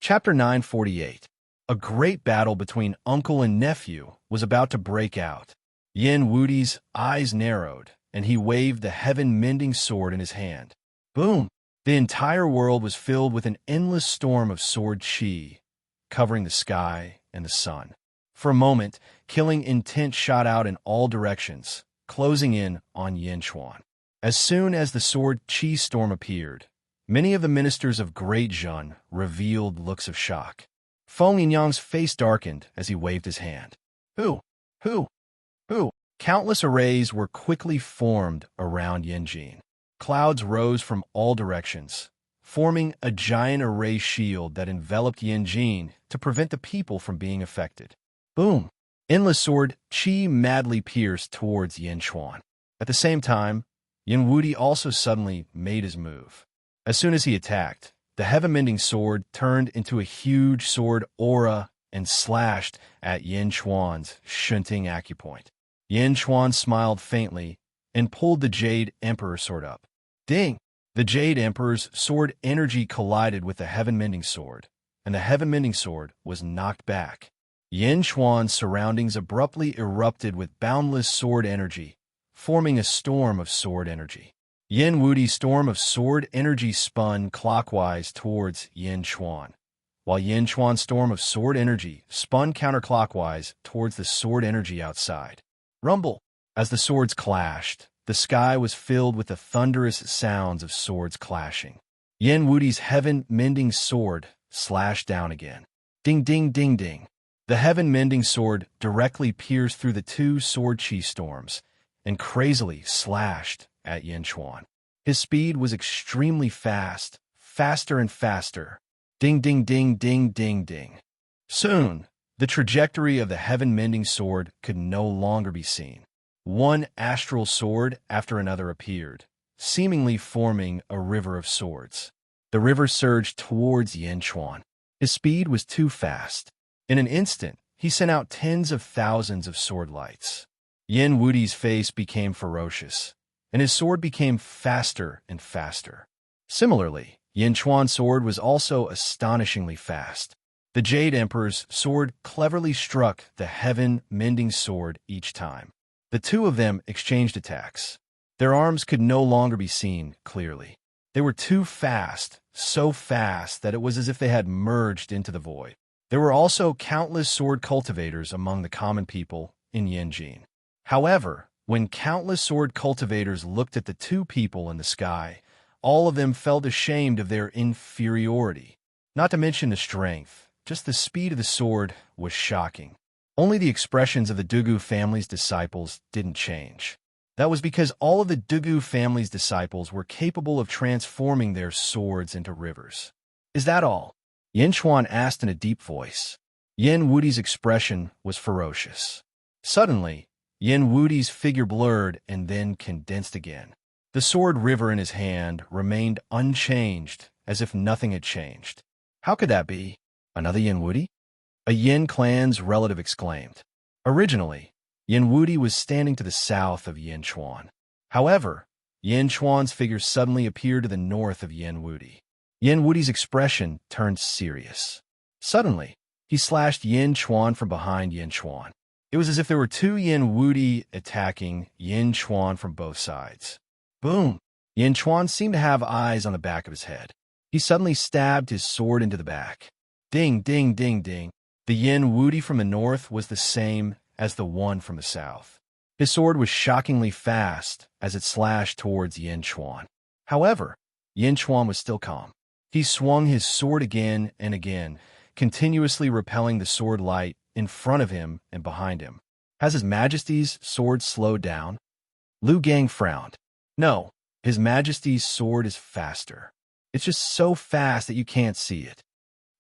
Chapter 948. A great battle between uncle and nephew was about to break out. Yin Wudi's eyes narrowed, and he waved the heaven-mending sword in his hand. Boom! The entire world was filled with an endless storm of sword chi, covering the sky and the sun. For a moment, killing intent shot out in all directions, closing in on Yin Chuan. As soon as the sword chi storm appeared, many of the ministers of Great Zhun revealed looks of shock. Feng Yinyang's face darkened as he waved his hand. Who? Countless arrays were quickly formed around Yanjin. Clouds rose from all directions, forming a giant array shield that enveloped Yanjin to prevent the people from being affected. Boom! Endless sword chi madly pierced towards Yin Chuan. At the same time, Yin Wudi also suddenly made his move. As soon as he attacked, the heaven-mending sword turned into a huge sword aura and slashed at Yin Chuan's shunting acupoint. Yin Chuan smiled faintly and pulled the Jade Emperor sword up. Ding! The Jade Emperor's sword energy collided with the heaven-mending sword, and the heaven-mending sword was knocked back. Yin Chuan's surroundings abruptly erupted with boundless sword energy, forming a storm of sword energy. Yin Wudi's storm of sword energy spun clockwise towards Yin Chuan, while Yin Chuan's storm of sword energy spun counterclockwise towards the sword energy outside. Rumble! As the swords clashed, the sky was filled with the thunderous sounds of swords clashing. Yin Wudi's heaven-mending sword slashed down again. Ding, ding, ding, ding. The heaven-mending sword directly pierced through the two sword chi storms and crazily slashed at Yin Chuan. His speed was extremely fast, faster and faster. Ding, ding, ding, ding, ding, ding. Soon, the trajectory of the heaven-mending sword could no longer be seen. One astral sword after another appeared, seemingly forming a river of swords. The river surged towards Yin Chuan. His speed was too fast. In an instant, he sent out tens of thousands of sword lights. Yin Wudi's face became ferocious, and his sword became faster and faster. Similarly, Yin Chuan's sword was also astonishingly fast. The Jade Emperor's sword cleverly struck the heaven-mending sword each time. The two of them exchanged attacks. Their arms could no longer be seen clearly. They were too fast, so fast that it was as if they had merged into the void. There were also countless sword cultivators among the common people in Yanjin. However, when countless sword cultivators looked at the two people in the sky, all of them felt ashamed of their inferiority. Not to mention the strength, just the speed of the sword was shocking. Only the expressions of the Dugu family's disciples didn't change. That was because all of the Dugu family's disciples were capable of transforming their swords into rivers. Is that all? Yin Chuan asked in a deep voice. Yin Wudi's expression was ferocious. Suddenly, Yin Wudi's figure blurred and then condensed again. The sword river in his hand remained unchanged, as if nothing had changed. How could that be? Another Yin Wudi? A Yin clan's relative exclaimed. Originally, Yin Wudi was standing to the south of Yin Chuan. However, Yin Chuan's figure suddenly appeared to the north of Yin Wudi. Yin Wudi's expression turned serious. Suddenly, he slashed Yin Chuan from behind Yin Chuan. It was as if there were two Yin Wudi attacking Yin Chuan from both sides. Boom! Yin Chuan seemed to have eyes on the back of his head. He suddenly stabbed his sword into the back. Ding, ding, ding, ding. The Yin Wudi from the north was the same as the one from the south. His sword was shockingly fast as it slashed towards Yin Chuan. However, Yin Chuan was still calm. He swung his sword again and again, continuously repelling the sword light in front of him and behind him. Has His Majesty's sword slowed down? Lu Gang frowned. No, His Majesty's sword is faster. It's just so fast that you can't see it.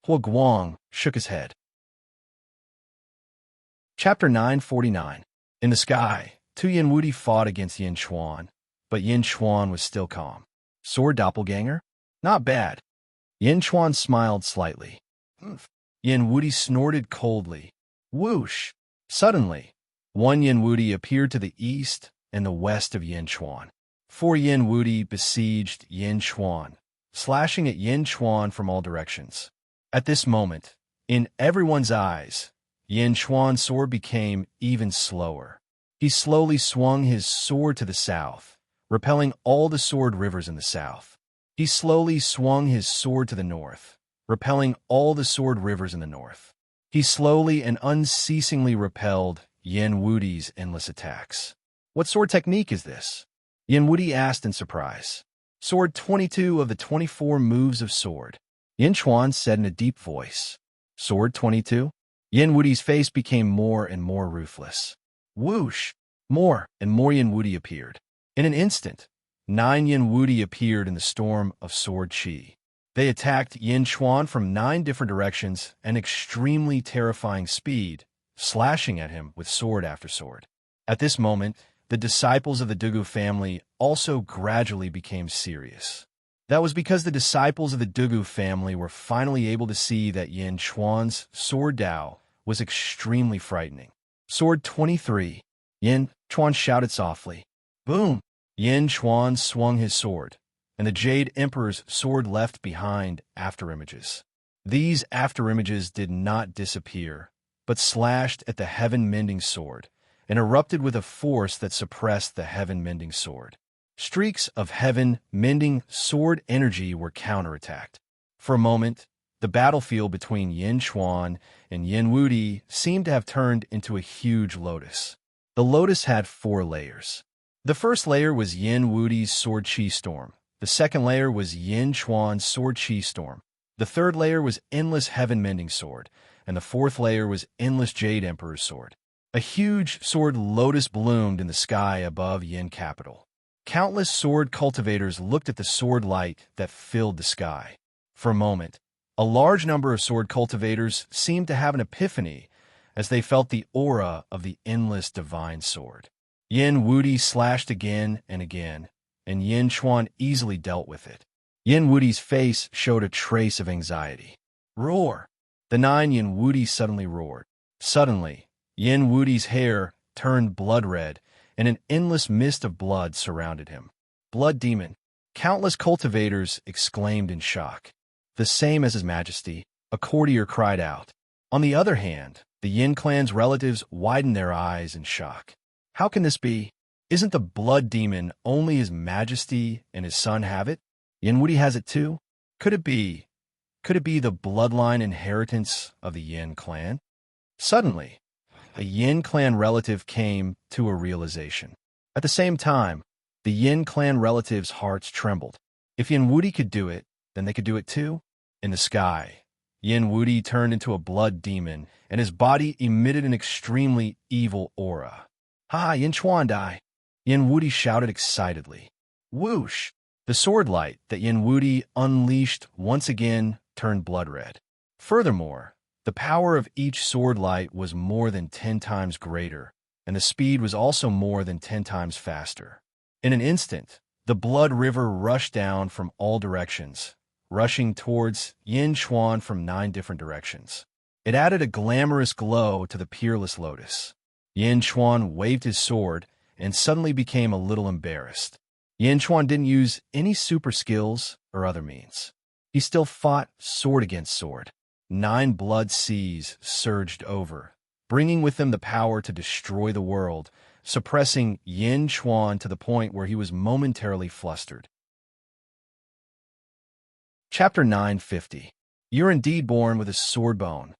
Hua Guang shook his head. Chapter 949. In the sky, two Yin Wudi fought against Yin Chuan, but Yin Chuan was still calm. Sword doppelganger? Not bad. Yin Chuan smiled slightly. Yin Wudi snorted coldly. Whoosh! Suddenly, one Yin Wudi appeared to the east and the west of Yin Chuan. Four Yin Wudi besieged Yin Chuan, slashing at Yin Chuan from all directions. At this moment, in everyone's eyes, Yin Chuan's sword became even slower. He slowly swung his sword to the south, repelling all the sword rivers in the south. He slowly swung his sword to the north, repelling all the sword rivers in the north. He slowly and unceasingly repelled Yin Wudi's endless attacks. What sword technique is this? Yin Wudi asked in surprise. Sword 22 of the 24 moves of sword. Yin Chuan said in a deep voice. Sword 22? Yin Wudi's face became more and more ruthless. Whoosh! More and more Yin Wudi appeared. In an instant, 9 Yin Wudi appeared in the storm of sword chi. They attacked Yin Chuan from 9 different directions at an extremely terrifying speed, slashing at him with sword after sword. At this moment, the disciples of the Dugu family also gradually became serious. That was because the disciples of the Dugu family were finally able to see that Yin Chuan's sword Dao was extremely frightening. Sword 23. Yin Chuan shouted softly. Boom! Yin Chuan swung his sword, and the Jade Emperor's sword left behind afterimages. These afterimages did not disappear, but slashed at the heaven-mending sword, and erupted with a force that suppressed the heaven-mending sword. Streaks of heaven-mending sword energy were counterattacked. For a moment, the battlefield between Yin Chuan and Yin Wudi seemed to have turned into a huge lotus. The lotus had 4 layers. The first layer was Yin Wudi's sword chi storm. The second layer was Yin Chuan's sword chi storm. The third layer was endless heaven-mending sword, and the fourth layer was endless Jade Emperor's sword. A huge sword lotus bloomed in the sky above Yin capital. Countless sword cultivators looked at the sword light that filled the sky. For a moment, a large number of sword cultivators seemed to have an epiphany as they felt the aura of the endless divine sword. Yin Wudi slashed again and again, and Yin Chuan easily dealt with it. Yin Wudi's face showed a trace of anxiety. Roar! The 9 Yin Wudi suddenly roared. Suddenly, Yin Wudi's hair turned blood red, and an endless mist of blood surrounded him. Blood demon! Countless cultivators exclaimed in shock. The same as His Majesty, a courtier cried out. On the other hand, the Yin clan's relatives widened their eyes in shock. How can this be? Isn't the blood demon only His Majesty and his son have it? Yin Wudi has it too? Could it be the bloodline inheritance of the Yin clan? Suddenly, a Yin clan relative came to a realization. At the same time, the Yin clan relatives' hearts trembled. If Yin Wudi could do it, then they could do it too. In the sky, Yin Wudi turned into a blood demon, and his body emitted an extremely evil aura. Ha! Yin Chuan die! Yin Wudi shouted excitedly. Whoosh! The sword light that Yin Wudi unleashed once again turned blood red. Furthermore, the power of each sword light was more than 10 times greater, and the speed was also more than 10 times faster. In an instant, the blood river rushed down from all directions, rushing towards Yin Chuan from 9 different directions. It added a glamorous glow to the peerless lotus. Yin Chuan waved his sword and suddenly became a little embarrassed. Yin Chuan didn't use any super skills or other means. He still fought sword against sword. 9 blood seas surged over, bringing with them the power to destroy the world, suppressing Yin Chuan to the point where he was momentarily flustered. Chapter 950. You're indeed born with a sword bone.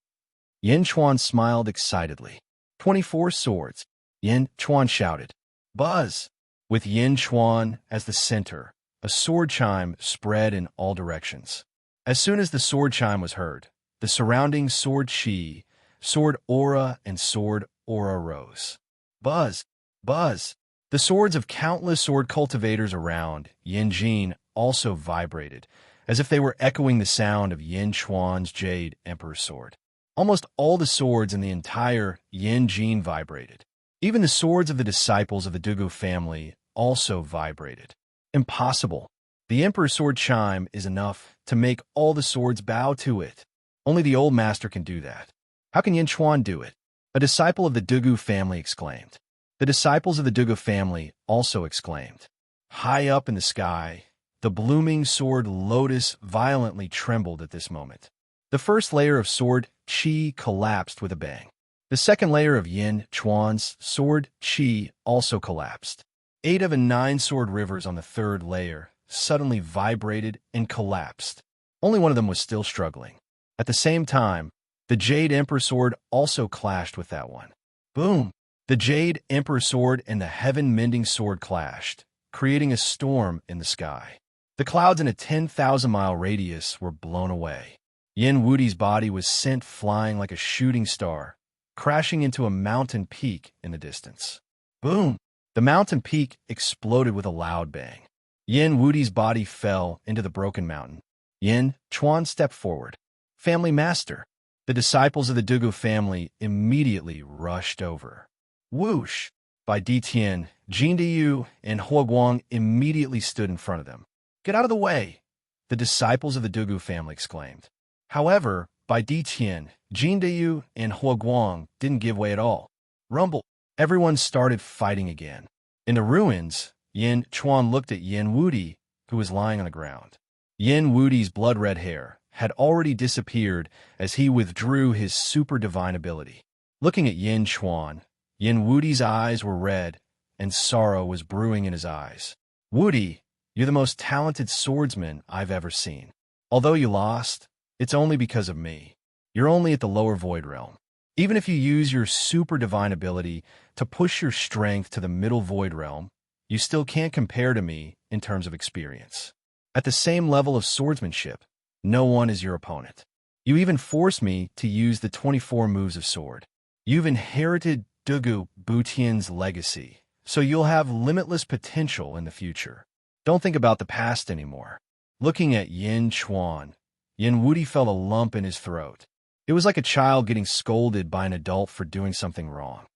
Yin Chuan smiled excitedly. 24 swords. Yin Chuan shouted. Buzz! With Yin Chuan as the center, a sword chime spread in all directions. As soon as the sword chime was heard, the surrounding sword chi, sword aura, and sword aura rose. Buzz! Buzz! The swords of countless sword cultivators around Yin Jin also vibrated, as if they were echoing the sound of Yin Chuan's Jade Emperor's sword. Almost all the swords in the entire Yin Jin vibrated. Even the swords of the disciples of the Dugu family also vibrated. Impossible. The Emperor's sword chime is enough to make all the swords bow to it. Only the old master can do that. How can Yin Chuan do it? A disciple of the Dugu family exclaimed. The disciples of the Dugu family also exclaimed. High up in the sky, the blooming sword lotus violently trembled at this moment. The first layer of sword qi collapsed with a bang. The second layer of Yin Chuan's sword qi also collapsed. 8 of the 9 sword rivers on the third layer suddenly vibrated and collapsed. Only one of them was still struggling. At the same time, the Jade Emperor sword also clashed with that one. Boom! The Jade Emperor sword and the Heaven-Mending sword clashed, creating a storm in the sky. The clouds in a 10,000-mile radius were blown away. Yin Wudi's body was sent flying like a shooting star, crashing into a mountain peak in the distance. Boom! The mountain peak exploded with a loud bang. Yin Wudi's body fell into the broken mountain. Yin Chuan stepped forward. Family Master. The disciples of the Dugu family immediately rushed over. Whoosh! By Di Tian, Jin Diyu, and Hua Guang immediately stood in front of them. Get out of the way! The disciples of the Dugu family exclaimed. However, by Di Tian, Jin Diyu, and Hua Guang didn't give way at all. Rumble! Everyone started fighting again. In the ruins, Yin Chuan looked at Yin Wudi, who was lying on the ground. Yin Wudi's blood-red hair had already disappeared as he withdrew his super divine ability. Looking at Yin Chuan, Yin Wudi's eyes were red, and sorrow was brewing in his eyes. Wudi, you're the most talented swordsman I've ever seen. Although you lost, it's only because of me. You're only at the lower void realm. Even if you use your super divine ability to push your strength to the middle void realm, you still can't compare to me in terms of experience. At the same level of swordsmanship, no one is your opponent. You even forced me to use the 24 moves of sword. You've inherited Dugu Butian's legacy, so you'll have limitless potential in the future. Don't think about the past anymore. Looking at Yin Chuan, Yin Wudi felt a lump in his throat. It was like a child getting scolded by an adult for doing something wrong.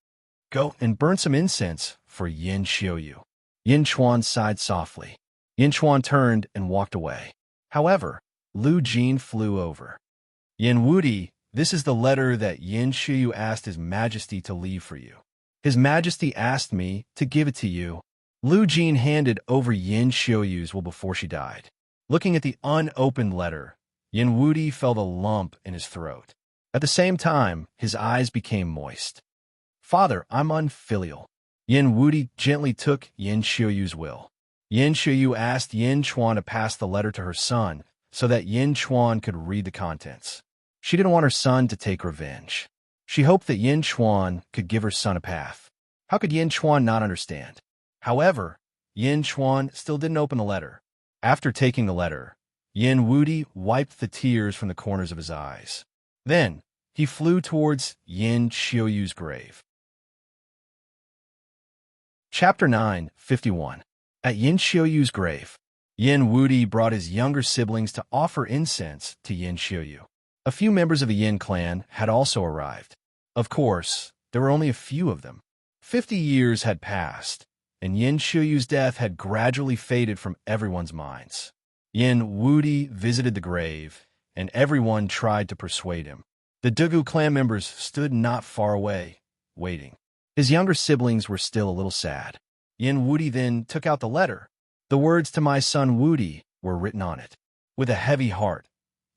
Go and burn some incense for Yin Xiuyu. Yin Chuan sighed softly. Yin Chuan turned and walked away. However, Lu Jin flew over. Yin Wudi, this is the letter that Yin Xiuyu asked His Majesty to leave for you. His Majesty asked me to give it to you. Lu Jin handed over Yin Xiuyu's will before she died. Looking at the unopened letter, Yin Wudi felt a lump in his throat. At the same time, his eyes became moist. Father, I'm unfilial. Yin Wudi gently took Yin Xiuyu's will. Yin Xiuyu asked Yin Chuan to pass the letter to her son so that Yin Chuan could read the contents. She didn't want her son to take revenge. She hoped that Yin Chuan could give her son a path. How could Yin Chuan not understand? However, Yin Chuan still didn't open the letter. After taking the letter, Yin Wudi wiped the tears from the corners of his eyes. Then, he flew towards Yin Xiuyu's grave. Chapter 9:51. At Yin Xiuyu's grave, Yin Wudi brought his younger siblings to offer incense to Yin Xiuyu. A few members of the Yin clan had also arrived. Of course, there were only a few of them. 50 years had passed, and Yin Xiuyu's death had gradually faded from everyone's minds. Yin Wudi visited the grave, and everyone tried to persuade him. The Dugu clan members stood not far away, waiting. His younger siblings were still a little sad. Yin Wudi then took out the letter. The words to my son Wudi were written on it. With a heavy heart,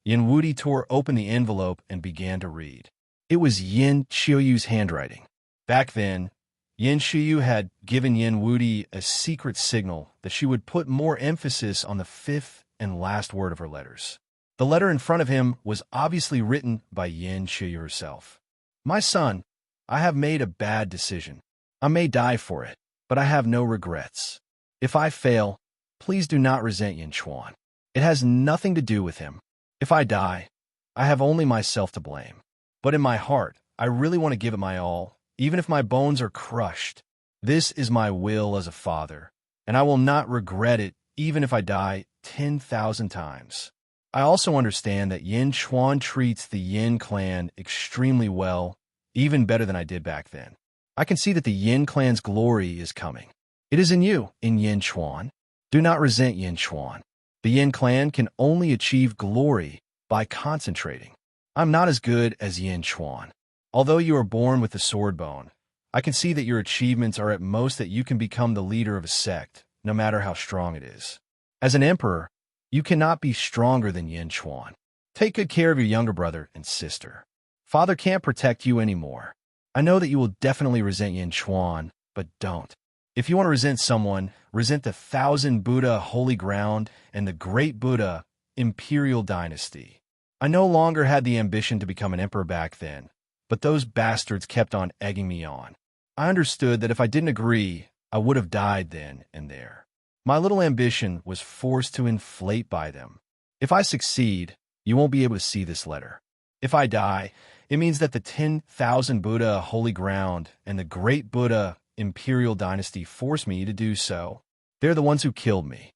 Yin Wudi tore open the envelope and began to read. It was Yin Xiuyu's handwriting. Back then, Yin Xiuyu had given Yin Wudi a secret signal that she would put more emphasis on the fifth and last word of her letters. The letter in front of him was obviously written by Yin Xiuyu herself. My son, I have made a bad decision. I may die for it, but I have no regrets. If I fail, please do not resent Yin Chuan. It has nothing to do with him. If I die, I have only myself to blame. But in my heart, I really want to give it my all, even if my bones are crushed. This is my will as a father, and I will not regret it even if I die 10,000 times. I also understand that Yin Chuan treats the Yin clan extremely well, even better than I did back then. I can see that the Yin clan's glory is coming. It is in you, in Yin Chuan. Do not resent Yin Chuan. The Yin clan can only achieve glory by concentrating. I'm not as good as Yin Chuan. Although you are born with the sword bone, I can see that your achievements are at most that you can become the leader of a sect, no matter how strong it is. As an emperor, you cannot be stronger than Yin Chuan. Take good care of your younger brother and sister. Father can't protect you anymore. I know that you will definitely resent Yin Chuan, but don't. If you want to resent someone, resent the 1,000 Buddha holy ground and the great Buddha imperial dynasty. I no longer had the ambition to become an emperor back then, but those bastards kept on egging me on. I understood that if I didn't agree, I would have died then and there. My little ambition was forced to inflate by them. If I succeed, you won't be able to see this letter. If I die, it means that the 10,000 Buddha holy ground and the great Buddha imperial dynasty forced me to do so. They're the ones who killed me.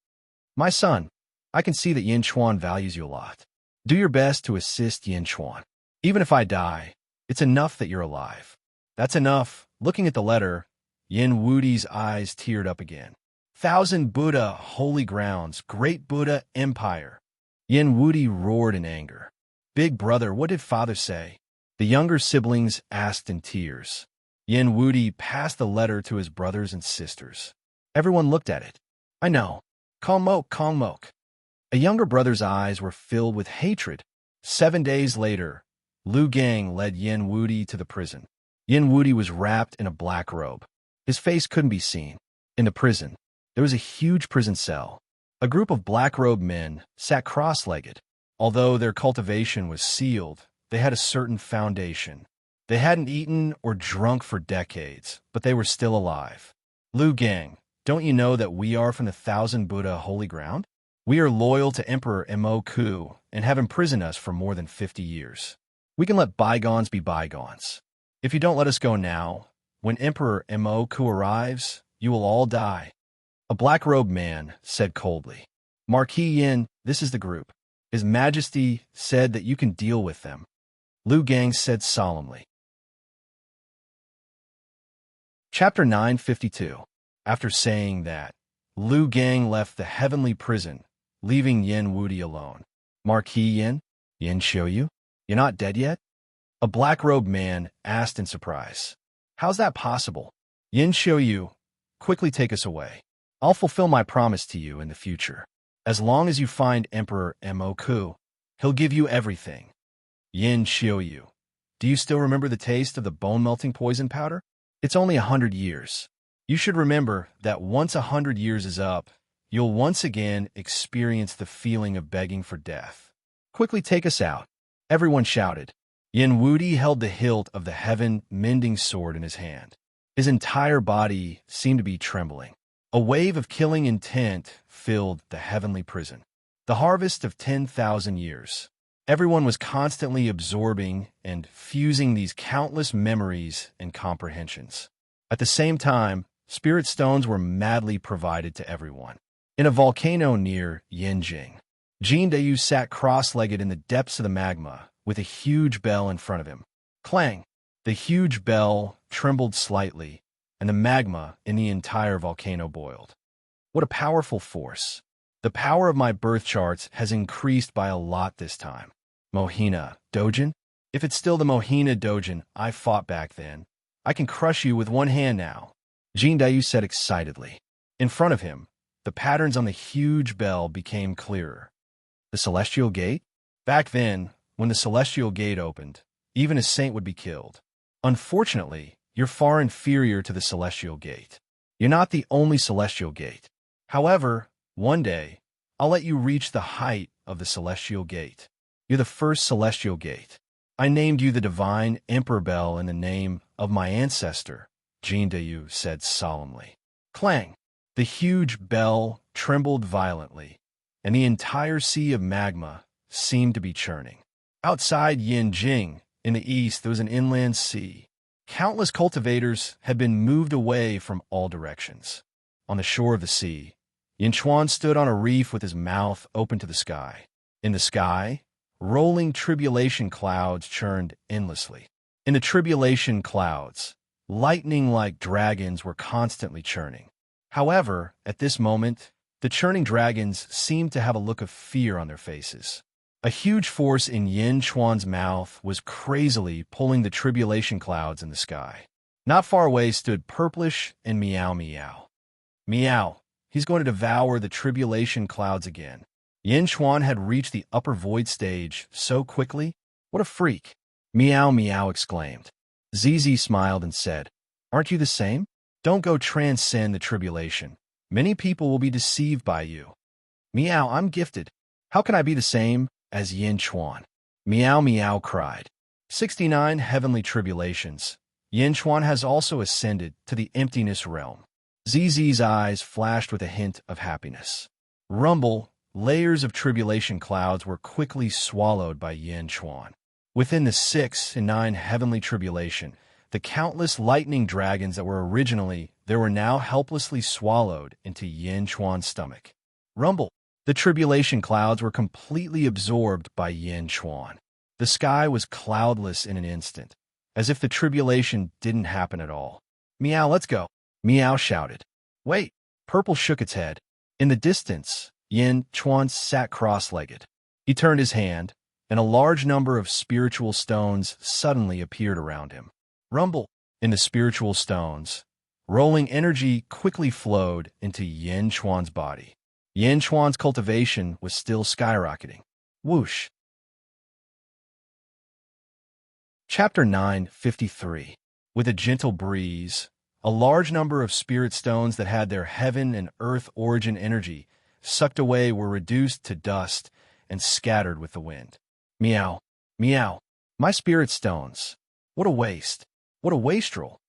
My son, I can see that Yin Chuan values you a lot. Do your best to assist Yin Chuan. Even if I die, it's enough that you're alive. That's enough. Looking at the letter, Yin Wudi's eyes teared up again. 1,000 Buddha holy grounds, great Buddha empire. Yin Wudi roared in anger. Big brother, what did father say? The younger siblings asked in tears. Yin Wudi passed the letter to his brothers and sisters. Everyone looked at it. I know. Kong Mok, Kong Mok. A younger brother's eyes were filled with hatred. 7 days later, Lu Gang led Yin Wudi to the prison. Yin Wudi was wrapped in a black robe. His face couldn't be seen. In the prison, there was a huge prison cell. A group of black-robed men sat cross-legged. Although their cultivation was sealed, they had a certain foundation. They hadn't eaten or drunk for decades, but they were still alive. Lu Gang, don't you know that we are from the 1,000 Buddha holy ground? We are loyal to Emperor Mo Ku and have imprisoned us for more than 50 years. We can let bygones be bygones. If you don't let us go now, when Emperor Mo Ku arrives, you will all die. A black-robed man said coldly. Marquis Yin, this is the group. His Majesty said that you can deal with them. Lu Gang said solemnly. Chapter 952. After saying that, Lu Gang left the heavenly prison, leaving Yin Wudi alone. Marquis Yin, Yin Xiuyu, you're not dead yet? A black-robed man asked in surprise. How's that possible? Yin Xiuyu, quickly take us away. I'll fulfill my promise to you in the future. As long as you find Emperor Mo Ku, he'll give you everything. Yin Xiuyu, do you still remember the taste of the bone-melting poison powder? It's only 100 years. You should remember that once 100 years is up, you'll once again experience the feeling of begging for death. Quickly take us out. Everyone shouted. Yin Wudi held the hilt of the heaven-mending sword in his hand. His entire body seemed to be trembling. A wave of killing intent filled the heavenly prison. The harvest of 10,000 years. Everyone was constantly absorbing and fusing these countless memories and comprehensions. At the same time, spirit stones were madly provided to everyone. In a volcano near Yinjing, Jin Dayu sat cross-legged in the depths of the magma with a huge bell in front of him. Clang! The huge bell trembled slightly, and the magma in the entire volcano boiled. What a powerful force! The power of my birth charts has increased by a lot this time. Mohina, Dojin? If it's still the Mohina Dojin I fought back then, I can crush you with one hand now, Jin Dayu said excitedly. In front of him, the patterns on the huge bell became clearer. The Celestial Gate? Back then, when the Celestial Gate opened, even a saint would be killed. Unfortunately, you're far inferior to the Celestial Gate. You're not the only Celestial Gate. However, one day, I'll let you reach the height of the Celestial Gate. You're the first Celestial Gate. I named you the Divine Emperor Bell in the name of my ancestor, Jin Dayu said solemnly. Clang! The huge bell trembled violently, and the entire sea of magma seemed to be churning. Outside Yinjing, in the east, there was an inland sea. Countless cultivators had been moved away from all directions. On the shore of the sea, Yin Chuan stood on a reef with his mouth open to the sky. In the sky, rolling tribulation clouds churned endlessly. In the tribulation clouds, lightning-like dragons were constantly churning. However, at this moment, the churning dragons seemed to have a look of fear on their faces. A huge force in Yin Chuan's mouth was crazily pulling the tribulation clouds in the sky. Not far away stood Purplish and Meow Meow. Meow, he's going to devour the tribulation clouds again. Yin Chuan had reached the upper void stage so quickly. What a freak! Meow meow exclaimed. ZZ smiled and said, "Aren't you the same? Don't go transcend the tribulation. Many people will be deceived by you." Meow, I'm gifted. How can I be the same as Yin Chuan? Meow meow cried. 69 Heavenly Tribulations. Yin Chuan has also ascended to the emptiness realm. ZZ's eyes flashed with a hint of happiness. Rumble, layers of tribulation clouds were quickly swallowed by Yin Chuan. Within the 6 and 9 Heavenly Tribulation, the countless lightning dragons that were originally there were now helplessly swallowed into Yin Chuan's stomach. Rumble. The tribulation clouds were completely absorbed by Yin Chuan. The sky was cloudless in an instant, as if the tribulation didn't happen at all. Meow, let's go. Meow shouted. Wait. Purple shook its head. In the distance, Yin Chuan sat cross-legged. He turned his hand, and a large number of spiritual stones suddenly appeared around him. Rumble. In the spiritual stones, rolling energy quickly flowed into Yin Chuan's body. Yin Chuan's cultivation was still skyrocketing. Whoosh. Chapter 9:53. With a gentle breeze, a large number of spirit stones that had their heaven and earth origin energy sucked away were reduced to dust and scattered with the wind. Meow, meow, my spirit stones. What a waste. What a wastrel.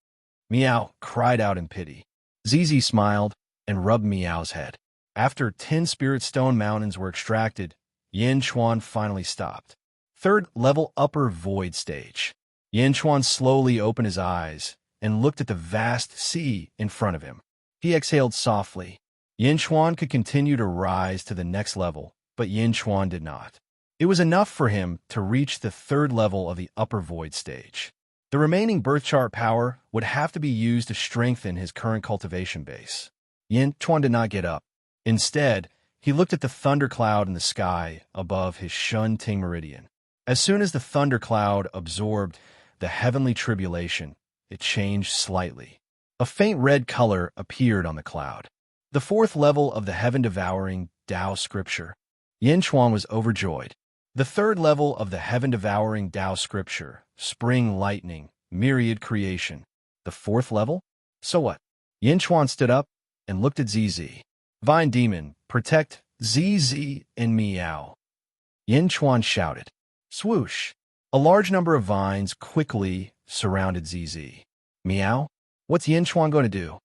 Meow cried out in pity. ZZ smiled and rubbed Meow's head. After 10 spirit stone mountains were extracted, Yin Chuan finally stopped. Third level upper void stage. Yin Chuan slowly opened his eyes and looked at the vast sea in front of him. He exhaled softly. Yin Chuan could continue to rise to the next level, but Yin Chuan did not. It was enough for him to reach the third level of the upper void stage. The remaining birth chart power would have to be used to strengthen his current cultivation base. Yin Chuan did not get up. Instead, he looked at the thundercloud in the sky above his Shun Ting meridian. As soon as the thundercloud absorbed the heavenly tribulation, it changed slightly. A faint red color appeared on the cloud. The fourth level of the heaven-devouring Tao scripture. Yin Chuan was overjoyed. The third level of the heaven-devouring Tao scripture, spring lightning, myriad creation. The fourth level? So what? Yin Chuan stood up and looked at ZZ. Vine Demon, protect ZZ and Meow. Yin Chuan shouted. Swoosh. A large number of vines quickly surrounded ZZ. Meow? What's Yin Chuan going to do?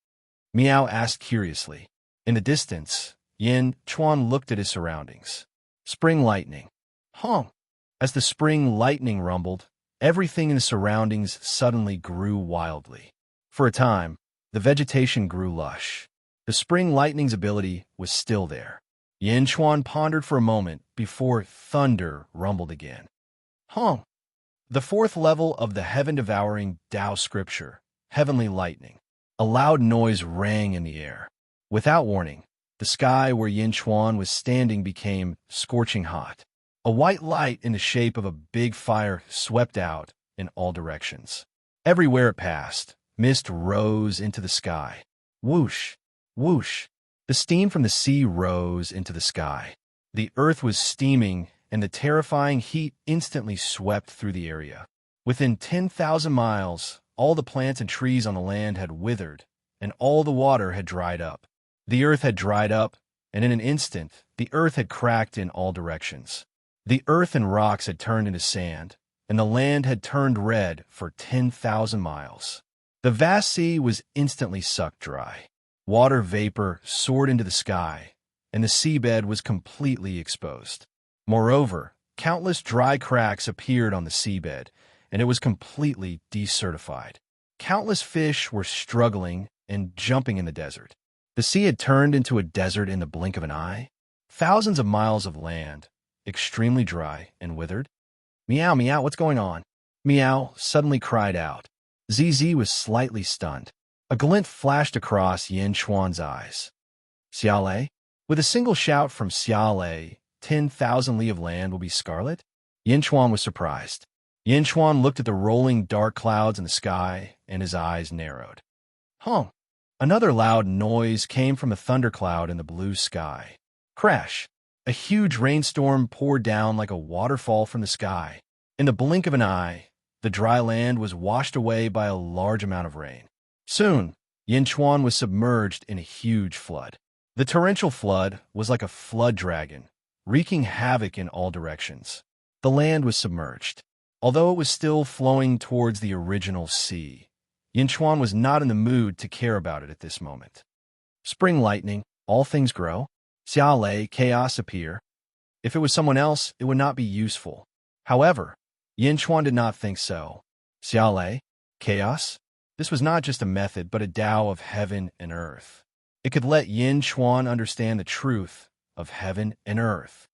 Meow asked curiously. In the distance, Yin Chuan looked at his surroundings. Spring lightning. Honk. As the spring lightning rumbled, everything in the surroundings suddenly grew wildly. For a time, the vegetation grew lush. The spring lightning's ability was still there. Yin Chuan pondered for a moment before thunder rumbled again. Honk. The fourth level of the heaven-devouring Tao scripture, heavenly lightning. A loud noise rang in the air. Without warning, the sky where Yin Chuan was standing became scorching hot. A white light in the shape of a big fire swept out in all directions. Everywhere it passed, mist rose into the sky. Whoosh, whoosh. The steam from the sea rose into the sky. The earth was steaming, and the terrifying heat instantly swept through the area. Within 10,000 miles, all the plants and trees on the land had withered, and all the water had dried up. The earth had dried up, and in an instant, the earth had cracked in all directions. The earth and rocks had turned into sand, and the land had turned red for 10,000 miles. The vast sea was instantly sucked dry. Water vapor soared into the sky, and the seabed was completely exposed. Moreover, countless dry cracks appeared on the seabed, and it was completely desertified. Countless fish were struggling and jumping in the desert. The sea had turned into a desert in the blink of an eye. Thousands of miles of land, extremely dry and withered. Meow, meow, what's going on? Meow suddenly cried out. ZZ was slightly stunned. A glint flashed across Yin Chuan's eyes. Xiaolei? With a single shout from Xiaolei, 10,000 li of land will be scarlet? Yin Chuan was surprised. Yin Chuan looked at the rolling dark clouds in the sky, and his eyes narrowed. Honk! Another loud noise came from a thundercloud in the blue sky. Crash! A huge rainstorm poured down like a waterfall from the sky. In the blink of an eye, the dry land was washed away by a large amount of rain. Soon, Yinchuan was submerged in a huge flood. The torrential flood was like a flood dragon, wreaking havoc in all directions. The land was submerged. Although it was still flowing towards the original sea, Yinchuan was not in the mood to care about it at this moment. Spring lightning, all things grow. Xiaolei, chaos appear. If it was someone else, it would not be useful. However, Yinchuan did not think so. Xiaolei, chaos? This was not just a method, but a Tao of heaven and earth. It could let Yinchuan understand the truth of heaven and earth.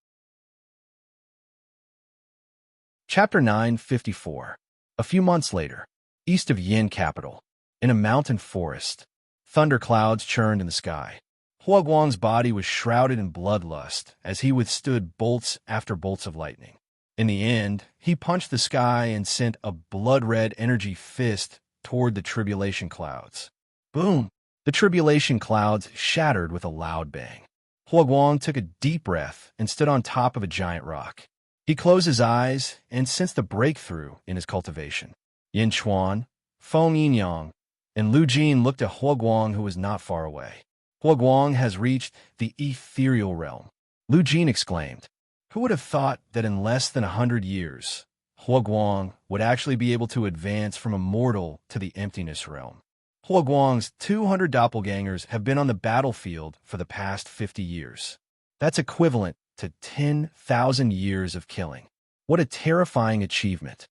Chapter 954. A few months later, east of Yin capital, in a mountain forest, thunderclouds churned in the sky. Huaguang's body was shrouded in bloodlust as he withstood bolts after bolts of lightning. In the end, he punched the sky and sent a blood-red energy fist toward the tribulation clouds. Boom! The tribulation clouds shattered with a loud bang. Huaguang took a deep breath and stood on top of a giant rock. He closed his eyes and sensed a breakthrough in his cultivation. Yinchuan, Feng Yinyang, and Lu Jin looked at Huaguang, who was not far away. Huaguang has reached the ethereal realm. Lu Jin exclaimed. Who would have thought that in less than 100 years, Huaguang would actually be able to advance from immortal to the emptiness realm? Huaguang's 200 doppelgangers have been on the battlefield for the past 50 years. That's equivalent to 10,000 years of killing. What a terrifying achievement.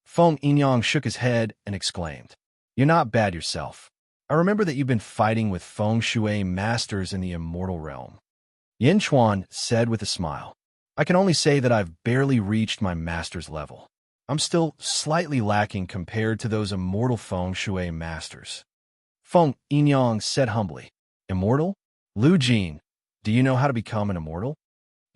Feng Yinyang shook his head and exclaimed, You're not bad yourself. I remember that you've been fighting with Feng Shui masters in the immortal realm. Yinchuan said with a smile, I can only say that I've barely reached my master's level. I'm still slightly lacking compared to those immortal Feng Shui masters. Feng Yinyang said humbly, Immortal? Lu Jin, do you know how to become an immortal?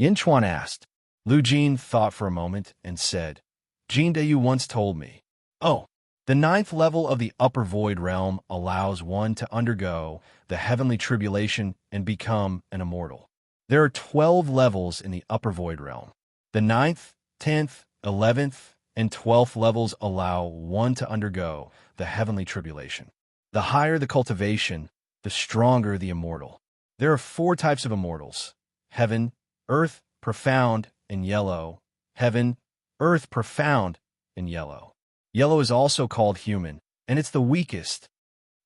Yinchuan asked. Lu Jin thought for a moment and said, Jin Dayu once told me, Oh, the 9th level of the upper void realm allows one to undergo the heavenly tribulation and become an immortal. There are 12 levels in the upper void realm. The 9th, 10th, 11th, and 12th levels allow one to undergo the heavenly tribulation. The higher the cultivation, the stronger the immortal. There are 4 types of immortals: heaven, earth, profound, and yellow. Heaven, earth, profound, and yellow. Yellow is also called human, and it's the weakest.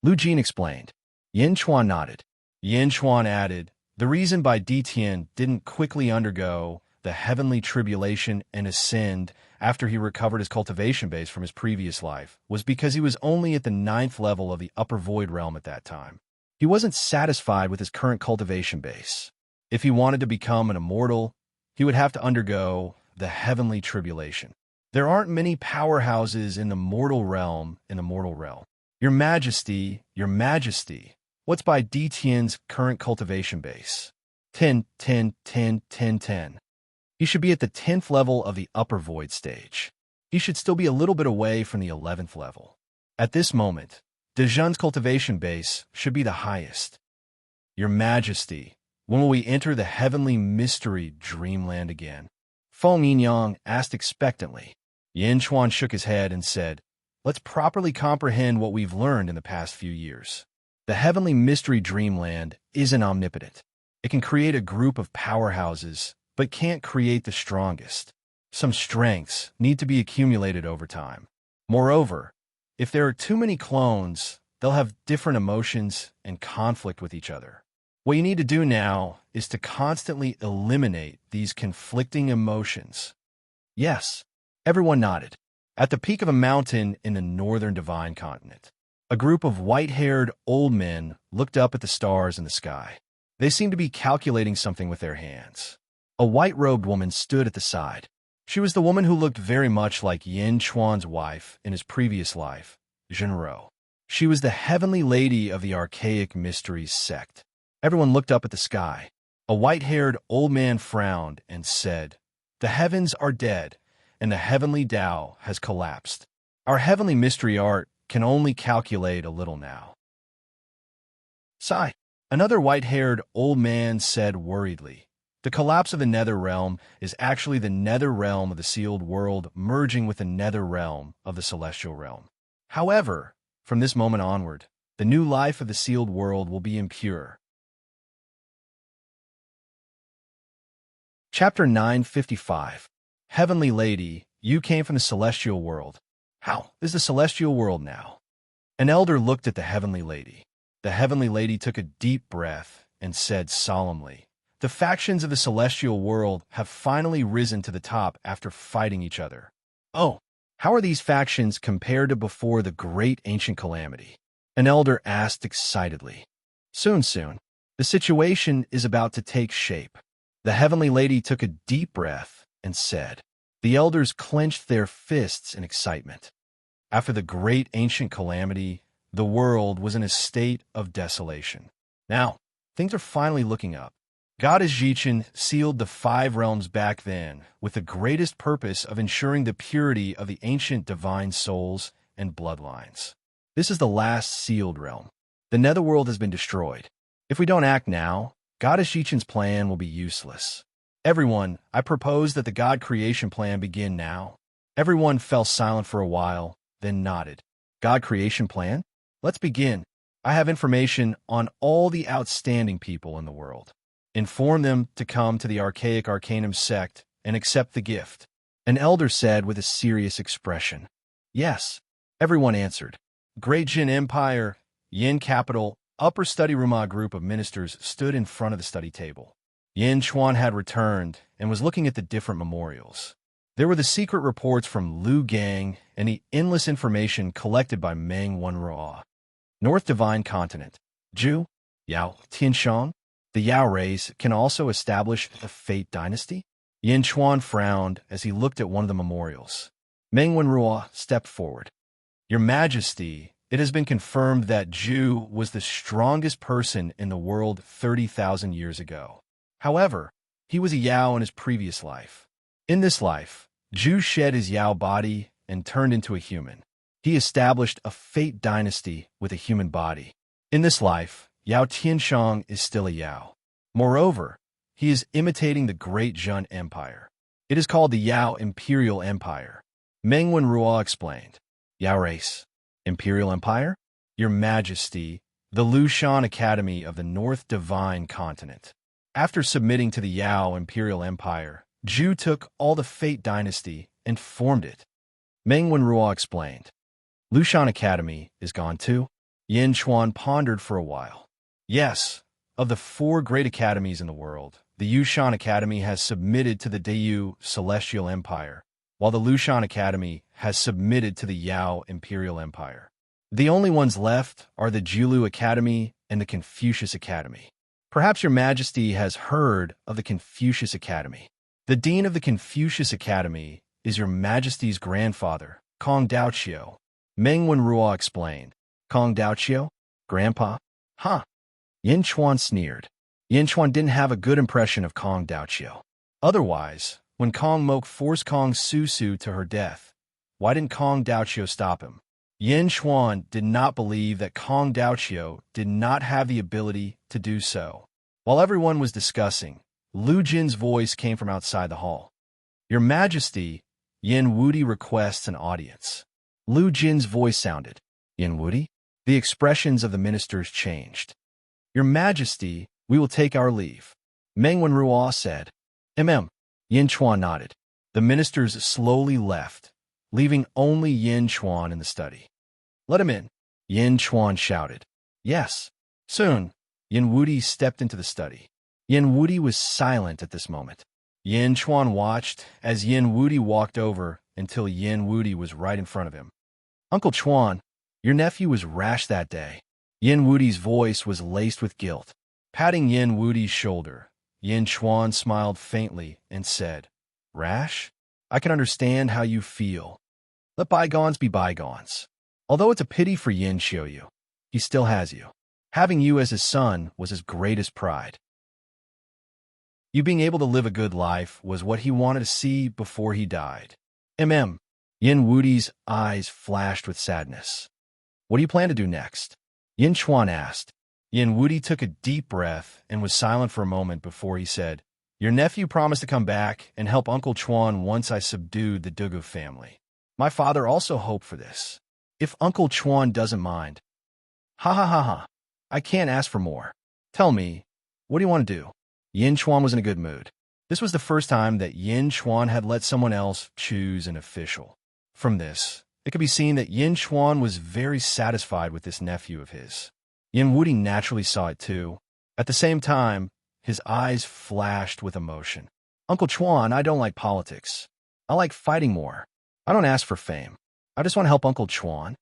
Lu Jin explained. Yinchuan nodded. Yinchuan added, the reason Bai Ditian didn't quickly undergo the heavenly tribulation and ascend after he recovered his cultivation base from his previous life was because he was only at the 9th level of the upper void realm at that time. He wasn't satisfied with his current cultivation base. If he wanted to become an immortal, he would have to undergo the heavenly tribulation. There aren't many powerhouses in the mortal realm Your Majesty, what's Bai Ditian's current cultivation base? 10, 10, 10, 10, 10. He should be at the 10th level of the upper void stage. He should still be a little bit away from the 11th level. At this moment, Dezhun's cultivation base should be the highest. Your Majesty, when will we enter the heavenly mystery dreamland again? Feng Yinyang asked expectantly. Yinchuan shook his head and said, Let's properly comprehend what we've learned in the past few years. The heavenly mystery dreamland isn't omnipotent. It can create a group of powerhouses, but can't create the strongest. Some strengths need to be accumulated over time. Moreover, if there are too many clones, they'll have different emotions and conflict with each other. What you need to do now is to constantly eliminate these conflicting emotions. Yes, everyone nodded. At the peak of a mountain in the northern divine continent, a group of white-haired old men looked up at the stars in the sky. They seemed to be calculating something with their hands. A white-robed woman stood at the side. She was the woman who looked very much like Yinchuan's wife in his previous life, Zhenro. She was the heavenly lady of the archaic mysteries sect. Everyone looked up at the sky. A white-haired old man frowned and said, The heavens are dead, and the heavenly Tao has collapsed. Our heavenly mystery art can only calculate a little now. Sigh. Another white-haired old man said worriedly, The collapse of the nether realm is actually the nether realm of the sealed world merging with the nether realm of the celestial realm. However, from this moment onward, the new life of the sealed world will be impure. Chapter 955. Heavenly Lady, you came from the celestial world. How is the celestial world now? An elder looked at the Heavenly Lady. The Heavenly Lady took a deep breath and said solemnly, "The factions of the celestial world have finally risen to the top after fighting each other. Oh, how are these factions compared to before the great ancient calamity?" An elder asked excitedly. Soon. The situation is about to take shape." The Heavenly Lady took a deep breath and said. The elders clenched their fists in excitement. After the great ancient calamity, the world was in a state of desolation. Now, things are finally looking up. Goddess Jichin sealed the 5 realms back then with the greatest purpose of ensuring the purity of the ancient divine souls and bloodlines. This is the last sealed realm. The netherworld has been destroyed. If we don't act now, Goddess Jichin's plan will be useless. Everyone, I propose that the God creation plan begin now. Everyone fell silent for a while, then nodded. God creation plan? Let's begin. I have information on all the outstanding people in the world. Inform them to come to the Archaic Arcanum sect and accept the gift. An elder said with a serious expression. Yes, everyone answered. Great Jin Empire, Yin Capital, Upper Study Room. A group of ministers stood in front of the study table. Yin Chuan had returned and was looking at the different memorials. There were the secret reports from Lu Gang and the endless information collected by Meng Wenruo. North Divine Continent. Zhu, Yao, Tianshang. The Yao race can also establish a Fate dynasty? Yin Chuan frowned as he looked at one of the memorials. Meng Wenruo stepped forward. Your Majesty, it has been confirmed that Zhu was the strongest person in the world 30,000 years ago. However, he was a Yao in his previous life. In this life, Zhu shed his Yao body and turned into a human. He established a Fate dynasty with a human body. In this life, Yao Tianshang is still a Yao. Moreover, he is imitating the great Zhun Empire. It is called the Yao Imperial Empire. Meng Wenruo explained. Yao race. Imperial Empire? Your Majesty, the Lushan Academy of the North Divine Continent. After submitting to the Yao Imperial Empire, Zhu took all the Fate dynasty and formed it. Meng Wenruo explained. Lushan Academy is gone too? Yin Chuan pondered for a while. Yes, of the 4 great academies in the world, the Yushan Academy has submitted to the Dayu Celestial Empire, while the Lushan Academy has submitted to the Yao Imperial Empire. The only ones left are the Julu Academy and the Confucius Academy. Perhaps your Majesty has heard of the Confucius Academy. The Dean of the Confucius Academy is your Majesty's grandfather, Kong Daoqiu. Meng Wenruo explained. Kong Daoqiu? Grandpa? Huh. Yin Chuan sneered. Yin Chuan didn't have a good impression of Kong Daoqiu. Otherwise, when Kong Mok forced Kong Susu to her death, why didn't Kong Daoqiu stop him? Yin Chuan did not believe that Kong Daoqiu did not have the ability to do so. While everyone was discussing, Lu Jin's voice came from outside the hall. Your Majesty, Yin Wudi requests an audience. Lu Jin's voice sounded. Yin Wudi? The expressions of the ministers changed. Your Majesty, we will take our leave. Meng Wenruo said. Yin Chuan nodded. The ministers slowly left, leaving only Yin Chuan in the study. Let him in, Yin Chuan shouted. Yes. Soon, Yin Wudi stepped into the study. Yin Wudi was silent at this moment. Yin Chuan watched as Yin Wudi walked over until Yin Wudi was right in front of him. Uncle Chuan, your nephew was rash that day. Yin Wudi's voice was laced with guilt. Patting Yin Wudi's shoulder, Yin Chuan smiled faintly and said, Rash? I can understand how you feel. Let bygones be bygones. Although it's a pity for Yin Xiuyu, he still has you. Having you as his son was his greatest pride. You being able to live a good life was what he wanted to see before he died. Yin Wudi's eyes flashed with sadness. What do you plan to do next? Yin Chuan asked. Yin Wudi took a deep breath and was silent for a moment before he said, Your nephew promised to come back and help Uncle Chuan once I subdued the Dugu family. My father also hoped for this. If Uncle Chuan doesn't mind. Ha ha ha ha. I can't ask for more. Tell me, what do you want to do? Yin Chuan was in a good mood. This was the first time that Yin Chuan had let someone else choose an official. From this, it could be seen that Yin Chuan was very satisfied with this nephew of his. Yin Wudi naturally saw it too. At the same time, his eyes flashed with emotion. Uncle Chuan, I don't like politics. I like fighting more. I don't ask for fame. I just want to help Uncle Chuan.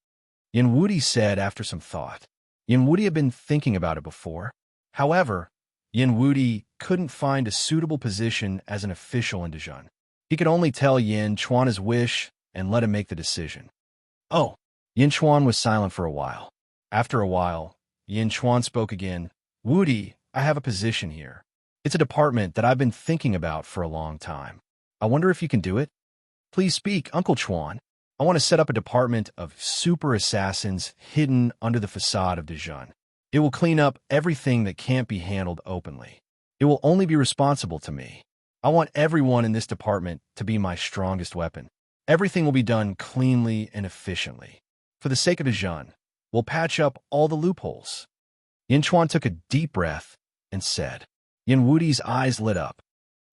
Yin Wudi said after some thought. Yin Wudi had been thinking about it before. However, Yin Wudi couldn't find a suitable position as an official in Dijon. He could only tell Yin Chuan his wish and let him make the decision. Oh, Yin Chuan was silent for a while. After a while, Yin Chuan spoke again. Wudi, I have a position here. It's a department that I've been thinking about for a long time. I wonder if you can do it? Please speak, Uncle Chuan. I want to set up a department of super assassins hidden under the facade of Dijon. It will clean up everything that can't be handled openly. It will only be responsible to me. I want everyone in this department to be my strongest weapon. Everything will be done cleanly and efficiently. For the sake of Dijon, we'll patch up all the loopholes. Yin Chuan took a deep breath and said. Yin Wudi's eyes lit up.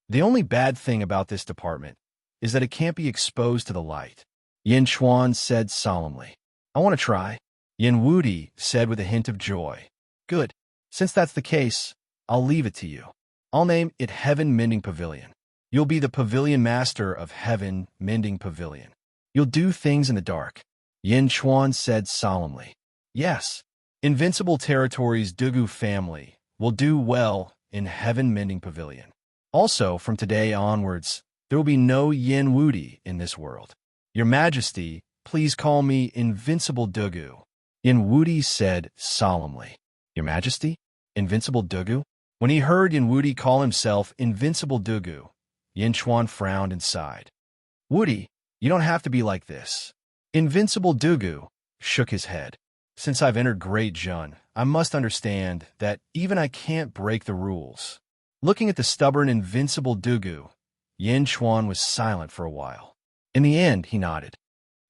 The only bad thing about this department is that it can't be exposed to the light. Yin Chuan said solemnly. I want to try. Yin Wudi said with a hint of joy. Good. Since that's the case, I'll leave it to you. I'll name it Heaven Mending Pavilion. You'll be the pavilion master of Heaven Mending Pavilion. You'll do things in the dark. Yin Chuan said solemnly. Yes. Invincible Territories Dugu family will do well in Heaven Mending Pavilion. Also, from today onwards, there will be no Yin Wudi in this world. Your Majesty, please call me Invincible Dugu. Yin Wudi said solemnly. Your Majesty? Invincible Dugu? When he heard Yin Wudi call himself Invincible Dugu, Yin Chuan frowned and sighed. Wudi, you don't have to be like this. Invincible Dugu shook his head. Since I've entered Great Jun, I must understand that even I can't break the rules. Looking at the stubborn Invincible Dugu, Yin Chuan was silent for a while. In the end, he nodded.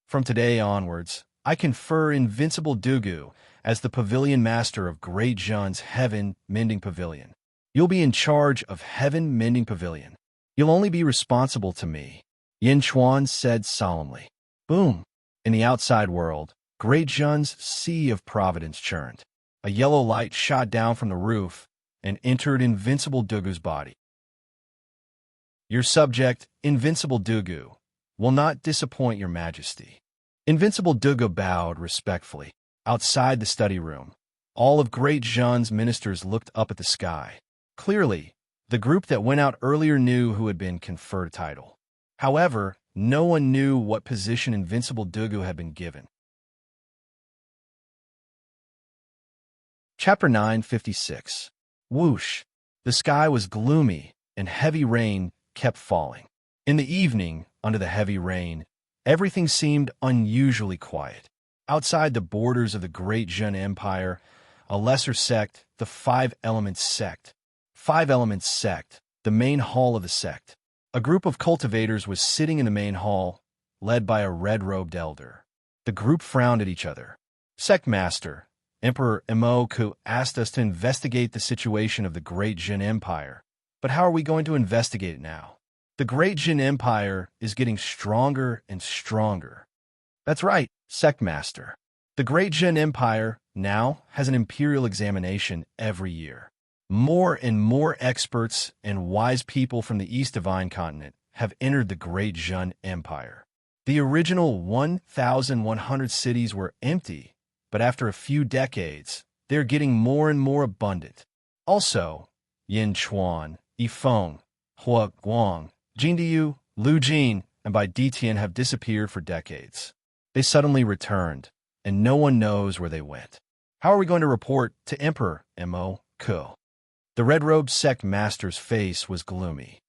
From today onwards, I confer Invincible Dugu as the pavilion master of Great Jun's Heaven Mending Pavilion. You'll be in charge of Heaven Mending Pavilion. You'll only be responsible to me, Yin Chuan said solemnly. Boom! In the outside world, Great Jun's sea of providence churned. A yellow light shot down from the roof and entered Invincible Dugu's body. Your subject, Invincible Dugu, will not disappoint your Majesty. Invincible Dugu bowed respectfully. Outside the study room, all of Great Jun's ministers looked up at the sky. Clearly, the group that went out earlier knew who had been conferred a title. However, no one knew what position Invincible Dugu had been given. Chapter 956. Whoosh! The sky was gloomy, and heavy rain kept falling. In the evening, under the heavy rain, everything seemed unusually quiet. Outside the borders of the Great Jun Empire, a lesser sect, the Five Elements Sect. Five Elements Sect, the main hall of the sect. A group of cultivators was sitting in the main hall, led by a red-robed elder. The group frowned at each other. Sect Master, Emperor Imoku asked us to investigate the situation of the Great Jin Empire. But how are we going to investigate it now? The Great Jin Empire is getting stronger and stronger. That's right, Sect Master. The Great Jin Empire now has an imperial examination every year. More and more experts and wise people from the East Divine Continent have entered the Great Jun Empire. The original 1,100 cities were empty, but after a few decades, they're getting more and more abundant. Also, Yin Chuan, Yifeng, Hua Guang, Jindiyu, Lu Jin, and Bai Ditian have disappeared for decades. They suddenly returned, and no one knows where they went. How are we going to report to Emperor Imoku? The red-robed sect master's face was gloomy.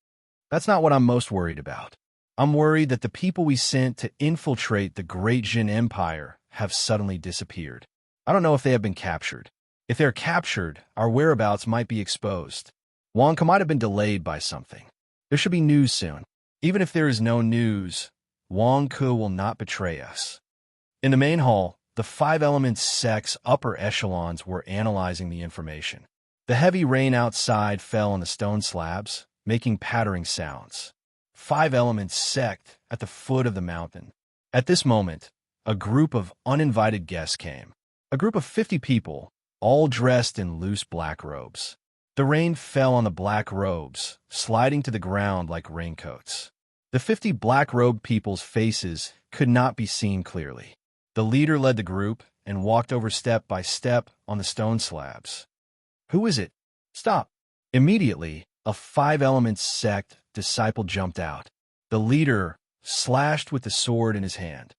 That's not what I'm most worried about. I'm worried that the people we sent to infiltrate the Great Jin Empire have suddenly disappeared. I don't know if they have been captured. If they're captured, our whereabouts might be exposed. Wonka might have been delayed by something. There should be news soon. Even if there is no news, Wonka will not betray us. In the main hall, the Five Elements sect's upper echelons were analyzing the information. The heavy rain outside fell on the stone slabs, making pattering sounds. Five Elements sect at the foot of the mountain. At this moment, a group of uninvited guests came. A group of 50 people, all dressed in loose black robes. The rain fell on the black robes, sliding to the ground like raincoats. The 50 black-robed people's faces could not be seen clearly. The leader led the group and walked over step by step on the stone slabs. "Who is it? Stop!" Immediately, a Five Elements sect disciple jumped out. The leader slashed with the sword in his hand.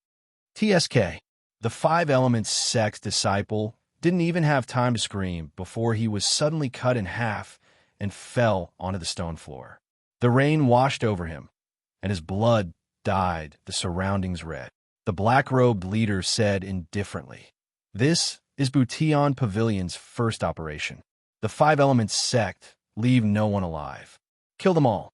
TSK. The Five Elements sect disciple didn't even have time to scream before he was suddenly cut in half and fell onto the stone floor. The rain washed over him, and his blood dyed the surroundings red. The black-robed leader said indifferently, "This is Bution Pavilion's first operation. The Five Elements sect leave no one alive. Kill them all."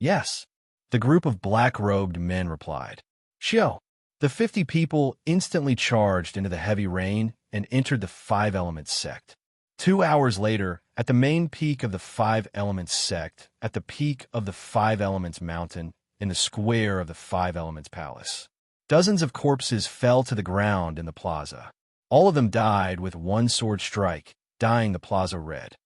"Yes," the group of black-robed men replied. "Shio." The 50 people instantly charged into the heavy rain and entered the Five Elements sect. 2 hours later, at the main peak of the Five Elements sect, at the peak of the Five Elements mountain, in the square of the Five Elements palace, dozens of corpses fell to the ground in the plaza. All of them died with one sword strike, dyeing the plaza red.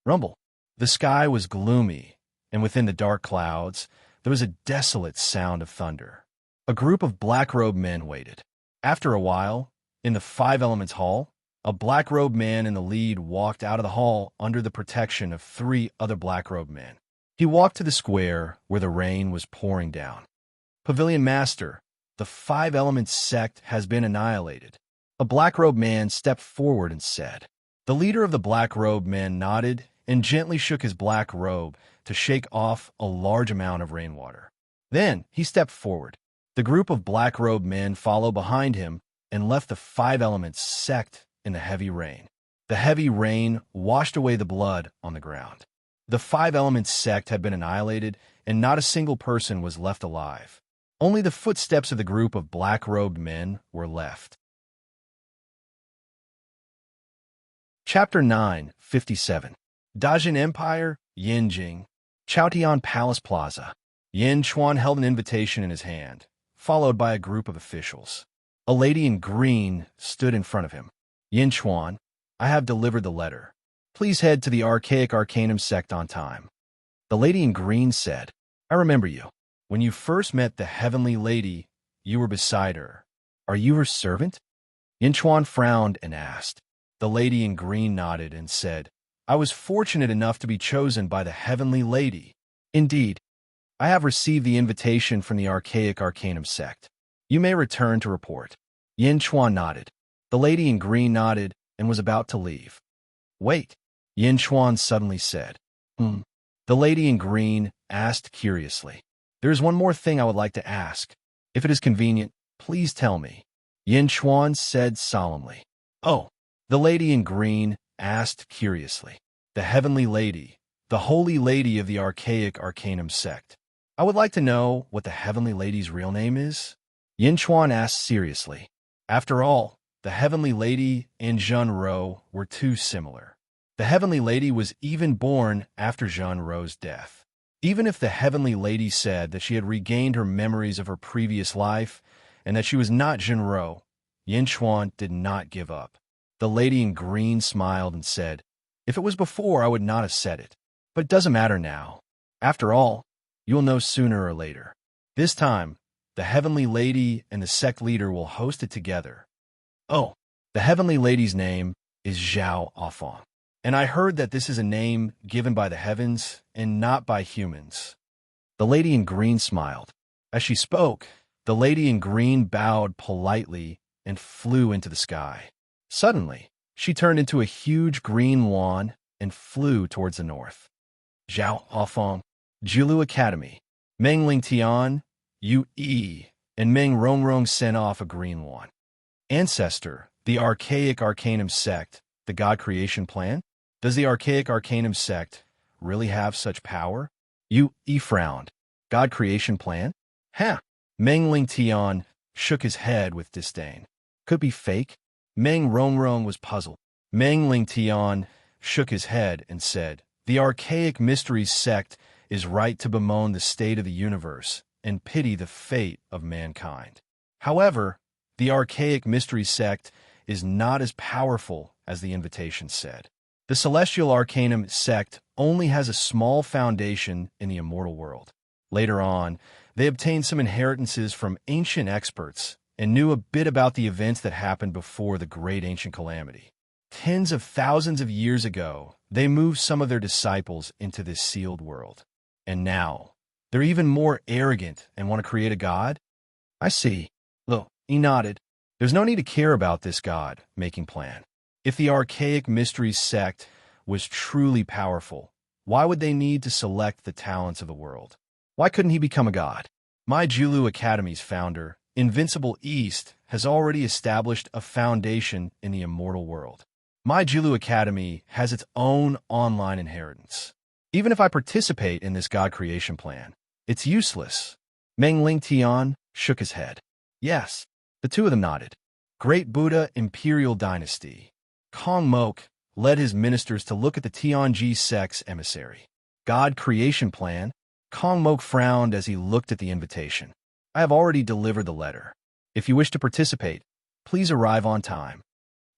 Rumble. The sky was gloomy, and within the dark clouds, there was a desolate sound of thunder. A group of black-robed men waited. After a while, in the Five Elements hall, a black-robed man in the lead walked out of the hall under the protection of 3 other black-robed men. He walked to the square where the rain was pouring down. "Pavilion Master, the Five Elements sect has been annihilated." A black-robed man stepped forward and said. The leader of the black-robed men nodded and gently shook his black robe to shake off a large amount of rainwater. Then he stepped forward. The group of black-robed men followed behind him and left the Five Elements sect in the heavy rain. The heavy rain washed away the blood on the ground. The Five Elements sect had been annihilated, and not a single person was left alive. Only the footsteps of the group of black-robed men were left. Chapter 9, 57. Dajin Empire, Yinjing. Chaotian Palace Plaza. Yin Chuan held an invitation in his hand, followed by a group of officials. A lady in green stood in front of him. "Yin Chuan, I have delivered the letter. Please head to the Archaic Arcanum sect on time." The lady in green said, "I remember you. When you first met the Heavenly Lady, you were beside her. Are you her servant?" Yin Chuan frowned and asked. The lady in green nodded and said, "I was fortunate enough to be chosen by the Heavenly Lady. Indeed, I have received the invitation from the Archaic Arcanum sect. You may return to report." Yin Chuan nodded. The lady in green nodded and was about to leave. "Wait," Yin Chuan suddenly said. The lady in green asked curiously. "There is one more thing I would like to ask. If it is convenient, please tell me." Yin Chuan said solemnly. "Oh," the lady in green asked curiously. "The Heavenly Lady, the Holy Lady of the Archaic Arcanum sect. I would like to know what the Heavenly Lady's real name is?" Yin Chuan asked seriously. After all, the Heavenly Lady and Zhen Ro were too similar. The Heavenly Lady was even born after Zhen Ro's death. Even if the Heavenly Lady said that she had regained her memories of her previous life and that she was not Zhen Ro, Yin Chuan did not give up. The lady in green smiled and said, "If it was before, I would not have said it. But it doesn't matter now. After all, you will know sooner or later. This time, the Heavenly Lady and the sect leader will host it together." "Oh, the Heavenly Lady's name is Zhao Afong, and I heard that this is a name given by the heavens and not by humans." The lady in green smiled. As she spoke, the lady in green bowed politely and flew into the sky. Suddenly, she turned into a huge green wand and flew towards the north. Zhao Afong, Jiulu Academy, Meng Ling Tian, Yu Yi, and Meng Rongrong sent off a green wand. Ancestor, the Archaic Arcanum sect, the God creation plan? Does the Archaic Arcanum sect really have such power? He frowned. God creation plan? Huh. Meng Lingtian shook his head with disdain. Could be fake? Meng Rongrong was puzzled. Meng Lingtian shook his head and said, the archaic mysteries sect is right to bemoan the state of the universe and pity the fate of mankind. However, the archaic mysteries sect is not as powerful as the invitation said. The Celestial Arcanum sect only has a small foundation in the immortal world. Later on, they obtained some inheritances from ancient experts and knew a bit about the events that happened before the great ancient calamity. Tens of thousands of years ago, they moved some of their disciples into this sealed world. And now, they're even more arrogant and want to create a god? I see. Look, he nodded. There's no need to care about this god-making plan. If the archaic mysteries sect was truly powerful, why would they need to select the talents of the world? Why couldn't he become a god? My Julu Academy's founder, Invincible East, has already established a foundation in the immortal world. My Julu Academy has its own online inheritance. Even if I participate in this god creation plan, it's useless. Meng Lingtian shook his head. Yes, the two of them nodded. Great Buddha Imperial Dynasty. Kong Mok led his ministers to look at the Tianji sect's emissary. God creation plan? Kong Mok frowned as he looked at the invitation. I have already delivered the letter. If you wish to participate, please arrive on time.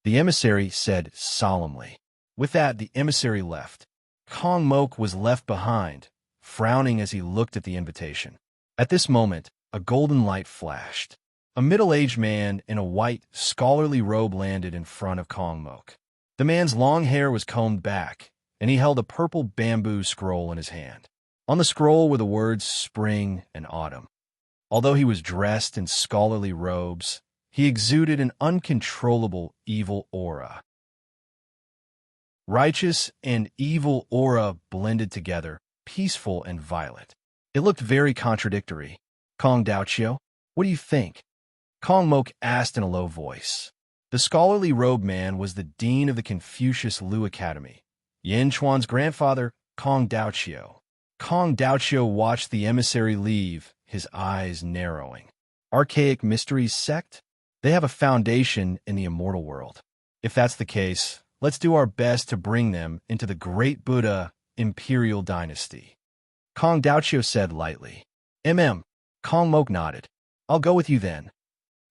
The emissary said solemnly. With that, the emissary left. Kong Mok was left behind, frowning as he looked at the invitation. At this moment, a golden light flashed. A middle-aged man in a white, scholarly robe landed in front of Kong Mok. The man's long hair was combed back, and he held a purple bamboo scroll in his hand. On the scroll were the words spring and autumn. Although he was dressed in scholarly robes, he exuded an uncontrollable evil aura. Righteous and evil aura blended together, peaceful and violent. It looked very contradictory. Kong Daoqiu, what do you think? Kong Mok asked in a low voice. The scholarly robed man was the dean of the Confucius Lu Academy, Yan Chuan's grandfather, Kong Daoqiu. Kong Daoqiu watched the emissary leave, his eyes narrowing. Archaic Mysteries sect? They have a foundation in the immortal world. If that's the case, let's do our best to bring them into the great Buddha Imperial Dynasty. Kong Daoqiu said lightly. Kong Mok nodded. I'll go with you then.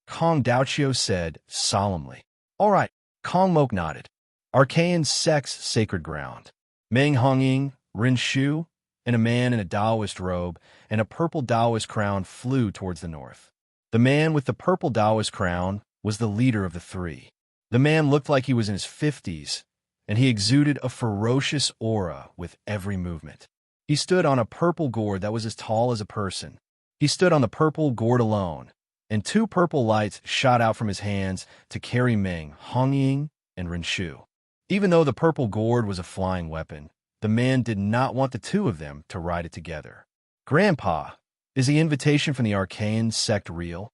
Kong Daoqiu said solemnly. All right, Kong Mok nodded. Archaean sect's sacred ground. Meng Hongying, Rin Shu, and a man in a Taoist robe and a purple Taoist crown flew towards the north. The man with the purple Taoist crown was the leader of the three. The man looked like he was in his 50s, and he exuded a ferocious aura with every movement. He stood on a purple gourd that was as tall as a person. He stood on the purple gourd alone, and two purple lights shot out from his hands to carry Meng, Hongying, and Rinshu. Even though the purple gourd was a flying weapon, the man did not want the two of them to ride it together. Grandpa, is the invitation from the Archaean sect real?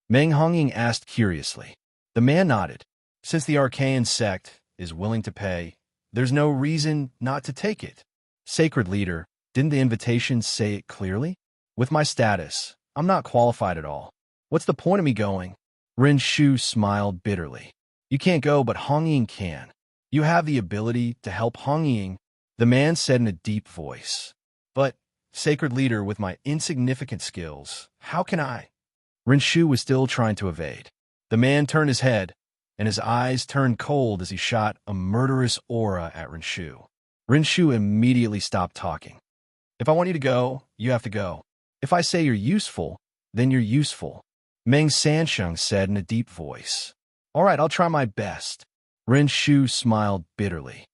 Meng Hongying asked curiously. The man nodded. Since the Archaean sect is willing to pay, there's no reason not to take it. Sacred leader, didn't the invitation say it clearly? With my status, I'm not qualified at all. What's the point of me going? Rin Shu smiled bitterly. You can't go, but Hongying can. You have the ability to help Hongying, the man said in a deep voice. But, sacred leader, with my insignificant skills, how can I? Rin Shu was still trying to evade. The man turned his head, and his eyes turned cold as he shot a murderous aura at Rin Shu. Rin Shu immediately stopped talking. If I want you to go, you have to go. If I say you're useful, then you're useful. Meng Sansheng said in a deep voice. All right, I'll try my best. Rin Shu smiled bitterly.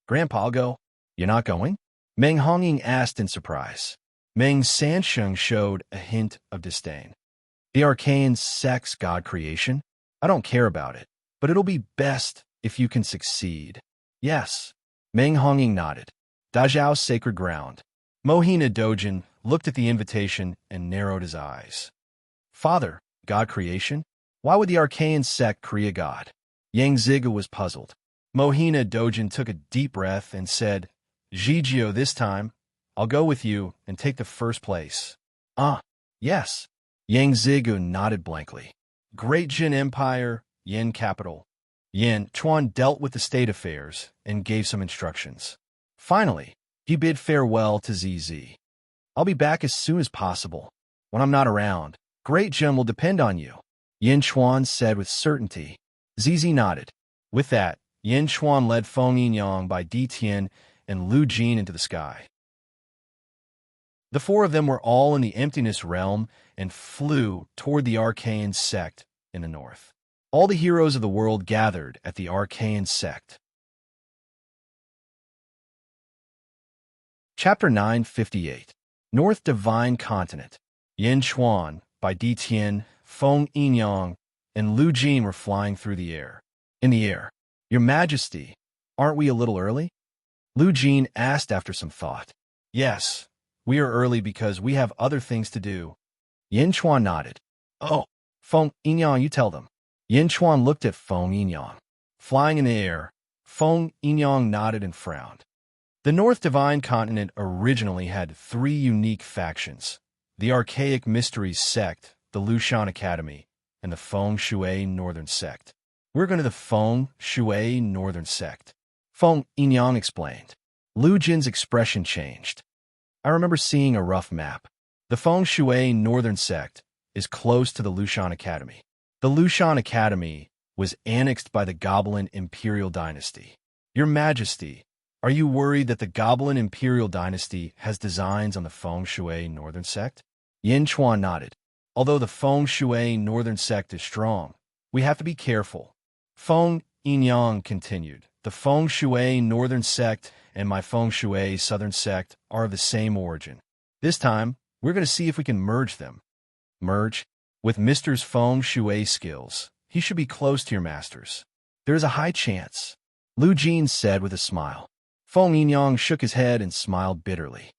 Grandpa, I'll go. You're not going? Meng Hongying asked in surprise. Meng Sansheng showed a hint of disdain. The Archaean sect's god creation? I don't care about it, but it'll be best if you can succeed. Yes. Meng Hongying nodded. Dajiao's sacred ground. Mohina Dojin looked at the invitation and narrowed his eyes. Father, god creation? Why would the Archaean sect create a god? Yang Ziga was puzzled. Mohina Dojin took a deep breath and said, Zhigio, this time, I'll go with you and take the first place. Yes. Yang Zigu nodded blankly. Great Jin Empire, Yin capital. Yin Chuan dealt with the state affairs and gave some instructions. Finally, he bid farewell to ZZ. I'll be back as soon as possible. When I'm not around, Great Jin will depend on you, Yin Chuan said with certainty. ZZ nodded. With that, Yin Chuan led Feng Yinyang by Di Tian and Lu Jin into the sky. The four of them were all in the emptiness realm and flew toward the Archaean sect in the north. All the heroes of the world gathered at the Archaean sect. Chapter 958. North Divine Continent. Yin Chuan, by Di Tian, Feng Yinyang, and Lu Jin were flying through the air. In the air. Your Majesty, aren't we a little early? Lu Jin asked after some thought. Yes, we are early because we have other things to do. Yin Chuan nodded. Oh, Feng Yinyang, you tell them. Yin Chuan looked at Feng Yinyang. Flying in the air, Feng Yinyang nodded and frowned. The North Divine Continent originally had three unique factions: the Archaic Mysteries sect, the Lushan Academy, and the Feng Shui Northern sect. We're going to the Feng Shui Northern sect, Feng Yinyang explained. Lu Jin's expression changed. I remember seeing a rough map. The Feng Shui Northern sect is close to the Lushan Academy. The Lushan Academy was annexed by the Goblin Imperial Dynasty. Your Majesty, are you worried that the Goblin Imperial Dynasty has designs on the Feng Shui Northern sect? Yin Chuan nodded. Although the Feng Shui Northern sect is strong, we have to be careful. Feng Yinyang continued. The Feng Shui Northern sect and my Feng Shui Southern sect are of the same origin. This time, we're going to see if we can merge them. Merge? With Mr.'s Feng Shui skills, he should be close to your master's. There is a high chance, Lu Jin said with a smile. Feng Yinyang shook his head and smiled bitterly.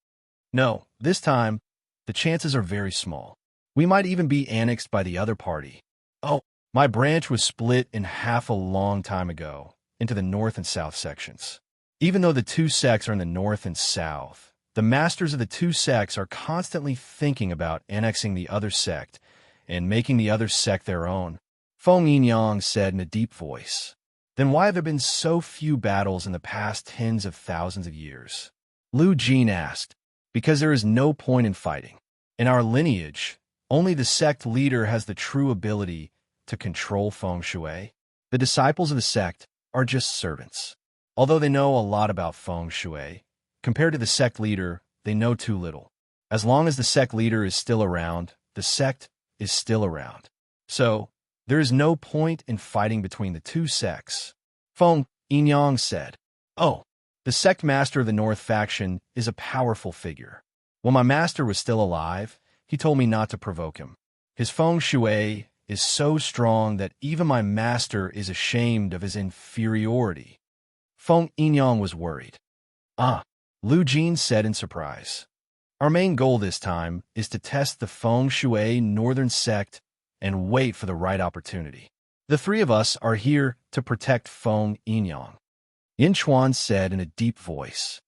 No, this time, the chances are very small. We might even be annexed by the other party. Oh, my branch was split in half a long time ago, into the north and south sections. Even though the two sects are in the north and south, the masters of the two sects are constantly thinking about annexing the other sect and making the other sect their own, Feng Yinyang said in a deep voice. Then why have there been so few battles in the past tens of thousands of years? Lu Jin asked. Because there is no point in fighting. In our lineage, only the sect leader has the true ability to control Feng Shui. The disciples of the sect are just servants. Although they know a lot about Feng Shui, compared to the sect leader, they know too little. As long as the sect leader is still around, the sect is still around. So, there is no point in fighting between the two sects. Feng Yinyang said. Oh, the sect master of the North faction is a powerful figure. When my master was still alive, he told me not to provoke him. His Feng Shui is so strong that even my master is ashamed of his inferiority. Feng Yinyang was worried. Lu Jin said in surprise. Our main goal this time is to test the Feng Shui Northern sect and wait for the right opportunity. The three of us are here to protect Feng Yinyang, Yin Chuan said in a deep voice.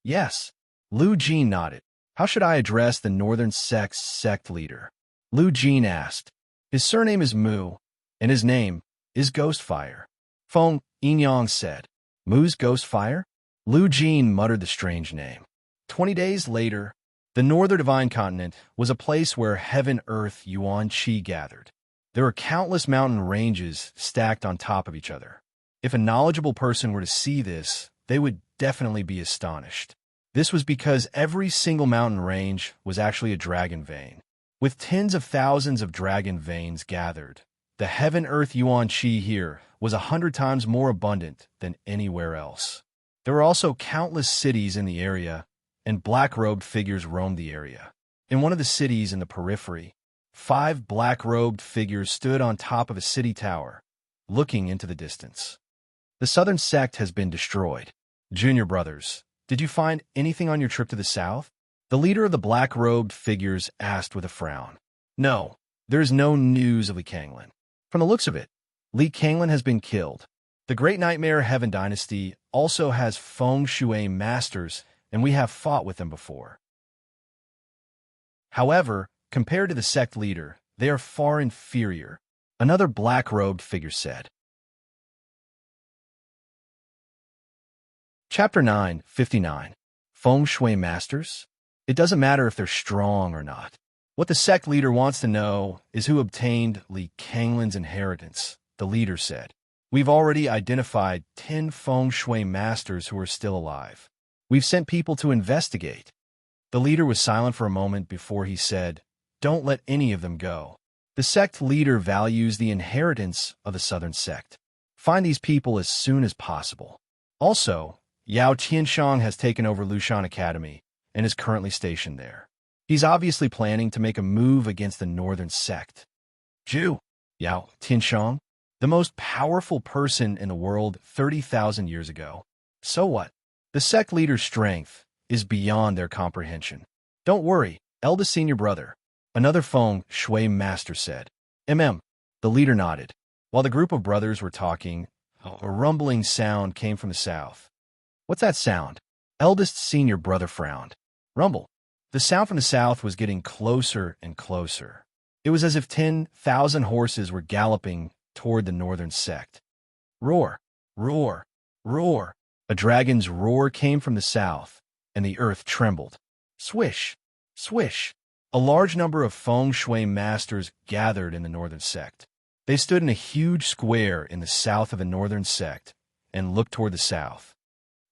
Yes, Lu Jin nodded. How should I address the Northern sect's sect leader? Lu Jin asked. His surname is Mu, and his name is Ghostfire. Feng Yinyang said. Mu's Ghostfire? Lu Jin muttered the strange name. 20 days later, the Northern Divine Continent was a place where heaven, earth, Yuan Qi gathered. There were countless mountain ranges stacked on top of each other. If a knowledgeable person were to see this, they would definitely be astonished. This was because every single mountain range was actually a dragon vein. With tens of thousands of dragon veins gathered, the heaven, earth, Yuan Qi here was 100 times more abundant than anywhere else. There were also countless cities in the area, and black-robed figures roamed the area. In one of the cities in the periphery, 5 black-robed figures stood on top of a city tower, looking into the distance. The southern sect has been destroyed. Junior brothers, did you find anything on your trip to the south? The leader of the black-robed figures asked with a frown. No, there is no news of Li Kanglin. From the looks of it, Li Kanglin has been killed. The Great Nightmare Heaven Dynasty also has feng shui masters, and we have fought with them before. However, compared to the sect leader, they are far inferior, another black-robed figure said. Chapter 9:59. Feng Shui Masters? It doesn't matter if they're strong or not. What the sect leader wants to know is who obtained Li Kanglin's inheritance, the leader said. We've already identified 10 Feng Shui Masters who are still alive. We've sent people to investigate. The leader was silent for a moment before he said, Don't let any of them go. The sect leader values the inheritance of the southern sect. Find these people as soon as possible. Also, Yao Tianshang has taken over Lushan Academy and is currently stationed there. He's obviously planning to make a move against the northern sect. Zhu, Yao Tianshang, the most powerful person in the world 30,000 years ago. So what? The sect leader's strength is beyond their comprehension. Don't worry, eldest senior brother, another Feng Shui master said. The leader nodded. While the group of brothers were talking, a rumbling sound came from the south. What's that sound? Eldest senior brother frowned. Rumble. The sound from the south was getting closer and closer. It was as if 10,000 horses were galloping toward the northern sect. Roar, roar, roar. A dragon's roar came from the south, and the earth trembled. Swish, swish. A large number of Feng Shui masters gathered in the northern sect. They stood in a huge square in the south of the northern sect and looked toward the south.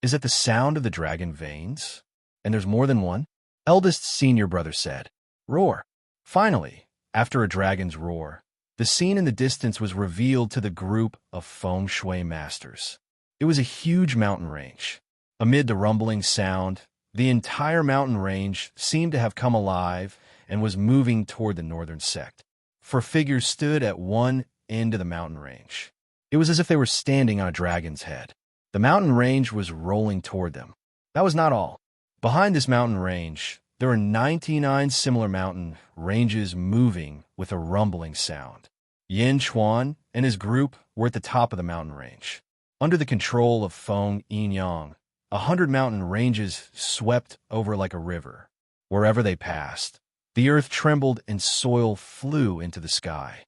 Is it the sound of the dragon veins? And there's more than one? Eldest senior brother said. Roar. Finally, after a dragon's roar, the scene in the distance was revealed to the group of Feng Shui masters. It was a huge mountain range. Amid the rumbling sound, the entire mountain range seemed to have come alive and was moving toward the northern sect. For figures stood at one end of the mountain range. It was as if they were standing on a dragon's head. The mountain range was rolling toward them. That was not all. Behind this mountain range, there were 99 similar mountain ranges moving with a rumbling sound. Yin Chuan and his group were at the top of the mountain range. Under the control of Feng Yinyang, 100 mountain ranges swept over like a river. Wherever they passed, the earth trembled and soil flew into the sky.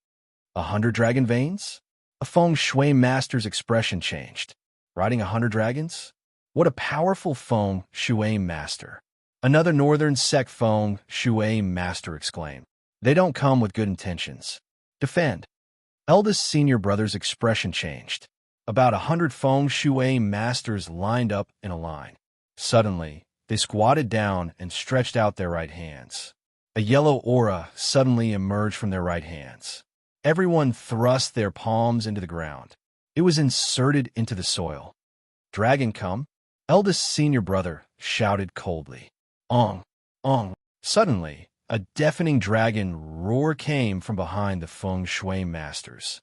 100 dragon veins? A Feng Shui master's expression changed. Riding 100 dragons? What a powerful Feng Shui master. Another northern sect Feng Shui master exclaimed. They don't come with good intentions. Defend. Eldest senior brother's expression changed. About 100 Feng Shui masters lined up in a line. Suddenly, they squatted down and stretched out their right hands. A yellow aura suddenly emerged from their right hands. Everyone thrust their palms into the ground. It was inserted into the soil. Dragon come? Eldest senior brother shouted coldly. Ong, ong. Suddenly, a deafening dragon roar came from behind the Feng Shui masters.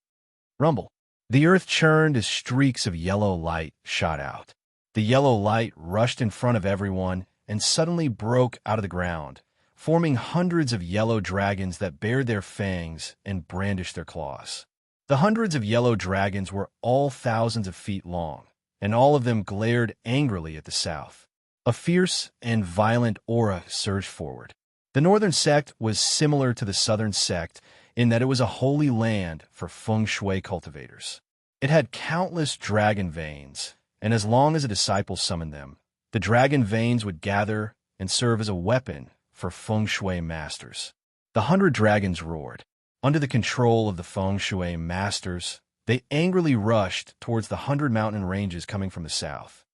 Rumble. The earth churned as streaks of yellow light shot out. The yellow light rushed in front of everyone and suddenly broke out of the ground, forming hundreds of yellow dragons that bared their fangs and brandished their claws. The hundreds of yellow dragons were all thousands of feet long, and all of them glared angrily at the south. A fierce and violent aura surged forward. The northern sect was similar to the southern sect in that it was a holy land for Feng Shui cultivators. It had countless dragon veins, and as long as a disciple summoned them, the dragon veins would gather and serve as a weapon for Feng Shui masters. The 100 dragons roared. Under the control of the Feng Shui masters, they angrily rushed towards the 100 mountain ranges coming from the south.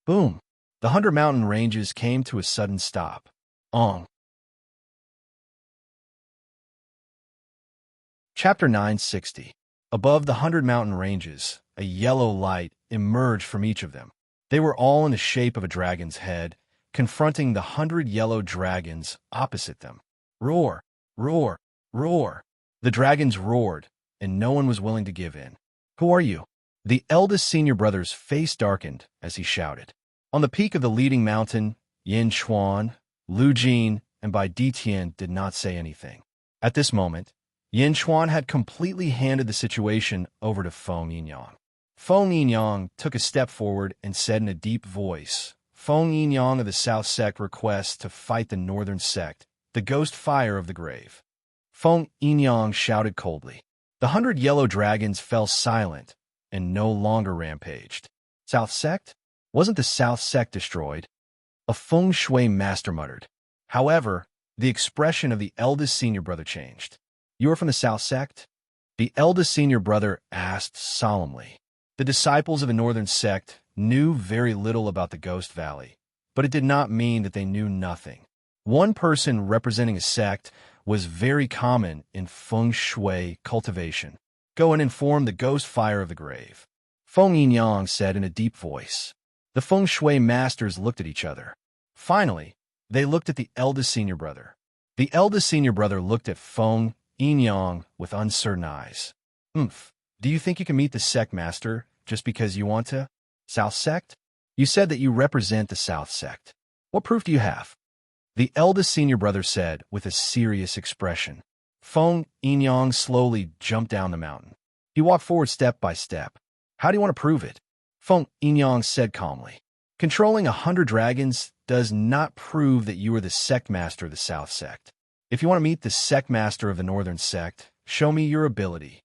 Boom! The 100 mountain ranges came to a sudden stop. Ong! Chapter 960. Above the 100 mountain ranges, a yellow light emerged from each of them. They were all in the shape of a dragon's head, confronting the 100 yellow dragons opposite them. Roar! Roar! Roar! The dragons roared, and no one was willing to give in. Who are you? The eldest senior brother's face darkened as he shouted. On the peak of the leading mountain, Yin Chuan, Lu Jin, and Bai Ditian did not say anything. At this moment, Yin Chuan had completely handed the situation over to Feng Yinyang. Feng Yinyang took a step forward and said in a deep voice, Feng Yinyang of the South Sect requests to fight the Northern Sect, the ghost fire of the grave. Feng Yinyang shouted coldly. The 100 yellow dragons fell silent and no longer rampaged. South Sect? Wasn't the South Sect destroyed? A feng shui master muttered. However, the expression of the eldest senior brother changed. You are from the South Sect? The eldest senior brother asked solemnly. The disciples of the Northern Sect knew very little about the Ghost Valley, but it did not mean that they knew nothing. One person representing a sect was very common in feng shui cultivation. Go and inform the ghost fire of the grave, Feng Yinyang said in a deep voice. The feng shui masters looked at each other. Finally, they looked at the eldest senior brother. The eldest senior brother looked at Feng Yinyang with uncertain eyes. Do you think you can meet the sect master just because you want to? South Sect? You said that you represent the South Sect. What proof do you have? The eldest senior brother said with a serious expression. Feng Yinyang slowly jumped down the mountain. He walked forward step by step. How do you want to prove it? Feng Yinyang said calmly. Controlling 100 dragons does not prove that you are the sect master of the South Sect. If you want to meet the sect master of the Northern Sect, show me your ability.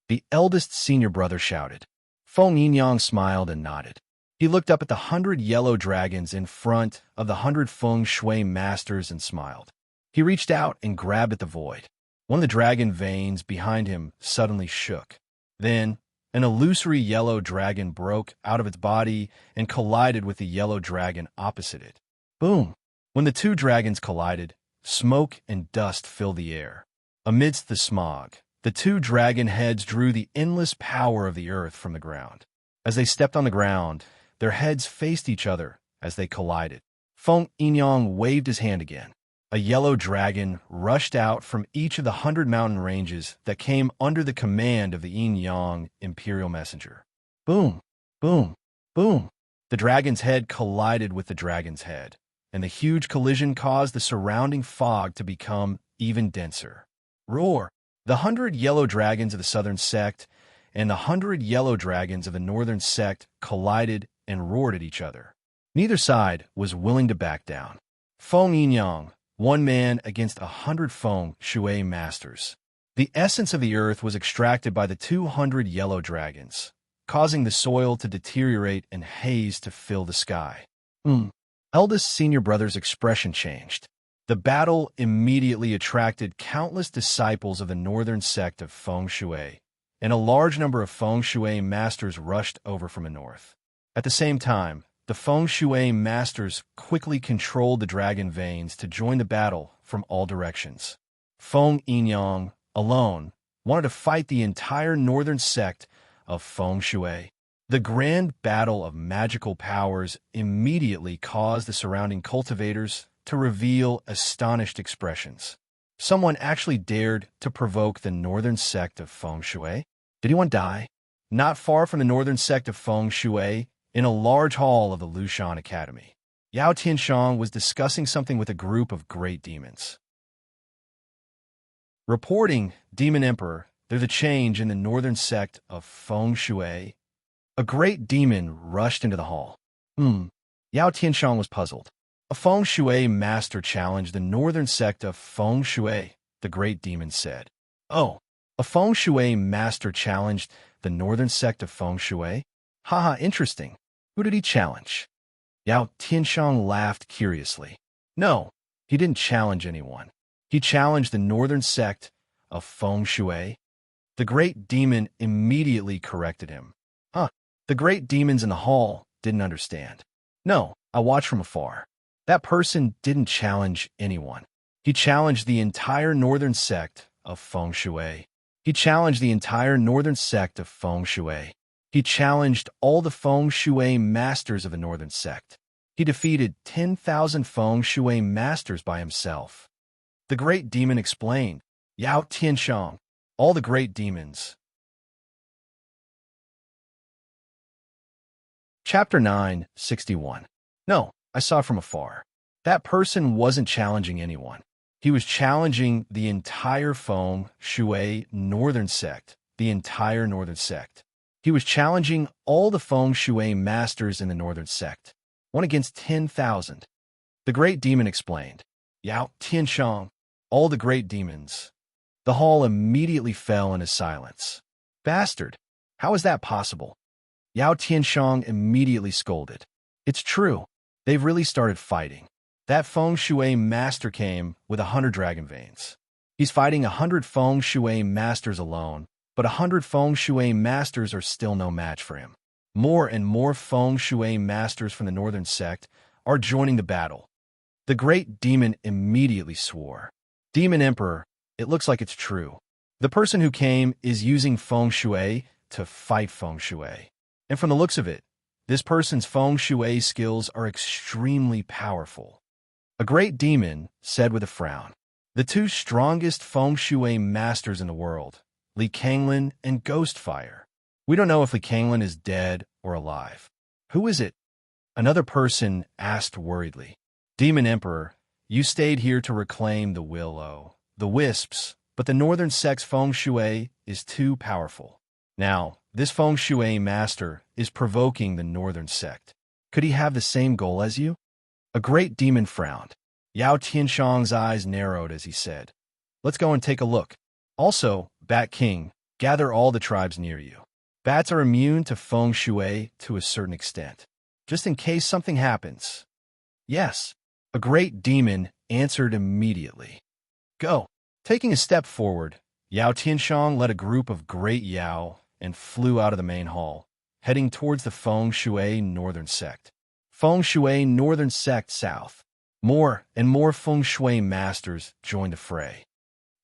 The eldest senior brother shouted. Feng Yinyang smiled and nodded. He looked up at the 100 yellow dragons in front of the 100 feng shui masters and smiled. He reached out and grabbed at the void. One of the dragon veins behind him suddenly shook. Then, an illusory yellow dragon broke out of its body and collided with the yellow dragon opposite it. Boom! When the two dragons collided, smoke and dust filled the air. Amidst the smog, the two dragon heads drew the endless power of the earth from the ground. As they stepped on the ground, their heads faced each other as they collided. Feng Yinyang waved his hand again. A yellow dragon rushed out from each of the 100 mountain ranges that came under the command of the Yin-Yang Imperial Messenger. Boom! Boom! Boom! The dragon's head collided with the dragon's head, and the huge collision caused the surrounding fog to become even denser. Roar! The 100 yellow dragons of the Southern Sect and the 100 yellow dragons of the Northern Sect collided and roared at each other. Neither side was willing to back down. Feng Yinyang, one man against 100 feng shui masters. The essence of the earth was extracted by the 200 yellow dragons, causing the soil to deteriorate and haze to fill the sky. Eldest senior brother's expression changed. The battle immediately attracted countless disciples of the Northern Sect of feng shui, and a large number of feng shui masters rushed over from the north. At the same time, the feng shui masters quickly controlled the dragon veins to join the battle from all directions. Feng Yinyang, alone, wanted to fight the entire Northern Sect of feng shui. The grand battle of magical powers immediately caused the surrounding cultivators to reveal astonished expressions. Someone actually dared to provoke the Northern Sect of feng shui. Did anyone die? Not far from the Northern Sect of feng shui, in a large hall of the Lushan Academy, Yao Tianshang was discussing something with a group of great demons. Reporting, Demon Emperor, there's a change in the Northern Sect of feng shui. A great demon rushed into the hall. Yao Tianshang was puzzled. A feng shui master challenged the Northern Sect of feng shui, the great demon said. Oh, a feng shui master challenged the Northern Sect of feng shui? Haha, interesting. Who did he challenge? Yao Tianshang laughed curiously. No, he didn't challenge anyone. He challenged the Northern Sect of feng shui. The great demon immediately corrected him. The great demons in the hall didn't understand. No, I watched from afar. That person didn't challenge anyone. He challenged the entire Northern Sect of feng shui. He challenged the entire Northern Sect of feng shui. He challenged all the feng shui masters of the Northern Sect. He defeated 10,000 feng shui masters by himself. The great demon explained. Yao Tianshang, all the great demons. Chapter 9:61. No, I saw from afar. That person wasn't challenging anyone. He was challenging the entire feng shui Northern Sect, the entire Northern Sect. He was challenging all the feng shui masters in the northern sect, 1 against 10,000. The great demon explained, Yao Tianshang, all the great demons. The hall immediately fell into silence. Bastard! How is that possible? Yao Tianshang immediately scolded. It's true. They've really started fighting. That feng shui master came with 100 dragon veins. He's fighting 100 feng shui masters alone, but 100 feng shui masters are still no match for him. More and more feng shui masters from the northern sect are joining the battle. The great demon immediately swore. Demon Emperor, it looks like it's true. The person who came is using feng shui to fight feng shui. And from the looks of it, this person's feng shui skills are extremely powerful. A great demon said with a frown, the 2 strongest feng shui masters in the world, Li Kanglin and Ghostfire. We don't know if Li Kanglin is dead or alive. Who is it? Another person asked worriedly. Demon Emperor, you stayed here to reclaim the willow, the wisps, but the northern sect's feng shui is too powerful. Now, this feng shui master is provoking the northern sect. Could he have the same goal as you? A great demon frowned. Yao Tianshang's eyes narrowed as he said, let's go and take a look. Also, Bat King, gather all the tribes near you. Bats are immune to feng shui to a certain extent, just in case something happens. Yes, a great demon answered immediately. Go. Taking a step forward, Yao Tianshang led a group of great Yao and flew out of the main hall, heading towards the feng shui northern sect. Feng shui northern sect south. More and more feng shui masters joined the fray.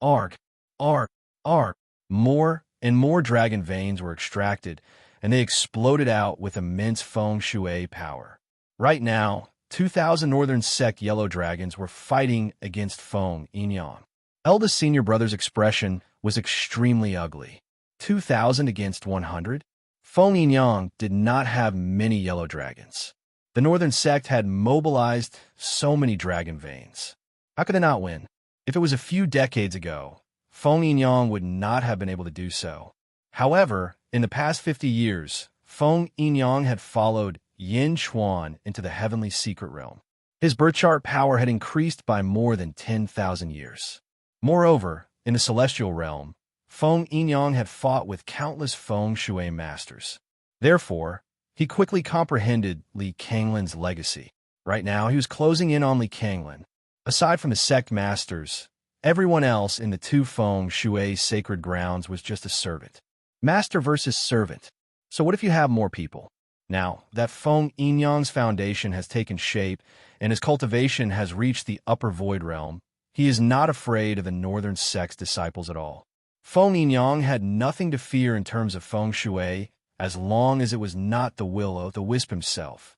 Arg, arg, arg. More and more dragon veins were extracted, and they exploded out with immense feng shui power. Right now, 2,000 northern sect yellow dragons were fighting against Feng Yinyang. Eldest senior brother's expression was extremely ugly. 2,000 against 100? Feng Yinyang did not have many yellow dragons. The northern sect had mobilized so many dragon veins. How could they not win? If it was a few decades ago, Feng Yinyang would not have been able to do so. However, in the past 50 years, Feng Yinyang had followed Yin Chuan into the heavenly secret realm. His birth chart power had increased by more than 10,000 years. Moreover, in the celestial realm, Feng Yinyang had fought with countless feng shui masters. Therefore, he quickly comprehended Li Kanglin's legacy. Right now, he was closing in on Li Kanglin. Aside from the sect masters, everyone else in the 2 feng shui sacred grounds was just a servant. Master versus servant. So what if you have more people? Now that Feng Yinyang's foundation has taken shape and his cultivation has reached the upper void realm, he is not afraid of the northern sect's disciples at all. Feng Yinyang had nothing to fear in terms of feng shui, as long as it was not the willow, the wisp himself.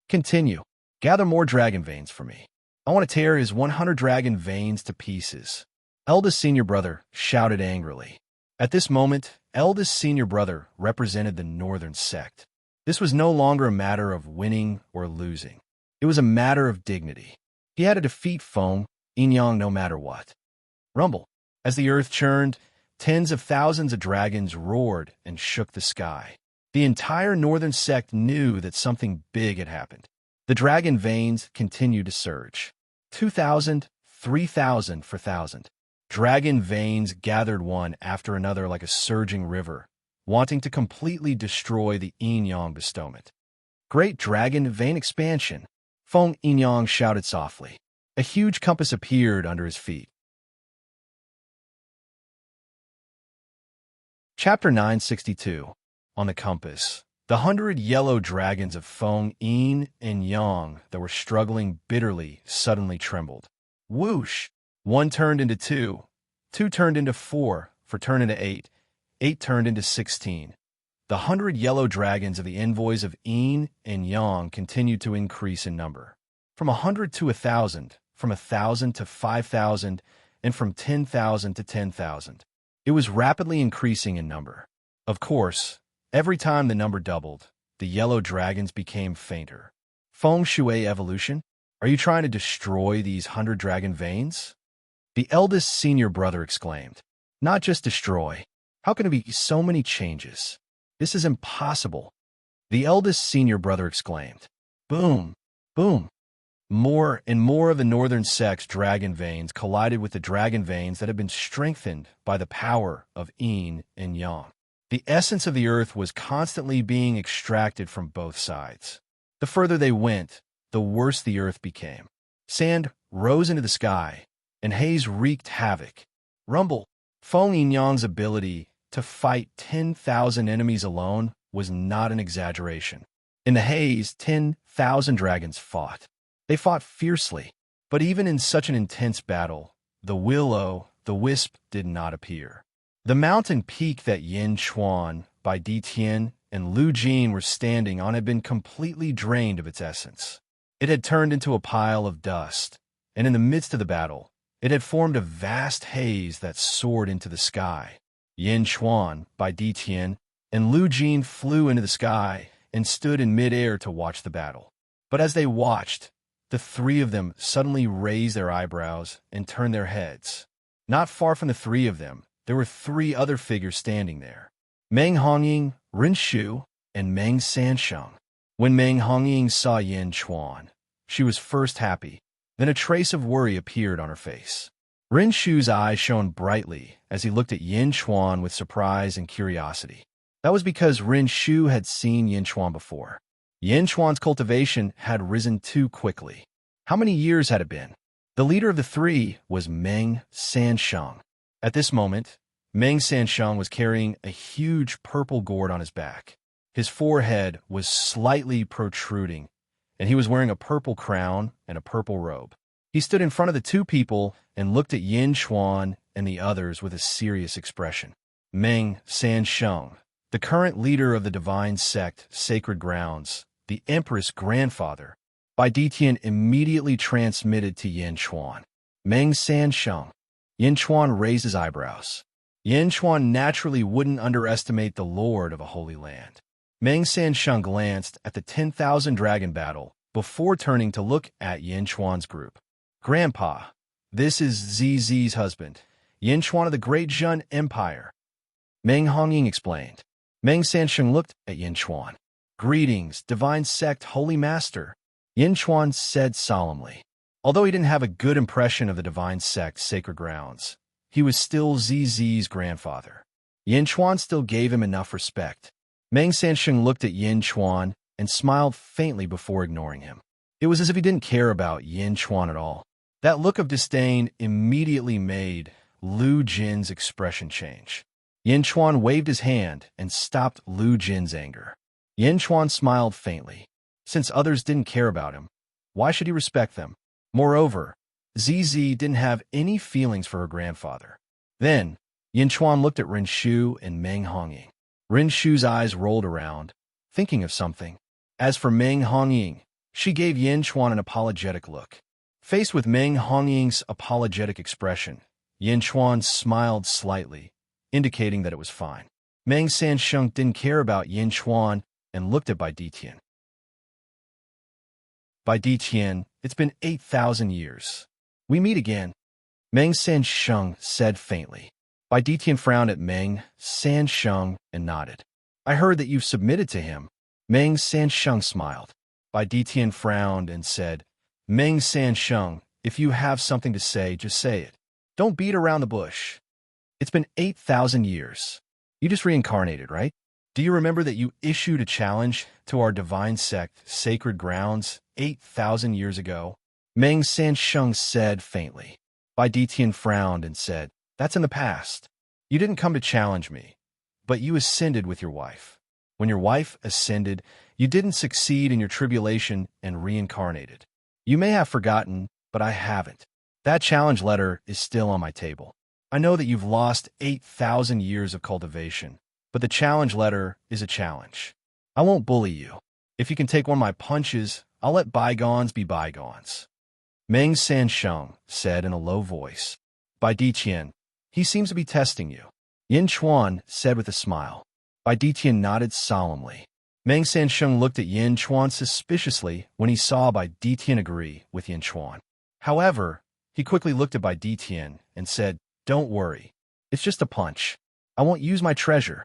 Continue. Gather more dragon veins for me. I want to tear his 100 dragon veins to pieces. Eldest senior brother shouted angrily. At this moment, eldest senior brother represented the northern sect. This was no longer a matter of winning or losing. It was a matter of dignity. He had to defeat Feng Yinyang no matter what. Rumble. As the earth churned, tens of thousands of dragons roared and shook the sky. The entire northern sect knew that something big had happened. The dragon veins continued to surge. 2,000, 3,000 for 1,000. Dragon veins gathered one after another like a surging river, wanting to completely destroy the Yinyang bestowment. Great dragon vein expansion. Feng Yinyang shouted softly. A huge compass appeared under his feet. Chapter 962. On the compass. The 100 yellow dragons of Feng Yin and Yang that were struggling bitterly suddenly trembled. Whoosh! 1 turned into 2. 2 turned into 4. 4 turned into 8. 8 turned into 16. The 100 yellow dragons of the envoys of Yin and Yang continued to increase in number. From 100 to 1,000, from 1,000 to 5,000, and from 10,000 to 10,000. It was rapidly increasing in number. Of course, every time the number doubled, the yellow dragons became fainter. Feng Shui evolution? Are you trying to destroy these 100 dragon veins? The eldest senior brother exclaimed. Not just destroy. How can it be so many changes? This is impossible. The eldest senior brother exclaimed. Boom! Boom! More and more of the northern sect's dragon veins collided with the dragon veins that had been strengthened by the power of yin and yang. The essence of the earth was constantly being extracted from both sides. The further they went, the worse the earth became. Sand rose into the sky, and haze wreaked havoc. Rumble, Feng Yingyang's ability to fight 10,000 enemies alone was not an exaggeration. In the haze, 10,000 dragons fought. They fought fiercely, but even in such an intense battle, the will-o'-the-wisp did not appear. The mountain peak that Yin Chuan, Bai Tian, and Lu Jin were standing on had been completely drained of its essence. It had turned into a pile of dust, and in the midst of the battle, it had formed a vast haze that soared into the sky. Yin Chuan, Bai Tian, and Lu Jin flew into the sky and stood in midair to watch the battle. But as they watched, the three of them suddenly raised their eyebrows and turned their heads. Not far from the three of them, there were three other figures standing there: Meng Hongying, Rin Shu, and Meng Sansheng. When Meng Hongying saw Yin Chuan, she was first happy, then a trace of worry appeared on her face. Rin Shu's eyes shone brightly as he looked at Yin Chuan with surprise and curiosity. That was because Rin Shu had seen Yin Chuan before. Yin Chuan's cultivation had risen too quickly. How many years had it been? The leader of the three was Meng Sansheng. At this moment, Meng Sansheng was carrying a huge purple gourd on his back. His forehead was slightly protruding, and he was wearing a purple crown and a purple robe. He stood in front of the two people and looked at Yin Chuan and the others with a serious expression. Meng Sansheng, the current leader of the divine sect Sacred Grounds, the Empress' grandfather, Bai Tian immediately transmitted to Yin Chuan. Meng Sansheng. Yin Chuan raised his eyebrows. Yin Chuan naturally wouldn't underestimate the lord of a holy land. Meng Sansheng glanced at the 10,000 dragon battle before turning to look at Yin Chuan's group. Grandpa, this is ZZ's husband, Yin Chuan of the Great Zhun Empire. Meng Hongying explained. Meng Sansheng looked at Yin Chuan. Greetings, divine sect holy master, Yin Chuan said solemnly. Although he didn't have a good impression of the divine sect Sacred Grounds, he was still ZZ's grandfather. Yin Chuan still gave him enough respect. Meng Sansheng looked at Yin Chuan and smiled faintly before ignoring him. It was as if he didn't care about Yin Chuan at all. That look of disdain immediately made Lu Jin's expression change. Yin Chuan waved his hand and stopped Lu Jin's anger. Yin Chuan smiled faintly. Since others didn't care about him, why should he respect them? Moreover, ZZ didn't have any feelings for her grandfather. Then, Yin Chuan looked at Rin Shu and Meng Hongying. Rin Shu's eyes rolled around, thinking of something. As for Meng Hongying, she gave Yin Chuan an apologetic look. Faced with Meng Hongying's apologetic expression, Yin Chuan smiled slightly, indicating that it was fine. Meng Sansheng didn't care about Yin Chuan and looked at Bai Tian. Bai Tian, it's been 8,000 years. We meet again, Meng Sansheng said faintly. Bai Tian frowned at Meng Sansheng and nodded. I heard that you've submitted to him. Meng Sansheng smiled. Bai Tian frowned and said, Meng Sansheng, if you have something to say, just say it. Don't beat around the bush. It's been 8,000 years. You just reincarnated, right? Do you remember that you issued a challenge to our divine sect, Sacred Grounds, 8,000 years ago? Meng Sansheng said faintly. Bai Tian frowned and said, that's in the past. You didn't come to challenge me, but you ascended with your wife. When your wife ascended, you didn't succeed in your tribulation and reincarnated. You may have forgotten, but I haven't. That challenge letter is still on my table. I know that you've lost 8,000 years of cultivation, but the challenge letter is a challenge. I won't bully you. If you can take one of my punches, I'll let bygones be bygones. Meng Sansheng said in a low voice. Bai Tian, he seems to be testing you. Yin Chuan said with a smile. Bai Tian nodded solemnly. Meng Sansheng looked at Yin Chuan suspiciously when he saw Bai Tian agree with Yin Chuan. However, he quickly looked at Bai Tian and said, don't worry. It's just a punch. I won't use my treasure.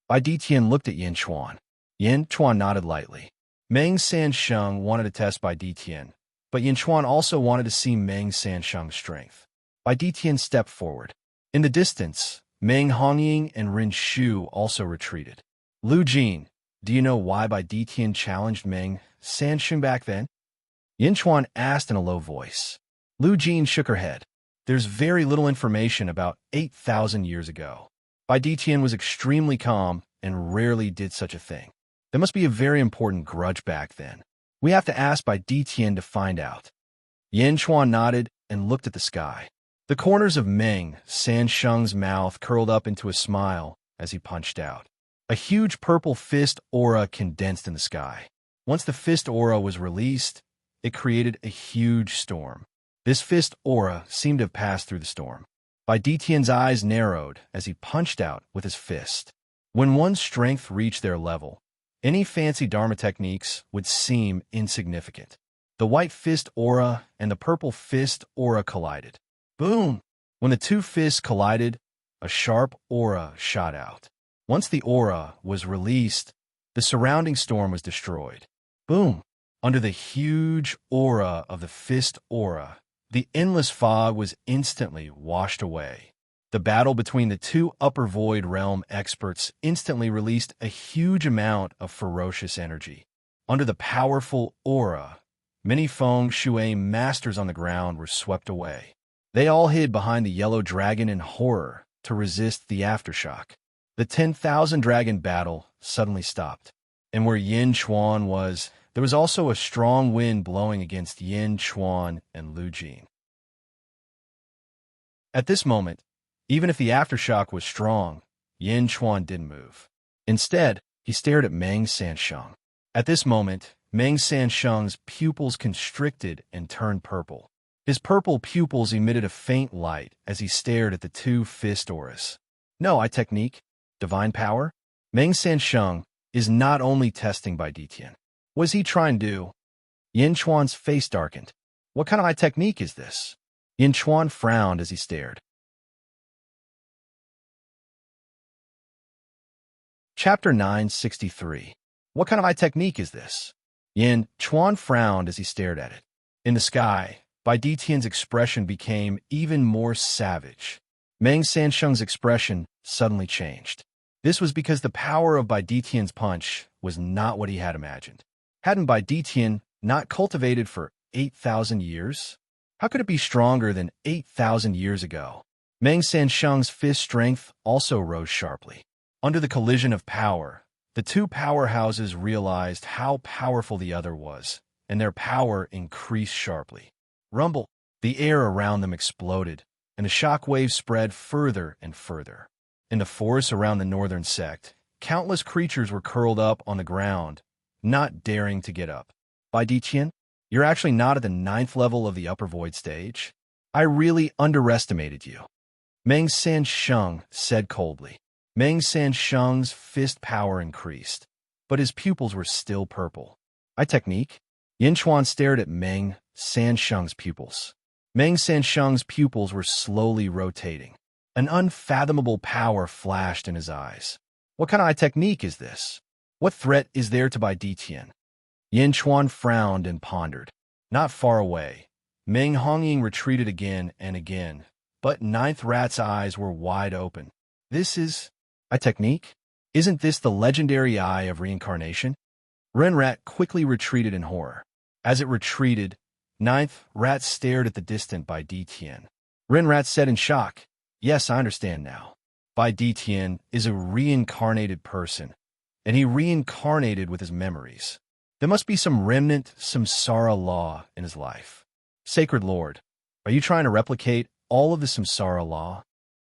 Bai Tian looked at Yin Chuan. Yin Chuan nodded lightly. Meng Sansheng wanted to test Bai Tian, but Yin Chuan also wanted to see Meng Sansheng's strength. Bai Tian stepped forward. In the distance, Meng Hongying and Rin Shu also retreated. Lu Jin, do you know why Bai Tian challenged Meng Sansheng back then? Yin Chuan asked in a low voice. Lu Jin shook her head. There's very little information about 8,000 years ago. Bai Tian was extremely calm and rarely did such a thing. There must be a very important grudge back then. We have to ask Bai Tian to find out. Yin Chuan nodded and looked at the sky. The corners of Meng Sansheng's mouth curled up into a smile as he punched out. A huge purple fist aura condensed in the sky. Once the fist aura was released, it created a huge storm. This fist aura seemed to have passed through the storm. Bai Tian's eyes narrowed as he punched out with his fist. When one's strength reached their level, any fancy Dharma techniques would seem insignificant. The white fist aura and the purple fist aura collided. Boom! When the two fists collided, a sharp aura shot out. Once the aura was released, the surrounding storm was destroyed. Boom! Under the huge aura of the fist aura, the endless fog was instantly washed away. The battle between the two upper void realm experts instantly released a huge amount of ferocious energy. Under the powerful aura, many Feng Shui masters on the ground were swept away. They all hid behind the yellow dragon in horror to resist the aftershock. The 10,000 dragon battle suddenly stopped. And where Yin Chuan was, there was also a strong wind blowing against Yin Chuan and Lu Jin. At this moment, even if the aftershock was strong, Yin Chuan didn't move. Instead, he stared at Meng Sansheng. At this moment, Meng Sansheng's pupils constricted and turned purple. His purple pupils emitted a faint light as he stared at the two fist auras. No, I technique, divine power. Meng Sansheng is not only testing Bai Tian. What is he trying to do? Yin Chuan's face darkened. What kind of technique is this? Yin Chuan frowned as he stared. Chapter 963. What kind of technique is this? Yin Chuan frowned as he stared at it. In the sky, Bai Tian's expression became even more savage. Meng Sansheng's expression suddenly changed. This was because the power of Bai Tian's punch was not what he had imagined. Hadn't Bai Tian not cultivated for 8,000 years? How could it be stronger than 8,000 years ago? Meng Sansheng's fist strength also rose sharply. Under the collision of power, the two powerhouses realized how powerful the other was, and their power increased sharply. Rumble! The air around them exploded, and the shock wave spread further and further. In the forests around the northern sect, countless creatures were curled up on the ground, not daring to get up. Bai Tian, you're actually not at the 9th level of the upper void stage. I really underestimated you. Meng Sansheng said coldly. Meng Sansheng's fist power increased, but his pupils were still purple. I technique? Yin Chuan stared at Meng Sansheng's pupils. Meng Sansheng's pupils were slowly rotating. An unfathomable power flashed in his eyes. What kind of technique is this? What threat is there to Bai Tian? Yin Chuan frowned and pondered. Not far away, Meng Hongying retreated again and again, but Ninth Rat's eyes were wide open. This is a technique? Isn't this the legendary eye of reincarnation? Ren Rat quickly retreated in horror. As it retreated, Ninth Rat stared at the distant Bai Tian. Ren Rat said in shock, Yes, I understand now. Bai Tian is a reincarnated person, and he reincarnated with his memories. There must be some remnant samsara law in his life. Sacred Lord, are you trying to replicate all of the samsara law?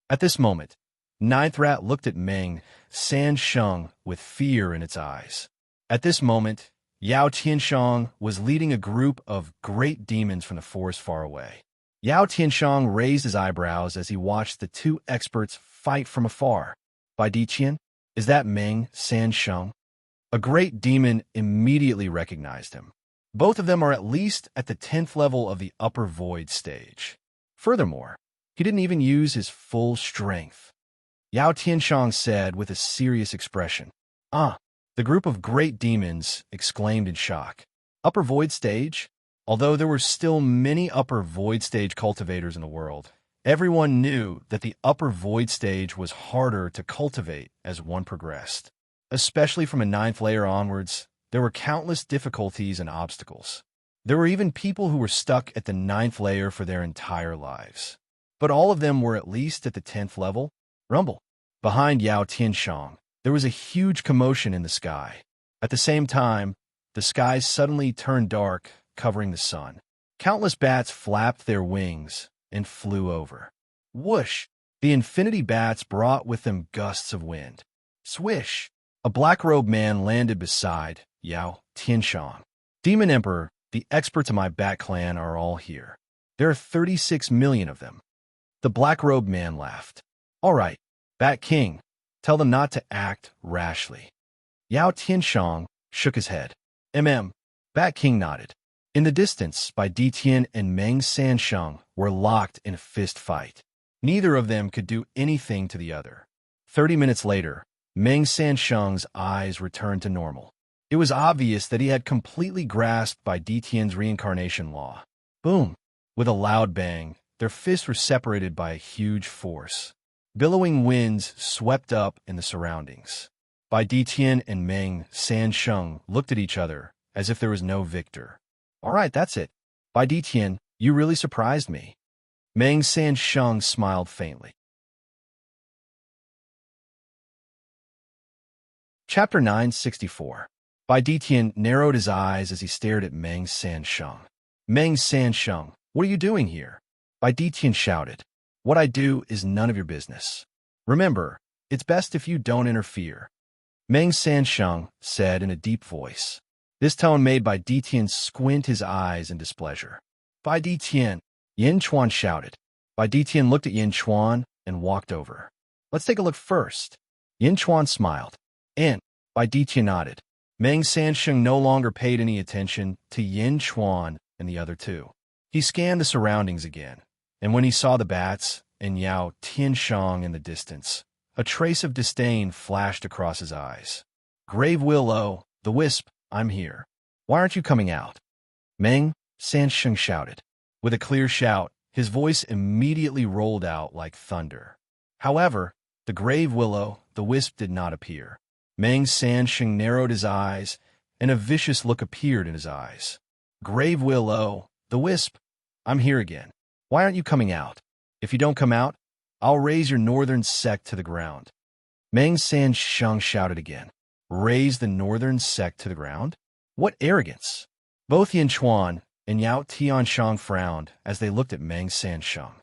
At this moment, Ninth Rat looked at Meng Sansheng with fear in its eyes. At this moment, Yao Tianshang was leading a group of great demons from the forest far away. Yao Tianshang raised his eyebrows as he watched the two experts fight from afar. Bai Tian, is that Meng Sansheng? A great demon immediately recognized him. Both of them are at least at the 10th level of the upper void stage. Furthermore, he didn't even use his full strength. Yao Tianshang said with a serious expression. Ah, the group of great demons exclaimed in shock. Upper Void Stage? Although there were still many Upper Void Stage cultivators in the world, everyone knew that the Upper Void Stage was harder to cultivate as one progressed. Especially from a 9th layer onwards, there were countless difficulties and obstacles. There were even people who were stuck at the 9th layer for their entire lives. But all of them were at least at the 10th level. Rumble. Behind Yao Tianshang, there was a huge commotion in the sky. At the same time, the sky suddenly turned dark, covering the sun. Countless bats flapped their wings and flew over. Whoosh! The infinity bats brought with them gusts of wind. Swish! A black-robed man landed beside Yao Tianshang. Demon Emperor, the experts of my bat clan are all here. There are 36 million of them. The black-robed man laughed. All right, Bat King, tell them not to act rashly. Yao Tianshang shook his head. Bat King nodded. In the distance, Bai Ditian and Meng Sansheng were locked in a fist fight. Neither of them could do anything to the other. 30 minutes later, Meng Sansheng's eyes returned to normal. It was obvious that he had completely grasped Bai Ditian's reincarnation law. Boom! With a loud bang, their fists were separated by a huge force. Billowing winds swept up in the surroundings. Bai Ditian and Meng Sansheng looked at each other as if there was no victor. All right, that's it. Bai Ditian, you really surprised me. Meng Sansheng smiled faintly. Chapter 964. Bai Ditian narrowed his eyes as he stared at Meng Sansheng. Meng Sansheng, what are you doing here? Bai Ditian shouted. What I do is none of your business. Remember, it's best if you don't interfere. Meng Sansheng said in a deep voice. This tone made Bai Ditian squint his eyes in displeasure. Bai Ditian, Yin Chuan shouted. Bai Ditian looked at Yin Chuan and walked over. Let's take a look first. Yin Chuan smiled. And Bai Ditian nodded. Meng Sansheng no longer paid any attention to Yin Chuan and the other two. He scanned the surroundings again, and when he saw the bats and Yao Tianshang in the distance, a trace of disdain flashed across his eyes. Grave Willow, the Wisp, I'm here. Why aren't you coming out? Meng Sansheng shouted. With a clear shout, his voice immediately rolled out like thunder. However, the Grave Willow, the Wisp, did not appear. Meng Sansheng narrowed his eyes, and a vicious look appeared in his eyes. Grave Willow, the Wisp, I'm here again. Why aren't you coming out? If you don't come out, I'll raise your northern sect to the ground. Meng Sansheng shouted again. Raise the northern sect to the ground? What arrogance! Both Yin Chuan and Yao Tianshang frowned as they looked at Meng Sansheng.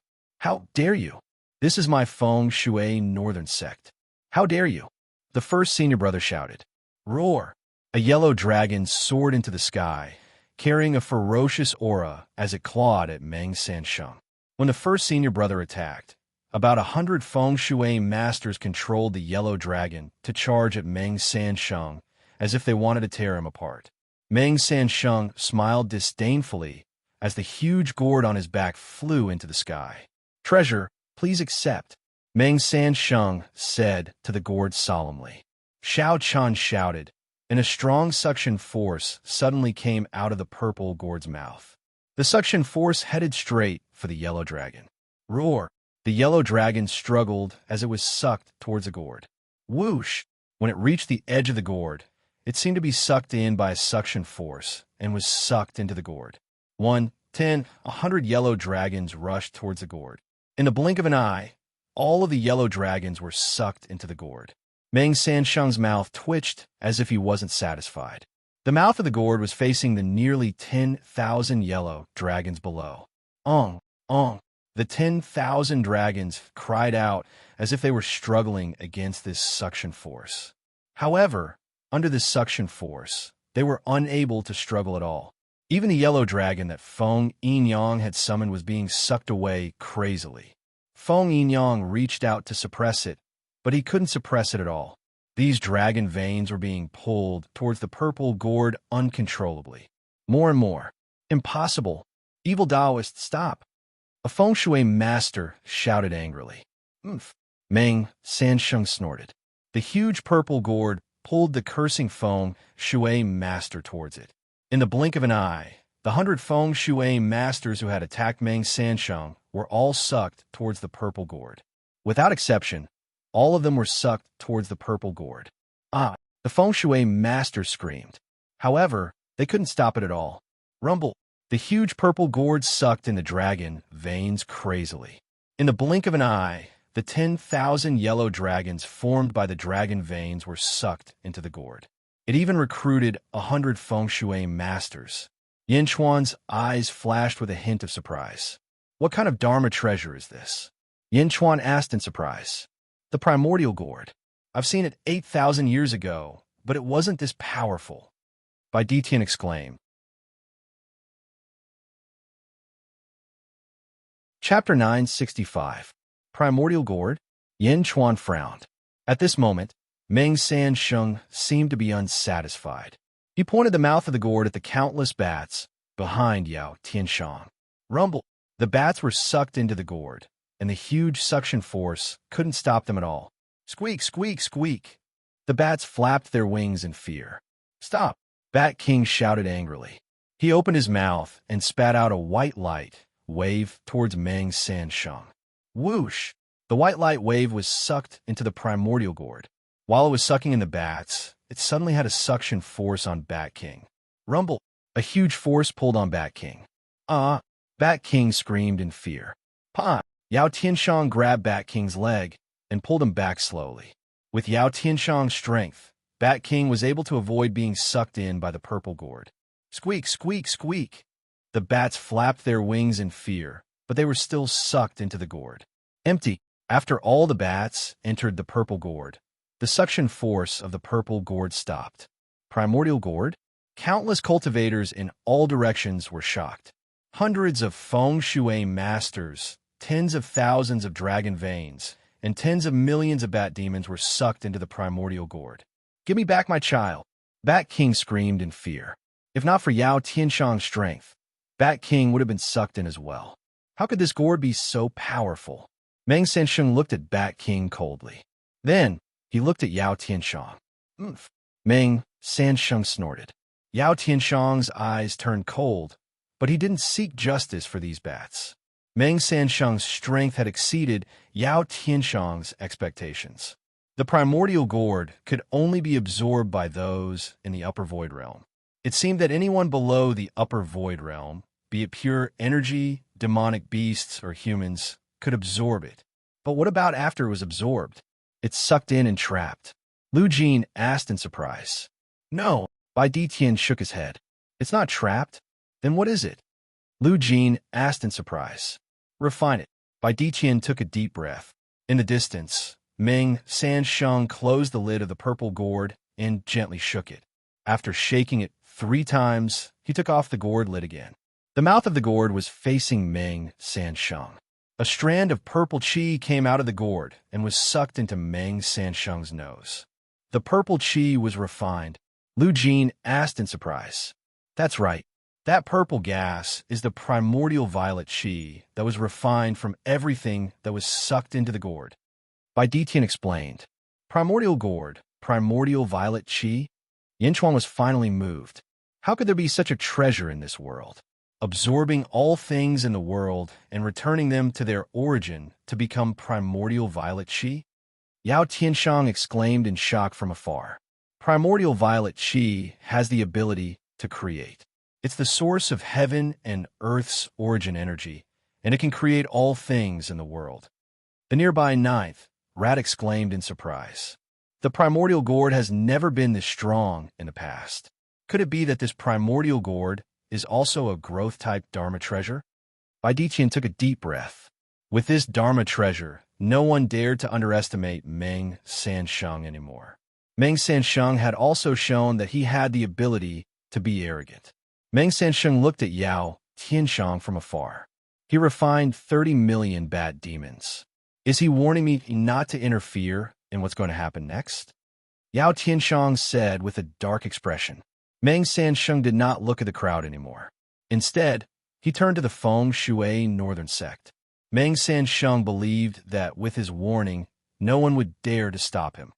How dare you? This is my Feng Shui northern sect. How dare you? The first senior brother shouted. Roar! A yellow dragon soared into the sky, carrying a ferocious aura as it clawed at Meng Sansheng. When the first senior brother attacked, about 100 Feng Shui masters controlled the yellow dragon to charge at Meng Sansheng as if they wanted to tear him apart. Meng Sansheng smiled disdainfully as the huge gourd on his back flew into the sky. Treasure, please accept, Meng Sansheng said to the gourd solemnly. Xiao Chan shouted, and a strong suction force suddenly came out of the purple gourd's mouth. The suction force headed straight for the yellow dragon. Roar! The yellow dragon struggled as it was sucked towards the gourd. Whoosh! When it reached the edge of the gourd, it seemed to be sucked in by a suction force and was sucked into the gourd. 1, 10, 100 yellow dragons rushed towards the gourd. In the blink of an eye, all of the yellow dragons were sucked into the gourd. Meng Sansheng's mouth twitched as if he wasn't satisfied. The mouth of the gourd was facing the nearly 10,000 yellow dragons below. Ong, ong. The 10,000 dragons cried out as if they were struggling against this suction force. However, under this suction force, they were unable to struggle at all. Even the yellow dragon that Feng Yinyang had summoned was being sucked away crazily. Feng Yinyang reached out to suppress it, but he couldn't suppress it at all. These dragon veins were being pulled towards the purple gourd uncontrollably. More and more. Impossible. Evil Taoist, stop. A Feng Shui master shouted angrily. Oomph. Meng Sansheng snorted. The huge purple gourd pulled the cursing feng shui master towards it. In the blink of an eye, the 100 feng shui masters who had attacked Meng Sansheng were all sucked towards the purple gourd. Without exception, all of them were sucked towards the purple gourd. Ah! The feng shui master screamed. However, they couldn't stop it at all. Rumble! The huge purple gourd sucked in the dragon veins crazily. In the blink of an eye, the 10,000 yellow dragons formed by the dragon veins were sucked into the gourd. It even recruited 100 feng shui masters. Yin Chuan's eyes flashed with a hint of surprise. What kind of Dharma treasure is this? Yin Chuan asked in surprise. The primordial gourd. I've seen it 8,000 years ago, but it wasn't this powerful. Bai Ditian exclaimed. Chapter 965. Primordial Gourd? Yin Chuan frowned. At this moment, Meng Sansheng seemed to be unsatisfied. He pointed the mouth of the gourd at the countless bats behind Yao Tianshang. Rumble! The bats were sucked into the gourd, and the huge suction force couldn't stop them at all. Squeak, squeak, squeak! The bats flapped their wings in fear. Stop! Bat King shouted angrily. He opened his mouth and spat out a white light wave towards Meng Sansheng. Whoosh! The white light wave was sucked into the primordial gourd. While it was sucking in the bats, it suddenly had a suction force on Bat King. Rumble! A huge force pulled on Bat King. Bat King screamed in fear. Pa! Yao Tianshang grabbed Bat King's leg and pulled him back slowly. With Yao Tianshang's strength, Bat King was able to avoid being sucked in by the purple gourd. Squeak, squeak, squeak! The bats flapped their wings in fear, but they were still sucked into the gourd. Empty. After all the bats entered the purple gourd, the suction force of the purple gourd stopped. Primordial gourd? Countless cultivators in all directions were shocked. Hundreds of feng shui masters, tens of thousands of dragon veins, and tens of millions of bat demons were sucked into the primordial gourd. Give me back my child! Bat King screamed in fear. If not for Yao Tianshang's strength, Bat King would have been sucked in as well. How could this gourd be so powerful? Meng Sansheng looked at Bat King coldly. Then, he looked at Yao Tianshang. Oomph! Meng Sansheng snorted. Yao Tianshang's eyes turned cold, but he didn't seek justice for these bats. Meng Sansheng's strength had exceeded Yao Tianshang's expectations. The primordial gourd could only be absorbed by those in the upper void realm. It seemed that anyone below the upper void realm, be it pure energy, demonic beasts, or humans, could absorb it. But what about after it was absorbed? It's sucked in and trapped. Lu Jin asked in surprise. No, Bai Ditian shook his head. It's not trapped. Then what is it? Lu Jin asked in surprise. Refine it. Bai Ditian took a deep breath. In the distance, Meng Sansheng closed the lid of the purple gourd and gently shook it. After shaking it 3 times, he took off the gourd lid again. The mouth of the gourd was facing Meng Sansheng. A strand of purple qi came out of the gourd and was sucked into Meng Sansheng's nose. The purple qi was refined. Lu Jin asked in surprise. That's right. That purple gas is the primordial violet qi that was refined from everything that was sucked into the gourd. Bai Ditian explained. Primordial gourd, primordial violet qi? Yin Chuan was finally moved. How could there be such a treasure in this world? Absorbing all things in the world and returning them to their origin to become primordial violet qi? Yao Tianshang exclaimed in shock from afar. Primordial violet qi has the ability to create. It's the source of heaven and earth's origin energy, and it can create all things in the world. The nearby 9th, Rat exclaimed in surprise. The primordial gourd has never been this strong in the past. Could it be that this primordial gourd is also a growth-type Dharma treasure? Bai Ditian took a deep breath. With this Dharma treasure, no one dared to underestimate Meng Sansheng anymore. Meng Sansheng had also shown that he had the ability to be arrogant. Meng Sansheng looked at Yao Tianshang from afar. He refined 30 million bat demons. Is he warning me not to interfere in what's going to happen next? Yao Tianshang said with a dark expression. Meng Sansheng did not look at the crowd anymore. Instead, he turned to the feng shui northern sect. Meng Sansheng believed that with his warning, No one would dare to stop him.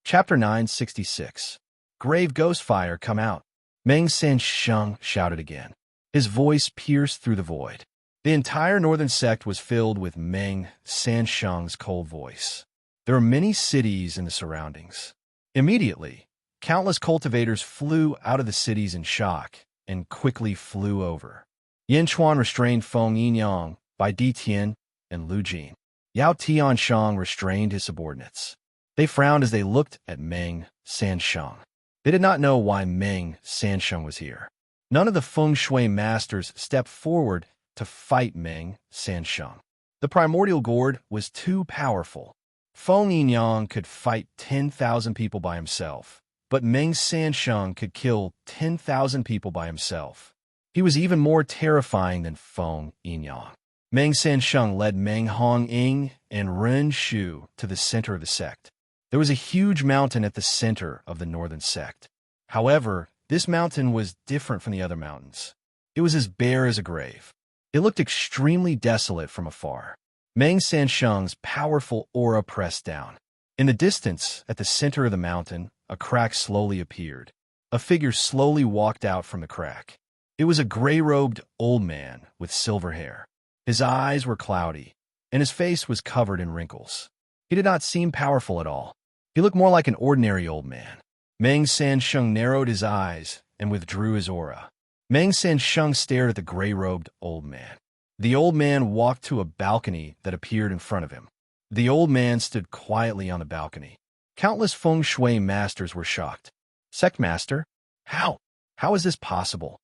Chapter 966. Grave Ghost Fire, come out. Meng Sansheng shouted again. His voice pierced through the void. The entire northern sect was filled with Meng Sansheng's cold voice. There were many cities in the surroundings. Immediately, countless cultivators flew out of the cities in shock and quickly flew over. Yin Chuan restrained Feng Yinyang by Di Tian and Lu Jin. Yao Tianshang restrained his subordinates. They frowned as they looked at Meng Sansheng. They did not know why Meng Sansheng was here. None of the feng shui masters stepped forward to fight Meng Sansheng. The primordial gourd was too powerful. Feng Yinyang could fight 10,000 people by himself, but Meng Sansheng could kill 10,000 people by himself. He was even more terrifying than Feng Yinyang. Meng Sansheng led Meng Hongying and Ren Shu to the center of the sect. There was a huge mountain at the center of the northern sect. However, this mountain was different from the other mountains. It was as bare as a grave. It looked extremely desolate from afar. Meng Sansheng's powerful aura pressed down. In the distance, at the center of the mountain, a crack slowly appeared. A figure slowly walked out from the crack. It was a gray-robed old man with silver hair. His eyes were cloudy, and his face was covered in wrinkles. He did not seem powerful at all. He looked more like an ordinary old man. Meng Sansheng narrowed his eyes and withdrew his aura. Meng Sansheng stared at the gray-robed old man. The old man walked to a balcony that appeared in front of him. The old man stood quietly on the balcony. Countless feng shui masters were shocked. Sect master? How? How is this possible?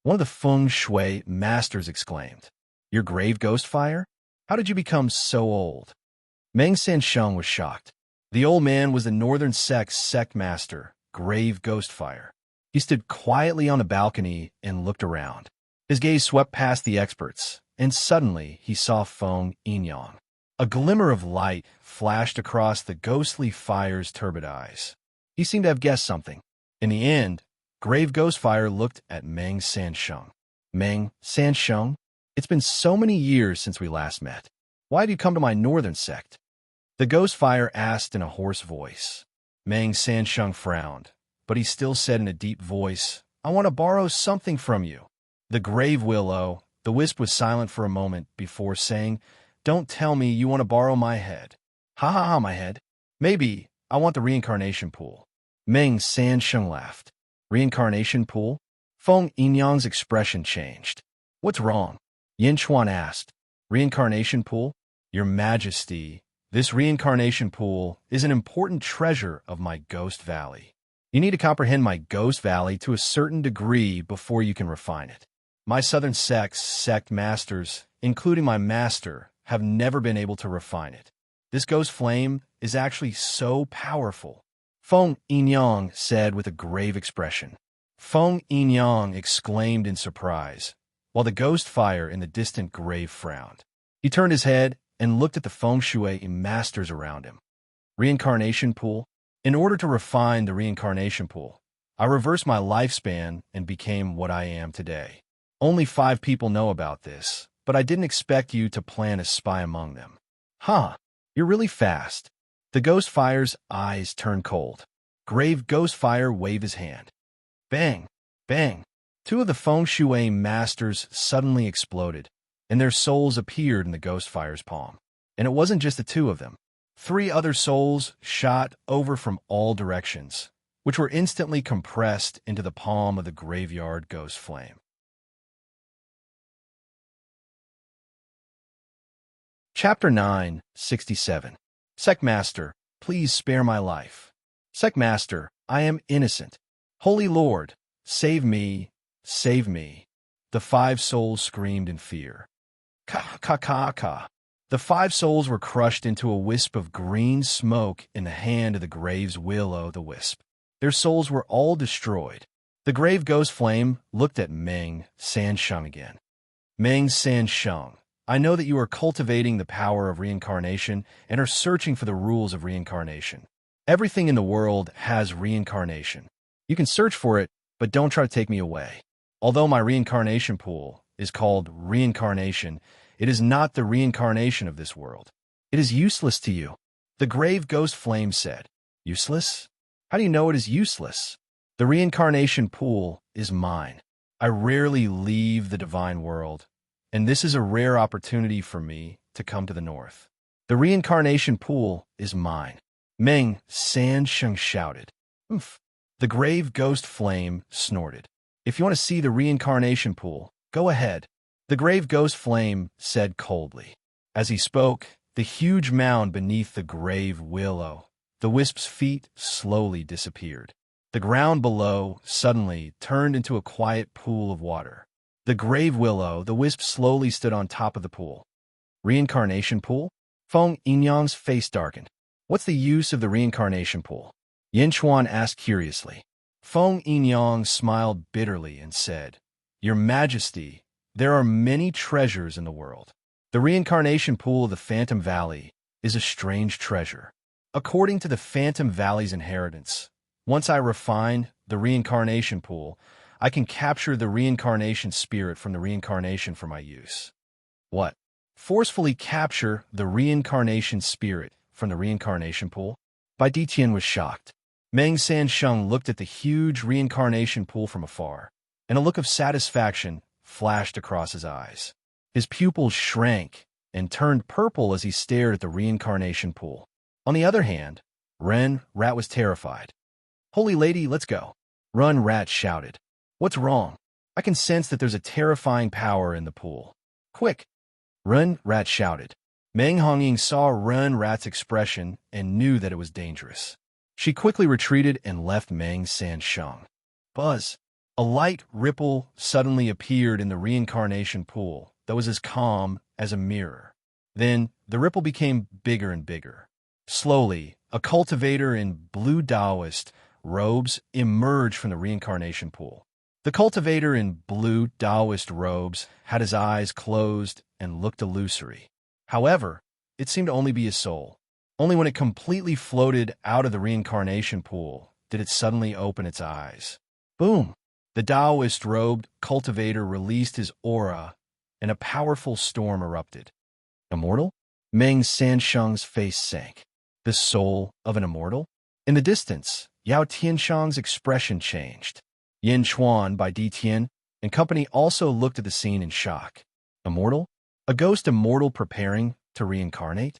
One of the feng shui masters exclaimed. Your grave ghost fire? How did you become so old? Meng Sansheng was shocked. The old man was the northern sect's sect master, Grave Ghost Fire. He stood quietly on a balcony and looked around. His gaze swept past the experts, and suddenly he saw Feng Yinyang. A glimmer of light flashed across the ghostly fire's turbid eyes. He seemed to have guessed something. In the end, Grave Ghost Fire looked at Meng Sansheng. Meng Sansheng, it's been so many years since we last met. Why have you come to my northern sect? The Ghost Fire asked in a hoarse voice. Meng Sansheng frowned, but he still said in a deep voice, I want to borrow something from you. The grave willow, the wisp was silent for a moment before saying, Don't tell me you want to borrow my head. Ha ha ha, my head. Maybe I want the reincarnation pool. Meng Sansheng laughed. Reincarnation pool? Feng Yinyang's expression changed. What's wrong? Yin Chuan asked. Reincarnation pool? Your Majesty, this reincarnation pool is an important treasure of my Ghost Valley. You need to comprehend my Ghost Valley to a certain degree before you can refine it. My southern sect's sect masters, including my master, have never been able to refine it. This ghost flame is actually so powerful. Feng Yinyang said with a grave expression. Feng Yinyang exclaimed in surprise, while the ghost fire in the distant grave frowned. He turned his head and looked at the feng shui masters around him. Reincarnation pool? In order to refine the reincarnation pool, I reversed my lifespan and became what I am today. Only 5 people know about this, but I didn't expect you to plan a spy among them. Huh, you're really fast. The ghost fire's eyes turned cold. Grave Ghost Fire waved his hand. Bang, bang. 2 of the feng shui masters suddenly exploded, and their souls appeared in the ghost fire's palm. And it wasn't just the 2 of them. 3 other souls shot over from all directions, which were instantly compressed into the palm of the graveyard ghost flame. Chapter 967. Sectmaster, please spare my life. Sectmaster, I am innocent. Holy Lord, save me, save me. The 5 souls screamed in fear. Ka, ka, ka, ka. The 5 souls were crushed into a wisp of green smoke in the hand of the grave's will-o'-the-wisp. Their souls were all destroyed. The grave ghost flame looked at Meng Sansheng again. Meng Sansheng, I know that you are cultivating the power of reincarnation and are searching for the rules of reincarnation. Everything in the world has reincarnation. You can search for it, but don't try to take me away. Although my reincarnation pool is called reincarnation, It is not the reincarnation of this world. It is useless to you. The grave ghost flame said. Useless? How do you know it is useless? The reincarnation pool is mine. I rarely leave the divine world, and this is a rare opportunity for me to come to the north. The reincarnation pool is mine. Meng Sansheng shouted. Oomph. The grave ghost flame snorted. If you want to see the reincarnation pool, go ahead. The grave ghost flame said coldly. As he spoke, the huge mound beneath the grave willow, the wisp's feet slowly disappeared. The ground below suddenly turned into a quiet pool of water. The grave willow, the wisp slowly stood on top of the pool. Reincarnation pool? Feng Yinyang's face darkened. What's the use of the reincarnation pool? Yin Chuan asked curiously. Feng Yinyang smiled bitterly and said, Your Majesty, there are many treasures in the world. The reincarnation pool of the Phantom Valley is a strange treasure. According to the Phantom Valley's inheritance, once I refine the reincarnation pool, I can capture the reincarnation spirit from the reincarnation for my use. What? Forcefully capture the reincarnation spirit from the reincarnation pool? Bai Ditian was shocked. Meng Sansheng looked at the huge reincarnation pool from afar, and a look of satisfaction flashed across his eyes. His pupils shrank and turned purple as he stared at the reincarnation pool. On the other hand, Ren Rat was terrified. Holy Lady, let's go. Run Rat shouted. What's wrong? I can sense that there's a terrifying power in the pool. Quick! Run Rat shouted. Meng Hongying saw Run Rat's expression and knew that it was dangerous. She quickly retreated and left Meng Sansheng. Buzz! A light ripple suddenly appeared in the reincarnation pool that was as calm as a mirror. Then the ripple became bigger and bigger. Slowly, a cultivator in blue Taoist robes emerged from the reincarnation pool. The cultivator in blue Taoist robes had his eyes closed and looked illusory. However, it seemed to only be his soul. Only when it completely floated out of the reincarnation pool did it suddenly open its eyes. Boom! The Taoist-robed cultivator released his aura, and a powerful storm erupted. Immortal? Meng Sansheng's face sank. The soul of an immortal? In the distance, Yao Tianshang's expression changed. Yin Chuan Bai Ditian and company also looked at the scene in shock. Immortal? A ghost immortal preparing to reincarnate?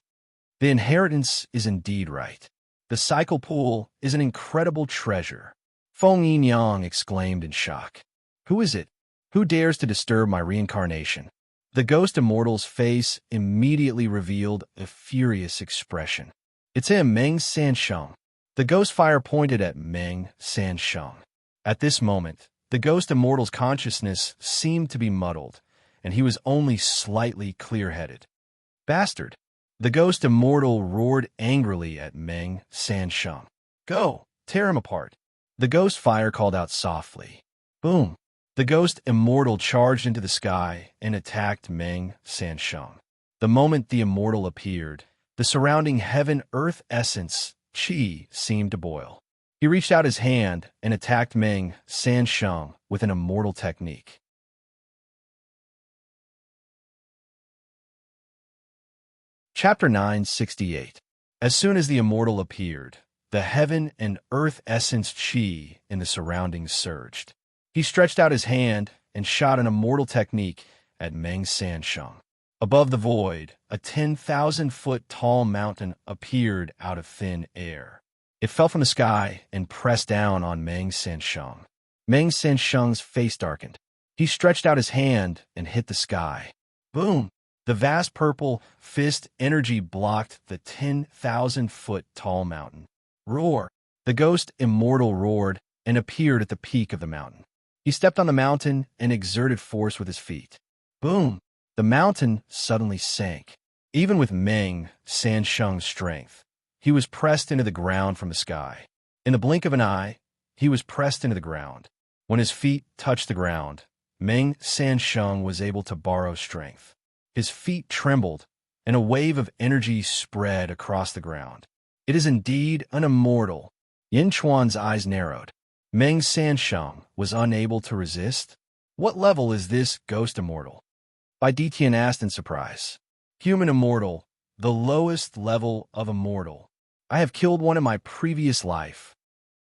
The inheritance is indeed right. The cycle pool is an incredible treasure. Feng Yinyang exclaimed in shock. Who is it? Who dares to disturb my reincarnation? The ghost immortal's face immediately revealed a furious expression. It's him, Meng Sansheng. The ghost fire pointed at Meng Sansheng. At this moment, the ghost immortal's consciousness seemed to be muddled, and he was only slightly clear-headed. Bastard! The ghost immortal roared angrily at Meng Sansheng. Go! Tear him apart! The ghost fire called out softly. Boom! The ghost immortal charged into the sky and attacked Meng Sansheng. The moment the immortal appeared, the surrounding heaven-earth essence, Qi, seemed to boil. He reached out his hand and attacked Meng Sansheng with an immortal technique. Chapter 968. As soon as the immortal appeared, the heaven and earth essence Qi in the surroundings surged. He stretched out his hand and shot an immortal technique at Meng Sansheng. Above the void, a 10,000-foot tall mountain appeared out of thin air. It fell from the sky and pressed down on Meng Sansheng. Meng Sansheng's face darkened. He stretched out his hand and hit the sky. Boom! The vast purple fist energy blocked the 10,000-foot tall mountain. Roar! The ghost immortal roared and appeared at the peak of the mountain. He stepped on the mountain and exerted force with his feet. Boom! The mountain suddenly sank. Even with Meng Sansheng's strength, he was pressed into the ground from the sky. In the blink of an eye, he was pressed into the ground. When his feet touched the ground, Meng Sansheng was able to borrow strength. His feet trembled, and a wave of energy spread across the ground. It is indeed an immortal. Yin Chuan's eyes narrowed. Meng Sansheng was unable to resist. What level is this ghost immortal? Bai Detian asked in surprise. Human immortal, the lowest level of immortal. I have killed one in my previous life,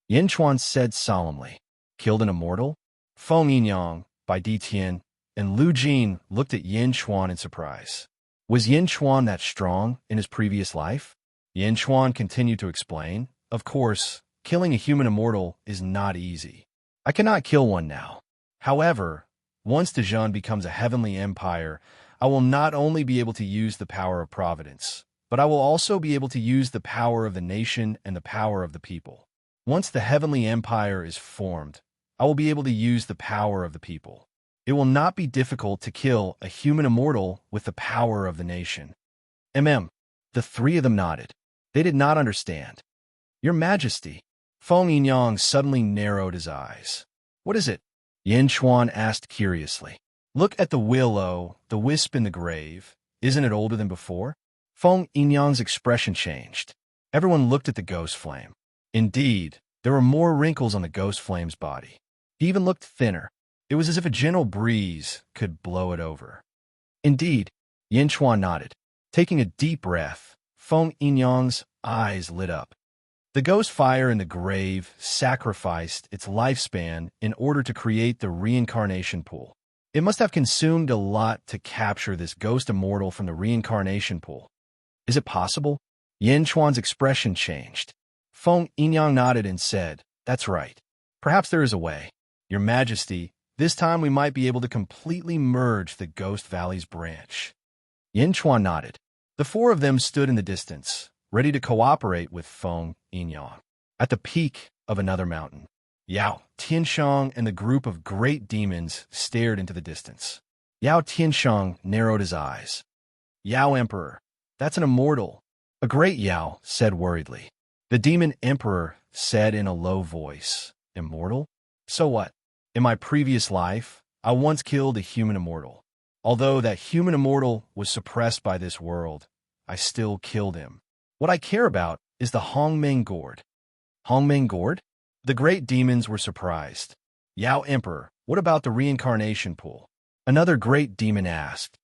Yin Chuan said solemnly. Killed an immortal? Feng Yinyang, Bai Detian, and Lu Jin looked at Yin Chuan in surprise. Was Yin Chuan that strong in his previous life? Yin Chuan continued to explain. Of course, killing a human immortal is not easy. I cannot kill one now. However, once Dezhan becomes a heavenly empire, I will not only be able to use the power of providence, but I will also be able to use the power of the nation and the power of the people. Once the heavenly empire is formed, I will be able to use the power of the people. It will not be difficult to kill a human immortal with the power of the nation. The three of them nodded. They did not understand. Your Majesty. Feng Yinyang suddenly narrowed his eyes. What is it? Yin Chuan asked curiously. Look at the willow, the wisp in the grave. Isn't it older than before? Feng Yinyang's expression changed. Everyone looked at the ghost flame. Indeed, there were more wrinkles on the ghost flame's body. He even looked thinner. It was as if a gentle breeze could blow it over. Indeed, Yin Chuan nodded. Taking a deep breath, Feng Yinyang's eyes lit up. The ghost fire in the grave sacrificed its lifespan in order to create the reincarnation pool. It must have consumed a lot to capture this ghost immortal from the reincarnation pool. Is it possible? Yin Chuan's expression changed. Feng Yinyang nodded and said, That's right. Perhaps there is a way. Your Majesty, this time we might be able to completely merge the Ghost Valley's branch. Yin Chuan nodded. The four of them stood in the distance, ready to cooperate with Feng Yinyang. At the peak of another mountain, Yao Tianshang and the group of great demons stared into the distance. Yao Tianshang narrowed his eyes. Yao Emperor, that's an immortal. A great Yao said worriedly. The demon emperor said in a low voice, Immortal? So what? In my previous life, I once killed a human immortal. Although that human immortal was suppressed by this world, I still killed him. What I care about is the Hongmeng Gourd. Hongmeng Gourd? The great demons were surprised. Yao Emperor, what about the reincarnation pool? Another great demon asked.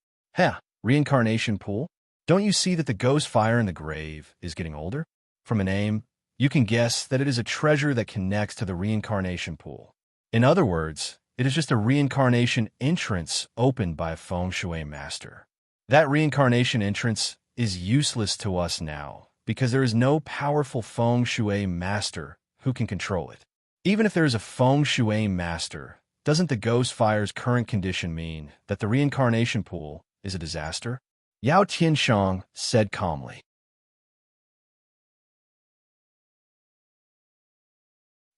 Reincarnation pool? Don't you see that the ghost fire in the grave is getting older? From a name, you can guess that it is a treasure that connects to the reincarnation pool. In other words, it is just a reincarnation entrance opened by a feng shui master. That reincarnation entrance is useless to us now because there is no powerful feng shui master who can control it. Even if there is a feng shui master, doesn't the ghost fire's current condition mean that the reincarnation pool is a disaster? Yao Tianshang said calmly.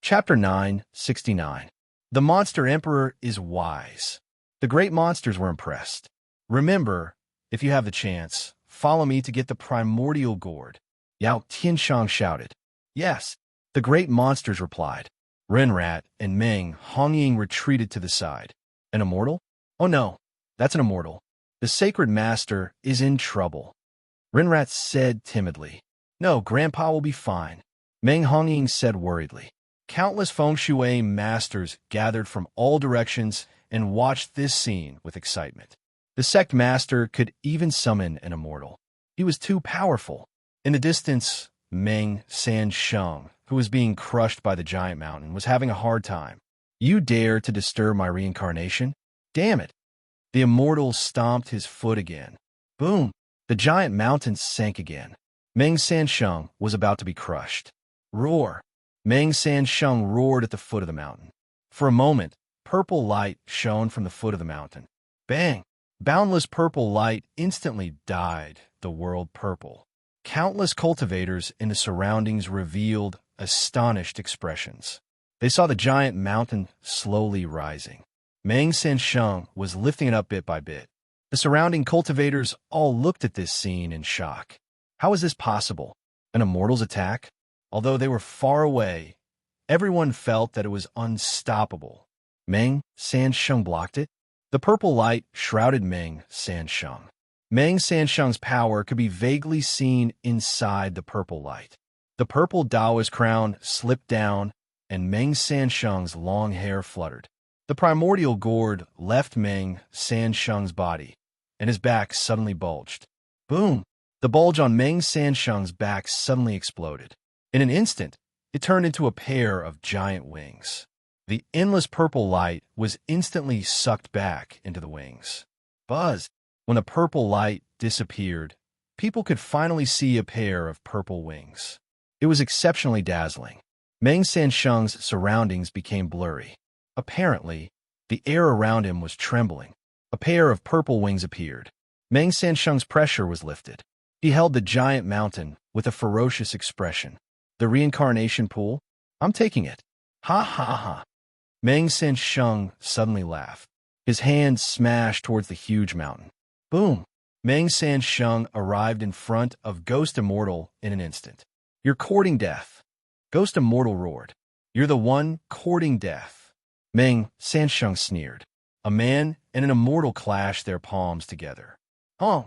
Chapter 969. The Monster Emperor is wise. The great monsters were impressed. Remember, if you have the chance, follow me to get the primordial gourd. Yao Tianshang shouted. Yes, the great monsters replied. Renrat and Meng Hongying retreated to the side. An immortal? Oh no, that's an immortal. The sacred master is in trouble. Renrat said timidly. No, Grandpa will be fine. Meng Hongying said worriedly. Countless feng shui masters gathered from all directions and watched this scene with excitement. The sect master could even summon an immortal. He was too powerful. In the distance, Meng Sansheng, who was being crushed by the giant mountain, was having a hard time. You dare to disturb my reincarnation? Damn it! The immortal stomped his foot again. Boom! The giant mountain sank again. Meng Sansheng was about to be crushed. Roar! Meng Sansheng roared at the foot of the mountain. For a moment, purple light shone from the foot of the mountain. Bang! Boundless purple light instantly dyed the world purple. Countless cultivators in the surroundings revealed astonished expressions. They saw the giant mountain slowly rising. Meng Sansheng was lifting it up bit by bit. The surrounding cultivators all looked at this scene in shock. How is this possible? An immortal's attack? Although they were far away, everyone felt that it was unstoppable. Meng Sansheng blocked it. The purple light shrouded Meng Sansheng. Meng Sansheng's power could be vaguely seen inside the purple light. The purple Daoist crown slipped down, and Meng Sansheng's long hair fluttered. The primordial gourd left Meng Sansheng's body. and his back suddenly bulged. Boom! The bulge on Meng Sansheng's back suddenly exploded. In an instant, it turned into a pair of giant wings. The endless purple light was instantly sucked back into the wings. Buzz! When the purple light disappeared, people could finally see a pair of purple wings. It was exceptionally dazzling. Meng Sansheng's surroundings became blurry. Apparently, the air around him was trembling. A pair of purple wings appeared. Meng Sansheng's pressure was lifted. He held the giant mountain with a ferocious expression. The reincarnation pool? I'm taking it. Ha ha ha. Meng Sansheng suddenly laughed. His hand smashed towards the huge mountain. Boom! Meng Sansheng arrived in front of Ghost Immortal in an instant. You're courting death. Ghost Immortal roared. You're the one courting death. Meng Sansheng sneered. A man and an immortal clashed their palms together. Huh!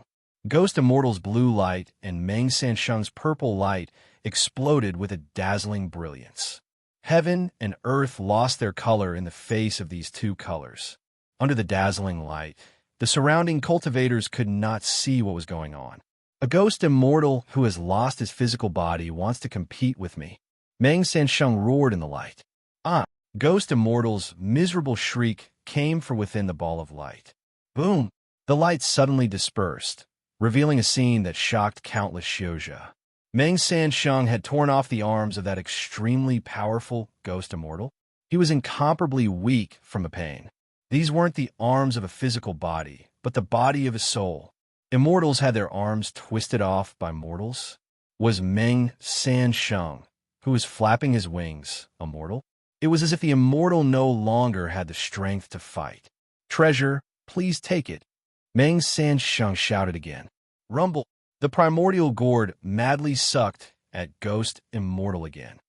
Ghost Immortal's blue light and Meng Sansheng's purple light exploded with a dazzling brilliance. Heaven and earth lost their color in the face of these two colors. Under the dazzling light, the surrounding cultivators could not see what was going on. A ghost immortal who has lost his physical body wants to compete with me. Meng Sansheng roared in the light. Ah! Ghost Immortal's miserable shriek came from within the ball of light. Boom! The light suddenly dispersed, revealing a scene that shocked countless Xiuzha. Meng Sansheng had torn off the arms of that extremely powerful Ghost Immortal. He was incomparably weak from the pain. These weren't the arms of a physical body, but the body of a soul. Immortals had their arms twisted off by mortals. Was Meng Sansheng, who was flapping his wings, immortal? It was as if the immortal no longer had the strength to fight. Treasure, please take it. Meng Sansheng shouted again. Rumble! The primordial gourd madly sucked at Ghost Immortal again.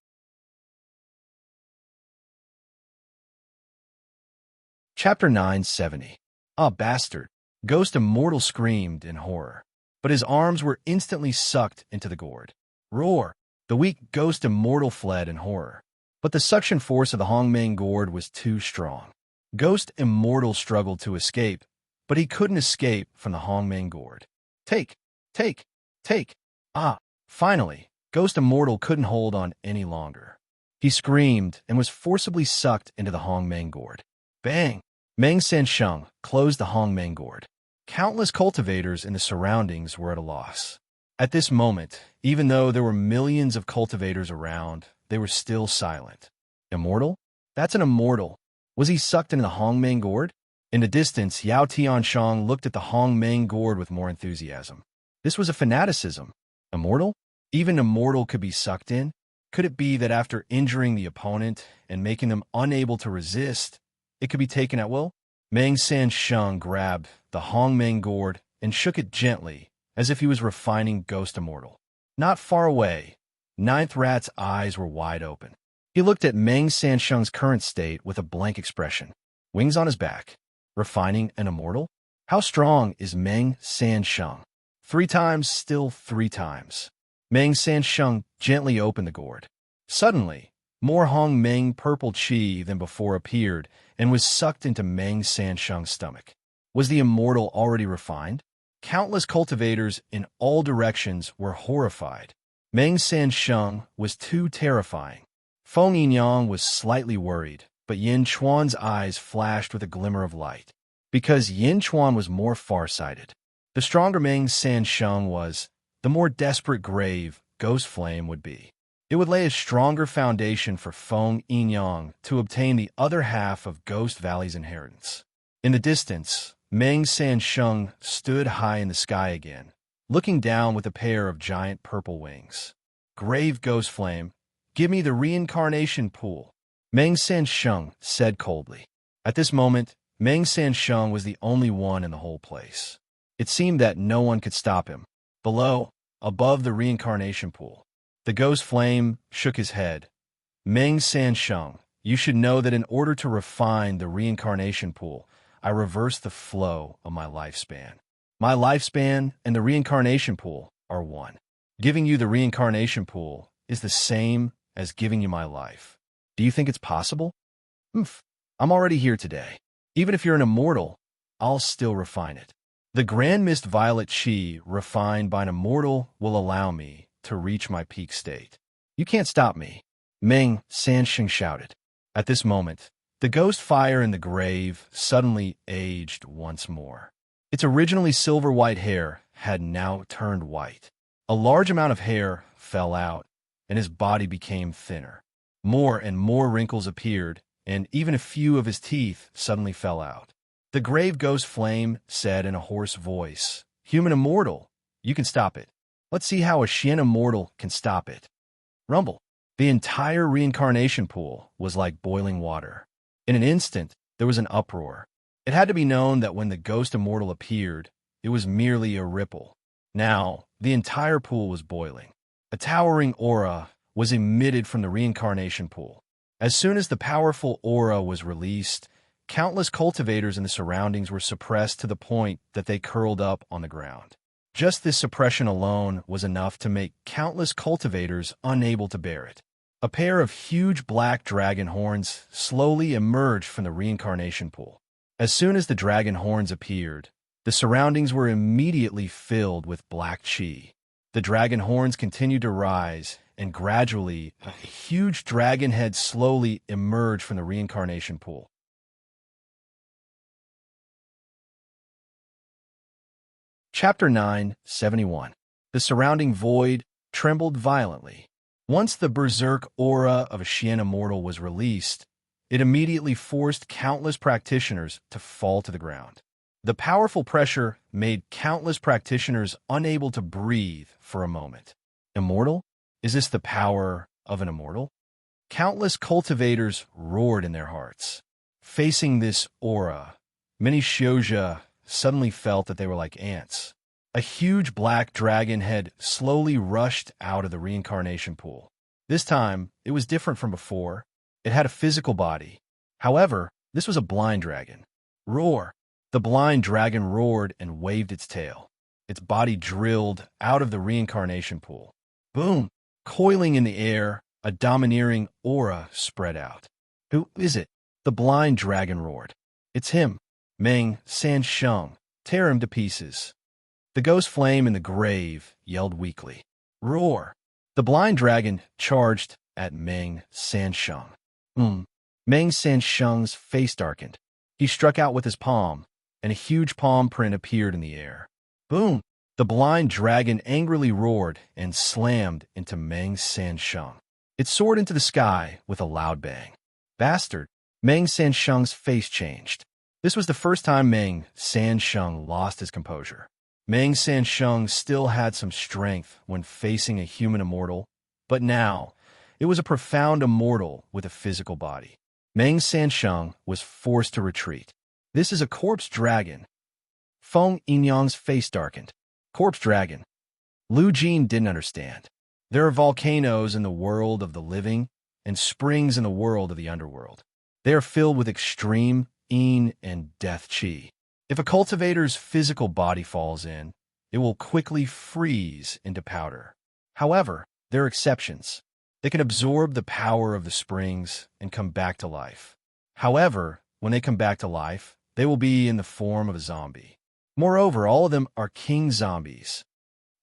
Chapter 970. Ah, bastard! Ghost Immortal screamed in horror, but his arms were instantly sucked into the gourd. Roar! The weak Ghost Immortal fled in horror, but the suction force of the Hongmeng gourd was too strong. Ghost Immortal struggled to escape, but he couldn't escape from the Hongmeng gourd. Take! Take! Take! Ah! Finally, Ghost Immortal couldn't hold on any longer. He screamed and was forcibly sucked into the Hongmeng gourd. Bang! Meng Sansheng closed the Hongmeng gourd. Countless cultivators in the surroundings were at a loss. At this moment, even though there were millions of cultivators around, they were still silent. Immortal? That's an immortal. Was he sucked into the Hongmeng gourd? In the distance, Yao Tianshang looked at the Hongmeng gourd with more enthusiasm. This was a fanaticism. Immortal? Even immortal could be sucked in? Could it be that after injuring the opponent and making them unable to resist, it could be taken at will? Meng Sansheng grabbed the Hongmeng gourd and shook it gently, as if he was refining Ghost Immortal. Not far away, Ninth Rat's eyes were wide open. He looked at Meng Sansheng's current state with a blank expression. Wings on his back. Refining an immortal? How strong is Meng Sansheng? 3 times, still 3 times. Meng Sansheng gently opened the gourd. Suddenly, more Hongmeng purple qi than before appeared and was sucked into Meng Sansheng's stomach. Was the immortal already refined? Countless cultivators in all directions were horrified. Meng Sansheng was too terrifying. Feng Yinyang was slightly worried, but Yin Chuan's eyes flashed with a glimmer of light. Because Yin Chuan was more farsighted. The stronger Meng Sansheng was, the more desperate grave Ghost Flame would be. It would lay a stronger foundation for Feng Yinyang to obtain the other half of Ghost Valley's inheritance. In the distance, Meng Sansheng stood high in the sky again, looking down with a pair of giant purple wings. Grave Ghost Flame, give me the reincarnation pool, Meng Sansheng said coldly. At this moment, Meng Sansheng was the only one in the whole place. It seemed that no one could stop him. Below, above the reincarnation pool, the Ghost Flame shook his head. Meng Sansheng, you should know that in order to refine the reincarnation pool, I reversed the flow of my lifespan. My lifespan and the reincarnation pool are one. Giving you the reincarnation pool is the same as giving you my life. Do you think it's possible? I'm already here today. Even if you're an immortal, I'll still refine it. The grand mist violet chi, refined by an immortal, will allow me to reach my peak state. You can't stop me, Meng Sansheng shouted. At this moment, the ghost fire in the grave suddenly aged once more. Its originally silver-white hair had now turned white. A large amount of hair fell out, and his body became thinner. More and more wrinkles appeared, and even a few of his teeth suddenly fell out. The grave ghost flame said in a hoarse voice, "Human immortal, you can stop it. Let's see how a Xian immortal can stop it." Rumble. The entire reincarnation pool was like boiling water. In an instant, there was an uproar. It had to be known that when the ghost immortal appeared, it was merely a ripple. Now, the entire pool was boiling. A towering aura was emitted from the reincarnation pool. As soon as the powerful aura was released, countless cultivators in the surroundings were suppressed to the point that they curled up on the ground. Just this suppression alone was enough to make countless cultivators unable to bear it. A pair of huge black dragon horns slowly emerged from the reincarnation pool. As soon as the dragon horns appeared, the surroundings were immediately filled with black chi. The dragon horns continued to rise, and gradually, a huge dragon head slowly emerged from the reincarnation pool. Chapter 971. The surrounding void trembled violently. Once the berserk aura of a Xian immortal was released, it immediately forced countless practitioners to fall to the ground. The powerful pressure made countless practitioners unable to breathe for a moment. Immortal? Is this the power of an immortal? Countless cultivators roared in their hearts. Facing this aura, many Shioja suddenly felt that they were like ants. A huge black dragon head slowly rushed out of the reincarnation pool. This time, it was different from before. It had a physical body. However, this was a blind dragon. Roar! The blind dragon roared and waved its tail. Its body drilled out of the reincarnation pool. Boom! Coiling in the air, a domineering aura spread out. Who is it? The blind dragon roared. It's him. Meng Sansheng. Tear him to pieces. The ghost flame in the grave yelled weakly. Roar! The blind dragon charged at Meng Sansheng. Meng Sansheng's face darkened. He struck out with his palm, and a huge palm print appeared in the air. Boom! The blind dragon angrily roared and slammed into Meng Sansheng. It soared into the sky with a loud bang. Bastard! Meng Sansheng's face changed. This was the first time Meng Sansheng lost his composure. Meng Sansheng still had some strength when facing a human immortal, but now it was a profound immortal with a physical body. Meng Sansheng was forced to retreat. This is a corpse dragon. Feng Yinyang's face darkened. Corpse dragon. Lu Jin didn't understand. There are volcanoes in the world of the living and springs in the world of the underworld. They are filled with extreme yin and death chi. If a cultivator's physical body falls in, it will quickly freeze into powder. However, there are exceptions. They can absorb the power of the springs and come back to life. However, when they come back to life, they will be in the form of a zombie. Moreover, all of them are king zombies.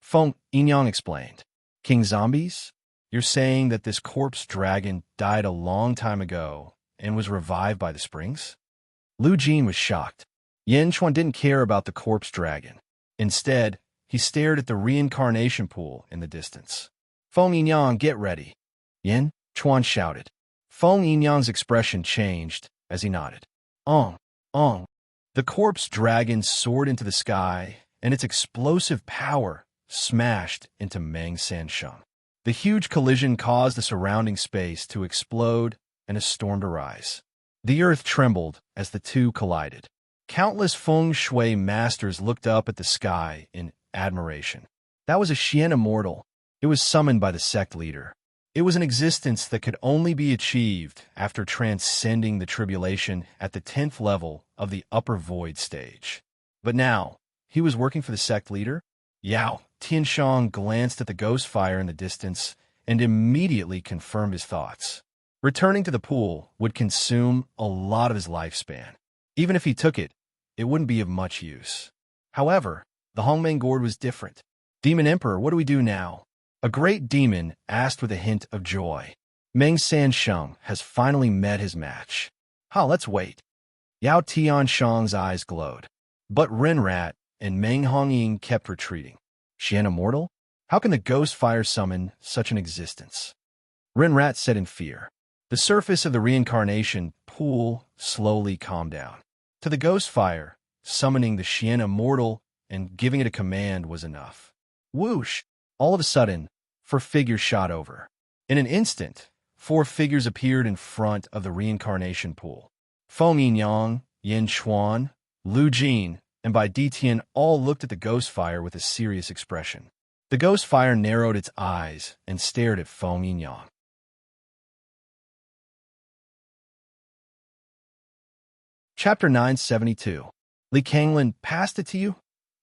Feng Yinyang explained. King zombies? You're saying that this corpse dragon died a long time ago and was revived by the springs? Lu Jin was shocked. Yen Chuan didn't care about the corpse dragon. Instead, he stared at the reincarnation pool in the distance. Feng Yinyang, get ready. Yen Chuan shouted. Feng Yinyang's expression changed as he nodded. Ong. The corpse dragon soared into the sky, and its explosive power smashed into Meng Sansheng. The huge collision caused the surrounding space to explode and a storm to rise. The earth trembled as the two collided. Countless feng shui masters looked up at the sky in admiration. That was a Xian immortal. It was summoned by the sect leader. It was an existence that could only be achieved after transcending the tribulation at the 10th level of the upper void stage. But now, he was working for the sect leader? Yao Tianshang glanced at the ghost fire in the distance and immediately confirmed his thoughts. Returning to the pool would consume a lot of his lifespan. Even if he took it, it wouldn't be of much use. However, the Hongmeng gourd was different. Demon Emperor, what do we do now? A great demon asked with a hint of joy. Meng Sansheng has finally met his match. Let's wait. Yao Tianshang's eyes glowed. But Renrat and Meng Hongying kept retreating. Xian immortal? How can the ghost fire summon such an existence? Renrat said in fear. The surface of the reincarnation pool slowly calmed down. To the ghost fire, summoning the Xian immortal and giving it a command was enough. Whoosh! All of a sudden, 4 figures shot over. In an instant, 4 figures appeared in front of the reincarnation pool. Feng Yinyang, Yin Chuan, Lu Jin, and Bai Ditian all looked at the ghost fire with a serious expression. The ghost fire narrowed its eyes and stared at Feng Yinyang. Chapter 972. Li Kanglin passed it to you?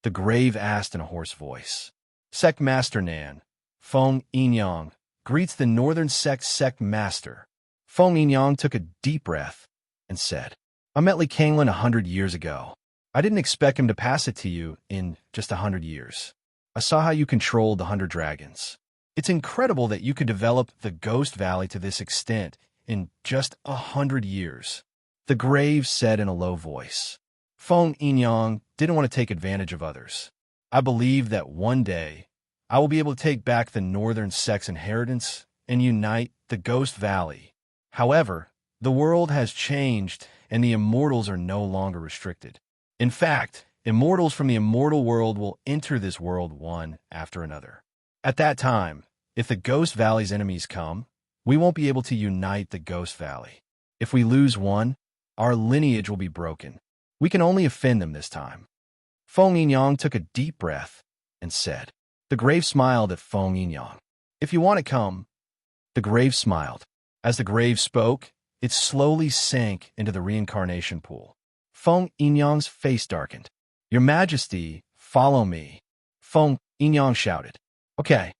The grave asked in a hoarse voice. Sect Master Nan, Feng Yinyang, greets the Northern Sect Master. Feng Yinyang took a deep breath and said, I met Li Kanglin 100 years ago. I didn't expect him to pass it to you in just 100 years. I saw how you controlled the 100 dragons. It's incredible that you could develop the Ghost Valley to this extent in just 100 years. The grave said in a low voice. Feng Yinyang didn't want to take advantage of others. I believe that one day I will be able to take back the Northern Sect's inheritance and unite the Ghost Valley. However, the world has changed and the immortals are no longer restricted. In fact, immortals from the immortal world will enter this world one after another. At that time, if the Ghost Valley's enemies come, we won't be able to unite the Ghost Valley. If we lose one, our lineage will be broken. We can only offend them this time. Feng Yinyang took a deep breath and said. The grave smiled at Feng Yinyang. If you want to come. The grave smiled. As the grave spoke, it slowly sank into the reincarnation pool. Feng Yinyang's face darkened. Your Majesty, follow me. Feng Yinyang shouted. Okay.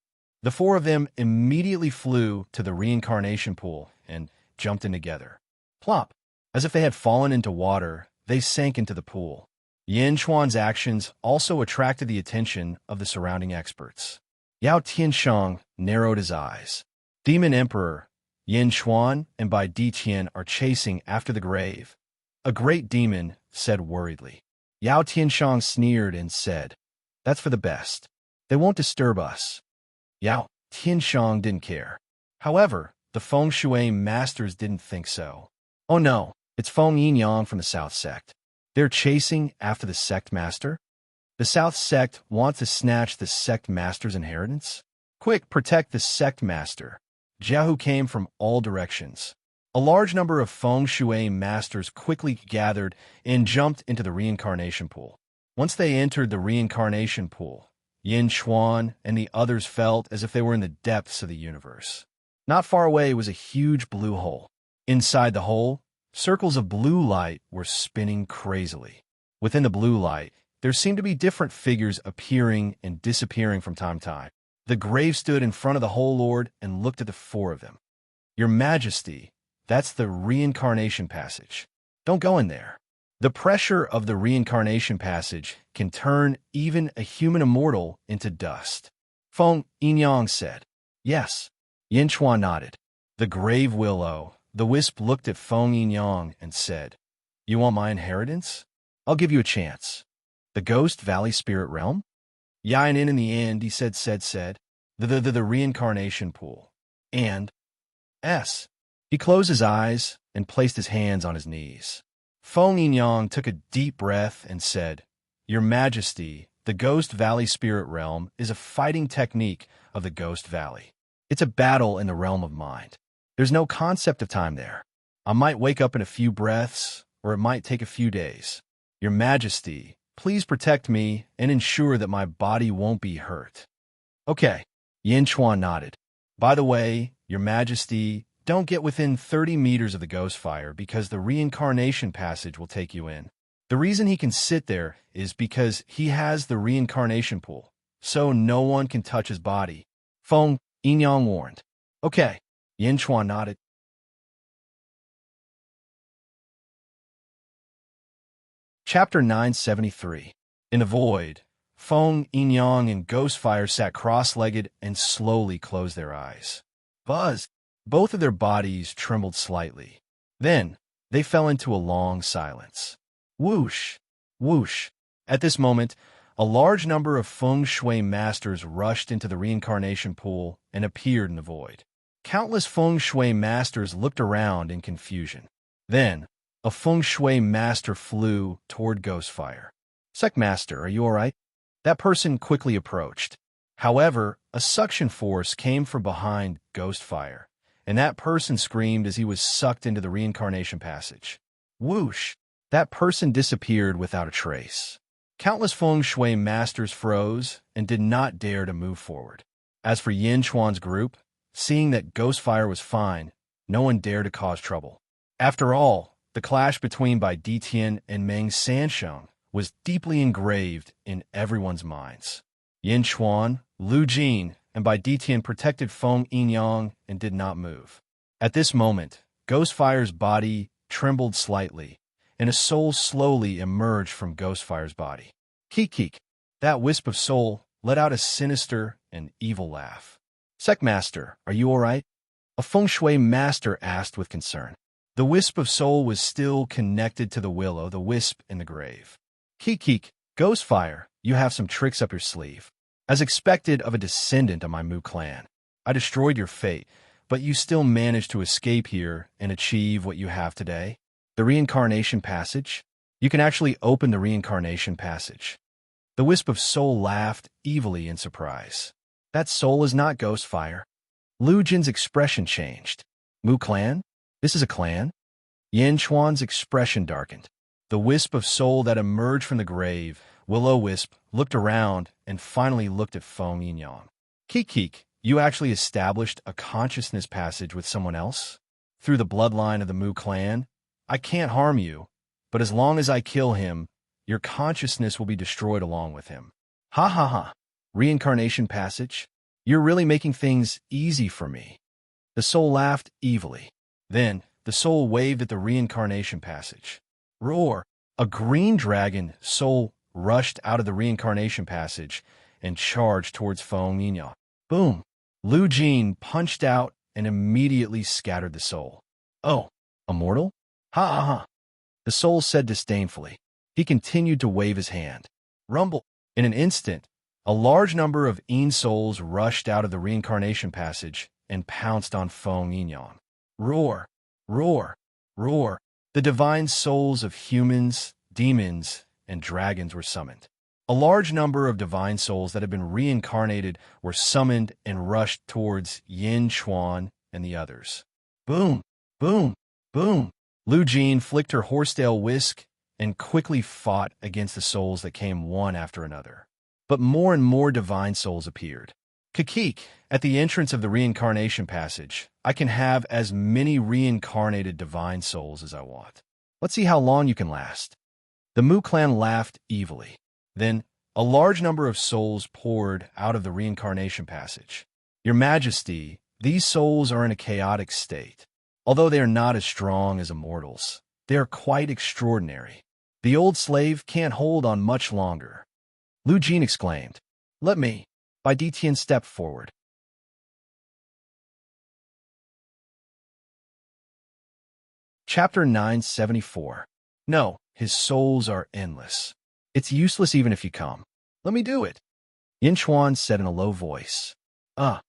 The 4 of them immediately flew to the reincarnation pool and jumped in together. Plop. As if they had fallen into water, they sank into the pool. Yin Chuan's actions also attracted the attention of the surrounding experts. Yao Tianshang narrowed his eyes. Demon Emperor, Yin Chuan and Bai Ditian are chasing after the grave. A great demon said worriedly. Yao Tianshang sneered and said, That's for the best. They won't disturb us. Yao Tianshang didn't care. However, the Feng Shui masters didn't think so. Oh no, it's Feng Yinyang from the South Sect. They're chasing after the Sect Master? The South Sect wants to snatch the Sect Master's inheritance? Quick, protect the Sect Master. Jiahu came from all directions. A large number of Feng Shui masters quickly gathered and jumped into the reincarnation pool. Once they entered the reincarnation pool, Yin Chuan and the others felt as if they were in the depths of the universe. Not far away was a huge blue hole. Inside the hole, circles of blue light were spinning crazily. Within the blue light, there seemed to be different figures appearing and disappearing from time to time. The grave stood in front of the Whole Lord and looked at the 4 of them. Your Majesty, that's the reincarnation passage. Don't go in there. The pressure of the reincarnation passage can turn even a human immortal into dust. Feng Yinyang said. Yes. Yin Chuan nodded. The grave willow, the wisp looked at Feng Yinyang and said, You want my inheritance? I'll give you a chance. The Ghost Valley Spirit Realm? Yainin in the end, he said, the reincarnation pool. And S. He closed his eyes and placed his hands on his knees. Feng Yinyang took a deep breath and said, Your Majesty, the Ghost Valley Spirit Realm is a fighting technique of the Ghost Valley. It's a battle in the realm of mind. There's no concept of time there. I might wake up in a few breaths, or it might take a few days. Your Majesty, please protect me and ensure that my body won't be hurt. Okay. Yin Chuan nodded. By the way, Your Majesty, don't get within 30 meters of the ghost fire because the reincarnation passage will take you in. The reason he can sit there is because he has the reincarnation pool, so no one can touch his body. Feng Yinyang warned. Okay. Yin Chuan nodded. Chapter 973. In the void, Feng, Yin-Yang, and Ghostfire sat cross-legged and slowly closed their eyes. Buzz! Both of their bodies trembled slightly. Then, they fell into a long silence. Whoosh! Whoosh! At this moment, a large number of feng shui masters rushed into the reincarnation pool and appeared in the void. Countless feng shui masters looked around in confusion. Then, a feng shui master flew toward Ghostfire. "Sec Master, are you all right?" That person quickly approached. However, a suction force came from behind Ghostfire, and that person screamed as he was sucked into the reincarnation passage. Whoosh! That person disappeared without a trace. Countless feng shui masters froze and did not dare to move forward. As for Yin Chuan's group, seeing that Ghostfire was fine, no one dared to cause trouble. After all, the clash between Bai Ditian and Meng Sansheng was deeply engraved in everyone's minds. Yin Chuan, Lu Jin, and Bai Ditian protected Feng Yin-Yang and did not move. At this moment, Ghostfire's body trembled slightly, and a soul slowly emerged from Ghostfire's body. Keek! That wisp of soul let out a sinister and evil laugh. "Sec Master, are you all right?" A feng shui master asked with concern. The wisp of soul was still connected to the willow, the wisp in the grave. Keek! Ghostfire, you have some tricks up your sleeve. As expected of a descendant of my Mu clan, I destroyed your fate, but you still managed to escape here and achieve what you have today. The reincarnation passage? You can actually open the reincarnation passage. The wisp of soul laughed evilly in surprise. That soul is not Ghostfire. Lu Jin's expression changed. Mu clan? This is a clan? Yin Chuan's expression darkened. The wisp of soul that emerged from the grave, Will-O-Wisp, looked around and finally looked at Feng Yin-Yang. Keek! You actually established a consciousness passage with someone else? Through the bloodline of the Mu clan? I can't harm you, but as long as I kill him, your consciousness will be destroyed along with him. Ha! Reincarnation passage? You're really making things easy for me. The soul laughed evilly. Then, the soul waved at the reincarnation passage. Roar! A green dragon soul rushed out of the reincarnation passage and charged towards Feng Yin-Yang. Boom! Lu Jin punched out and immediately scattered the soul. "Oh, a mortal? Ha! The soul said disdainfully. He continued to wave his hand. Rumble! In an instant, a large number of Yin souls rushed out of the reincarnation passage and pounced on Feng Yin-Yang. Roar! Roar! Roar! The divine souls of humans, demons, and dragons were summoned. A large number of divine souls that had been reincarnated were summoned and rushed towards Yin Chuan and the others. Boom! Boom! Boom! Lu Jin flicked her horsetail whisk and quickly fought against the souls that came one after another. But more and more divine souls appeared. Keek! At the entrance of the reincarnation passage, I can have as many reincarnated divine souls as I want. Let's see how long you can last. The Mu clan laughed evilly. Then, a large number of souls poured out of the reincarnation passage. Your Majesty, these souls are in a chaotic state. Although they are not as strong as immortals, they are quite extraordinary. The old slave can't hold on much longer. Lu Jin exclaimed. Let me. Bai Ditian stepped forward. Chapter 974. No, his souls are endless. It's useless even if you come. Let me do it. Yin Chuan said in a low voice. Bai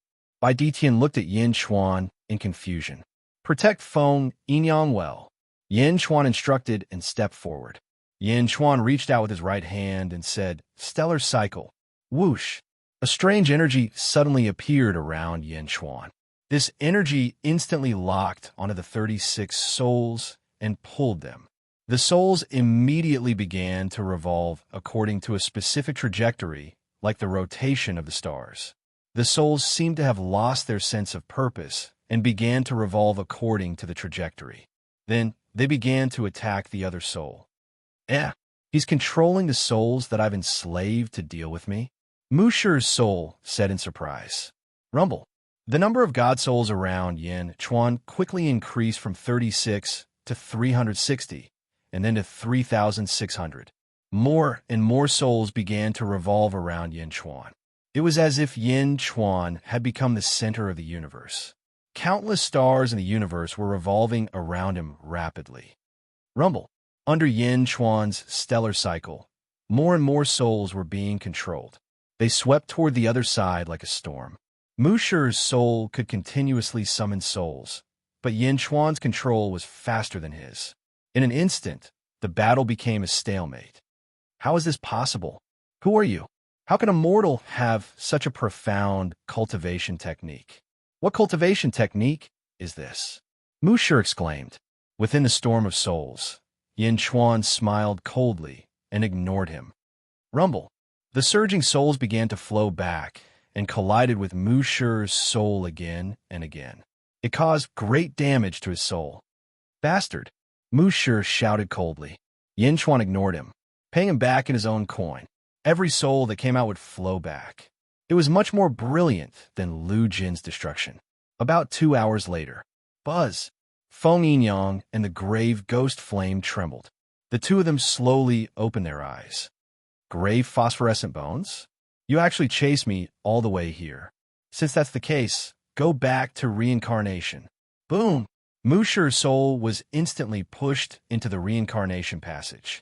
Ditian looked at Yin Chuan in confusion. Protect Feng Yin-Yang well. Yin Chuan instructed and stepped forward. Yin Chuan reached out with his right hand and said, Stellar Cycle. Whoosh. A strange energy suddenly appeared around Yin Chuan. This energy instantly locked onto the 36 souls and pulled them. The souls immediately began to revolve according to a specific trajectory, like the rotation of the stars. The souls seemed to have lost their sense of purpose and began to revolve according to the trajectory. Then they began to attack the other soul. He's controlling the souls that I've enslaved to deal with me? Musher's soul said in surprise. Rumble. The number of god souls around Yin Chuan quickly increased from 36 to 360, and then to 3,600. More and more souls began to revolve around Yin Chuan. It was as if Yin Chuan had become the center of the universe. Countless stars in the universe were revolving around him rapidly. Rumble. Under Yin Chuan's stellar cycle, more and more souls were being controlled. They swept toward the other side like a storm. Mu Shi's soul could continuously summon souls, but Yin Chuan's control was faster than his. In an instant, the battle became a stalemate. How is this possible? Who are you? How can a mortal have such a profound cultivation technique? What cultivation technique is this? Mu Shi exclaimed. Within the storm of souls, Yin Chuan smiled coldly and ignored him. Rumble. The surging souls began to flow back and collided with Mu Shi's soul again and again. It caused great damage to his soul. Bastard! Mu Shi shouted coldly. Yin Chuan ignored him, paying him back in his own coin. Every soul that came out would flow back. It was much more brilliant than Lu Jin's destruction. About 2 hours later, buzz! Feng Yinyang and the grave ghost flame trembled. The two of them slowly opened their eyes. Grave phosphorescent bones? You actually chased me all the way here. Since that's the case, go back to reincarnation. Boom! Mu Shi's soul was instantly pushed into the reincarnation passage.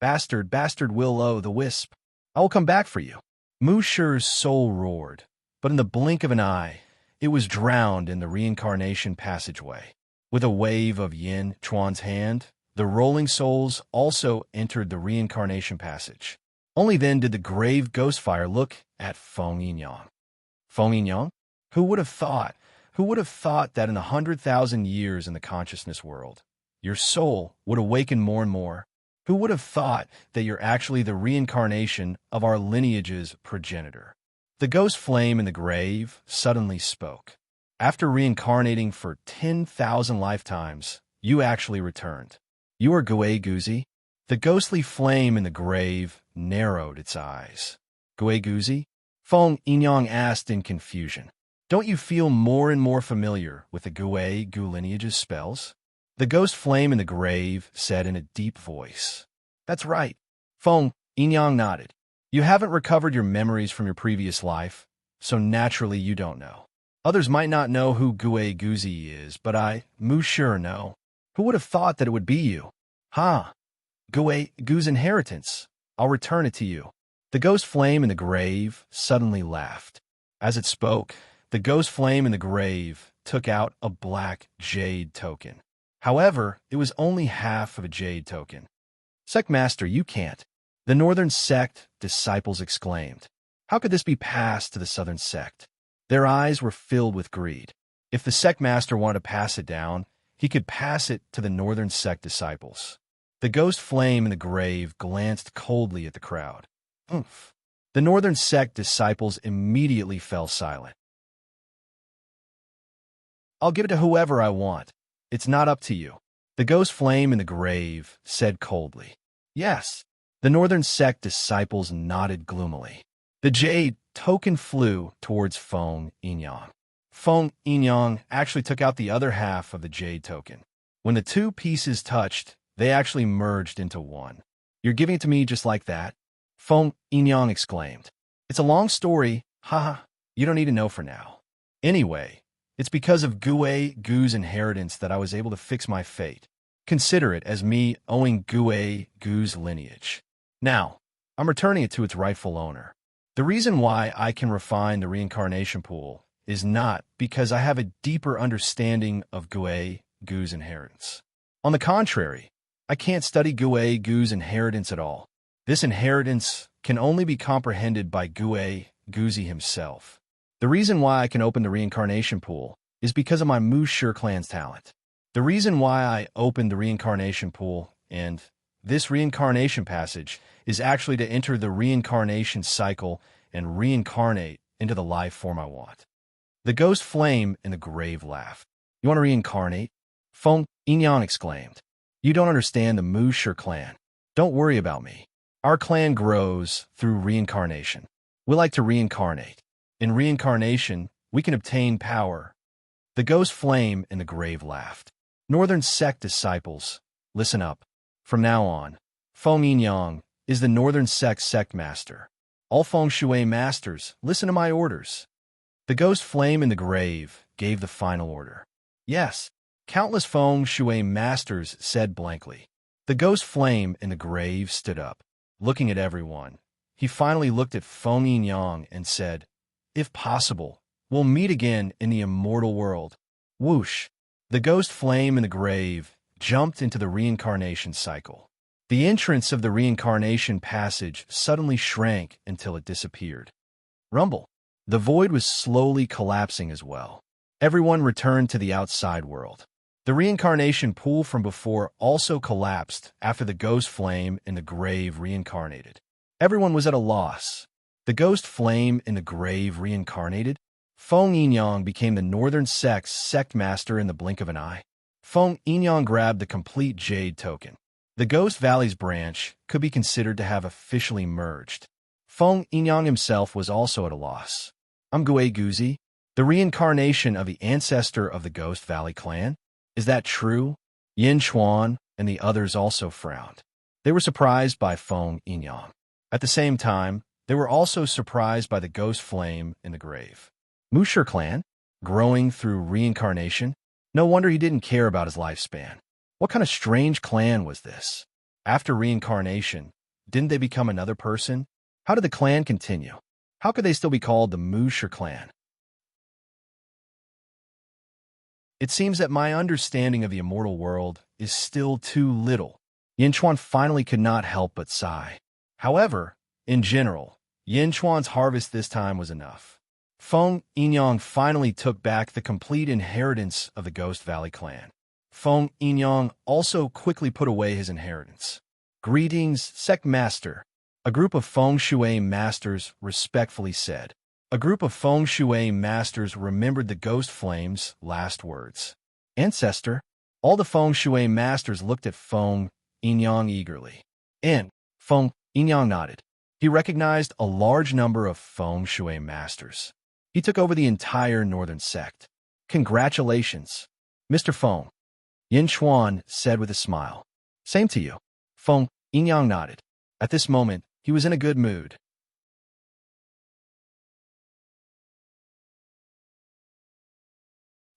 Bastard, bastard will-o'-the-wisp. I will come back for you. Mu Shi's soul roared, but in the blink of an eye, it was drowned in the reincarnation passageway. With a wave of Yin Chuan's hand, the rolling souls also entered the reincarnation passage. Only then did the grave ghost fire look at Feng Yinyang. Feng Yinyang? Who would have thought? Who would have thought that in 100,000 years in the consciousness world, your soul would awaken more and more? Who would have thought that you're actually the reincarnation of our lineage's progenitor? The ghost flame in the grave suddenly spoke. After reincarnating for 10,000 lifetimes, you actually returned. You are Gui Guzi? The ghostly flame in the grave narrowed its eyes. Gui Guzi? Feng Yinyang asked in confusion. Don't you feel more and more familiar with the Gui Gu lineage's spells? The ghost flame in the grave said in a deep voice. That's right. Feng Yinyang nodded. You haven't recovered your memories from your previous life, so naturally you don't know. Others might not know who Gui Guzi is, but I, Mu Shi, know. Who would have thought that it would be you? Ha! Gui Gu's inheritance. I'll return it to you. The ghost flame in the grave suddenly laughed. As it spoke, the ghost flame in the grave took out a black jade token. However, it was only half of a jade token. Sect Master, you can't. The Northern Sect disciples exclaimed. How could this be passed to the Southern Sect? Their eyes were filled with greed. If the Sect Master wanted to pass it down, he could pass it to the Northern Sect disciples. The ghost flame in the grave glanced coldly at the crowd. Oomph. The Northern Sect disciples immediately fell silent. I'll give it to whoever I want. It's not up to you. The ghost flame in the grave said coldly. Yes. The Northern Sect disciples nodded gloomily. The jade token flew towards Feng Yinyang. Feng Yinyang actually took out the other half of the jade token. When the two pieces touched, they actually merged into one. You're giving it to me just like that? Feng Yinyang exclaimed. It's a long story. Haha, you don't need to know for now. Anyway, it's because of Gui Gu's inheritance that I was able to fix my fate. Consider it as me owing Gui Gu's lineage. Now, I'm returning it to its rightful owner. The reason why I can refine the reincarnation pool is not because I have a deeper understanding of Gui Gu's inheritance. On the contrary, I can't study Gui Gu's inheritance at all. This inheritance can only be comprehended by Gui Guzi himself. The reason why I can open the reincarnation pool is because of my Mu Shi clan's talent. The reason why I opened the reincarnation pool and this reincarnation passage is actually to enter the reincarnation cycle and reincarnate into the life form I want. The ghost flame in the grave laughed. You want to reincarnate? Feng Yinyang exclaimed. You don't understand the Mu Shi clan. Don't worry about me. Our clan grows through reincarnation. We like to reincarnate. In reincarnation, we can obtain power. The ghost flame in the grave laughed. Northern Sect disciples, listen up. From now on, Feng Yinyang is the Northern sect master. All feng shui masters, listen to my orders. The ghost flame in the grave gave the final order. Yes, countless feng shui masters said blankly. The ghost flame in the grave stood up, looking at everyone. He finally looked at Feng Yinyang and said, "If possible, we'll meet again in the immortal world." Whoosh! The ghost flame in the grave jumped into the reincarnation cycle. The entrance of the reincarnation passage suddenly shrank until it disappeared. Rumble! The void was slowly collapsing as well. Everyone returned to the outside world. The reincarnation pool from before also collapsed after the ghost flame in the grave reincarnated. Everyone was at a loss. The ghost flame in the grave reincarnated? Feng Yinyang became the Northern sect master in the blink of an eye. Feng Yinyang grabbed the complete jade token. The Ghost Valley's branch could be considered to have officially merged. Feng Yinyang himself was also at a loss. I'm Gui Guzi, the reincarnation of the ancestor of the Ghost Valley clan. Is that true? Yin Chuan and the others also frowned. They were surprised by Feng Yinyang. At the same time, they were also surprised by the ghost flame in the grave. Musher clan? Growing through reincarnation? No wonder he didn't care about his lifespan. What kind of strange clan was this? After reincarnation, didn't they become another person? How did the clan continue? How could they still be called the Musher clan? It seems that my understanding of the immortal world is still too little. Yin Chuan finally could not help but sigh. However, in general, Yin Chuan's harvest this time was enough. Feng Yinyang finally took back the complete inheritance of the Ghost Valley clan. Feng Yinyang also quickly put away his inheritance. Greetings, Sect Master. A group of Feng Shui masters respectfully said. A group of Feng Shui masters remembered the ghost flame's last words. Ancestor? All the Feng Shui masters looked at Feng Yinyang eagerly. Feng Yinyang nodded. He recognized a large number of Feng Shui masters. He took over the entire northern sect. Congratulations, Mr. Feng. Yin Chuan said with a smile. Same to you. Feng Yinyang nodded. At this moment, he was in a good mood.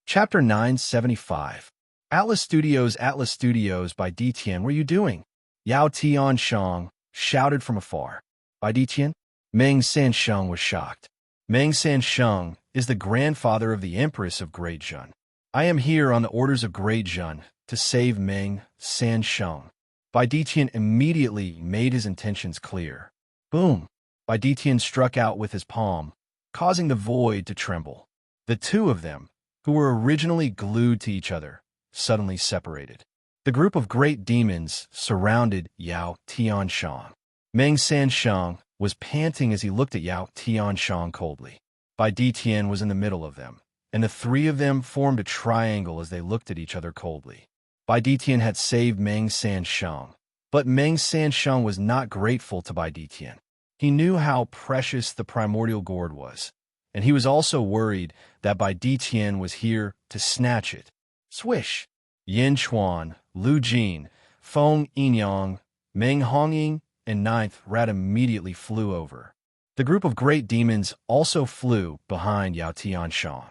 Chapter 975. Atlas Studios by D. Tian. What are you doing? Yao Tianshang shouted from afar. By D. Tian? Meng Sansheng was shocked. Meng Sansheng is the grandfather of the Empress of Great Zhun. I am here on the orders of Great Zhun to save Meng Sansheng. Bai Ditian immediately made his intentions clear. Boom! Bai Ditian struck out with his palm, causing the void to tremble. The two of them, who were originally glued to each other, suddenly separated. The group of great demons surrounded Yao Tianshang. Meng Sansheng was panting as he looked at Yao Tianshang coldly. Bai Ditian was in the middle of them, and the three of them formed a triangle as they looked at each other coldly. Bai Ditian had saved Meng Sansheng, but Meng Sansheng was not grateful to Bai Ditian. He knew how precious the primordial gourd was, and he was also worried that Bai Ditian was here to snatch it. Swish! Yin Chuan, Lu Jin, Feng Yinyang, Meng Hongying, and Ninth Rat immediately flew over. The group of great demons also flew behind Yao Tianshang.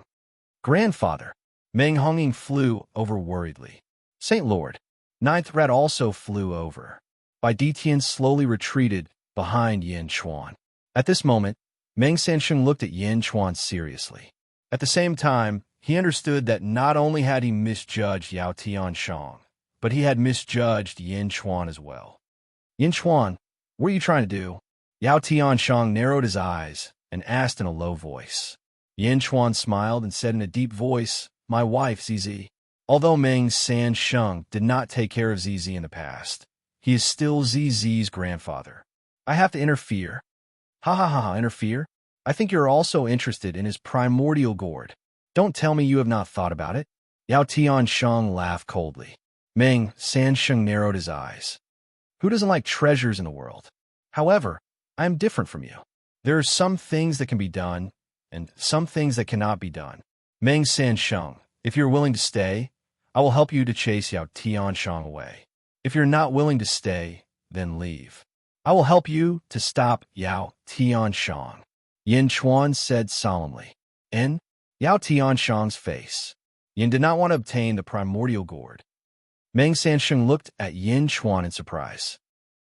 Grandfather, Meng Hongying flew over worriedly. Saint Lord, Ninth Rat also flew over. Bai Ditian slowly retreated behind Yin Chuan. At this moment, Meng Sansheng looked at Yin Chuan seriously. At the same time, he understood that not only had he misjudged Yao Tianshang, but he had misjudged Yin Chuan as well. Yin Chuan, what are you trying to do? Yao Tianshang narrowed his eyes and asked in a low voice. Yin Chuan smiled and said in a deep voice, My wife, Zizi. Although Meng Sansheng did not take care of Zizi in the past, he is still Zizi's grandfather. I have to interfere. Ha ha ha ha, interfere? I think you're also interested in his primordial gourd. Don't tell me you have not thought about it. Yao Tianshang laughed coldly. Meng Sansheng narrowed his eyes. Who doesn't like treasures in the world? However, I am different from you. There are some things that can be done, and some things that cannot be done. Meng Sansheng, if you're willing to stay, I will help you to chase Yao Tianshang away. If you're not willing to stay, then leave. I will help you to stop Yao Tianshang, Yin Chuan said solemnly. In Yao Tianshang's face, Yin did not want to obtain the primordial gourd. Meng Sansheng looked at Yin Chuan in surprise.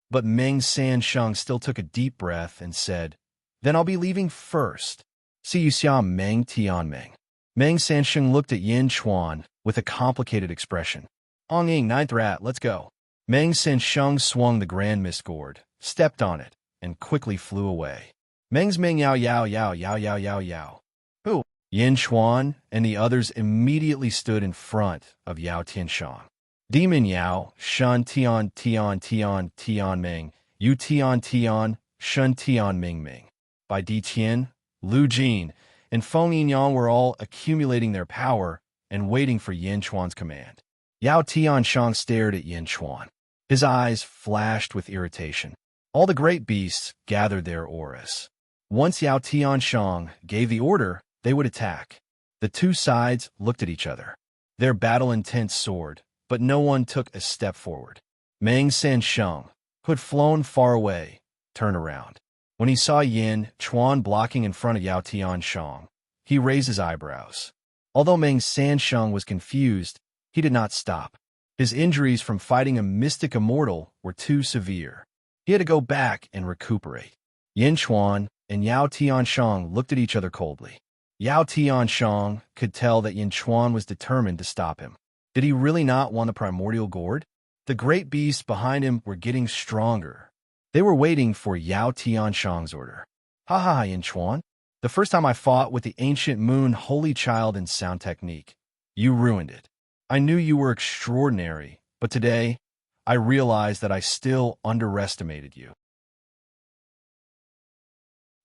But Meng Sansheng still took a deep breath and said, Then I'll be leaving first. See you xia Meng Tianmeng. Meng Sansheng looked at Yin Chuan with a complicated expression. Ong Ying, ninth rat, let's go. Meng Sansheng swung the grand mist gourd, stepped on it, and quickly flew away. Meng's Meng Yao Yao Yao Yao Yao Yao Yao. Who? Yin Chuan and the others immediately stood in front of Yao Tianshang. Demon Yao, Shun Tian Tian Tian Tian Ming, Yu Tian Tian, Shun Tian Ming Ming. By Di Tian, Lu Jin, and Feng Yinyang were all accumulating their power and waiting for Yin Chuan's command. Yao Tianshang stared at Yin Chuan. His eyes flashed with irritation. All the great beasts gathered their auras. Once Yao Tianshang gave the order, they would attack. The two sides looked at each other. Their battle intent soared, but no one took a step forward. Meng Sansheng, who had flown far away, turned around. When he saw Yin Chuan blocking in front of Yao Tianshang, he raised his eyebrows. Although Meng Sansheng was confused, he did not stop. His injuries from fighting a mystic immortal were too severe. He had to go back and recuperate. Yin Chuan and Yao Tianshang looked at each other coldly. Yao Tianshang could tell that Yin Chuan was determined to stop him. Did he really not want the primordial gourd? The great beasts behind him were getting stronger. They were waiting for Yao Tianshang's order. Ha ha, Yin Chuan. The first time I fought with the ancient moon holy child in sound technique, you ruined it. I knew you were extraordinary, but today, I realized that I still underestimated you.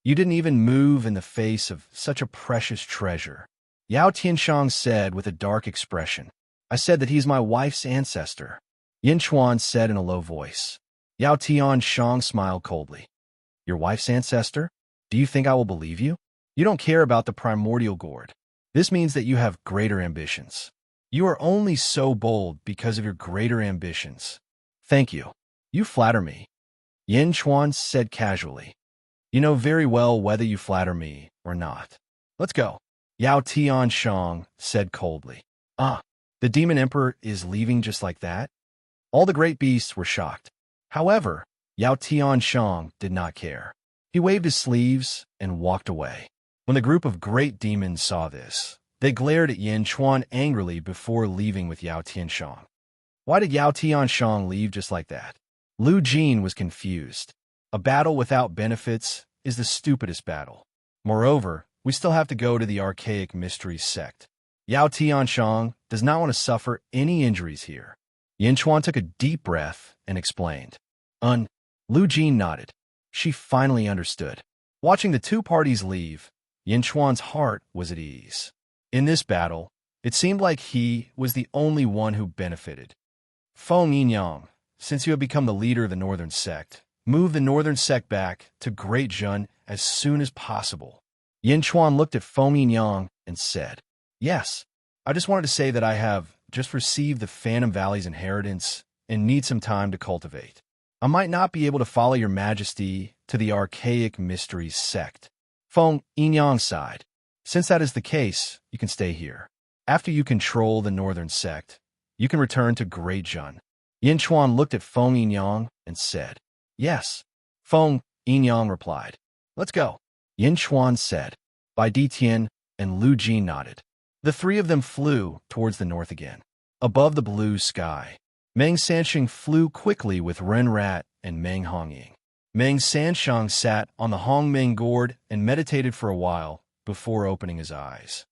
You didn't even move in the face of such a precious treasure. Yao Tianshang said with a dark expression. I said that he's my wife's ancestor. Yin Chuan said in a low voice. Yao Tianshang smiled coldly. Your wife's ancestor? Do you think I will believe you? You don't care about the primordial gourd. This means that you have greater ambitions. You are only so bold because of your greater ambitions. Thank you. You flatter me. Yin Chuan said casually. You know very well whether you flatter me or not. Let's go. Yao Tianshang said coldly. The demon emperor is leaving just like that? All the great beasts were shocked. However, Yao Tianshang did not care. He waved his sleeves and walked away. When the group of great demons saw this, they glared at Yin Chuan angrily before leaving with Yao Tianshang. Why did Yao Tianshang leave just like that? Lu Jin was confused. A battle without benefits is the stupidest battle. Moreover, we still have to go to the archaic mysteries sect. Yao Tianshang does not want to suffer any injuries here. Yin Chuan took a deep breath and explained. Lu Jin nodded. She finally understood. Watching the two parties leave, Yin Chuan's heart was at ease. In this battle, it seemed like he was the only one who benefited. Feng Yinyang, since you have become the leader of the northern sect, move the northern sect back to Great Jun as soon as possible. Yin Chuan looked at Feng Yinyang and said, Yes, I just wanted to say that I have just received the Phantom Valley's inheritance and need some time to cultivate. I might not be able to follow your majesty to the archaic mysteries sect. Feng Yinyang sighed. Since that is the case, you can stay here. After you control the northern sect, you can return to Great Jun. Yin Chuan looked at Feng Yinyang and said, Yes. Feng Yinyang replied, Let's go. Yin Chuan said. By Di Tian and Lu Jin nodded. The three of them flew towards the north again. Above the blue sky, Meng Sansheng flew quickly with Ren Rat and Meng Hongying. Meng Sansheng sat on the Hongmeng gourd and meditated for a while before opening his eyes.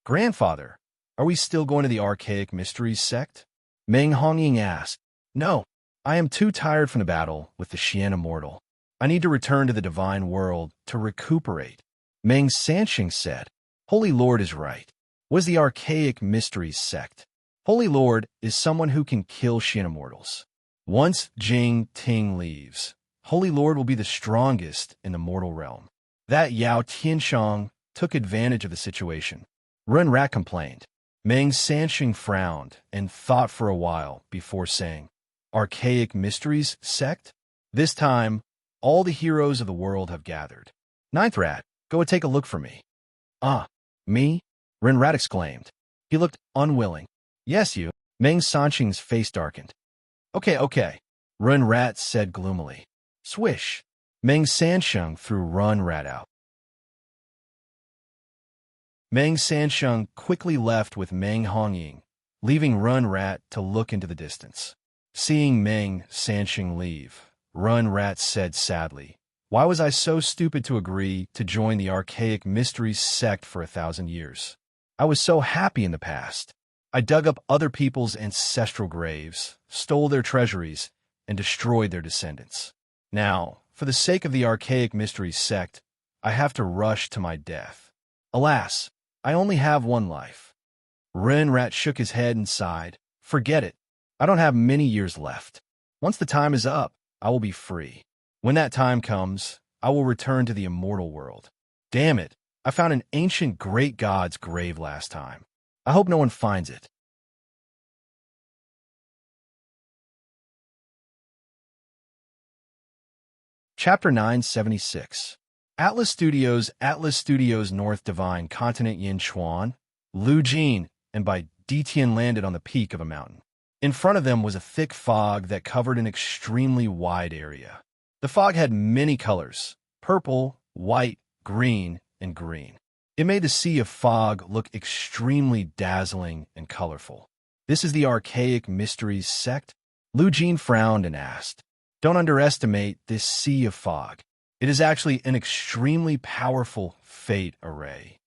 Grandfather, are we still going to the archaic mysteries sect? Meng Hongying asked. No, I am too tired from the battle with the Xian immortal. I need to return to the divine world to recuperate. Meng Sansheng said. Holy Lord is right. What is the archaic mysteries sect? Holy Lord is someone who can kill Xian immortals. Once Jing Ting leaves, Holy Lord will be the strongest in the mortal realm. That Yao Tianshang took advantage of the situation. Ren Rat complained. Meng Sansheng frowned and thought for a while before saying, Archaic mysteries sect? This time, all the heroes of the world have gathered. Ninth rat, go and take a look for me. Ah, me? Ren Rat exclaimed. He looked unwilling. Yes, you. Meng Sanqing's face darkened. Okay. Ren Rat said gloomily. Swish. Meng Sansheng threw Ren Rat out. Meng Sansheng quickly left with Meng Hongying, leaving Ren Rat to look into the distance. Seeing Meng Sansheng leave, Ren Rat said sadly, Why was I so stupid to agree to join the archaic mysteries sect for 1,000 years? I was so happy in the past. I dug up other people's ancestral graves, stole their treasuries, and destroyed their descendants. Now, for the sake of the archaic mysteries sect, I have to rush to my death. Alas, I only have one life. Ren Rat shook his head and sighed. Forget it. I don't have many years left. Once the time is up, I will be free. When that time comes, I will return to the immortal world. Damn it, I found an ancient great god's grave last time. I hope no one finds it. Chapter 976. Atlas Studios North Divine Continent Yin Chuan, Lu Jin, and by Detian landed on the peak of a mountain. In front of them was a thick fog that covered an extremely wide area. The fog had many colors: purple, white, green, and green. It made the sea of fog look extremely dazzling and colorful. This is the archaic mysteries sect? Lu Jin frowned and asked. Don't underestimate this sea of fog. It is actually an extremely powerful fate array.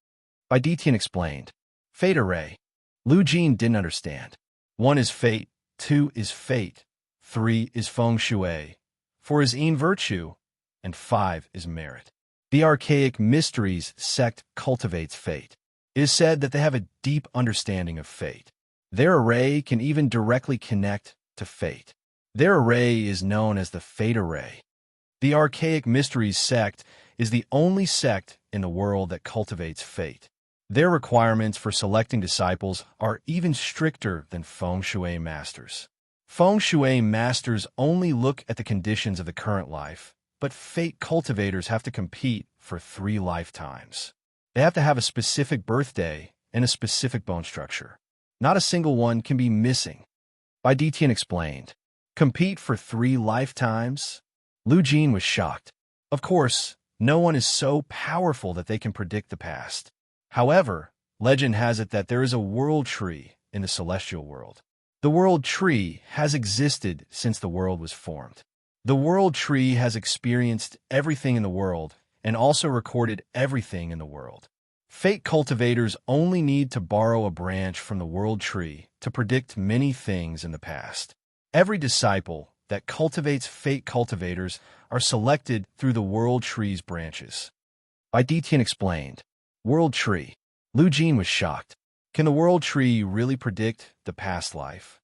Bai Detian explained. Fate array. Lu Jin didn't understand. 1 is fate, 2 is fate, 3 is feng shui, 4 is yin virtue, and 5 is merit. The archaic mysteries sect cultivates fate. It is said that they have a deep understanding of fate. Their array can even directly connect to fate. Their array is known as the Fate Array. The archaic mysteries sect is the only sect in the world that cultivates fate. Their requirements for selecting disciples are even stricter than feng shui masters. Feng shui masters only look at the conditions of the current life, but fate cultivators have to compete for 3 lifetimes. They have to have a specific birthday and a specific bone structure. Not a single one can be missing. Bai Detian explained. Compete for 3 lifetimes? Lu Jin was shocked. Of course, no one is so powerful that they can predict the past. However, legend has it that there is a world tree in the celestial world. The world tree has existed since the world was formed. The world tree has experienced everything in the world and also recorded everything in the world. Fate cultivators only need to borrow a branch from the world tree to predict many things in the past. Every disciple that cultivates fate cultivators are selected through the world tree's branches. Bai Detian explained. World tree. Lu Jin was shocked. Can the world tree really predict the past life?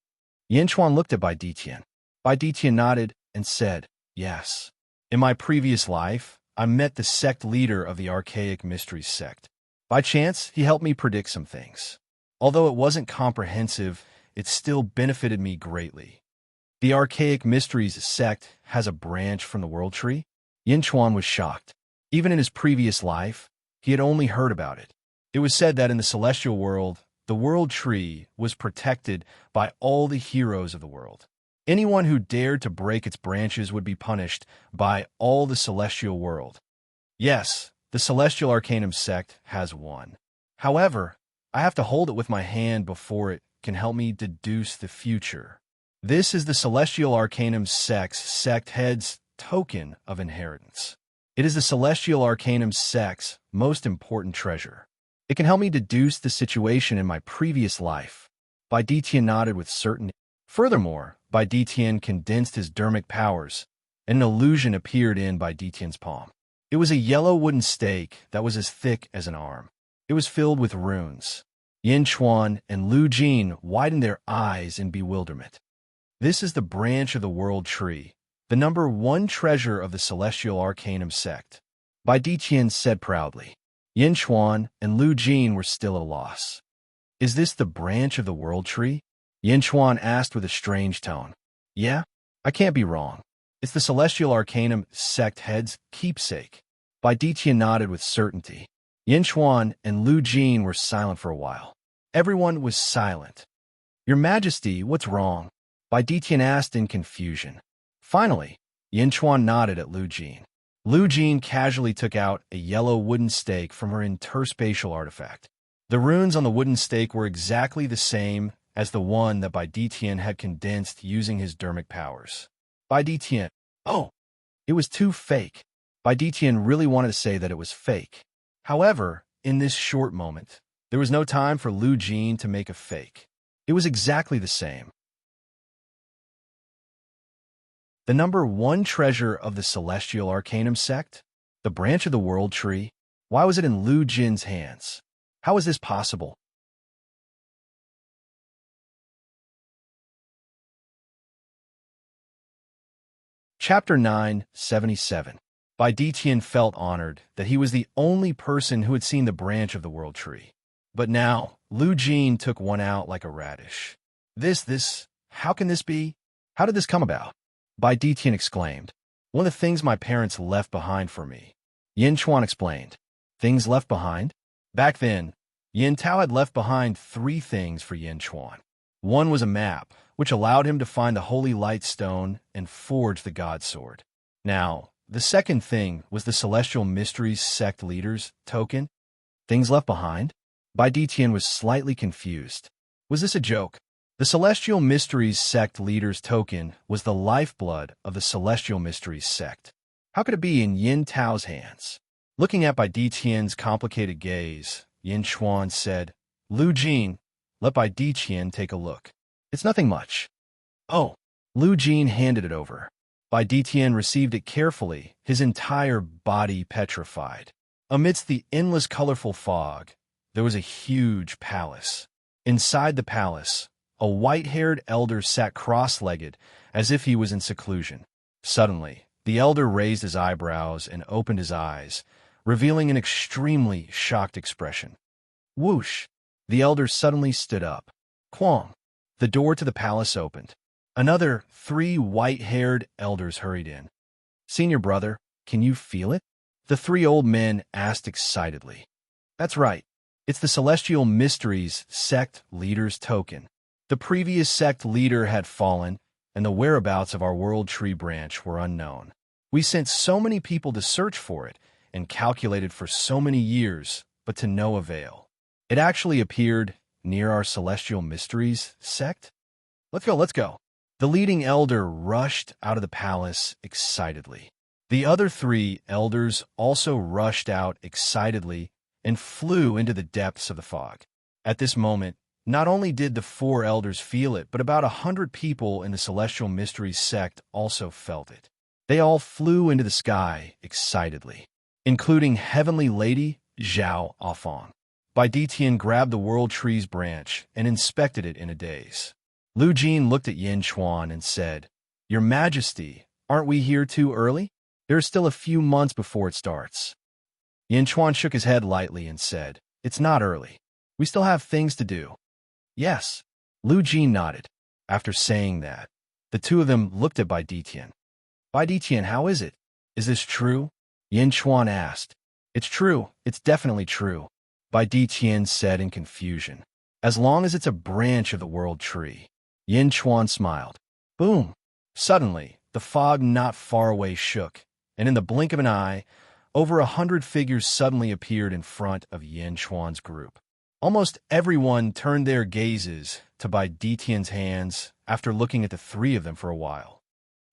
Yin Chuan looked at Bai Detian. Bai Detian nodded and said, Yes. In my previous life, I met the sect leader of the archaic mysteries sect. By chance, he helped me predict some things. Although it wasn't comprehensive, it still benefited me greatly. The archaic mysteries sect has a branch from the world tree? Yin Chuan was shocked. Even in his previous life, he had only heard about it. It was said that in the celestial world, the world tree was protected by all the heroes of the world. Anyone who dared to break its branches would be punished by all the celestial world. Yes, the celestial arcanum sect has one. However, I have to hold it with my hand before it can help me deduce the future. This is the Celestial Arcanum sect head's token of inheritance. It is the Celestial Arcanum sect's most important treasure. It can help me deduce the situation in my previous life. Bai Detian nodded with certainty. Furthermore, Bai Detian condensed his dermic powers, and an illusion appeared in Bai Detian's palm. It was a yellow wooden stake that was as thick as an arm. It was filled with runes. Yin Chuan and Lu Jin widened their eyes in bewilderment. This is the branch of the world tree, the number 1 treasure of the Celestial Arcanum sect. Bai Detian said proudly. Yin Chuan and Lu Jin were still at a loss. Is this the branch of the world tree? Yin Chuan asked with a strange tone. Yeah, I can't be wrong. It's the Celestial Arcanum sect head's keepsake. Bai Detian nodded with certainty. Yin Chuan and Lu Jin were silent for a while. Everyone was silent. Your Majesty, what's wrong? Bai Detian asked in confusion. Finally, Yin Chuan nodded at Lu Jin. Lu Jin casually took out a yellow wooden stake from her interspatial artifact. The runes on the wooden stake were exactly the same as the one that Bai Detian had condensed using his dermic powers. Bai Detian, oh, it was too fake. Bai Detian really wanted to say that it was fake. However, in this short moment, there was no time for Lu Jin to make a fake. It was exactly the same. The number 1 treasure of the Celestial Arcanum sect? The branch of the World Tree? Why was it in Lu Jin's hands? How is this possible? Chapter 977. Bai Detian felt honored that he was the only person who had seen the branch of the World Tree. But now, Lu Jin took one out like a radish. How can this be? How did this come about? Bai Detian exclaimed. One of the things my parents left behind for me. Yin Chuan explained. Things left behind? Back then, Yin Tao had left behind 3 things for Yin Chuan. One was a map, which allowed him to find the Holy Light Stone and forge the God Sword. Now, the second thing was the Celestial Mysteries Sect Leader's token. Things left behind? Bai Detian was slightly confused. Was this a joke? The Celestial Mysteries Sect Leader's token was the lifeblood of the Celestial Mysteries Sect. How could it be in Yin Tao's hands? Looking at Bai Detian's complicated gaze, Yin Chuan said, Lu Jin, let Bai Detian take a look. It's nothing much. Oh. Lu Jin handed it over. Bai Detian received it carefully, his entire body petrified. Amidst the endless colorful fog, there was a huge palace. Inside the palace, a white-haired elder sat cross-legged, as if he was in seclusion. Suddenly, the elder raised his eyebrows and opened his eyes, revealing an extremely shocked expression. Whoosh! The elder suddenly stood up. Quang! The door to the palace opened. Another 3 white-haired elders hurried in. Senior brother, can you feel it? The 3 old men asked excitedly. That's right. It's the Celestial Mysteries Sect Leader's token. The previous sect leader had fallen, and the whereabouts of our World Tree branch were unknown. We sent so many people to search for it, and calculated for so many years, but to no avail. It actually appeared near our Celestial Mysteries sect. Let's go. The leading elder rushed out of the palace excitedly. The other 3 elders also rushed out excitedly and flew into the depths of the fog. At this moment, not only did the 4 elders feel it, but about 100 people in the Celestial Mysteries sect also felt it. They all flew into the sky excitedly, including Heavenly Lady Zhao Afang. Bai Detian grabbed the World Tree's branch and inspected it in a daze. Lu Jin looked at Yin Chuan and said, Your Majesty, aren't we here too early? There are still a few months before it starts. Yin Chuan shook his head lightly and said, It's not early. We still have things to do. Yes. Lu Jin nodded. After saying that, the 2 of them looked at Bai Detian. Bai Detian, how is it? Is this true? Yin Chuan asked. It's true. It's definitely true. Bai Detian said in confusion. As long as it's a branch of the World Tree. Yin Chuan smiled. Boom! Suddenly, the fog not far away shook, and in the blink of an eye, over 100 figures suddenly appeared in front of Yin Chuan's group. Almost everyone turned their gazes to Bai Detian's hands after looking at the 3 of them for a while.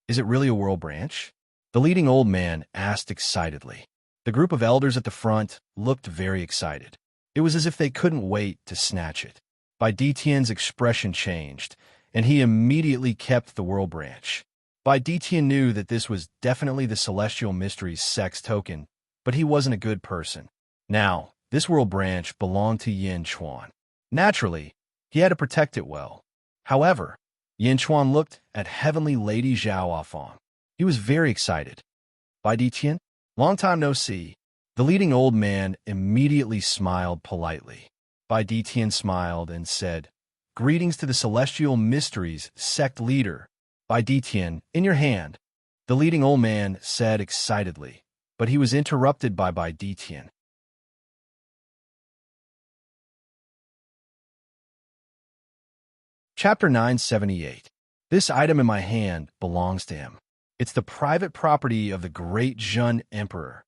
Is it really a world branch? The leading old man asked excitedly. The group of elders at the front looked very excited. It was as if they couldn't wait to snatch it. Bai Detian's expression changed, and he immediately kept the world branch. Bai Detian knew that this was definitely the Celestial Mysteries Sect's token, but he wasn't a good person. Now, this world branch belonged to Yin Chuan. Naturally, he had to protect it well. However, Yin Chuan looked at Heavenly Lady Zhao Afang. He was very excited. Bai Detian, long time no see. The leading old man immediately smiled politely. Bai Detian smiled and said, Greetings to the Celestial Mysteries Sect Leader. Bai Detian, in your hand. the leading old man said excitedly, but he was interrupted by Detian. Chapter 978. This item in my hand belongs to him. It's the private property of the great Jun Emperor.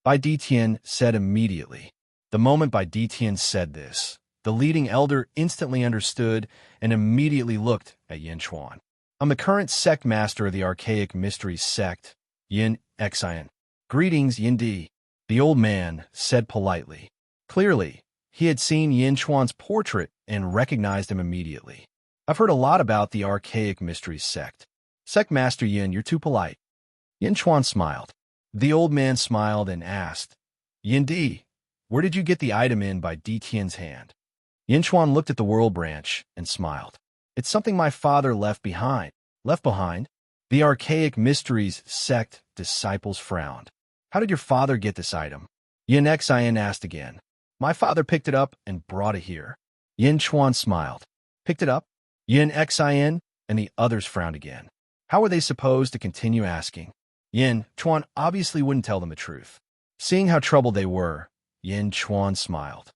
Detian said immediately. The moment Detian said this, the leading elder instantly understood and immediately looked at Yin Chuan. I'm the current sect master of the Archaic Mysteries sect, Yin Xian. Greetings, Yin Di. The old man said politely. Clearly, he had seen Yin Chuan's portrait and recognized him immediately. I've heard a lot about the Archaic Mysteries sect. Sect Master Yin, you're too polite. Yin Chuan smiled. The old man smiled and asked, Yin Di, where did you get the item in Detian's hand? Yin Chuan looked at the world branch and smiled. It's something my father left behind. Left behind? The Archaic Mysteries sect disciples frowned. How did your father get this item? Yin Xian asked again. My father picked it up and brought it here. Yin Chuan smiled. Picked it up? Yin Xian and the others frowned again. How were they supposed to continue asking? Yin Chuan obviously wouldn't tell them the truth. Seeing how troubled they were, Yin Chuan smiled.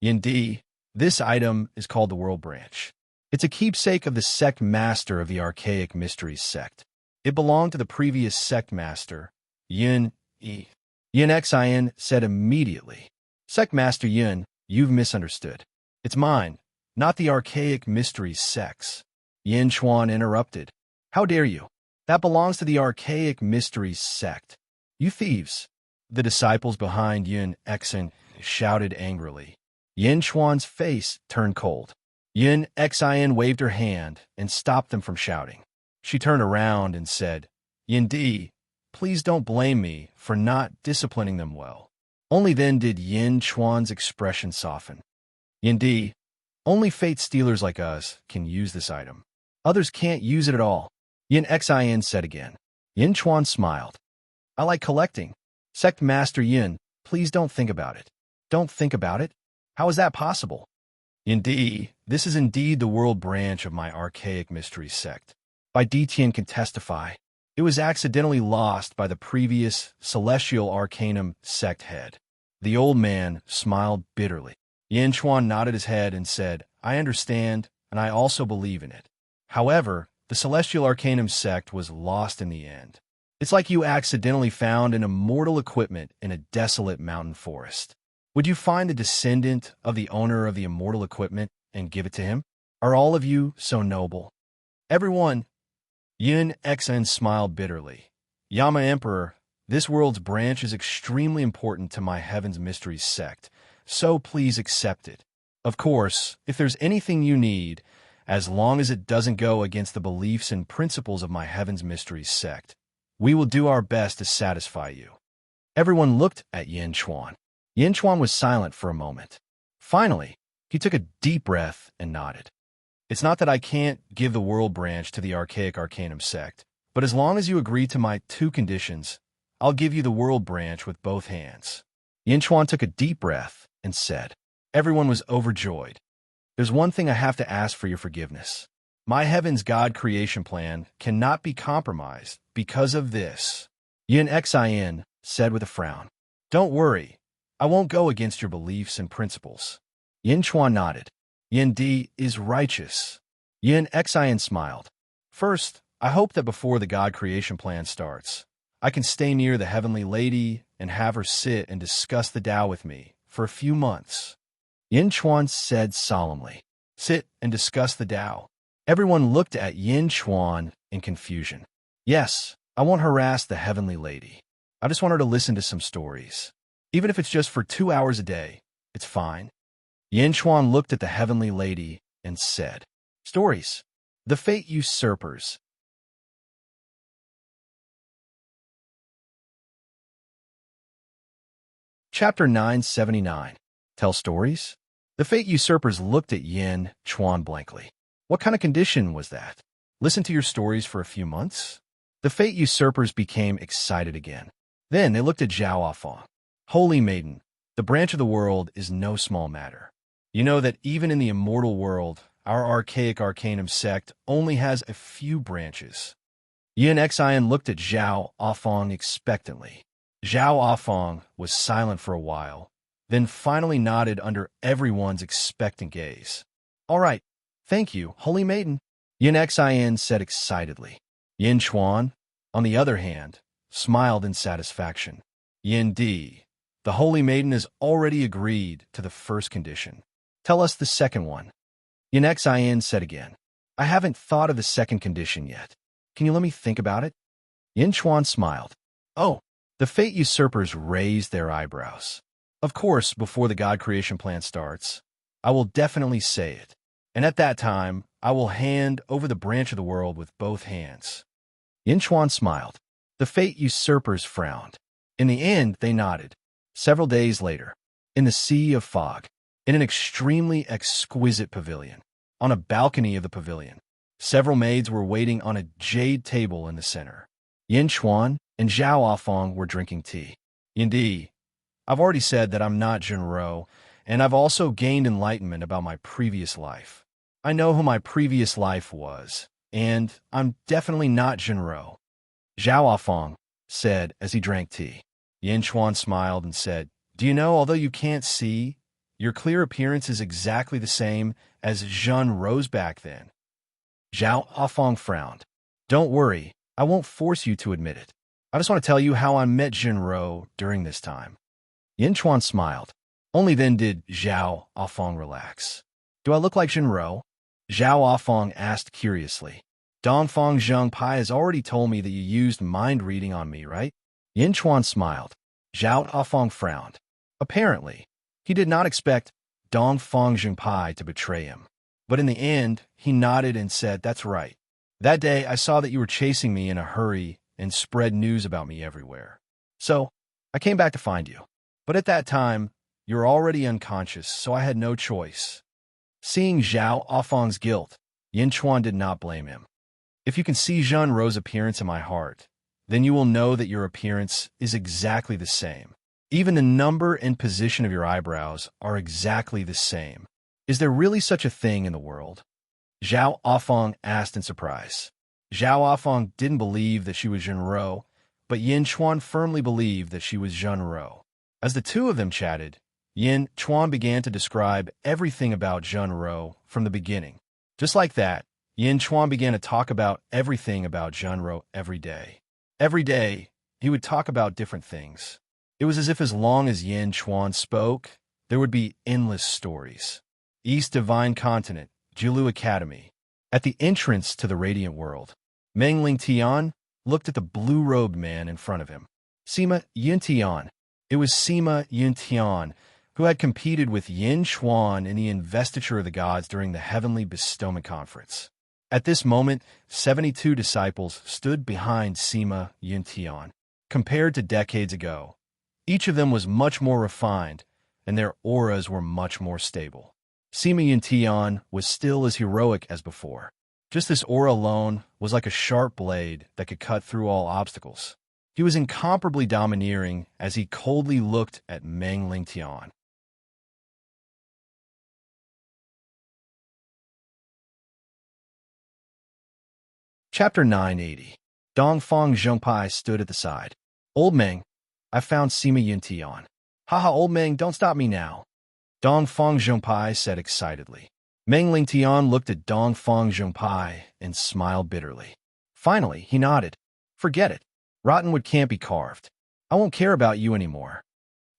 Yin Di, this item is called the World Branch. It's a keepsake of the sect master of the Archaic Mysteries sect. It belonged to the previous sect master, Yin Yi. Yin Xian said immediately. Sect Master Yin, you've misunderstood. It's mine, not the Archaic Mysteries sects. Yin Chuan interrupted. How dare you? That belongs to the Archaic Mysteries sect. You thieves. The disciples behind Yin Xian shouted angrily. Yin Chuan's face turned cold. Yin Xian waved her hand and stopped them from shouting. She turned around and said, Yin Di, please don't blame me for not disciplining them well. Only then did Yin Chuan's expression soften. Yin Di, only fate stealers like us can use this item. Others can't use it at all. Yin Xian said again. Yin Chuan smiled. I like collecting. Sect Master Yin, please don't think about it. Don't think about it? How is that possible? Yin Di, this is indeed the world branch of my Archaic Mysteries sect. Detian can testify. It was accidentally lost by the previous Celestial Arcanum sect head. The old man smiled bitterly. Yin Chuan nodded his head and said, I understand, and I also believe in it. However, the Celestial Arcanum sect was lost in the end. It's like you accidentally found an immortal equipment in a desolate mountain forest. Would you find the descendant of the owner of the immortal equipment and give it to him? Are all of you so noble? Everyone. Yin Xian smiled bitterly. Yama Emperor, this world's branch is extremely important to my Heaven's Mysteries sect, so please accept it. Of course, if there's anything you need, as long as it doesn't go against the beliefs and principles of my Heaven's Mysteries sect, we will do our best to satisfy you. Everyone looked at Yin Chuan. Yin Chuan was silent for a moment. Finally, he took a deep breath and nodded. It's not that I can't give the world branch to the Archaic Arcanum sect, but as long as you agree to my 2 conditions, I'll give you the world branch with both hands. Yin Chuan took a deep breath and said. Everyone was overjoyed. There's one thing I have to ask for your forgiveness. My Heaven's God creation plan cannot be compromised because of this. Yin Xian said with a frown. Don't worry, I won't go against your beliefs and principles. Yin Chuan nodded. Yin Di is righteous. Yin Xian smiled. First, I hope that before the God creation plan starts, I can stay near the Heavenly Lady and have her sit and discuss the Tao with me for a few months. Yin Chuan said solemnly. Sit and discuss the Tao. Everyone looked at Yin Chuan in confusion. Yes, I won't harass the Heavenly Lady. I just want her to listen to some stories. Even if it's just for 2 hours a day, it's fine. Yin Chuan looked at the Heavenly Lady and said, Stories. The Fate Usurpers. Chapter 979. Tell stories? The Fate Usurpers looked at Yin Chuan blankly. What kind of condition was that? Listen to your stories for a few months? The Fate Usurpers became excited again. Then they looked at Zhao Afang. Holy Maiden, the branch of the world is no small matter. You know that even in the immortal world, our Archaic Arcanum sect only has a few branches. Yin Xian looked at Zhao Afong expectantly. Zhao Afong was silent for a while, then finally nodded under everyone's expectant gaze. All right, thank you, Holy Maiden, Yin Xian said excitedly. Yin Chuan, on the other hand, smiled in satisfaction. Yin Di, the Holy Maiden has already agreed to the first condition. Tell us the second one. Yin Xian said again. I haven't thought of the second condition yet. Can you let me think about it? Yin Chuan smiled. Oh, the Fate Usurpers raised their eyebrows. Of course, before the God creation plan starts, I will definitely say it. And at that time, I will hand over the branch of the world with both hands. Yin Chuan smiled. The Fate Usurpers frowned. In the end, they nodded. Several days later, in the Sea of Fog, in an extremely exquisite pavilion, on a balcony of the pavilion, several maids were waiting on a jade table in the center. Yin Chuan and Zhao Afong were drinking tea. Indeed, I've already said that I'm not Jinro, and I've also gained enlightenment about my previous life. I know who my previous life was, and I'm definitely not Jinro. Zhao Afong said as he drank tea. Yin Chuan smiled and said, Do you know, although you can't see, your clear appearance is exactly the same as Zhen Rose back then. Zhao Afong frowned. Don't worry, I won't force you to admit it. I just want to tell you how I met Jinro during this time. Yin Chuan smiled. Only then did Zhao Afong relax. Do I look like Jinro? Zhao Afong asked curiously. Dongfang Zhengpai has already told me that you used mind reading on me, right? Yin Chuan smiled. Zhao Afong frowned. Apparently, he did not expect Dongfang Zhengpai to betray him. But in the end, he nodded and said, That's right. That day, I saw that you were chasing me in a hurry and spread news about me everywhere. So, I came back to find you. But at that time, you were already unconscious, so I had no choice. Seeing Zhao Afong's guilt, Yin Chuan did not blame him. If you can see Zhen Ro's appearance in my heart, then you will know that your appearance is exactly the same. Even the number and position of your eyebrows are exactly the same. Is there really such a thing in the world? Zhao Afong asked in surprise. Zhao Afong didn't believe that she was Jinro, but Yin Chuan firmly believed that she was Zhenro. As the two of them chatted, Yin Chuan began to describe everything about Zhenro from the beginning. Just like that, Yin Chuan began to talk about everything about Zhenro every day. Every day, he would talk about different things. It was as if as long as Yin Chuan spoke, there would be endless stories. East Divine Continent, Jilu Academy. At the entrance to the Radiant World, Meng Lingtian looked at the blue-robed man in front of him. Sima Yuntian. It was Sima Yuntian, who had competed with Yin Chuan in the investiture of the gods during the Heavenly Bestowment Conference. At this moment, 72 disciples stood behind Sima Yuntian. Compared to decades ago, each of them was much more refined, and their auras were much more stable. Sima Yuntian was still as heroic as before. Just this aura alone was like a sharp blade that could cut through all obstacles. He was incomparably domineering as he coldly looked at Meng Lingtian. Chapter 980. Dongfang Zhengpai stood at the side. Old Meng, I found Sima Yuntian. Haha, Old Meng, don't stop me now. Dongfang Zhengpai said excitedly. Meng Lingtian looked at Dongfang Zhengpai and smiled bitterly. Finally, he nodded. Forget it. Rottenwood can't be carved. I won't care about you anymore.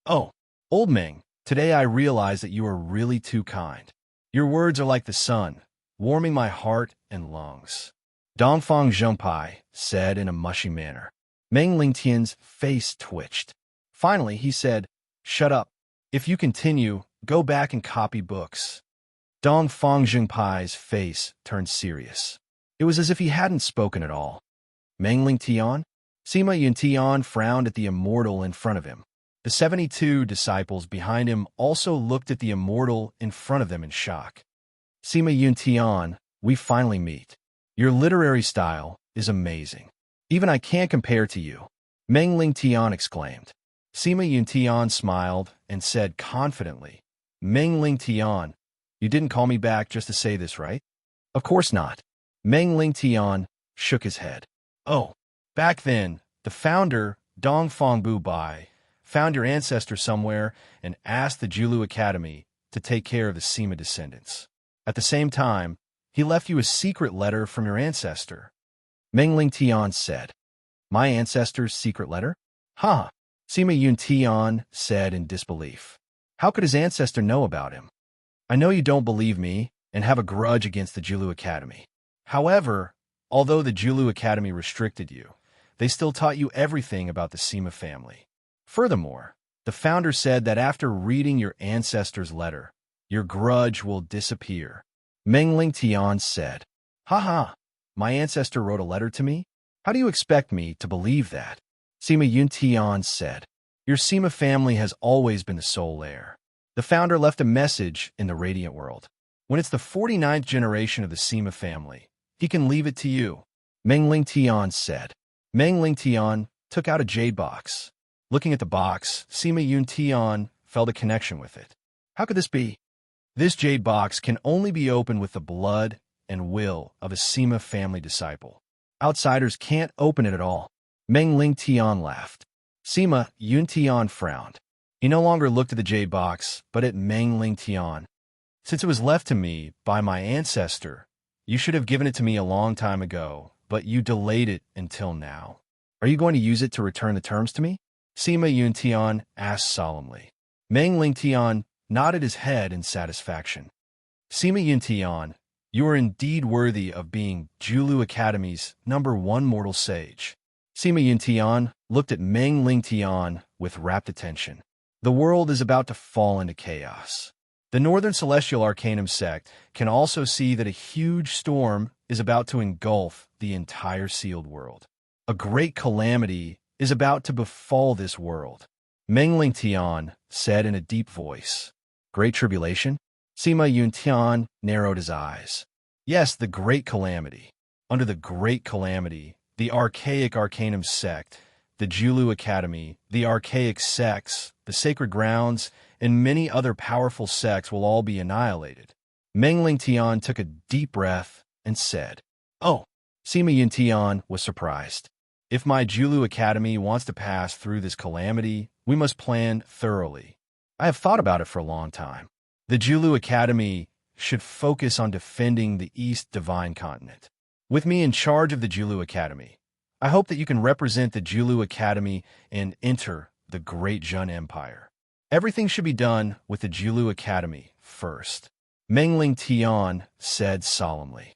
Oh, Old Meng, today I realize that you are really too kind. Your words are like the sun, warming my heart and lungs. Dongfang Zhengpai said in a mushy manner. Meng Lingtian's face twitched. Finally, he said, Shut up. If you continue, go back and copy books. Dongfang Zhengpai's face turned serious. It was as if he hadn't spoken at all. Meng Lingtian? Sima Yuntian frowned at the immortal in front of him. The 72 disciples behind him also looked at the immortal in front of them in shock. Sima Yuntian, we finally meet. Your literary style is amazing. Even I can't compare to you. Meng Lingtian exclaimed. Sima Yuntian smiled and said confidently, Meng Lingtian, you didn't call me back just to say this, right? Of course not. Meng Lingtian shook his head. Oh, back then, the founder, Dongfang Bai, found your ancestor somewhere and asked the Julu Academy to take care of the Sima descendants. At the same time, he left you a secret letter from your ancestor. Mengling Tian said. My ancestor's secret letter? Ha! Sima Yun Tian said in disbelief. How could his ancestor know about him? I know you don't believe me and have a grudge against the Julu Academy. However, although the Julu Academy restricted you, they still taught you everything about the Sima family. Furthermore, the founder said that after reading your ancestor's letter, your grudge will disappear. Mengling Tian said, Ha! My ancestor wrote a letter to me? How do you expect me to believe that? Sima Yun Tian said, Your Sima family has always been the sole heir. The founder left a message in the Radiant World. When it's the 49th generation of the Sima family, he can leave it to you. Mengling Tian said. Mengling Tian took out a jade box. Looking at the box, Sima Yun Tian felt a connection with it. How could this be? This jade box can only be opened with the blood and will of a Sima family disciple. Outsiders can't open it at all. Mengling Tian laughed. Sima Yun Tian frowned. He no longer looked at the jade box, but at Mengling Tian. Since it was left to me by my ancestor, you should have given it to me a long time ago, but you delayed it until now. Are you going to use it to return the terms to me? Sima Yun Tian asked solemnly. Mengling Tian nodded his head in satisfaction. Sima Yun Tian, you are indeed worthy of being Julu Academy's #1 mortal sage. Sima Yun Tian looked at Mengling Tian with rapt attention. The world is about to fall into chaos. The Northern Celestial Arcanum sect can also see that a huge storm is about to engulf the entire sealed world. A great calamity is about to befall this world. Mengling Tian said in a deep voice. Great tribulation? Sima Yun Tian narrowed his eyes. Yes, the great calamity. Under the great calamity, the archaic Arcanum sect, the Julu Academy, the archaic sects, the sacred grounds, and many other powerful sects will all be annihilated. Mengling Tian took a deep breath and said, Oh, Sima Yun Tian was surprised. If my Julu Academy wants to pass through this calamity, we must plan thoroughly. I have thought about it for a long time. The Julu Academy should focus on defending the East Divine Continent. With me in charge of the Julu Academy, I hope that you can represent the Julu Academy and enter the Great Jun Empire. Everything should be done with the Julu Academy first. Mengling Tian said solemnly.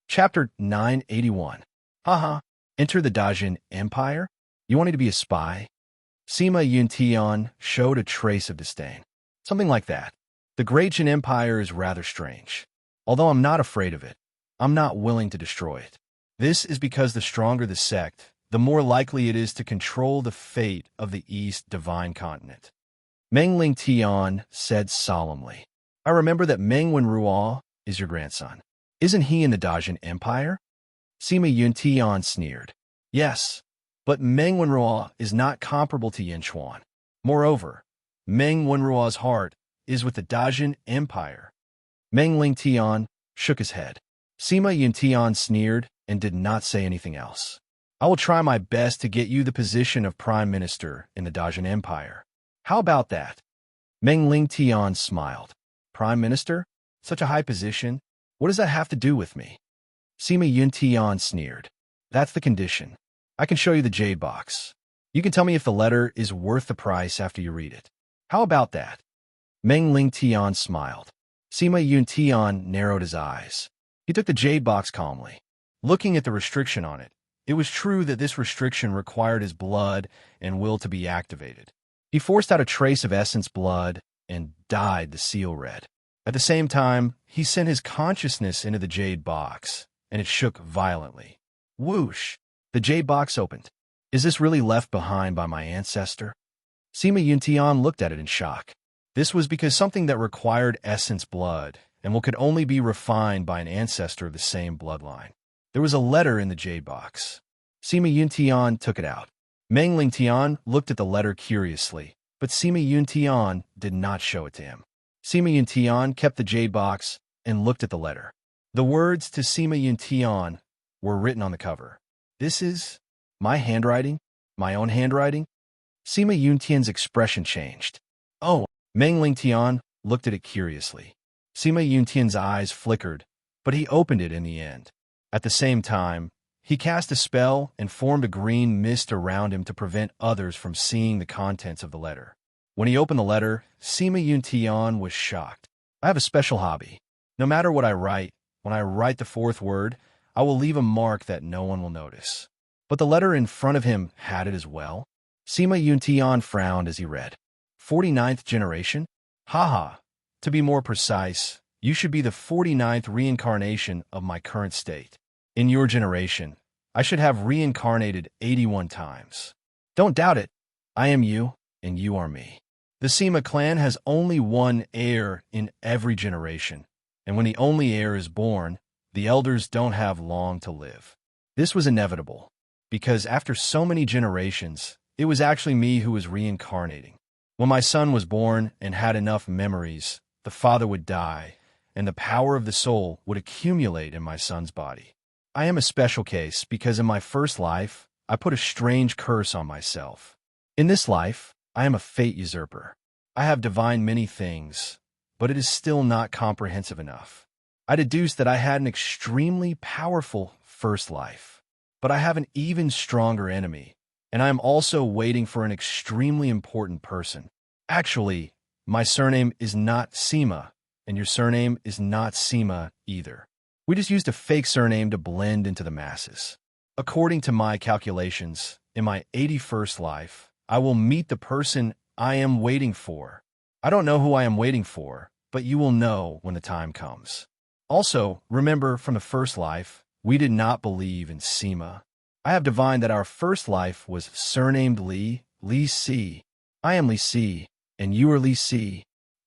Chapter 981. Haha. Enter the Dajin Empire? You wanted to be a spy? Sima Yun Tian showed a trace of disdain. Something like that. The Great Jin Empire is rather strange. Although I'm not afraid of it, I'm not willing to destroy it. This is because the stronger the sect, the more likely it is to control the fate of the East Divine Continent. Mengling Tian said solemnly. I remember that Meng Wenruo is your grandson. Isn't he in the Dajin Empire? Sima Yun Tian sneered. Yes, but Meng Wenruo is not comparable to Yin Chuan. Moreover, Meng Wenruo's heart is with the Dajin Empire. Mengling Tian shook his head. Sima Yun Tian sneered and did not say anything else. I will try my best to get you the position of Prime Minister in the Dajin Empire. How about that? Mengling Tian smiled. Prime Minister? Such a high position? What does that have to do with me? Sima Yun Tian sneered. That's the condition. I can show you the jade box. You can tell me if the letter is worth the price after you read it. How about that? Mengling Tian smiled. Sima Yun Tian narrowed his eyes. He took the jade box calmly. Looking at the restriction on it, it was true that this restriction required his blood and will to be activated. He forced out a trace of essence blood and dyed the seal red. At the same time, he sent his consciousness into the jade box, and it shook violently. Whoosh! The jade box opened. Is this really left behind by my ancestor? Sima Yun Tian looked at it in shock. This was because something that required essence blood and what could only be refined by an ancestor of the same bloodline. There was a letter in the jade box. Sima Yun Tian took it out. Mengling Tian looked at the letter curiously, but Sima Yun Tian did not show it to him. Sima Yuntian kept the jade box and looked at the letter. The words to Sima Yuntian were written on the cover. This is my handwriting? My own handwriting? Sima Yuntian's expression changed. Oh, Meng Lingtian looked at it curiously. Sima Yuntian's eyes flickered, but he opened it in the end. At the same time, he cast a spell and formed a green mist around him to prevent others from seeing the contents of the letter. When he opened the letter, Sima Yuntian was shocked. I have a special hobby. No matter what I write, when I write the fourth word, I will leave a mark that no one will notice. But the letter in front of him had it as well. Sima Yuntian frowned as he read. 49th generation? Haha. To be more precise, you should be the 49th reincarnation of my current state. In your generation, I should have reincarnated 81 times. Don't doubt it. I am you, and you are me. The Sima clan has only one heir in every generation, and when the only heir is born, the elders don't have long to live. This was inevitable, because after so many generations, it was actually me who was reincarnating. When my son was born and had enough memories, the father would die, and the power of the soul would accumulate in my son's body. I am a special case because in my first life, I put a strange curse on myself. In this life, I am a fate usurper. I have divined many things, but it is still not comprehensive enough. I deduced that I had an extremely powerful first life, but I have an even stronger enemy, and I am also waiting for an extremely important person. Actually, my surname is not Sima, and your surname is not Sima either. We just used a fake surname to blend into the masses. According to my calculations, in my 81st life, I will meet the person I am waiting for. I don't know who I am waiting for, but you will know when the time comes. Also, remember from the first life, we did not believe in Sima. I have divined that our first life was surnamed Li Si. I am Li Si, and you are Li Si.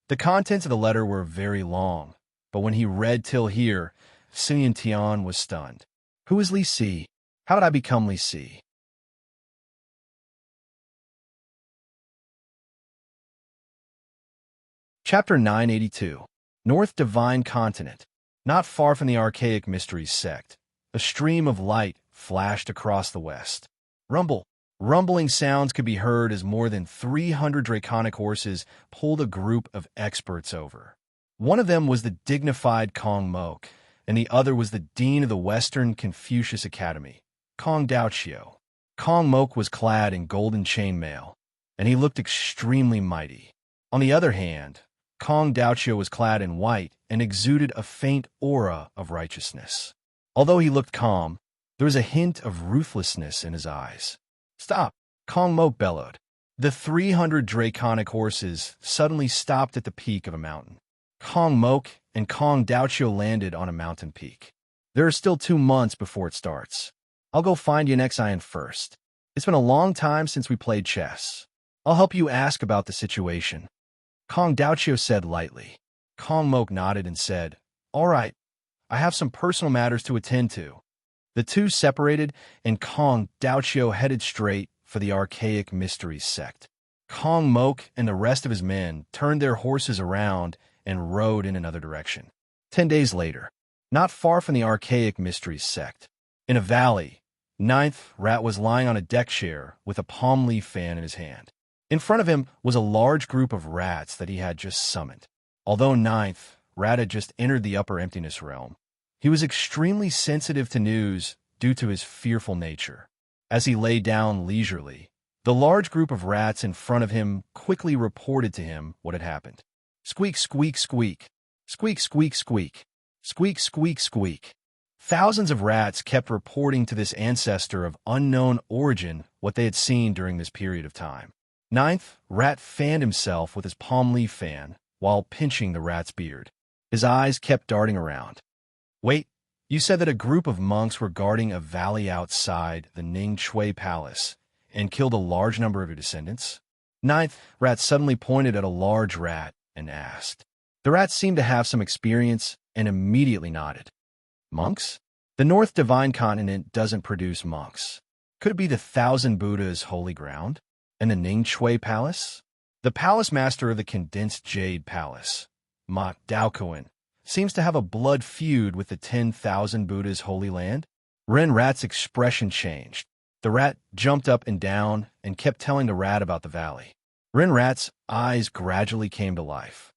The contents of the letter were very long, but when he read till here, Sun Tian was stunned. Who is Li Si? How did I become Li Si? Chapter 982. North Divine Continent. Not far from the archaic mysteries sect, a stream of light flashed across the west. Rumbling sounds could be heard as more than 300 draconic horses pulled a group of experts over. One of them was the dignified Kong Mok, and the other was the dean of the Western Confucius Academy, Kong Daoqiu. Kong Mok was clad in golden chainmail, and he looked extremely mighty. On the other hand, Kong Daoqiu was clad in white and exuded a faint aura of righteousness. Although he looked calm, there was a hint of ruthlessness in his eyes. Stop! Kong Mok bellowed. The 300 draconic horses suddenly stopped at the peak of a mountain. Kong Mok and Kong Daoqiu landed on a mountain peak. There are still 2 months before it starts. I'll go find Yunexian first. It's been a long time since we played chess. I'll help you ask about the situation. Kong Daoqiu said lightly. Kong Mok nodded and said, All right, I have some personal matters to attend to. The two separated, and Kong Daoqiu headed straight for the archaic mysteries sect. Kong Mok and the rest of his men turned their horses around and rode in another direction. 10 days later, not far from the archaic mysteries sect, in a valley, Ninth Rat was lying on a deck chair with a palm leaf fan in his hand. In front of him was a large group of rats that he had just summoned. Although Ninth Rat had just entered the upper emptiness realm, he was extremely sensitive to news due to his fearful nature. As he lay down leisurely, the large group of rats in front of him quickly reported to him what had happened. Squeak, squeak, squeak. Squeak, squeak, squeak. Squeak, squeak, squeak. Thousands of rats kept reporting to this ancestor of unknown origin what they had seen during this period of time. Ninth Rat fanned himself with his palm leaf fan while pinching the rat's beard. His eyes kept darting around. Wait, you said that a group of monks were guarding a valley outside the Ning Shui Palace and killed a large number of your descendants? Ninth Rat suddenly pointed at a large rat and asked. The rat seemed to have some experience and immediately nodded. Monks? The North Divine Continent doesn't produce monks. Could it be the Thousand Buddhas' holy ground? And the Ning Shui Palace? The palace master of the Condensed Jade Palace, Ma Daokoen, seems to have a blood feud with the 10,000 Buddha's holy land? Ren Rat's expression changed. The rat jumped up and down and kept telling the rat about the valley. Ren Rat's eyes gradually came to life.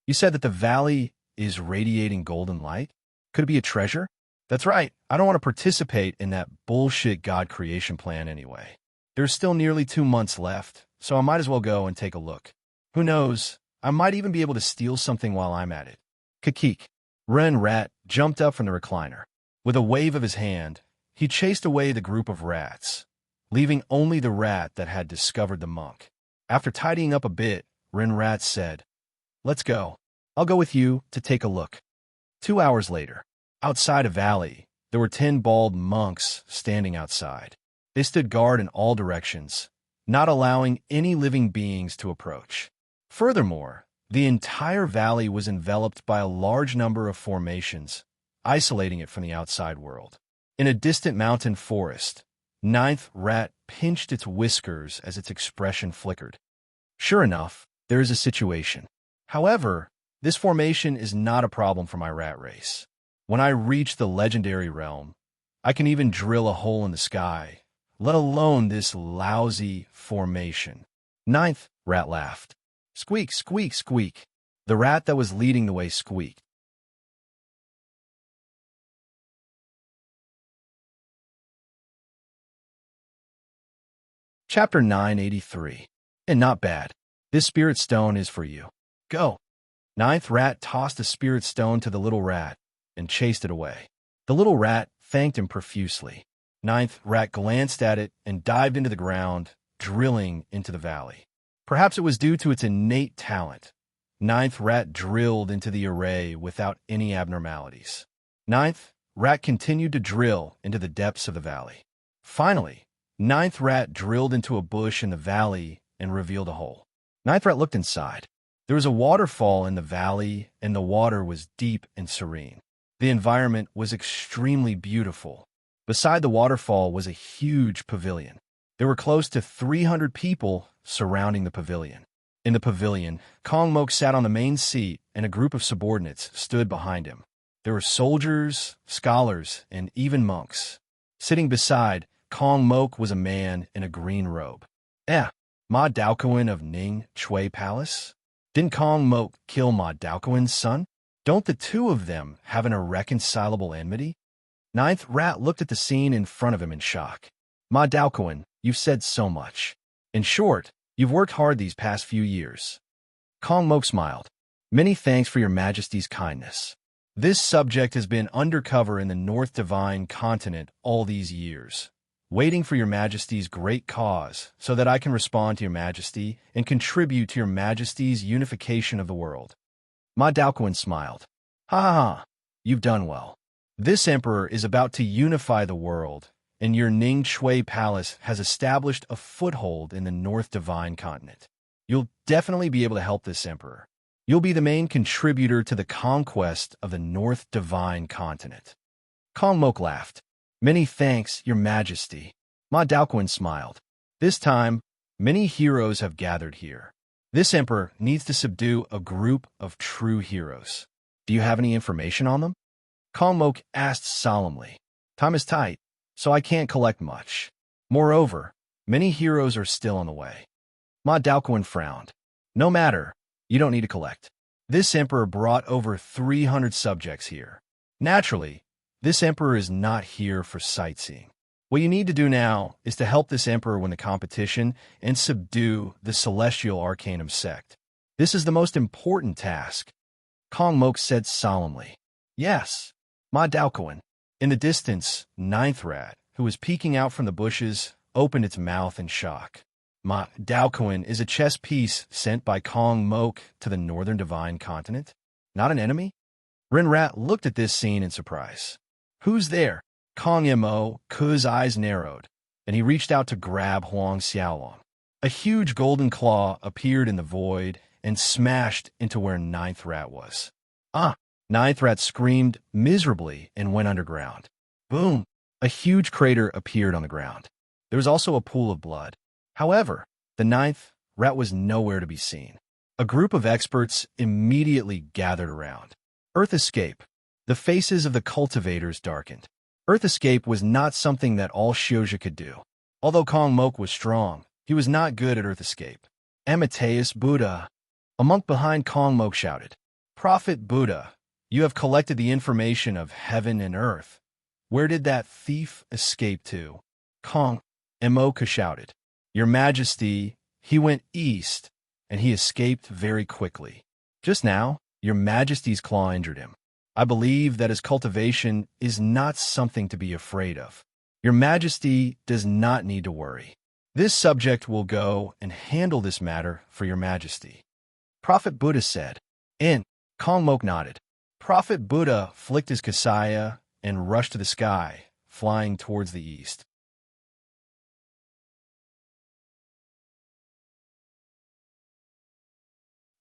You said that the valley is radiating golden light? Could it be a treasure? That's right. I don't want to participate in that bullshit God creation plan anyway. There's still nearly 2 months left, so I might as well go and take a look. Who knows? I might even be able to steal something while I'm at it. Kakik. Ren Rat jumped up from the recliner. With a wave of his hand, he chased away the group of rats, leaving only the rat that had discovered the monk. After tidying up a bit, Ren Rat said, "Let's go. I'll go with you to take a look." 2 hours later, outside a valley, there were 10 bald monks standing outside. They stood guard in all directions, not allowing any living beings to approach. Furthermore, the entire valley was enveloped by a large number of formations, isolating it from the outside world. In a distant mountain forest, Ninth Rat pinched its whiskers as its expression flickered. Sure enough, there is a situation. However, this formation is not a problem for my rat race. When I reach the legendary realm, I can even drill a hole in the sky, let alone this lousy formation. Ninth Rat laughed. Squeak, squeak, squeak. The rat that was leading the way squeaked. Chapter 983. And not bad. This spirit stone is for you. Go. Ninth Rat tossed a spirit stone to the little rat and chased it away. The little rat thanked him profusely. Ninth Rat glanced at it and dived into the ground, drilling into the valley. Perhaps it was due to its innate talent. Ninth Rat drilled into the array without any abnormalities. Ninth Rat continued to drill into the depths of the valley. Finally, Ninth Rat drilled into a bush in the valley and revealed a hole. Ninth Rat looked inside. There was a waterfall in the valley, and the water was deep and serene. The environment was extremely beautiful. Beside the waterfall was a huge pavilion. There were close to 300 people surrounding the pavilion. In the pavilion, Kong Mok sat on the main seat, and a group of subordinates stood behind him. There were soldiers, scholars, and even monks. Sitting beside, Kong Mok was a man in a green robe. Ma Daokoen of Ning Chui Palace? Didn't Kong Mok kill Ma Daokoen's son? Don't the two of them have an irreconcilable enmity? Ninth Rat looked at the scene in front of him in shock. Ma Daokoen, you've said so much. In short, you've worked hard these past few years. Kong Mok smiled. Many thanks for your majesty's kindness. This subject has been undercover in the North Divine Continent all these years, waiting for your majesty's great cause so that I can respond to your majesty and contribute to your majesty's unification of the world. Ma Daokoen smiled. Ha ha ha, you've done well. This emperor is about to unify the world, and your Ning Chui Palace has established a foothold in the North Divine Continent. You'll definitely be able to help this emperor. You'll be the main contributor to the conquest of the North Divine Continent. Kong Mok laughed. Many thanks, your majesty. Ma Daokoen smiled. This time, many heroes have gathered here. This emperor needs to subdue a group of true heroes. Do you have any information on them? Kong Mok asked solemnly. Time is tight, so I can't collect much. Moreover, many heroes are still on the way. Ma Daokoen frowned. No matter, you don't need to collect. This emperor brought over 300 subjects here. Naturally, this emperor is not here for sightseeing. What you need to do now is to help this emperor win the competition and subdue the Celestial Arcanum sect. This is the most important task. Kong Mok said solemnly. Yes, Ma Daokoen. In the distance, Ninth Rat, who was peeking out from the bushes, opened its mouth in shock. Ma Daokoen is a chess piece sent by Kong Mok to the Northern Divine Continent? Not an enemy? Ren Rat looked at this scene in surprise. Who's there? Kong Mo Ku's eyes narrowed, and he reached out to grab Huang Xiaolong. A huge golden claw appeared in the void and smashed into where Ninth Rat was. Ninth Rat screamed miserably and went underground. Boom! A huge crater appeared on the ground. There was also a pool of blood. However, the Ninth Rat was nowhere to be seen. A group of experts immediately gathered around. Earth escape. The faces of the cultivators darkened. Earth escape was not something that all Shioja could do. Although Kong Mok was strong, he was not good at earth escape. Amateus Buddha. A monk behind Kong Mok shouted, "Prophet Buddha, you have collected the information of heaven and earth. Where did that thief escape to?" Kong Mok shouted, "Your Majesty, he went east, and he escaped very quickly. Just now, your Majesty's claw injured him. I believe that his cultivation is not something to be afraid of. Your Majesty does not need to worry. This subject will go and handle this matter for your Majesty." Prophet Buddha said. In. Kong Mok nodded. Prophet Buddha flicked his kasaya and rushed to the sky, flying towards the east.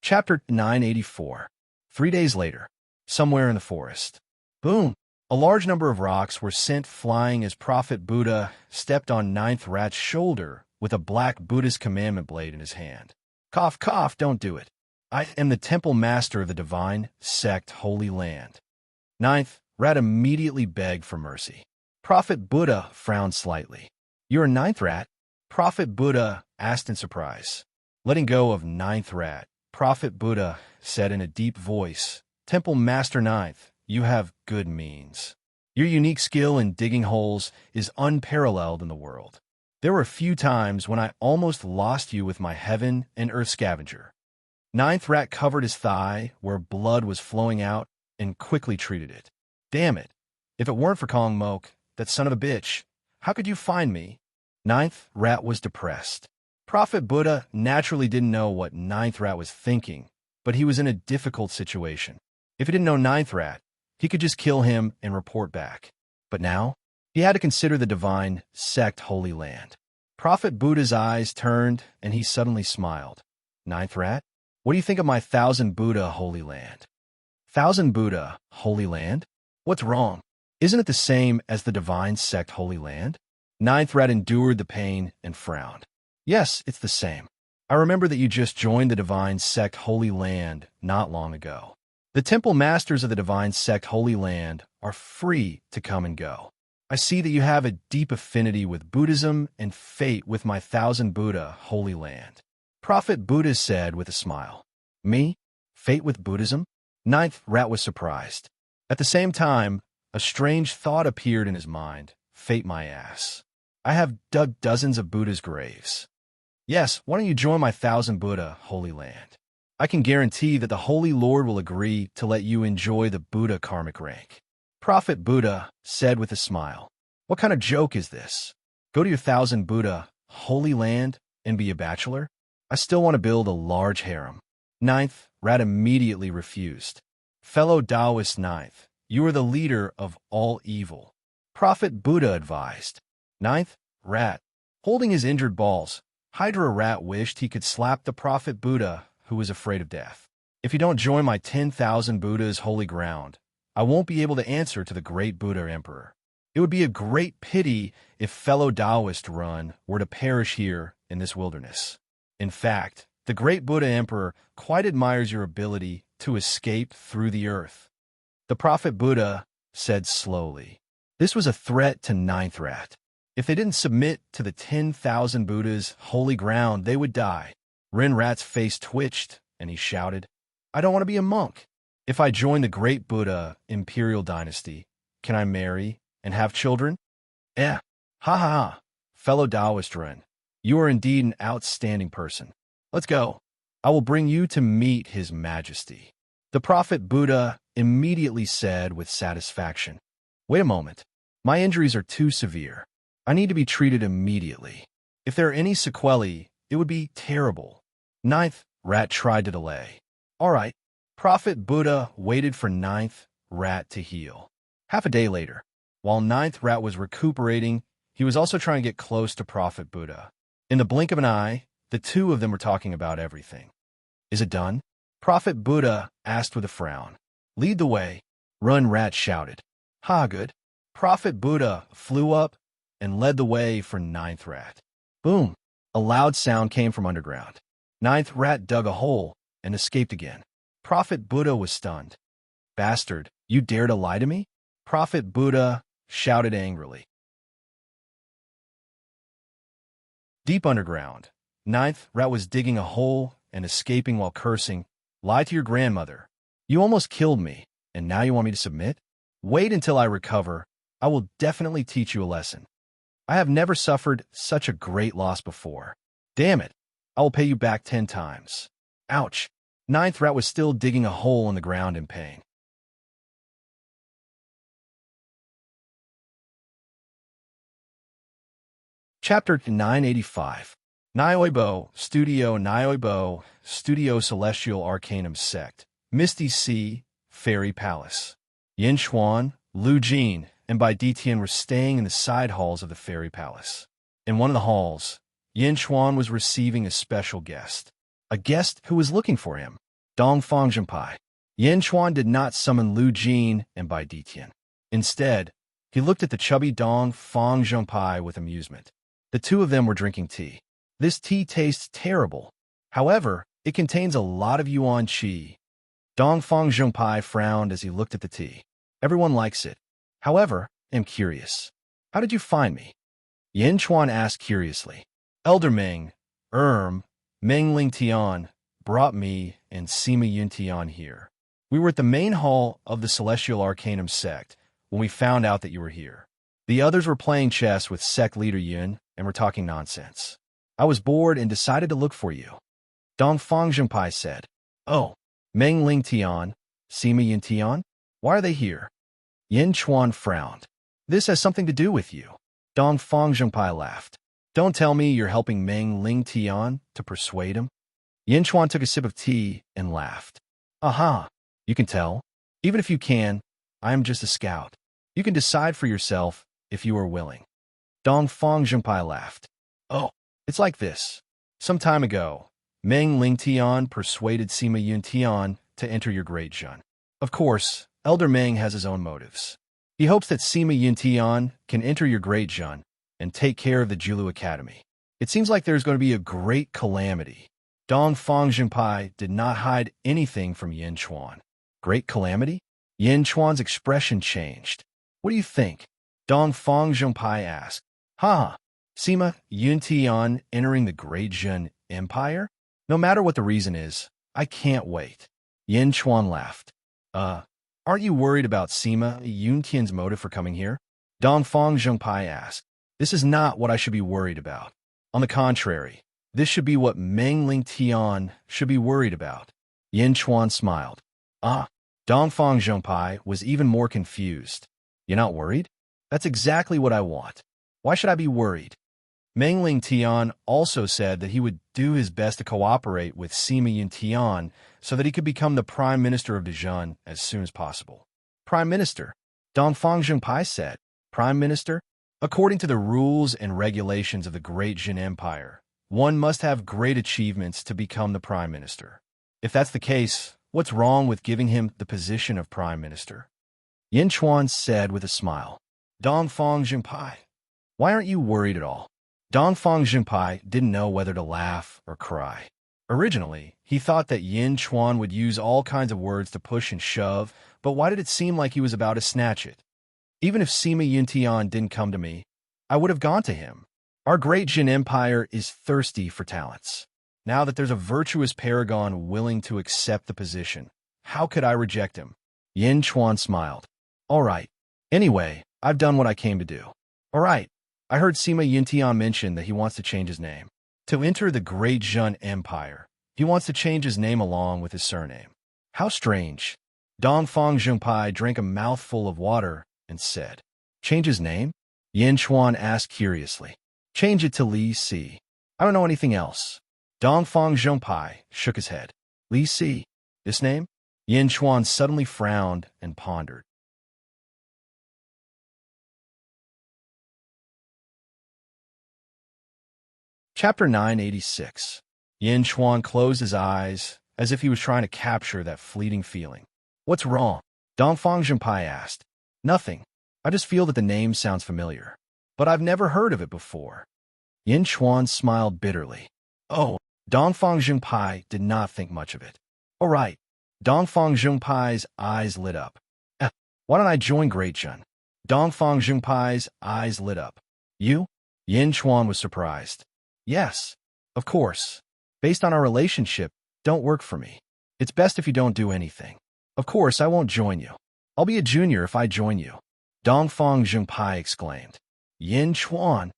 Chapter 984. 3 days later, somewhere in the forest. Boom! A large number of rocks were sent flying as Prophet Buddha stepped on Ninth Rat's shoulder with a black Buddhist commandment blade in his hand. Cough, cough, don't do it. I am the temple master of the divine sect Holy Land. Ninth Rat immediately begged for mercy. Prophet Buddha frowned slightly. "You're a Ninth Rat?" Prophet Buddha asked in surprise. Letting go of Ninth Rat, Prophet Buddha said in a deep voice, "Temple Master Ninth, you have good means. Your unique skill in digging holes is unparalleled in the world. There were a few times when I almost lost you with my heaven and earth scavenger." Ninth Rat covered his thigh where blood was flowing out and quickly treated it. "Damn it. If it weren't for Kong Mok, that son of a bitch, how could you find me?" Ninth Rat was depressed. Prophet Buddha naturally didn't know what Ninth Rat was thinking, but he was in a difficult situation. If he didn't know Ninth Rat, he could just kill him and report back. But now, he had to consider the divine sect Holy Land. Prophet Buddha's eyes turned, and he suddenly smiled. "Ninth Rat, what do you think of my Thousand Buddha Holy Land?" "Thousand Buddha Holy Land? What's wrong? Isn't it the same as the divine sect Holy Land?" Ninth Rat endured the pain and frowned. "Yes, it's the same. I remember that you just joined the divine sect Holy Land not long ago. The temple masters of the divine sect Holy Land are free to come and go. I see that you have a deep affinity with Buddhism and fate with my Thousand Buddha Holy Land." Prophet Buddha said with a smile. "Me? Fate with Buddhism?" Ninth Rat was surprised. At the same time, a strange thought appeared in his mind. Fate my ass. I have dug dozens of Buddha's graves. Yes, why don't you join my Thousand Buddha Holy Land? I can guarantee that the Holy Lord will agree to let you enjoy the Buddha karmic rank." Prophet Buddha said with a smile. "What kind of joke is this? Go to your Thousand Buddha Holy Land and be a bachelor? I still want to build a large harem." Ninth Rat immediately refused. "Fellow Taoist Ninth, you are the leader of all evil," Prophet Buddha advised. Ninth Rat, holding his injured balls, Hydra Rat wished he could slap the Prophet Buddha, who was afraid of death. "If you don't join my 10,000 Buddhas holy ground, I won't be able to answer to the great Buddha Emperor. It would be a great pity if fellow Taoist Run were to perish here in this wilderness. In fact, the great Buddha Emperor quite admires your ability to escape through the earth." The Prophet Buddha said slowly. This was a threat to Ninth Rat. If they didn't submit to the 10,000 Buddhas' holy ground, they would die. Ren Rat's face twitched, and he shouted, "I don't want to be a monk. If I join the great Buddha Imperial Dynasty, can I marry and have children?" Ha ha ha. Fellow Taoist Ren, you are indeed an outstanding person. Let's go. I will bring you to meet His Majesty." The Prophet Buddha immediately said with satisfaction, "Wait a moment. My injuries are too severe. I need to be treated immediately. If there are any sequelae, it would be terrible." Ninth Rat tried to delay. All right. Prophet Buddha waited for Ninth Rat to heal. Half a day later, while Ninth Rat was recuperating, he was also trying to get close to Prophet Buddha. In the blink of an eye, the two of them were talking about everything. "Is it done?" Prophet Buddha asked with a frown. "Lead the way," Run Rat shouted. "Ha, good." Prophet Buddha flew up and led the way for Ninth Rat. Boom! A loud sound came from underground. Ninth Rat dug a hole and escaped again. Prophet Buddha was stunned. Bastard, you dare to lie to me? Prophet Buddha shouted angrily. Deep underground, ninth rat was digging a hole and escaping while cursing. Lie to your grandmother. You almost killed me, and now you want me to submit? Wait until I recover. I will definitely teach you a lesson. I have never suffered such a great loss before. Damn it. I will pay you back 10 times. Ouch. Ninth rat was still digging a hole in the ground in pain. Chapter 985. Nioibo, Studio Celestial Arcanum Sect, Misty Sea, Fairy Palace. Yin Xuan, Lu Jin, and Bai Ditian were staying in the side halls of the Fairy Palace. In one of the halls, Yin Xuan was receiving a special guest. A guest who was looking for him. Dongfang Zhenpai. Yin Xuan did not summon Lu Jin and Bai Ditian. Instead, he looked at the chubby Dongfang Zhenpai with amusement. The two of them were drinking tea. This tea tastes terrible. However, it contains a lot of yuan qi. Dongfang Zhenpai frowned as he looked at the tea. Everyone likes it. However, I'm curious. How did you find me? Yin Xuan asked curiously. Elder Meng, Meng Ling Tian, brought me and Sima Yun Tian here. We were at the main hall of the Celestial Arcanum Sect when we found out that you were here. The others were playing chess with sect leader Yun and were talking nonsense. I was bored and decided to look for you. Dongfang Zhenpai said. Oh, Meng Ling Tian, Sima Yun Tian? Why are they here? Yin Xuan frowned. This has something to do with you. Dongfang Zhenpai laughed. Don't tell me you're helping Meng Ling Tian to persuade him? Yin Xuan took a sip of tea and laughed. Aha, you can tell. Even if you can, I am just a scout. You can decide for yourself if you are willing. Dongfang Zhenpai laughed. Oh, it's like this. Some time ago, Meng Ling Tian persuaded Sima Yun Tian to enter your Great Zhen. Of course, Elder Meng has his own motives. He hopes that Sima Yun Tian can enter your Great Zhen and take care of the Julu Academy. It seems like there's going to be a great calamity. Dongfang Zhenpai did not hide anything from Yin Xuan. Great calamity? Yin Xuan's expression changed. What do you think? Dongfang Zhenpai asked. Sima Yun Tian entering the Great Zhen Empire? No matter what the reason is, I can't wait. Yin Xuan laughed. Aren't you worried about Sima Yun Tian's motive for coming here? Dongfang Zhenpai asked. This is not what I should be worried about. On the contrary, this should be what Meng Ling Tian should be worried about. Yin Xuan smiled. Dongfang Zhenpai was even more confused. You're not worried? That's exactly what I want. Why should I be worried? Meng Ling Tian also said that he would do his best to cooperate with Sima Yun Tian so that he could become the Prime Minister of Dezhen as soon as possible. Prime Minister? Dongfang Zhenpai said. Prime Minister? According to the rules and regulations of the Great Zhen Empire, one must have great achievements to become the Prime Minister. If that's the case, what's wrong with giving him the position of Prime Minister? Yin Xuan said with a smile. Dongfang Zhenpai, why aren't you worried at all? Dongfang Zhenpai didn't know whether to laugh or cry. Originally, he thought that Yin Xuan would use all kinds of words to push and shove, but why did it seem like he was about to snatch it? Even if Sima Yun Tian didn't come to me, I would have gone to him. Our Great Zhen Empire is thirsty for talents. Now that there's a virtuous paragon willing to accept the position, how could I reject him? Yin Xuan smiled. All right. Anyway, I've done what I came to do. All right. I heard Sima Yun Tian mention that he wants to change his name. To enter the Great Zhen Empire, he wants to change his name along with his surname. How strange. Dongfang Zhenpai drank a mouthful of water and said, Change his name? Yin Xuan asked curiously. Change it to Li Si. I don't know anything else. Dongfang Zhenpai shook his head. Li Si? This name? Yin Xuan suddenly frowned and pondered. Chapter 986. Yin Xuan closed his eyes as if he was trying to capture that fleeting feeling. What's wrong? Dongfang Zhenpai asked. Nothing. I just feel that the name sounds familiar. But I've never heard of it before. Yin Xuan smiled bitterly. Oh, Dongfang Zhenpai did not think much of it. All right. Dongfang Zhengpai's eyes lit up. Eh, why don't I join Great Jun? Dongfang Zhengpai's eyes lit up. You? Yin Chuan was surprised. Yes, of course. Based on our relationship, don't work for me. It's best if you don't do anything. Of course, I won't join you. I'll be a junior if I join you. Dongfang Zhengpai exclaimed. Yin Chuan,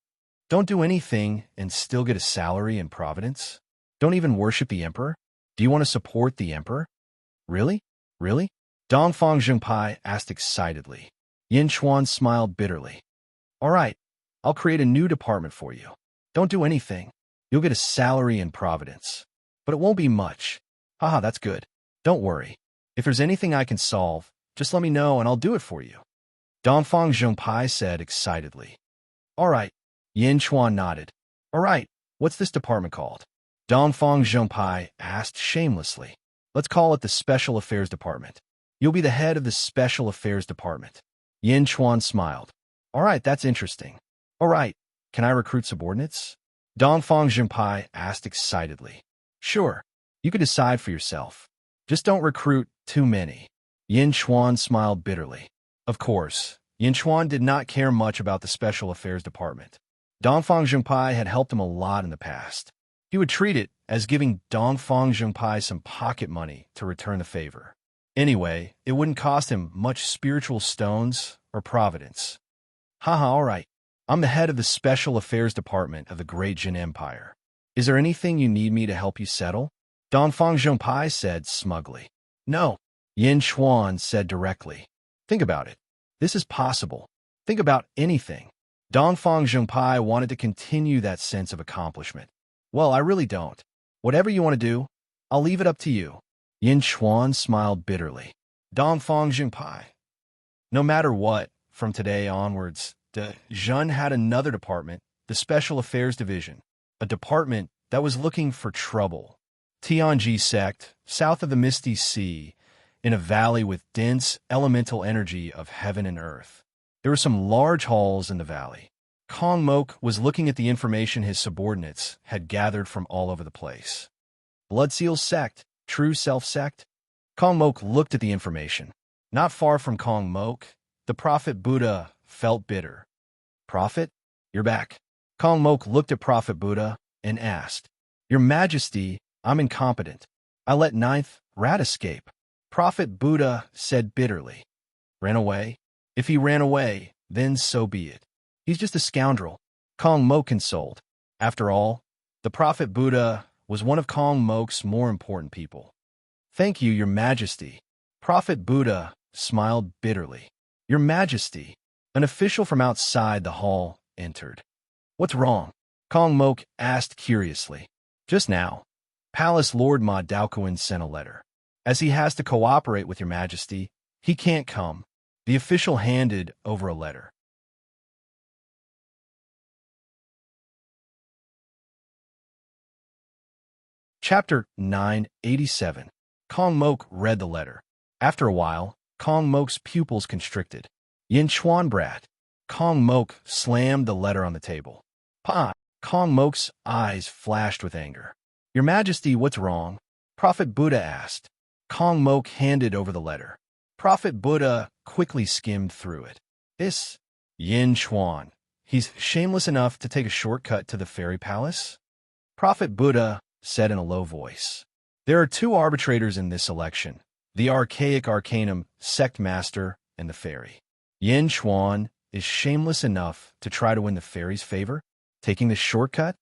don't do anything and still get a salary in Providence? Don't even worship the emperor? Do you want to support the emperor? Really? Really? Dongfang Zhengpai asked excitedly. Yin Chuan smiled bitterly. All right, I'll create a new department for you. Don't do anything. You'll get a salary in Providence. But it won't be much. Haha, that's good. Don't worry. If there's anything I can solve, just let me know and I'll do it for you. Dongfang Zhengpai said excitedly. All right. Yin Chuan nodded. All right, what's this department called? Dongfang Zhengpai asked shamelessly. Let's call it the Special Affairs Department. You'll be the head of the Special Affairs Department. Yin Chuan smiled. All right, that's interesting. All right, can I recruit subordinates? Dongfang Zhengpai asked excitedly. Sure, you can decide for yourself. Just don't recruit too many. Yin Chuan smiled bitterly. Of course, Yin Chuan did not care much about the Special Affairs Department. Dongfang Zhengpai had helped him a lot in the past. He would treat it as giving Dongfang Zhengpai some pocket money to return the favor. Anyway, it wouldn't cost him much spiritual stones or providence. Haha, all right. I'm the head of the Special Affairs Department of the Great Jin Empire. Is there anything you need me to help you settle? Dongfang Zhengpai said smugly. No, Yin Chuan said directly. Think about it. This is possible. Think about anything. Dongfang Zhengpai wanted to continue that sense of accomplishment. Well, I really don't. Whatever you want to do, I'll leave it up to you. Yin Chuan smiled bitterly. Dongfang Zhengpai. No matter what, from today onwards, De Zhun had another department, the Special Affairs Division, a department that was looking for trouble. Tianji sect, south of the Misty Sea, in a valley with dense elemental energy of heaven and earth. There were some large halls in the valley. Kong Mok was looking at the information his subordinates had gathered from all over the place. Bloodseal sect, true self sect? Kong Mok looked at the information. Not far from Kong Mok, the Prophet Buddha felt bitter. Prophet, you're back. Kong Mok looked at Prophet Buddha and asked, Your Majesty, I'm incompetent. I let ninth rat escape. Prophet Buddha said bitterly. Ran away? If he ran away, then so be it. He's just a scoundrel. Kong Mok consoled. After all, the Prophet Buddha was one of Kong Mok's more important people. Thank you, Your Majesty. Prophet Buddha smiled bitterly. Your Majesty. An official from outside the hall entered. What's wrong? Kong Mok asked curiously. Just now, Palace Lord Ma Daoquan sent a letter. As he has to cooperate with Your Majesty, he can't come. The official handed over a letter. Chapter 987. Kong Mok read the letter. After a while, Kong Mok's pupils constricted. Yin Chuan brat. Kong Mok slammed the letter on the table. Pa! Kong Mok's eyes flashed with anger. Your Majesty, what's wrong? Prophet Buddha asked. Kong Mok handed over the letter. Prophet Buddha quickly skimmed through it. This Yin Chuan. He's shameless enough to take a shortcut to the fairy palace? Prophet Buddha said in a low voice. There are two arbitrators in this election, the Archaic Arcanum Sect Master and the Fairy. Yin Chuan is shameless enough to try to win the fairy's favor, taking the shortcut?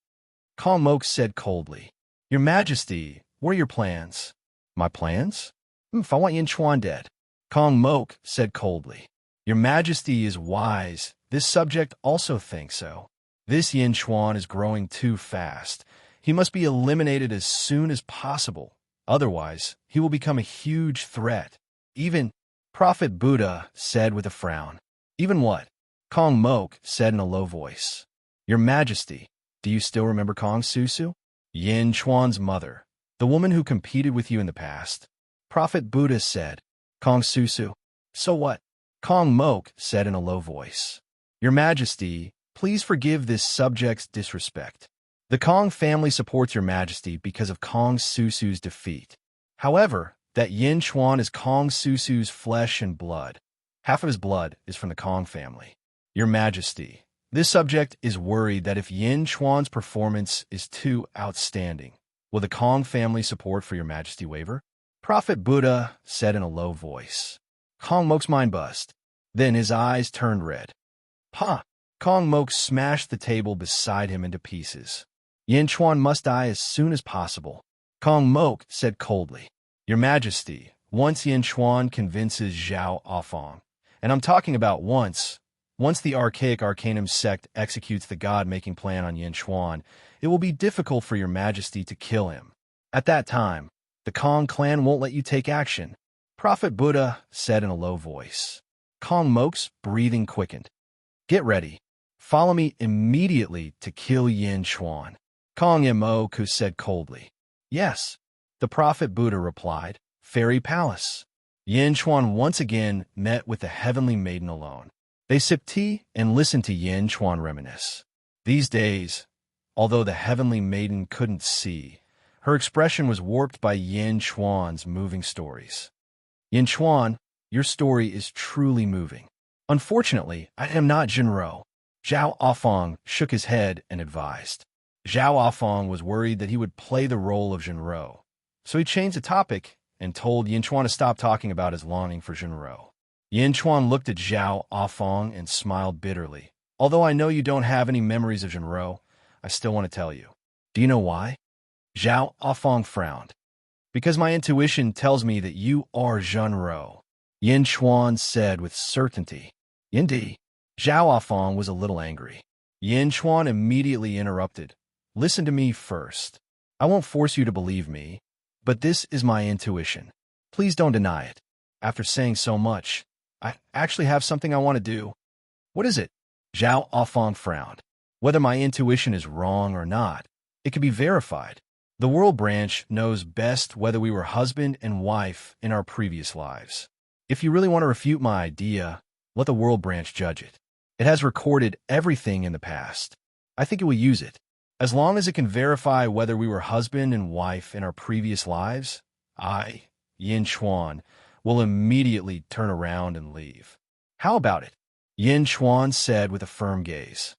Kong Mok said coldly. Your Majesty, what are your plans? My plans? If I want Yin Chuan dead. Kong Mok said coldly. Your Majesty is wise. This subject also thinks so. This Yin Chuan is growing too fast. He must be eliminated as soon as possible. Otherwise, he will become a huge threat. Even, Prophet Buddha said with a frown. Even what? Kong Mok said in a low voice. Your Majesty, do you still remember Kong Susu? Yin Chuan's mother, the woman who competed with you in the past. Prophet Buddha said. Kong Susu. So what? Kong Mok said in a low voice. Your Majesty, please forgive this subject's disrespect. The Kong family supports Your Majesty because of Kong Susu's defeat. However, that Yin Chuan is Kong Susu's flesh and blood. Half of his blood is from the Kong family. Your Majesty, this subject is worried that if Yin Chuan's performance is too outstanding, will the Kong family support for Your Majesty waver? Prophet Buddha said in a low voice. Kong Mok's mind bust. Then his eyes turned red. Ha! Kong Mok smashed the table beside him into pieces. Yin Chuan must die as soon as possible. Kong Mok said coldly. Your Majesty, once Yin Chuan convinces Zhao Afong, and I'm talking about once the archaic Arcanum sect executes the God-making plan on Yin Chuan, it will be difficult for Your Majesty to kill him. At that time, the Kong clan won't let you take action. Prophet Buddha said in a low voice. Kong Mok's breathing quickened. Get ready. Follow me immediately to kill Yin Chuan. Kong Mok said coldly. Yes, the Prophet Buddha replied. Fairy Palace. Yin Chuan once again met with the heavenly maiden alone. They sipped tea and listened to Yin Chuan reminisce. These days, although the heavenly maiden couldn't see, her expression was warped by Yin Chuan's moving stories. Yin Chuan, your story is truly moving. Unfortunately, I am not Jinro. Zhao Afong shook his head and advised. Zhao Afong was worried that he would play the role of Jinro, so he changed the topic and told Yin Chuan to stop talking about his longing for Jinro. Yin Chuan looked at Zhao Afong and smiled bitterly. Although I know you don't have any memories of Jinro, I still want to tell you. Do you know why? Zhao Afong frowned. Because my intuition tells me that you are Jinro, Yin Chuan said with certainty. Indeed. Zhao Afong was a little angry. Yin Chuan immediately interrupted. Listen to me first. I won't force you to believe me, but this is my intuition. Please don't deny it. After saying so much, I actually have something I want to do. What is it? Zhao Afong frowned. Whether my intuition is wrong or not, it can be verified. The World Branch knows best whether we were husband and wife in our previous lives. If you really want to refute my idea, let the World Branch judge it. It has recorded everything in the past. I think it will use it. As long as it can verify whether we were husband and wife in our previous lives, I, Yin Chuan, will immediately turn around and leave. How about it? Yin Chuan said with a firm gaze.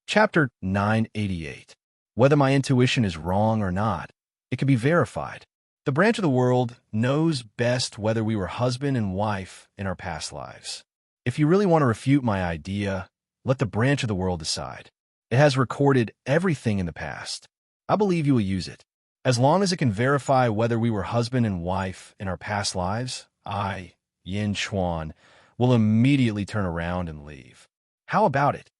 Chapter 988. Whether my intuition is wrong or not, it can be verified. The branch of the world knows best whether we were husband and wife in our past lives. If you really want to refute my idea, let the branch of the world decide. It has recorded everything in the past. I believe you will use it. As long as it can verify whether we were husband and wife in our past lives, I, Yin Chuan, will immediately turn around and leave. How about it?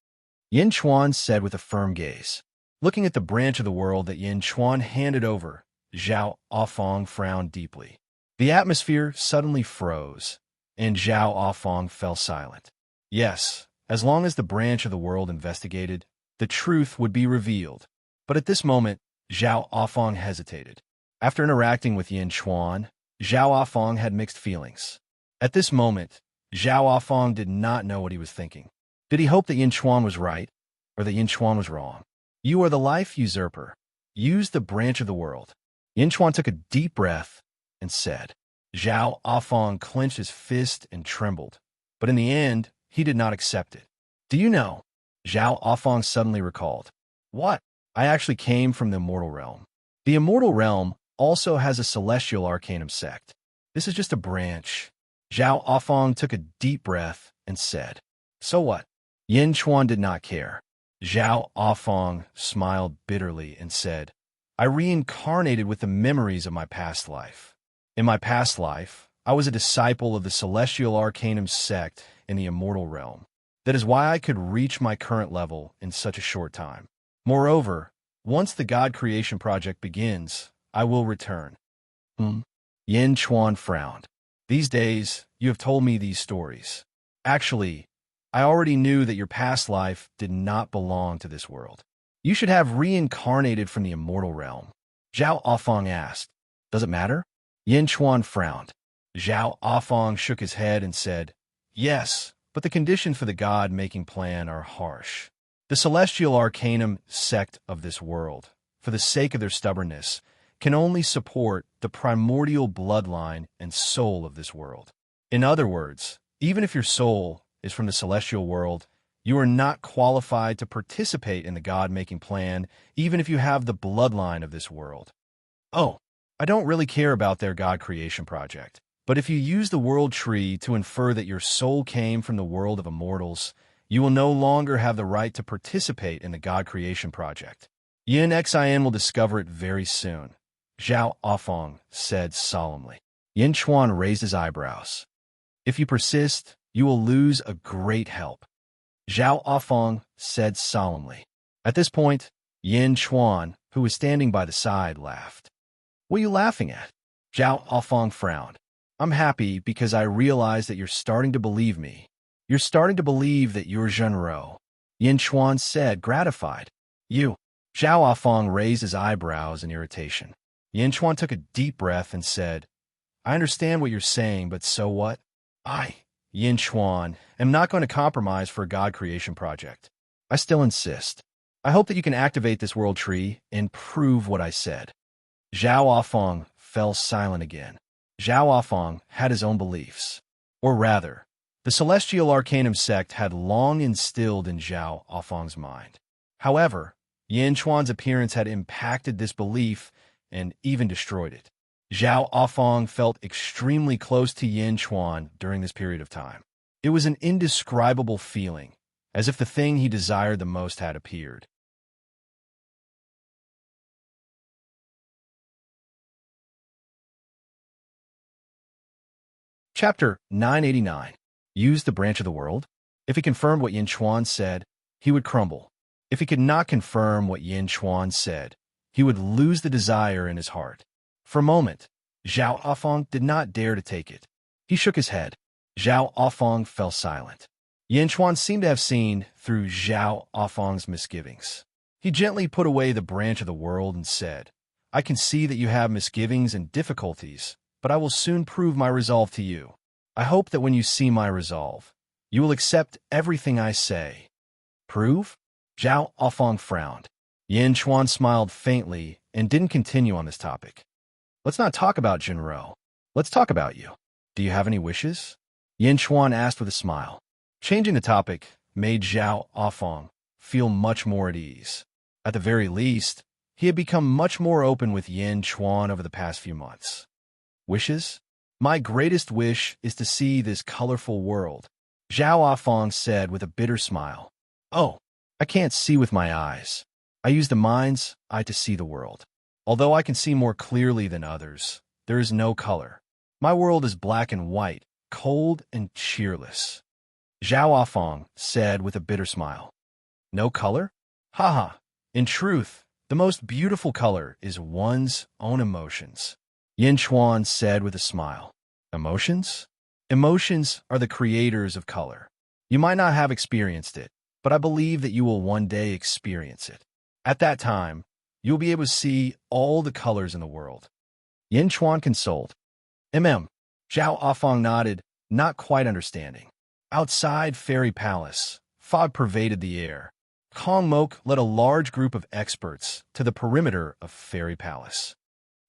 Yin Chuan said with a firm gaze. Looking at the branch of the world that Yin Chuan handed over, Zhao Afong frowned deeply. The atmosphere suddenly froze, and Zhao Afong fell silent. Yes, as long as the branch of the world investigated, the truth would be revealed. But at this moment, Zhao Afong hesitated. After interacting with Yin Chuan, Zhao Afong had mixed feelings. At this moment, Zhao Afong did not know what he was thinking. Did he hope that Yin Chuan was right, or that Yin Chuan was wrong? You are the life usurper. Use the branch of the world. Yin Chuan took a deep breath and said. Zhao Afong clenched his fist and trembled, but in the end, he did not accept it. Do you know? Zhao Afong suddenly recalled. What? I actually came from the immortal realm. The immortal realm also has a celestial arcanum sect. This is just a branch. Zhao Afong took a deep breath and said. So what? Yin Chuan did not care. Zhao Afong smiled bitterly and said, I reincarnated with the memories of my past life. In my past life, I was a disciple of the celestial arcanum sect in the immortal realm. That is why I could reach my current level in such a short time. Moreover, once the God creation project begins, I will return. Yin Chuan frowned. These days, you have told me these stories. Actually, I already knew that your past life did not belong to this world. You should have reincarnated from the immortal realm. Zhao Afong asked. Does it matter? Yin Chuan frowned. Zhao Afong shook his head and said, Yes, but the conditions for the God-making plan are harsh. The celestial arcanum sect of this world, for the sake of their stubbornness, can only support the primordial bloodline and soul of this world. In other words, even if your soul is from the celestial world, you are not qualified to participate in the God-making plan, even if you have the bloodline of this world. Oh, I don't really care about their God creation project, but if you use the world tree to infer that your soul came from the world of immortals, you will no longer have the right to participate in the God creation project. Yin Xin will discover it very soon, Zhao Afong said solemnly. Yin Chuan raised his eyebrows. If you persist, you will lose a great help, Zhao Afong said solemnly. At this point, Yin Chuan, who was standing by the side, laughed. What are you laughing at? Zhao Afong frowned. I'm happy because I realize that you're starting to believe me. You're starting to believe that you're Zhenro, Yin Chuan said, gratified. You. Zhao Afong raised his eyebrows in irritation. Yin Chuan took a deep breath and said, I understand what you're saying, but so what? Yin Chuan, am not going to compromise for a God creation project. I still insist. I hope that you can activate this world tree and prove what I said. Zhao Afong fell silent again. Zhao Afong had his own beliefs. Or rather, the Celestial Arcanum sect had long instilled in Zhao Afong's mind. However, Yin Chuan's appearance had impacted this belief and even destroyed it. Zhao Afong felt extremely close to Yin Chuan during this period of time. It was an indescribable feeling, as if the thing he desired the most had appeared. Chapter 989. Use the branch of the world? If he confirmed what Yin Chuan said, he would crumble. If he could not confirm what Yin Chuan said, he would lose the desire in his heart. For a moment, Zhao Afong did not dare to take it. He shook his head. Zhao Afong fell silent. Yin Chuan seemed to have seen through Zhao Afong's misgivings. He gently put away the branch of the world and said, I can see that you have misgivings and difficulties, but I will soon prove my resolve to you. I hope that when you see my resolve, you will accept everything I say. Prove? Zhao Afong frowned. Yin Chuan smiled faintly and didn't continue on this topic. Let's not talk about Zhenro. Let's talk about you. Do you have any wishes? Yin Chuan asked with a smile. Changing the topic made Zhao Afong feel much more at ease. At the very least, he had become much more open with Yin Chuan over the past few months. Wishes? My greatest wish is to see this colorful world, Zhao Afong said with a bitter smile. Oh, I can't see with my eyes. I use the mind's eye to see the world. Although I can see more clearly than others, there is no color. My world is black and white, cold and cheerless. Zhao Afong said with a bitter smile. No color? Haha. In truth, the most beautiful color is one's own emotions, Yin Chuan said with a smile. Emotions? Emotions are the creators of color. You might not have experienced it, but I believe that you will one day experience it. At that time, you'll be able to see all the colors in the world. Yin Chuan consoled. Zhao Afong nodded, not quite understanding. Outside Fairy Palace, fog pervaded the air. Kong Mok led a large group of experts to the perimeter of Fairy Palace.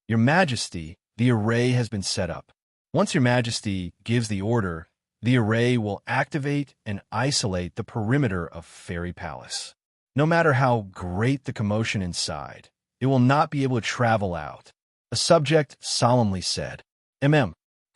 Your Majesty, the array has been set up. Once Your Majesty gives the order, the array will activate and isolate the perimeter of Fairy Palace. No matter how great the commotion inside, it will not be able to travel out. A subject solemnly said.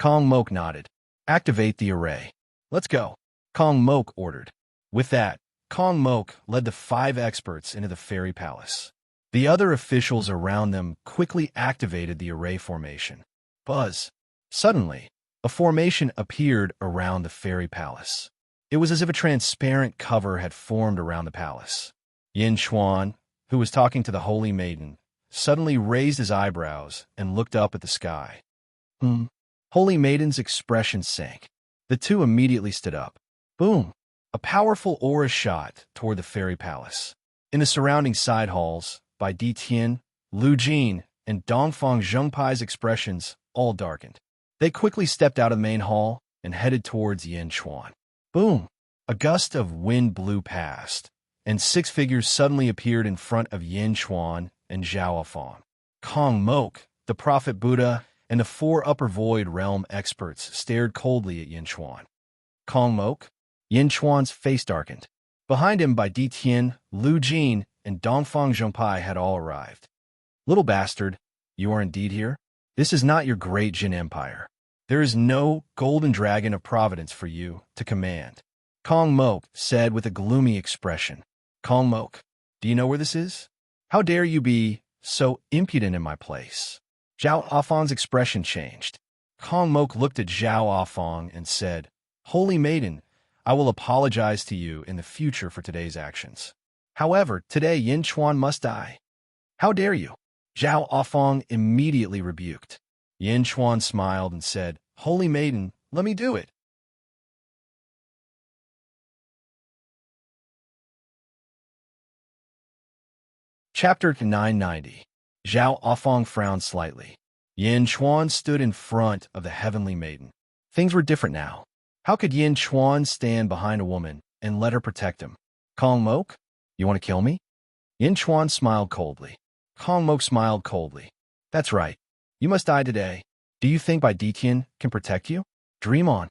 Kong Mok nodded. Activate the array. Let's go, Kong Mok ordered. With that, Kong Mok led the 5 experts into the Fairy Palace. The other officials around them quickly activated the array formation. Buzz. Suddenly, a formation appeared around the Fairy Palace. It was as if a transparent cover had formed around the palace. Yin Chuan, who was talking to the Holy Maiden, suddenly raised his eyebrows and looked up at the sky. Holy Maiden's expression sank. The two immediately stood up. Boom! A powerful aura shot toward the Fairy Palace. In the surrounding side halls, Bai Di Tian, Lu Jin, and Dongfang Zhengpai's expressions all darkened. They quickly stepped out of the main hall and headed towards Yin Chuan. Boom! A gust of wind blew past, and 6 figures suddenly appeared in front of Yin Chuan and Zhao Afang. Kong Mok, the Prophet Buddha, and the 4 Upper Void Realm experts stared coldly at Yin Chuan. Kong Mok? Yin Chuan's face darkened. Behind him by Di Tian, Lu Jin, and Dongfang Zhongpai had all arrived. Little bastard, you are indeed here? This is not your great Jin Empire. There is no golden dragon of providence for you to command. Kong Mok said with a gloomy expression. Kong Mok, do you know where this is? How dare you be so impudent in my place? Zhao Afang's expression changed. Kong Mok looked at Zhao Afang and said, Holy Maiden, I will apologize to you in the future for today's actions. However, today Yin Chuan must die. How dare you? Zhao Afang immediately rebuked. Yin Chuan smiled and said, Holy Maiden, let me do it. Chapter 990. Zhao Afang frowned slightly. Yin Chuan stood in front of the Heavenly Maiden. Things were different now. How could Yin Chuan stand behind a woman and let her protect him? Kong Mok, you want to kill me? Yin Chuan smiled coldly. Kong Mok smiled coldly. That's right. You must die today. Do you think Bai Ditian can protect you? Dream on.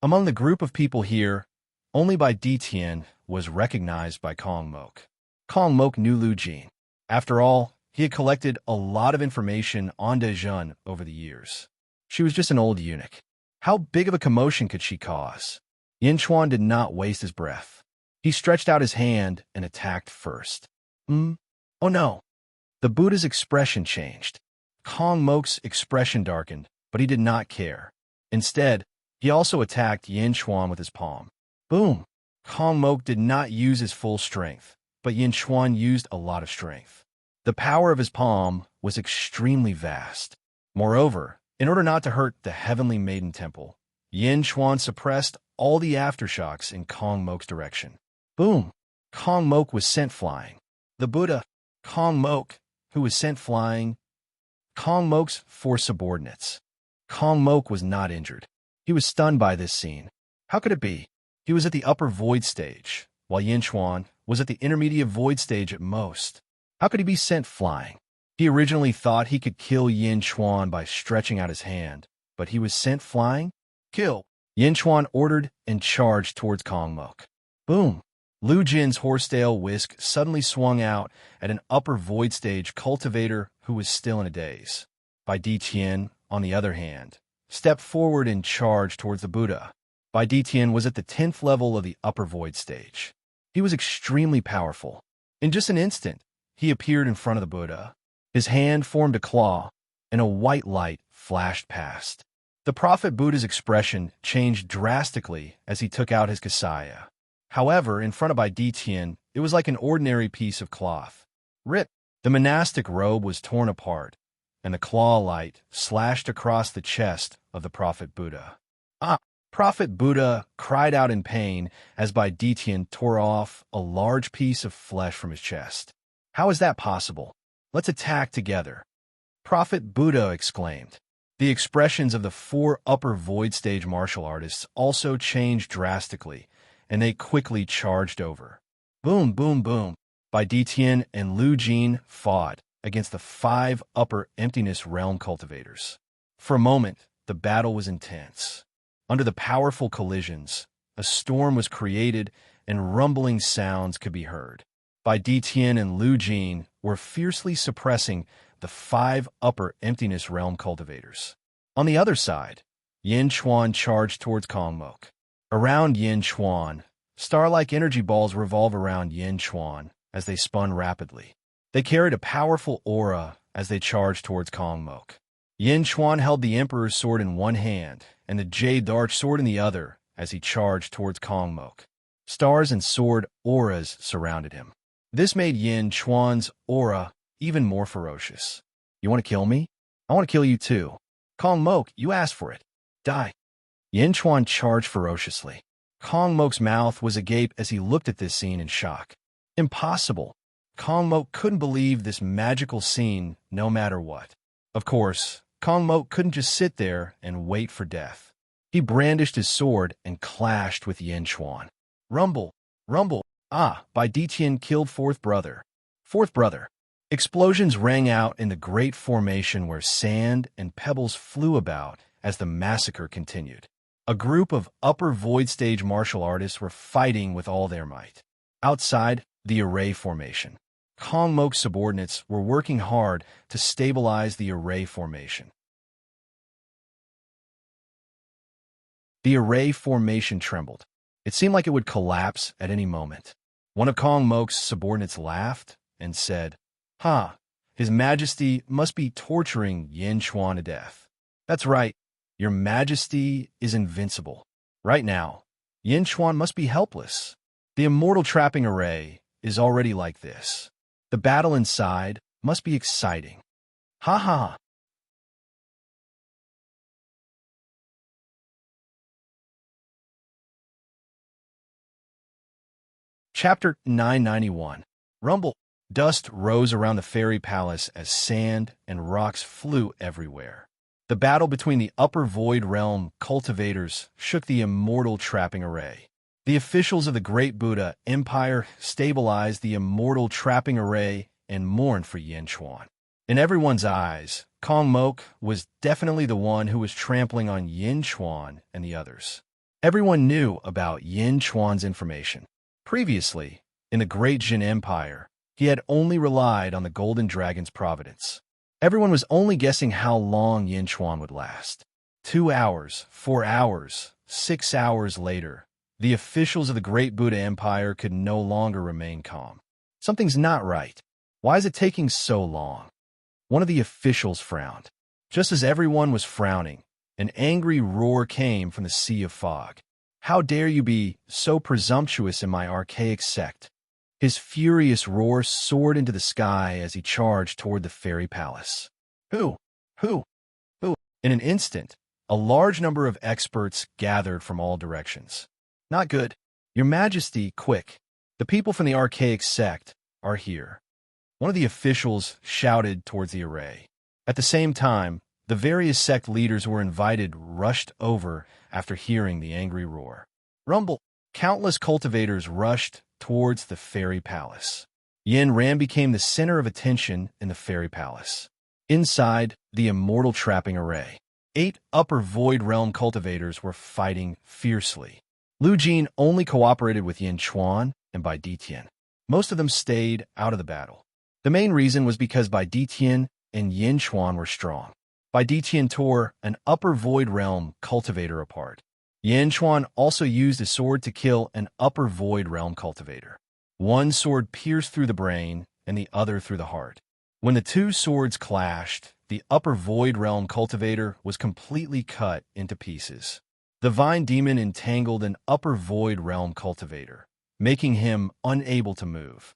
Among the group of people here, only Bai Ditian was recognized by Kong Mok. Kong Mok knew Lu Jin. After all, he had collected a lot of information on Dejun over the years. She was just an old eunuch. How big of a commotion could she cause? Yin Chuan did not waste his breath. He stretched out his hand and attacked first. Oh no. The Buddha's expression changed. Kong Mok's expression darkened, but he did not care. Instead, he also attacked Yin Chuan with his palm. Boom! Kong Mok did not use his full strength, but Yin Chuan used a lot of strength. The power of his palm was extremely vast. Moreover, in order not to hurt the Heavenly Maiden Temple, Yin Chuan suppressed all the aftershocks in Kong Mok's direction. Boom! Kong Mok was sent flying. The Buddha, Kong Mok, who was sent flying, Kong Mok's 4 subordinates. Kong Mok was not injured. He was stunned by this scene. How could it be? He was at the upper void stage, while Yin Chuan was at the intermediate void stage at most. How could he be sent flying? He originally thought he could kill Yin Chuan by stretching out his hand, but he was sent flying? Kill! Yin Chuan ordered and charged towards Kong Mok. Boom! Lu Jin's horsetail whisk suddenly swung out at an upper void stage cultivator who was still in a daze. Bai Ditian, on the other hand, stepped forward and charged towards the Buddha. Bai Ditian was at the 10th level of the upper void stage. He was extremely powerful. In just an instant, he appeared in front of the Buddha. His hand formed a claw, and a white light flashed past. The Prophet Buddha's expression changed drastically as he took out his kasaya. However, in front of Bai Ditian, it was like an ordinary piece of cloth. Rip! The monastic robe was torn apart, and the claw light slashed across the chest of the Prophet Buddha. Ah! Prophet Buddha cried out in pain as Bai Ditian tore off a large piece of flesh from his chest. How is that possible? Let's attack together. Prophet Buddha exclaimed. The expressions of the 4 upper void stage martial artists also changed drastically, and they quickly charged over. Boom, boom, boom. Bai Ditian and Lu Jin fought against the 5 upper emptiness realm cultivators. For a moment, the battle was intense. Under the powerful collisions, a storm was created and rumbling sounds could be heard. Bai Ditian and Lu Jin were fiercely suppressing the 5 upper emptiness realm cultivators. On the other side, Yin Chuan charged towards Kong Mok. Around Yin Chuan, star-like energy balls revolve around Yin Chuan as they spun rapidly. They carried a powerful aura as they charged towards Kong Mok. Yin Chuan held the Emperor's sword in one hand and the Jade Dark sword in the other as he charged towards Kong Mok. Stars and sword auras surrounded him. This made Yin Chuan's aura even more ferocious. You want to kill me? I want to kill you too. Kong Mok, you asked for it. Die. Yin Chuan charged ferociously. Kong Mok's mouth was agape as he looked at this scene in shock. Impossible. Kong Mok couldn't believe this magical scene no matter what. Of course, Kong Mok couldn't just sit there and wait for death. He brandished his sword and clashed with Yin Chuan. Rumble, rumble. Bai Detian killed fourth brother. Fourth brother. Explosions rang out in the great formation where sand and pebbles flew about as the massacre continued. A group of upper void stage martial artists were fighting with all their might. Outside the array formation, Kong Mok's subordinates were working hard to stabilize the array formation. The array formation trembled. It seemed like it would collapse at any moment. One of Kong Mok's subordinates laughed and said, His Majesty must be torturing Yin Chuan to death. That's right. Your Majesty is invincible. Right now, Yin Chuan must be helpless. The immortal trapping array is already like this. The battle inside must be exciting. Ha ha. Chapter 991. Rumble. Dust rose around the fairy palace as sand and rocks flew everywhere. The battle between the upper void realm cultivators shook the immortal trapping array. The officials of the Great Buddha Empire stabilized the immortal trapping array and mourned for Yin Chuan. In everyone's eyes, Kong Mok was definitely the one who was trampling on Yin Chuan and the others. Everyone knew about Yin Chuan's information. Previously, in the Great Jin Empire, he had only relied on the Golden Dragon's providence. Everyone was only guessing how long Yin Chuan would last. 2 hours, 4 hours, 6 hours later, the officials of the Great Buddha Empire could no longer remain calm. Something's not right. Why is it taking so long? One of the officials frowned. Just as everyone was frowning, an angry roar came from the sea of fog. How dare you be so presumptuous in my archaic sect? His furious roar soared into the sky as he charged toward the fairy palace. Who? In an instant, a large number of experts gathered from all directions. Not good. Your Majesty, quick. The people from the archaic sect are here. One of the officials shouted towards the array. At the same time, the various sect leaders who were invited rushed over after hearing the angry roar. Rumble. Countless cultivators rushed towards the fairy palace. Yin Ran became the center of attention in the fairy palace. Inside the immortal trapping array, 8 upper void realm cultivators were fighting fiercely. Lu Jin only cooperated with Yin Chuan and Bai Detian. Most of them stayed out of the battle. The main reason was because Bai Detian and Yin Chuan were strong. Bai Detian tore an upper void realm cultivator apart. Yin Chuan also used a sword to kill an upper void realm cultivator. One sword pierced through the brain and the other through the heart. When the 2 swords clashed, the upper void realm cultivator was completely cut into pieces. The vine demon entangled an upper void realm cultivator, making him unable to move.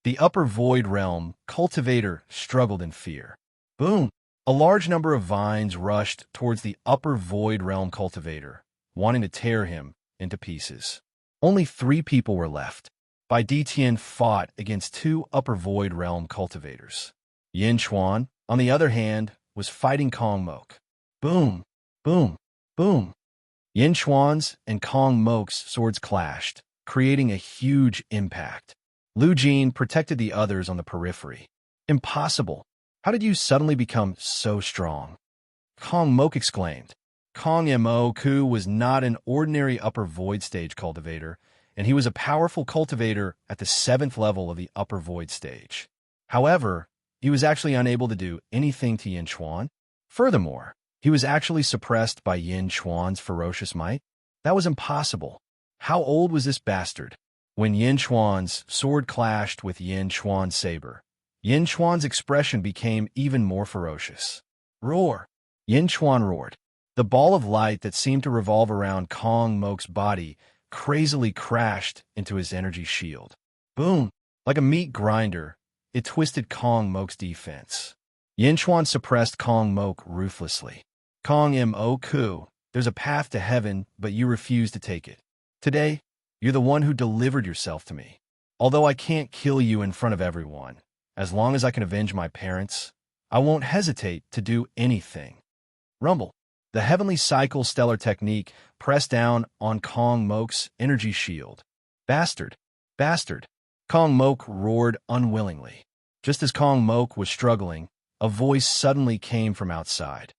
The upper void realm cultivator struggled in fear. Boom! A large number of vines rushed towards the upper void realm cultivator, wanting to tear him into pieces. Only 3 people were left. Bai Detian fought against 2 upper void realm cultivators. Yin Chuan, on the other hand, was fighting Kong Mok. Boom! Boom! Boom! Yin Chuan's and Kong Mok's swords clashed, creating a huge impact. Lu Jin protected the others on the periphery. Impossible! How did you suddenly become so strong? Kong Mok exclaimed. Kong Mo Ku was not an ordinary upper void stage cultivator, and he was a powerful cultivator at the 7th level of the upper void stage. However, he was actually unable to do anything to Yin Chuan. Furthermore, he was actually suppressed by Yin Chuan's ferocious might. That was impossible. How old was this bastard? When Yin Chuan's sword clashed with Yin Chuan's saber, Yin Chuan's expression became even more ferocious. Roar! Yin Chuan roared. The ball of light that seemed to revolve around Kong Mok's body crazily crashed into his energy shield. Boom! Like a meat grinder, it twisted Kong Mok's defense. Yin Chuan suppressed Kong Mok ruthlessly. Kong Mo Ku, there's a path to heaven, but you refuse to take it. Today, you're the one who delivered yourself to me. Although I can't kill you in front of everyone, as long as I can avenge my parents, I won't hesitate to do anything. Rumble. The Heavenly Cycle Stellar Technique pressed down on Kong Mok's energy shield. Bastard. Bastard! Kong Mok roared unwillingly. Just as Kong Mok was struggling, a voice suddenly came from outside.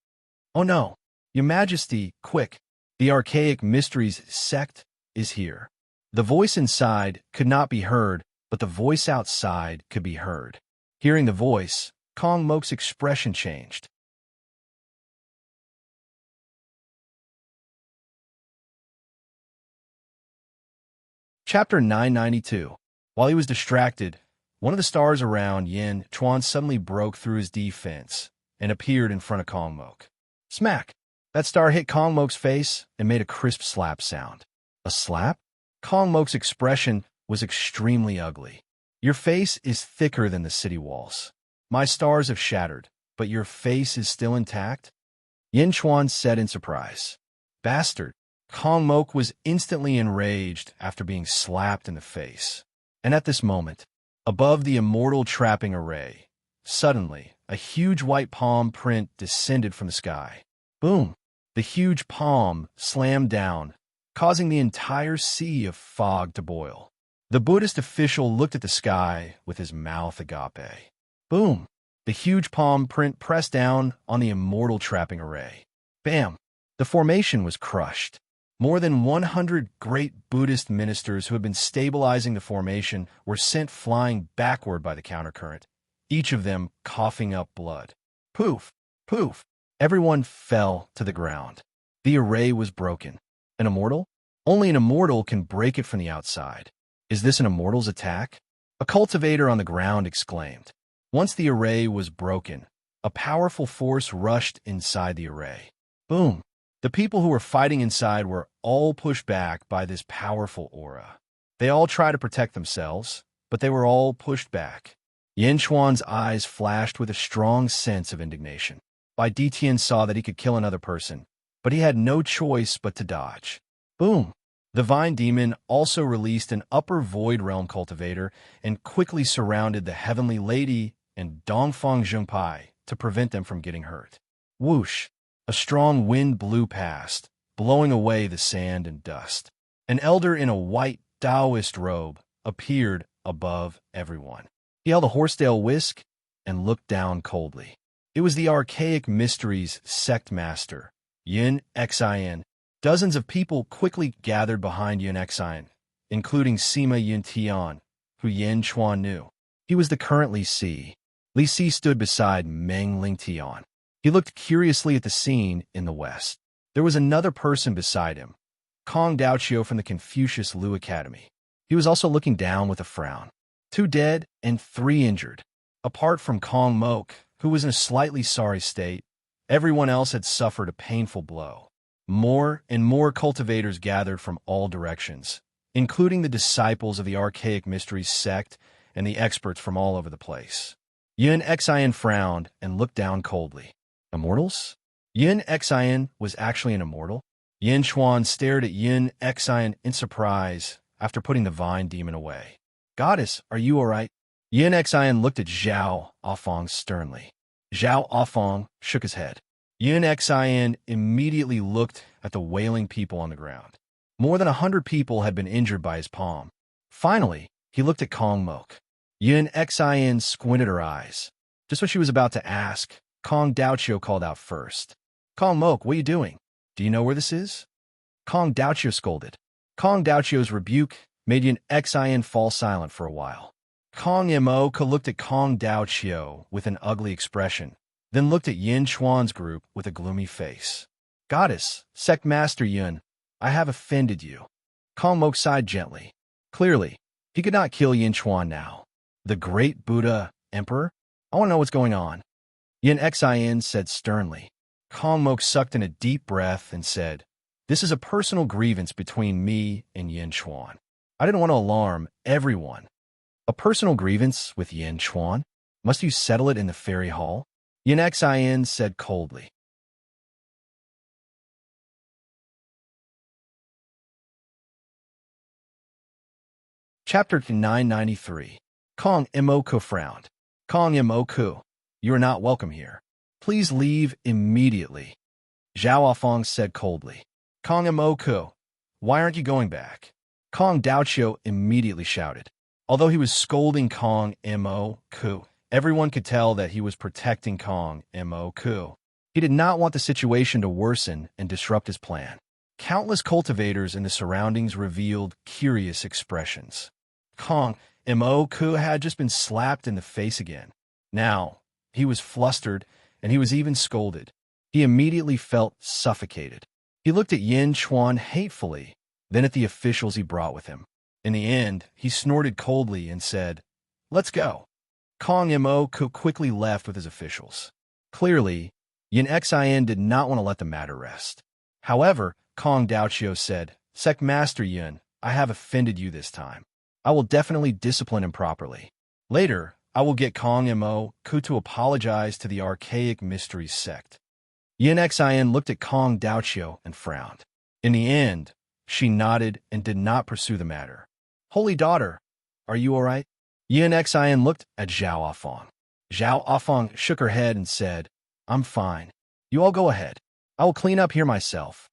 Oh no! Your Majesty, quick! The Archaic Mysteries sect is here. The voice inside could not be heard, but the voice outside could be heard. Hearing the voice, Kong Mok's expression changed. Chapter 992. While he was distracted, one of the stars around Yin Chuan suddenly broke through his defense and appeared in front of Kong Mok. Smack! That star hit Kong Mok's face and made a crisp slap sound. A slap? Kong Mok's expression was extremely ugly. Your face is thicker than the city walls. My stars have shattered, but your face is still intact? Yin Chuan said in surprise. Bastard! Kong Mok was instantly enraged after being slapped in the face. And at this moment, above the immortal trapping array, suddenly, a huge white palm print descended from the sky. Boom! The huge palm slammed down, causing the entire sea of fog to boil. The Buddhist official looked at the sky with his mouth agape. Boom! The huge palm print pressed down on the immortal trapping array. Bam! The formation was crushed. More than 100 great Buddhist ministers who had been stabilizing the formation were sent flying backward by the countercurrent, each of them coughing up blood. Poof! Poof! Everyone fell to the ground. The array was broken. An immortal? Only an immortal can break it from the outside. Is this an immortal's attack? A cultivator on the ground exclaimed. Once the array was broken, a powerful force rushed inside the array. Boom! The people who were fighting inside were all pushed back by this powerful aura. They all tried to protect themselves, but they were all pushed back. Yin Chuan's eyes flashed with a strong sense of indignation. Bai Ditian saw that he could kill another person, but he had no choice but to dodge. Boom! The Vine Demon also released an upper void realm cultivator and quickly surrounded the Heavenly Lady and Dongfang Zhengpai to prevent them from getting hurt. Whoosh! A strong wind blew past, blowing away the sand and dust. An elder in a white Taoist robe appeared above everyone. He held a horsetail whisk and looked down coldly. It was the Archaic Mysteries sect master, Yin Xin. Dozens of people quickly gathered behind Yin Xin, including Sima Yin Tian, who Yin Chuan knew. He was the current Li Si. Li Si stood beside Meng Ling Tian. He looked curiously at the scene in the west. There was another person beside him, Kong Daoqiu from the Confucius Lu Academy. He was also looking down with a frown. 2 dead and 3 injured. Apart from Kong Mok, who was in a slightly sorry state, everyone else had suffered a painful blow. More and more cultivators gathered from all directions, including the disciples of the Archaic Mysteries sect and the experts from all over the place. Yin Xin frowned and looked down coldly. Immortals? Yin Xin was actually an immortal? Yin Chuan stared at Yin Xin in surprise after putting the Vine Demon away. Goddess, are you all right? Yin Xin looked at Zhao Afong sternly. Zhao Afong shook his head. Yin Xin immediately looked at the wailing people on the ground. More than 100 people had been injured by his palm. Finally, he looked at Kong Mok. Yin Xin squinted her eyes. Just what she was about to ask, Kong Daoqiu called out first. Kong Mok, what are you doing? Do you know where this is? Kong Daoqiu scolded. Kong Daoqiu's rebuke made Yin Xin fall silent for a while. Kong Mok looked at Kong Daoqiu with an ugly expression, then looked at Yin Chuan's group with a gloomy face. Goddess, Sect Master Yun, I have offended you. Kong Mok sighed gently. Clearly, he could not kill Yin Chuan now. The great Buddha, Emperor? I want to know what's going on. Yin Xin said sternly. Kong Mok sucked in a deep breath and said, This is a personal grievance between me and Yin Chuan. I didn't want to alarm everyone. A personal grievance with Yin Chuan? Must you settle it in the fairy hall? Yin Xin said coldly. Chapter 993. Kong Imoku frowned. Kong Imoku, you are not welcome here. Please leave immediately. Zhao Afong said coldly. Kong Imoku, why aren't you going back? Kong Daoqiu immediately shouted. Although he was scolding Kong Mo Ku, everyone could tell that he was protecting Kong Mo Ku. He did not want the situation to worsen and disrupt his plan. Countless cultivators in the surroundings revealed curious expressions. Kong Mo Ku had just been slapped in the face again. Now, he was flustered, and he was even scolded. He immediately felt suffocated. He looked at Yin Chuan hatefully, then at the officials he brought with him. In the end, he snorted coldly and said, "Let's go." Kong Mo Ku quickly left with his officials. Clearly, Yin Xian did not want to let the matter rest. However, Kong Daoqiu said, "Sect Master Yin, I have offended you this time. I will definitely discipline him properly. Later, I will get Kong Mo Ku to apologize to the archaic mysteries sect." Yin Xian looked at Kong Daoqiu and frowned. In the end, she nodded and did not pursue the matter. "Holy daughter, are you all right?" Yin Xian looked at Zhao Afang. Zhao Afang shook her head and said, "I'm fine. You all go ahead. I will clean up here myself."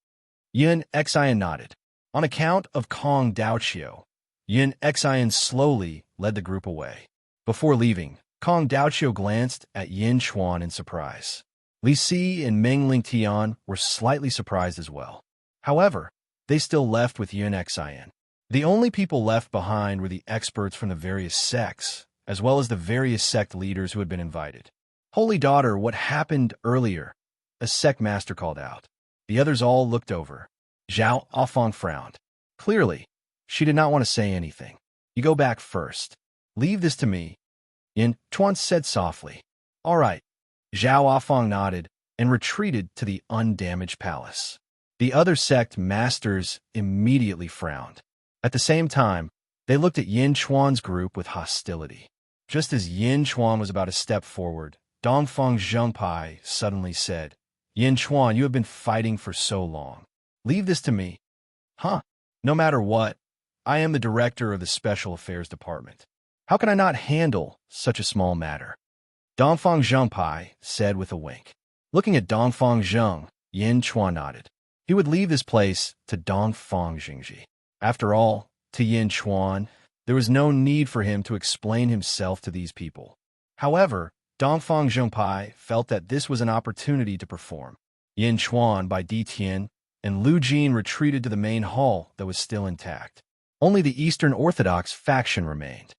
Yin Xian nodded. On account of Kong Daoqiu, Yin Xian slowly led the group away. Before leaving, Kong Daoqiu glanced at Yin Chuan in surprise. Li Si and Meng Lingtian were slightly surprised as well. However, they still left with Yin Xian. The only people left behind were the experts from the various sects, as well as the various sect leaders who had been invited. "Holy daughter, what happened earlier?" a sect master called out. The others all looked over. Zhao Afang frowned. Clearly, she did not want to say anything. "You go back first. Leave this to me," Yin Chuan said softly. "All right." Zhao Afang nodded and retreated to the undamaged palace. The other sect masters immediately frowned. At the same time, they looked at Yin Chuan's group with hostility. Just as Yin Chuan was about to step forward, Dongfeng Zhengpai suddenly said, "Yin Chuan, you have been fighting for so long. Leave this to me." "Huh? No matter what, I am the director of the Special Affairs Department. How can I not handle such a small matter?" Dongfeng Zhengpai said with a wink. Looking at Dongfeng Zheng, Yin Chuan nodded. He would leave this place to Dongfeng Jingji. After all, to Yin Chuan, there was no need for him to explain himself to these people. However, Dongfeng Zhengpai felt that this was an opportunity to perform. Yin Chuan by Di Tian and Lu Jin retreated to the main hall that was still intact. Only the Eastern Orthodox faction remained.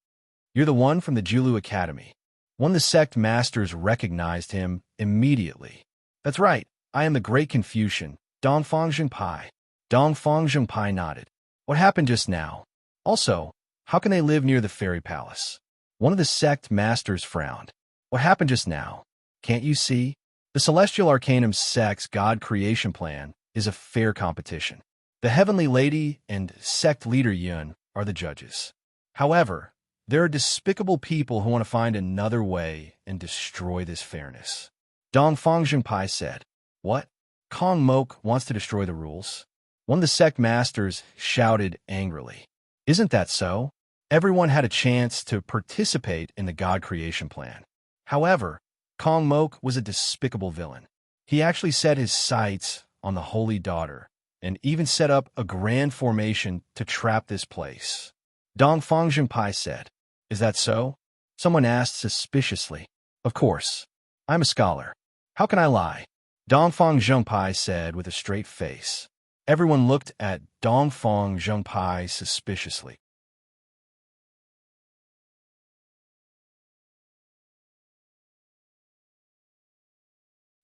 "You're the one from the Julu Academy." One of the sect masters recognized him immediately. "That's right, I am the Great Confucian, Dongfeng Zhengpai." Dongfeng Zhengpai nodded. "What happened just now? Also, how can they live near the fairy palace?" One of the sect masters frowned. "What happened just now? Can't you see? The Celestial Arcanum sect's God creation plan is a fair competition. The Heavenly Lady and sect leader Yun are the judges. However, there are despicable people who want to find another way and destroy this fairness." Dongfeng Zhengpai said, "What? Kong Mok wants to destroy the rules?" One of the sect masters shouted angrily. "Isn't that so? Everyone had a chance to participate in the God creation plan. However, Kong Mok was a despicable villain. He actually set his sights on the Holy Daughter and even set up a grand formation to trap this place." Dongfeng Zhengpai said, "Is that so?" Someone asked suspiciously. "Of course. I'm a scholar. How can I lie?" Dongfeng Zhengpai said with a straight face. Everyone looked at Dongfeng Zhengpai suspiciously.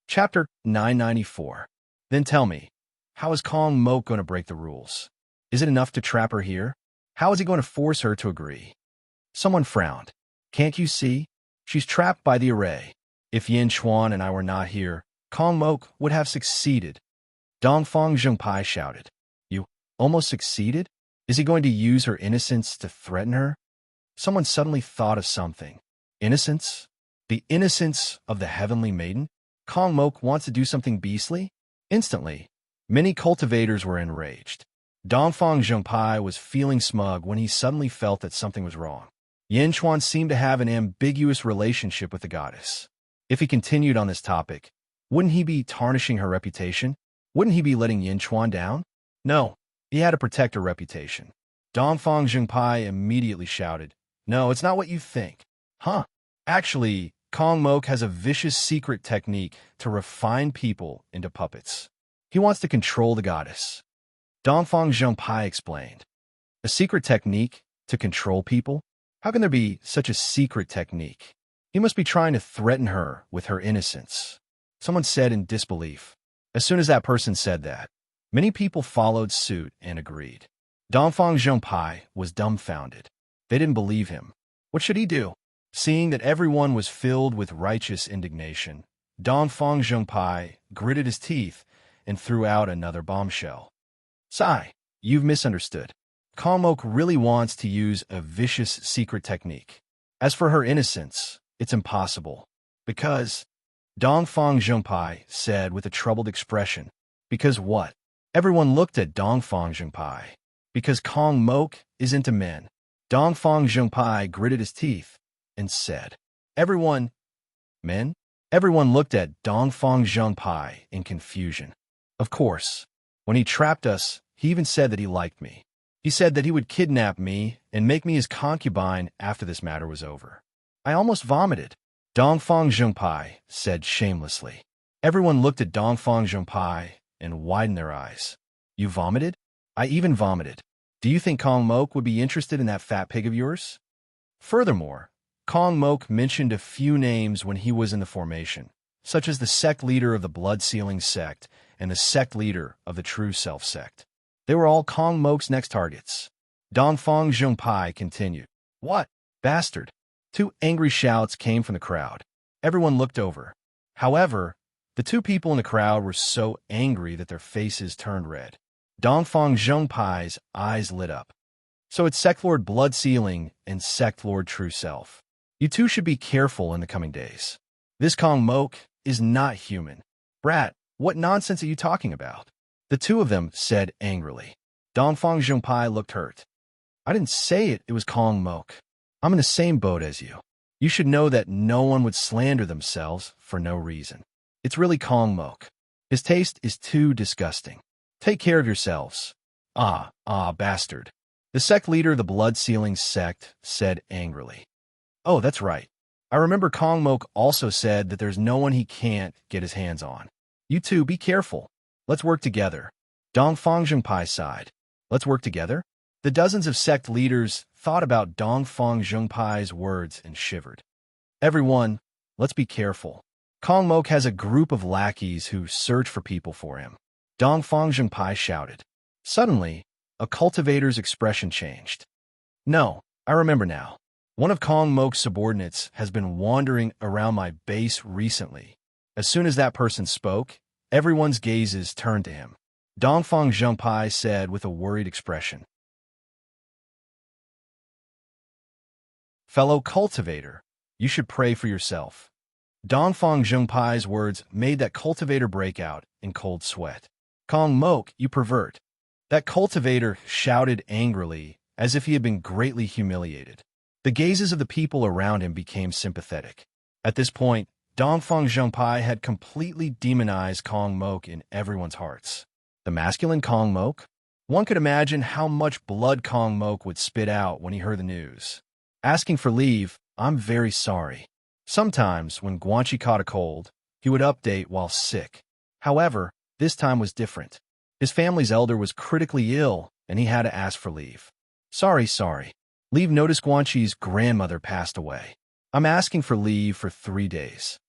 Chapter 994. Then tell me, how is Kong Mok going to break the rules? Is it enough to trap her here? How is he going to force her to agree? Someone frowned. "Can't you see? She's trapped by the array. If Yin Chuan and I were not here, Kong Mok would have succeeded." Dongfeng Zhengpai shouted. "You almost succeeded? Is he going to use her innocence to threaten her?" Someone suddenly thought of something. Innocence? The innocence of the Heavenly Maiden? Kong Mok wants to do something beastly? Instantly, many cultivators were enraged. Dongfeng Zhengpai was feeling smug when he suddenly felt that something was wrong. Yin Chuan seemed to have an ambiguous relationship with the goddess. If he continued on this topic, wouldn't he be tarnishing her reputation? Wouldn't he be letting Yin Chuan down? No, he had to protect her reputation. Dongfang Zhengpai immediately shouted, "No, it's not what you think." Huh? Actually, Kong Mok has a vicious secret technique to refine people into puppets. He wants to control the goddess. Dongfang Zhengpai explained. A secret technique to control people? How can there be such a secret technique? He must be trying to threaten her with her innocence. Someone said in disbelief. As soon as that person said that, many people followed suit and agreed. Dongfang Zhengpai was dumbfounded. They didn't believe him. What should he do? Seeing that everyone was filled with righteous indignation, Dongfang Zhengpai gritted his teeth and threw out another bombshell. "Sai, you've misunderstood. Kong Mok really wants to use a vicious secret technique. As for her innocence, it's impossible. Because," Dongfang Zhengpai said with a troubled expression. "Because what?" Everyone looked at Dongfang Zhengpai. "Because Kong Mok is into men." Dongfang Zhengpai gritted his teeth and said, "Everyone, men?" Everyone looked at Dongfang Zhengpai in confusion. "Of course. When he trapped us, he even said that he liked me. He said that he would kidnap me and make me his concubine after this matter was over. I almost vomited," Dongfang Zhengpai said shamelessly. Everyone looked at Dongfang Zhengpai and widened their eyes. "You vomited?" "I even vomited. Do you think Kong Mok would be interested in that fat pig of yours?" Furthermore, Kong Mok mentioned a few names when he was in the formation, such as the sect leader of the blood-sealing sect and the sect leader of the true self sect. They were all Kong Mok's next targets. Dongfang Zhengpai continued. "What? Bastard!" Two angry shouts came from the crowd. Everyone looked over. However, the two people in the crowd were so angry that their faces turned red. Dongfang Zhengpai's eyes lit up. "So it's Sect Lord Blood Sealing and Sect Lord True Self. You two should be careful in the coming days. This Kong Mok is not human." "Brat, what nonsense are you talking about?" the two of them said angrily. Dongfang Zhengpai looked hurt. "I didn't say it was Kong Mok. I'm in the same boat as you. You should know that no one would slander themselves for no reason. It's really Kong Mok. His taste is too disgusting. Take care of yourselves." Bastard," the sect leader of the blood-sealing sect said angrily. "Oh, that's right. I remember Kong Mok also said that there's no one he can't get his hands on. You two, be careful. Let's work together." Dongfang Zhengpai sighed. "Let's work together?" The dozens of sect leaders thought about Dongfang Zhengpai's words and shivered. "Everyone, let's be careful. Kong Mok has a group of lackeys who search for people for him," Dongfang Zhengpai shouted. Suddenly, a cultivator's expression changed. "No, I remember now. One of Kong Mok's subordinates has been wandering around my base recently." As soon as that person spoke, everyone's gazes turned to him. Dongfang Zhengpai said with a worried expression. "Fellow cultivator, you should pray for yourself." Dongfang Zhengpai's words made that cultivator break out in cold sweat. "Kong Mok, you pervert." That cultivator shouted angrily, as if he had been greatly humiliated. The gazes of the people around him became sympathetic. At this point, Dongfang Zhengpai had completely demonized Kong Mok in everyone's hearts. The masculine Kong Mok? One could imagine how much blood Kong Mok would spit out when he heard the news. Asking for leave, "I'm very sorry." Sometimes, when Guanxi caught a cold, he would update while sick. However, this time was different. His family's elder was critically ill, and he had to ask for leave. Sorry. Leave notice Guanxi's grandmother passed away. I'm asking for leave for 3 days."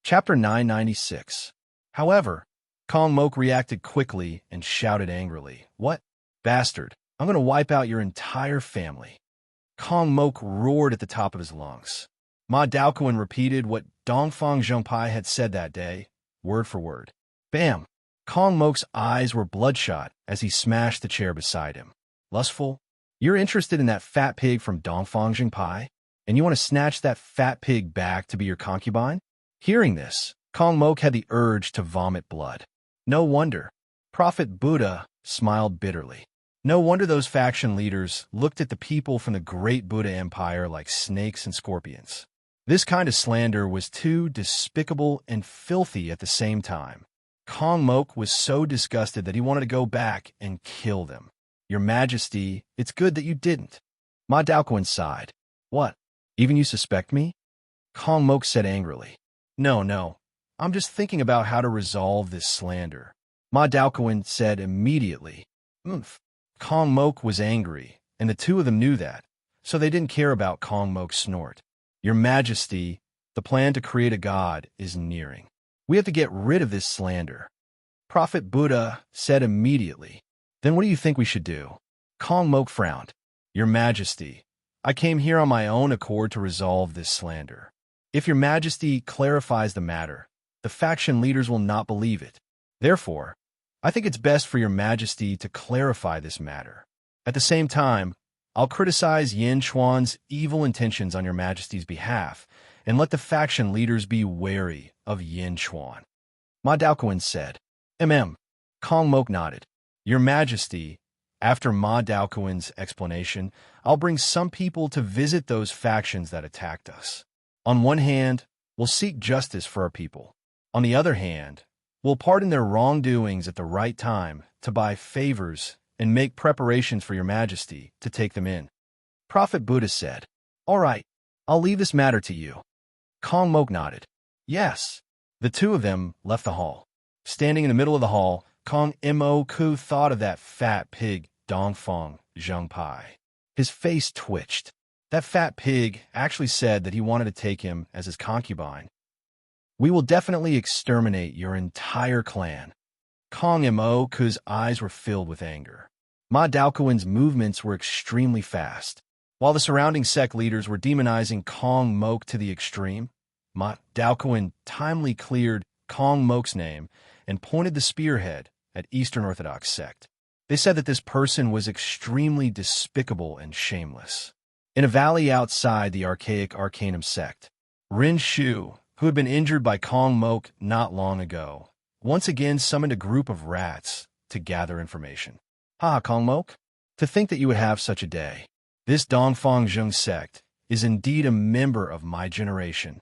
Chapter 996. However, Kong Mok reacted quickly and shouted angrily, "What? Bastard, I'm going to wipe out your entire family." Kong Mok roared at the top of his lungs. Ma Daoquan repeated what Dongfang Zhengpai had said that day, word for word. Bam! Kong Mok's eyes were bloodshot as he smashed the chair beside him. "Lustful? You're interested in that fat pig from Dongfang Zhengpai? And you want to snatch that fat pig back to be your concubine?" Hearing this, Kong Mok had the urge to vomit blood. No wonder. Prophet Buddha smiled bitterly. No wonder those faction leaders looked at the people from the great Buddha Empire like snakes and scorpions. This kind of slander was too despicable and filthy at the same time. Kong Mok was so disgusted that he wanted to go back and kill them. Your Majesty, it's good that you didn't. Ma Daoquan sighed. What? Even you suspect me? Kong Mok said angrily. No. I'm just thinking about how to resolve this slander. Ma Daoquan said immediately. Kong Mok was angry, and the two of them knew that, so they didn't care about Kong Mok's snort. Your Majesty, the plan to create a god is nearing. We have to get rid of this slander. Prophet Buddha said immediately. Then what do you think we should do? Kong Mok frowned. Your Majesty, I came here on my own accord to resolve this slander. If Your Majesty clarifies the matter, the faction leaders will not believe it. Therefore, I think it's best for Your Majesty to clarify this matter. At the same time, I'll criticize Yin Chuan's evil intentions on Your Majesty's behalf, and let the faction leaders be wary of Yin Chuan. Ma Daoquan said. Kong Mok nodded. Your Majesty, after Ma Daoquan's explanation, I'll bring some people to visit those factions that attacked us. On one hand, we'll seek justice for our people. On the other hand, we'll pardon their wrongdoings at the right time to buy favors and make preparations for Your Majesty to take them in. Prophet Buddha said, All right, I'll leave this matter to you. Kong Mok nodded. Yes. The two of them left the hall. Standing in the middle of the hall, Kong Mok thought of that fat pig, Dongfang Zhengpai. His face twitched. That fat pig actually said that he wanted to take him as his concubine. We will definitely exterminate your entire clan. Kong Mok's eyes were filled with anger. Ma Daoquan's movements were extremely fast. While the surrounding sect leaders were demonizing Kong Mok to the extreme, Ma Daoquan timely cleared Kong Mok's name and pointed the spearhead at Eastern Orthodox sect. They said that this person was extremely despicable and shameless. In a valley outside the archaic Arcanum sect, Rin Shu, who had been injured by Kong Mok not long ago, once again summoned a group of rats to gather information. Kong Mok, to think that you would have such a day. This Dongfang Zheng sect is indeed a member of my generation.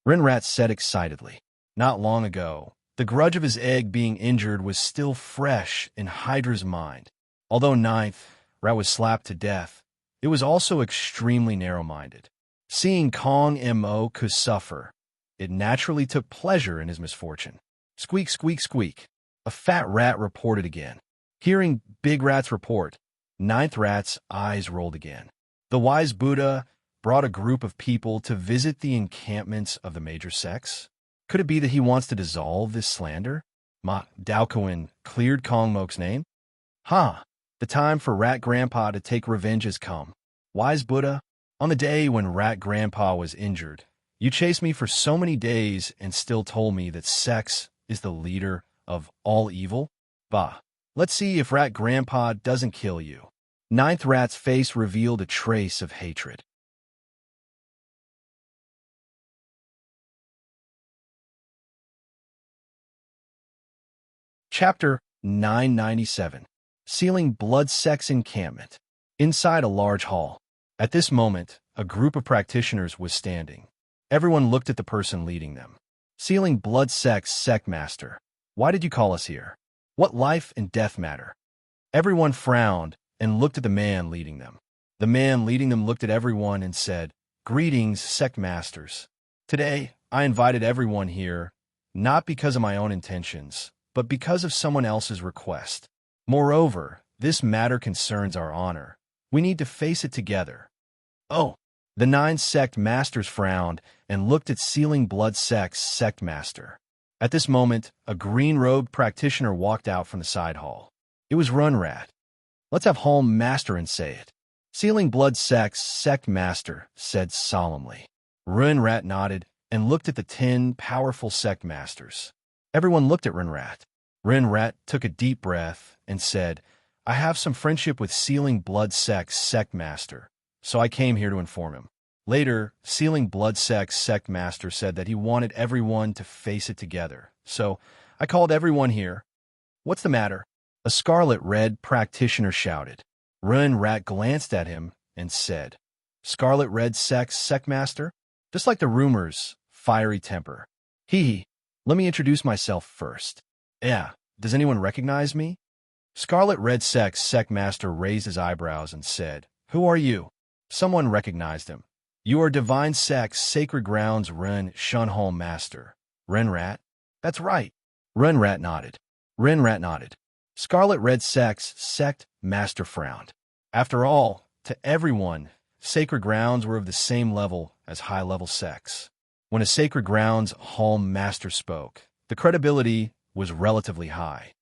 Rin Rat said excitedly. Not long ago, the grudge of his egg being injured was still fresh in Hydra's mind. Although Ninth Rat was slapped to death, it was also extremely narrow-minded. Seeing Kong Mok suffer, it naturally took pleasure in his misfortune. Squeak, squeak, squeak. A fat rat reported again. Hearing Big Rat's report, Ninth Rat's eyes rolled again. The wise Buddha brought a group of people to visit the encampments of the major sects. Could it be that he wants to dissolve this slander? Ma Daoquan cleared Kong Mok's name. The time for Rat Grandpa to take revenge has come. Wise Buddha, on the day when Rat Grandpa was injured, you chased me for so many days and still told me that sex is the leader of all evil? Let's see if Rat Grandpa doesn't kill you. Ninth Rat's face revealed a trace of hatred. Chapter 997. Sealing Blood Sect's Encampment. Inside a large hall. At this moment, a group of practitioners was standing. Everyone looked at the person leading them. Sealing Blood Sect's Sect Master. Why did you call us here? What life and death matter? Everyone frowned and looked at the man leading them. The man leading them looked at everyone and said, Greetings, Sect Masters. Today, I invited everyone here, not because of my own intentions, but because of someone else's request. Moreover, this matter concerns our honor. We need to face it together. The 9 sect masters frowned and looked at Sealing Blood Sect's sect master. At this moment, a green-robed practitioner walked out from the side hall. It was Runrat. Let's have Hall Master and say it. Sealing Blood Sect's sect master said solemnly. Runrat nodded and looked at the 10 powerful sect masters. Everyone looked at Runrat. Runrat took a deep breath and said, I have some friendship with Sealing Blood Sect's sect master, so I came here to inform him. Later, Sealing Blood Sect's sect master said that he wanted everyone to face it together, so I called everyone here. What's the matter? A scarlet-red practitioner shouted. Ren-Rat glanced at him and said, Scarlet-red sect master? Just like the rumors, fiery temper. Hee. Let me introduce myself first. Yeah, does anyone recognize me? Scarlet-red sect master raised his eyebrows and said, Who are you? Someone recognized him. You are Divine Sect's Sacred Grounds Shunhol Master. Ren-Rat? That's right. Ren-Rat nodded. Ren-Rat nodded. Scarlet-red sect master frowned. After all, to everyone, sacred grounds were of the same level as high-level sects. When a sacred grounds hall master spoke, the credibility was relatively high.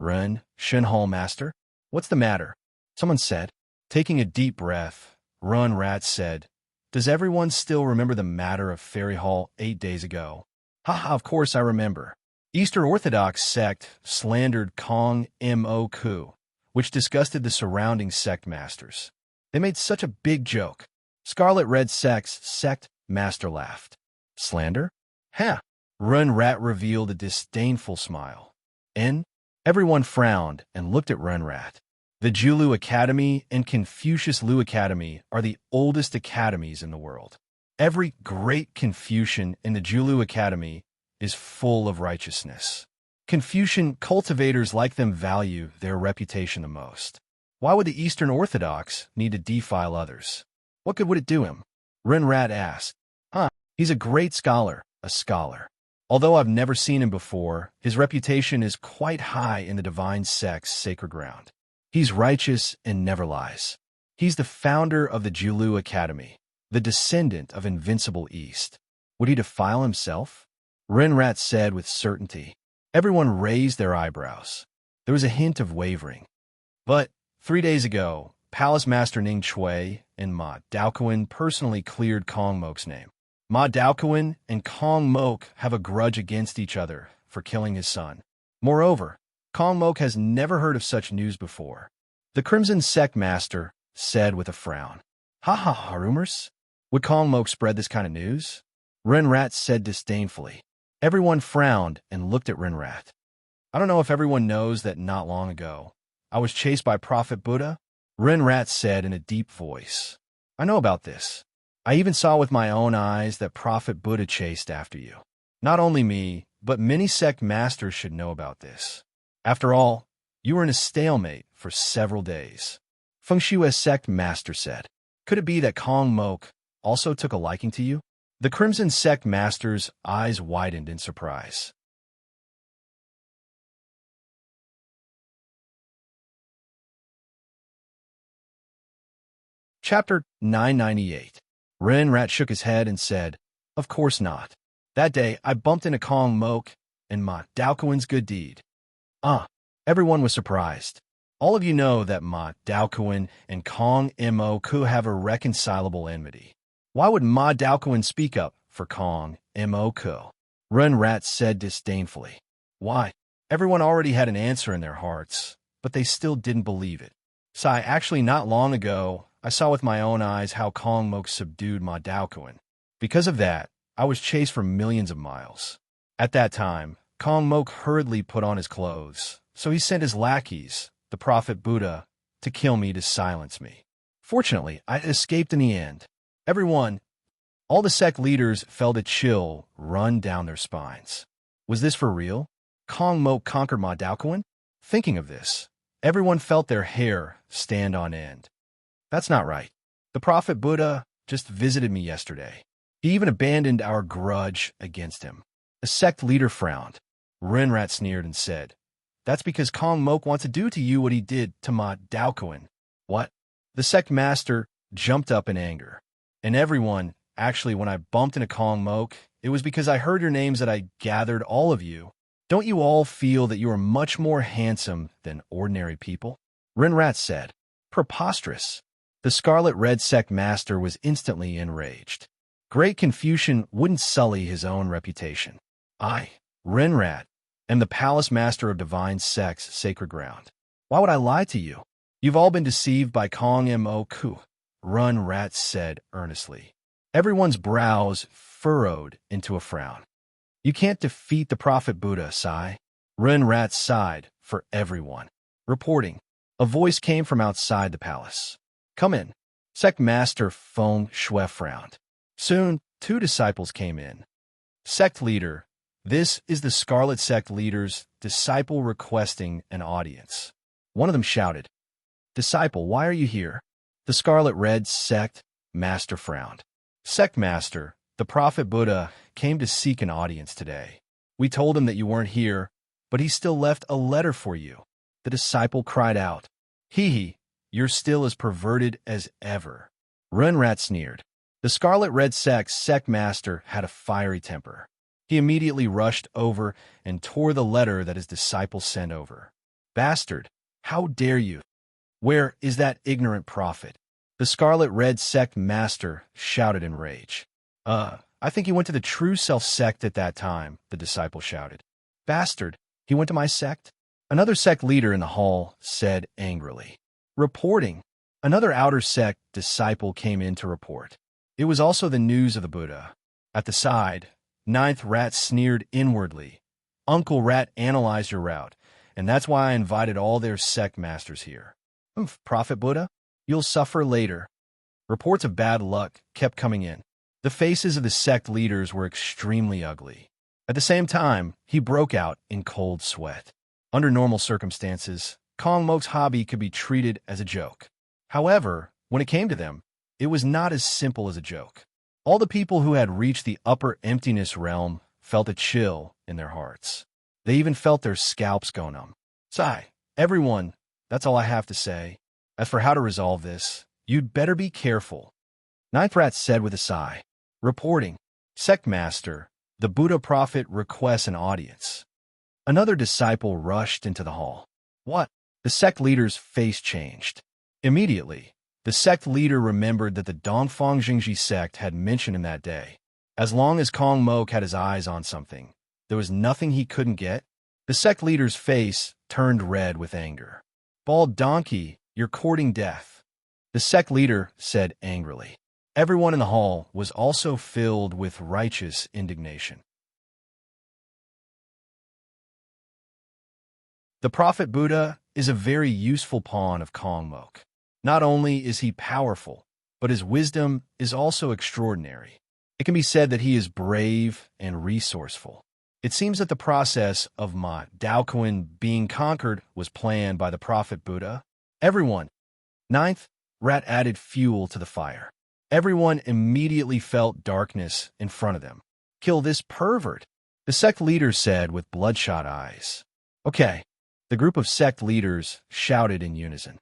Shunhol Master? What's the matter? Someone said. Taking a deep breath, Ren-Rat said, Does everyone still remember the matter of Fairy Hall 8 days ago? Haha, of course I remember. Eastern Orthodox sect slandered Kong Mo Ku, which disgusted the surrounding sect masters. They made such a big joke. Scarlet-Red sect master laughed. Slander? Ha! Ren-Rat revealed a disdainful smile. Everyone frowned and looked at Ren-Rat. The Julu Academy and Confucius Lu Academy are the oldest academies in the world. Every great Confucian in the Julu Academy is full of righteousness. Confucian cultivators like them value their reputation the most. Why would the Eastern Orthodox need to defile others? What good would it do him? Ren-Rat asked. He's a great scholar, a scholar. Although I've never seen him before, his reputation is quite high in the Divine Sect's sacred ground. He's righteous and never lies. He's the founder of the Julu Academy, the descendant of Invincible East. Would he defile himself? Ren-Rat said with certainty. Everyone raised their eyebrows. There was a hint of wavering. But 3 days ago, Palace Master Ning Chui and Ma Daoquan personally cleared Kong Mok's name. Ma Daoquan and Kong Mok have a grudge against each other for killing his son. Moreover, Kong Mok has never heard of such news before. The Crimson Sect Master said with a frown. Ha, rumors? Would Kong Mok spread this kind of news? Ren-Rat said disdainfully. Everyone frowned and looked at Ren-Rat. I don't know if everyone knows that not long ago, I was chased by Prophet Buddha, Ren-Rat said in a deep voice. I know about this. I even saw with my own eyes that Prophet Buddha chased after you. Not only me, but many sect masters should know about this. After all, you were in a stalemate for several days. Feng Shui's sect master said. Could it be that Kong Mok also took a liking to you? The Crimson Sect Master's eyes widened in surprise. Chapter 998. Ren-Rat shook his head and said, Of course not. That day, I bumped into Kong Mok and Ma Daoquan's good deed. Everyone was surprised. All of you know that Ma Daoquan and Kong Mo Ku have a reconcilable enmity. Why would Ma Daoquan speak up for Kong Mo Ku? Ren-Rat said disdainfully. Why? Everyone already had an answer in their hearts, but they still didn't believe it. Actually not long ago, I saw with my own eyes how Kong Mok subdued Ma Daoquan. Because of that, I was chased for millions of miles. At that time, Kong Mok hurriedly put on his clothes, so he sent his lackeys, the Prophet Buddha, to kill me to silence me. Fortunately, I escaped in the end. All the sect leaders felt a chill run down their spines. Was this for real? Kong Mok conquered Ma Daoquan? Thinking of this, everyone felt their hair stand on end. That's not right. The Prophet Buddha just visited me yesterday. He even abandoned our grudge against him. A sect leader frowned. Ren-Rat sneered and said, That's because Kong Mok wants to do to you what he did to Ma Daoquan. What? The sect master jumped up in anger. And everyone, actually when I bumped into Kong Mok, it was because I heard your names that I gathered all of you. Don't you all feel that you are much more handsome than ordinary people? Ren-Rat said. Preposterous. The Scarlet-Red Sect Master was instantly enraged. Great Confucian wouldn't sully his own reputation. I, Ren-Rat, am the Palace Master of Divine Sect's sacred ground. Why would I lie to you? You've all been deceived by Kong Mo Ku, Ren-Rat said earnestly. Everyone's brows furrowed into a frown. You can't defeat the Prophet Buddha, Sai. Ren-Rat sighed for everyone. Reporting. A voice came from outside the palace. Come in. Sect Master Feng Shui frowned. Soon, 2 disciples came in. Sect Leader. This is the Scarlet Sect Leader's disciple requesting an audience. One of them shouted, Disciple, why are you here? The Scarlet Red Sect Master frowned. Sect Master, the Prophet Buddha came to seek an audience today. We told him that you weren't here, but he still left a letter for you. The disciple cried out, Hee, you're still as perverted as ever. Renrat sneered. The Scarlet Red Sect Master had a fiery temper. He immediately rushed over and tore the letter that his disciple sent over. Bastard, how dare you? Where is that ignorant prophet? The Scarlet Red Sect Master shouted in rage. I think he went to the True Self sect at that time, the disciple shouted. Bastard, he went to my sect? Another sect leader in the hall said angrily. Reporting. Another outer sect disciple came in to report. It was also the news of the Buddha. At the side, 9th Rat sneered inwardly. Uncle Rat analyzed your route, and that's why I invited all their sect masters here. Prophet Buddha, you'll suffer later. Reports of bad luck kept coming in. The faces of the sect leaders were extremely ugly. At the same time, he broke out in cold sweat. Under normal circumstances, Kong Mok's hobby could be treated as a joke. However, when it came to them, it was not as simple as a joke. All the people who had reached the upper emptiness realm felt a chill in their hearts. They even felt their scalps go numb. Sigh, everyone, that's all I have to say. As for how to resolve this, you'd better be careful. 9th Rat said with a sigh. Reporting. Sect Master, the Buddha Prophet requests an audience. Another disciple rushed into the hall. What? The sect leader's face changed. Immediately, the sect leader remembered that the Dongfang Jingji sect had mentioned him that day. As long as Kong Mok had his eyes on something, there was nothing he couldn't get. The sect leader's face turned red with anger. Bald donkey, you're courting death, the sect leader said angrily. Everyone in the hall was also filled with righteous indignation. The Prophet Buddha is a very useful pawn of Kong Mok. Not only is he powerful, but his wisdom is also extraordinary. It can be said that he is brave and resourceful. It seems that the process of Ma Daoquan being conquered was planned by the Prophet Buddha. Everyone. 9th Rat added fuel to the fire. Everyone immediately felt darkness in front of them. Kill this pervert, the sect leader said with bloodshot eyes. Okay, the group of sect leaders shouted in unison.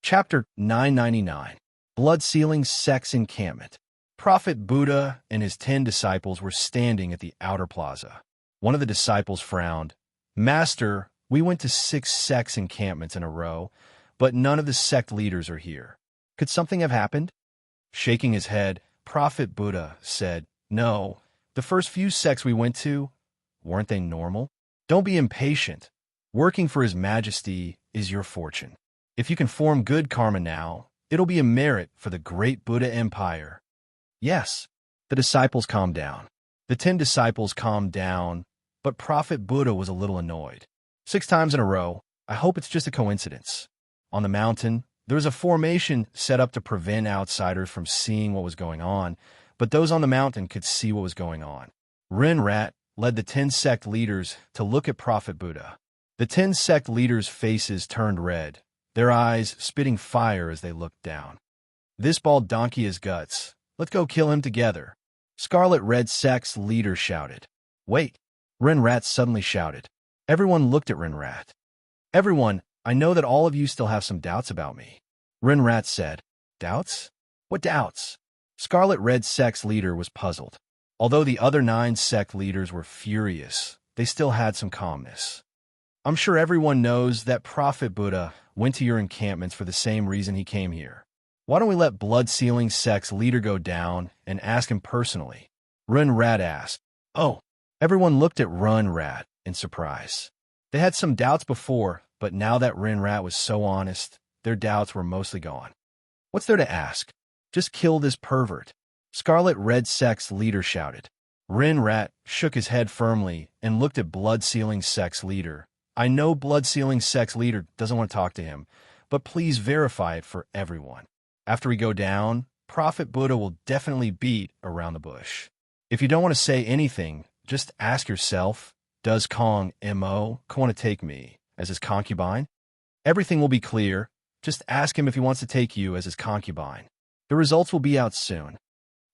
Chapter 999. Blood-sealing Sect's Encampment. Prophet Buddha and his 10 disciples were standing at the outer plaza. One of the disciples frowned. Master, we went to 6 sects encampments in a row, but none of the sect leaders are here. Could something have happened? Shaking his head, Prophet Buddha said, No, the first few sects we went to, weren't they normal? Don't be impatient. Working for His Majesty is your fortune. If you can form good karma now, it'll be a merit for the great Buddha Empire. Yes, the disciples calmed down. The 10 disciples calmed down, but Prophet Buddha was a little annoyed. 6 times in a row, I hope it's just a coincidence. On the mountain, there was a formation set up to prevent outsiders from seeing what was going on, but those on the mountain could see what was going on. Renrat led the 10 sect leaders to look at Prophet Buddha. The 10 sect leaders' faces turned red, their eyes spitting fire as they looked down. This bald donkey has guts. Let's go kill him together. Scarlet Red Sect's leader shouted. Wait, Renrat suddenly shouted. Everyone looked at Renrat. Everyone, I know that all of you still have some doubts about me. Renrat said. Doubts? What doubts? Scarlet Red Sect's leader was puzzled. Although the other 9 sect leaders were furious, they still had some calmness. I'm sure everyone knows that Prophet Buddha went to your encampments for the same reason he came here. Why don't we let blood-sealing sect's leader go down and ask him personally? Renrat asked. Oh, everyone looked at Renrat in surprise. They had some doubts before, but now that Renrat was so honest, their doubts were mostly gone. What's there to ask? Just kill this pervert. Scarlet Red Sect's leader shouted. Rin Rat shook his head firmly and looked at Blood Sealing Sect's leader. I know Blood Sealing Sect's leader doesn't want to talk to him, but please verify it for everyone. After we go down, Prophet Buddha will definitely beat around the bush. If you don't want to say anything, just ask yourself, does Kong M.O. want to take me as his concubine? Everything will be clear. Just ask him if he wants to take you as his concubine. The results will be out soon.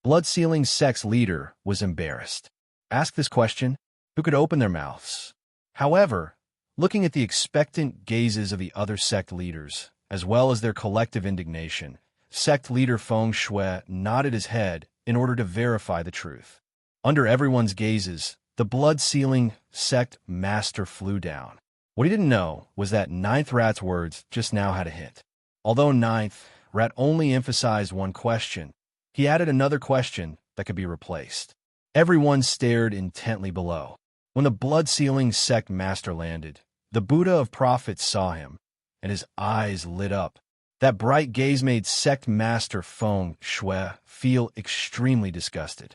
Blood Sealing Sect's leader was embarrassed. Ask this question, who could open their mouths? However, looking at the expectant gazes of the other sect leaders, as well as their collective indignation, sect leader Feng Shui nodded his head in order to verify the truth. Under everyone's gazes, the blood-sealing sect master flew down. What he didn't know was that Ninth Rat's words just now had a hint. Although Ninth Rat only emphasized one question, he added another question that could be replaced. Everyone stared intently below. When the blood-sealing sect master landed, the Buddha of Prophets saw him, and his eyes lit up. That bright gaze made sect master Feng Shui feel extremely disgusted.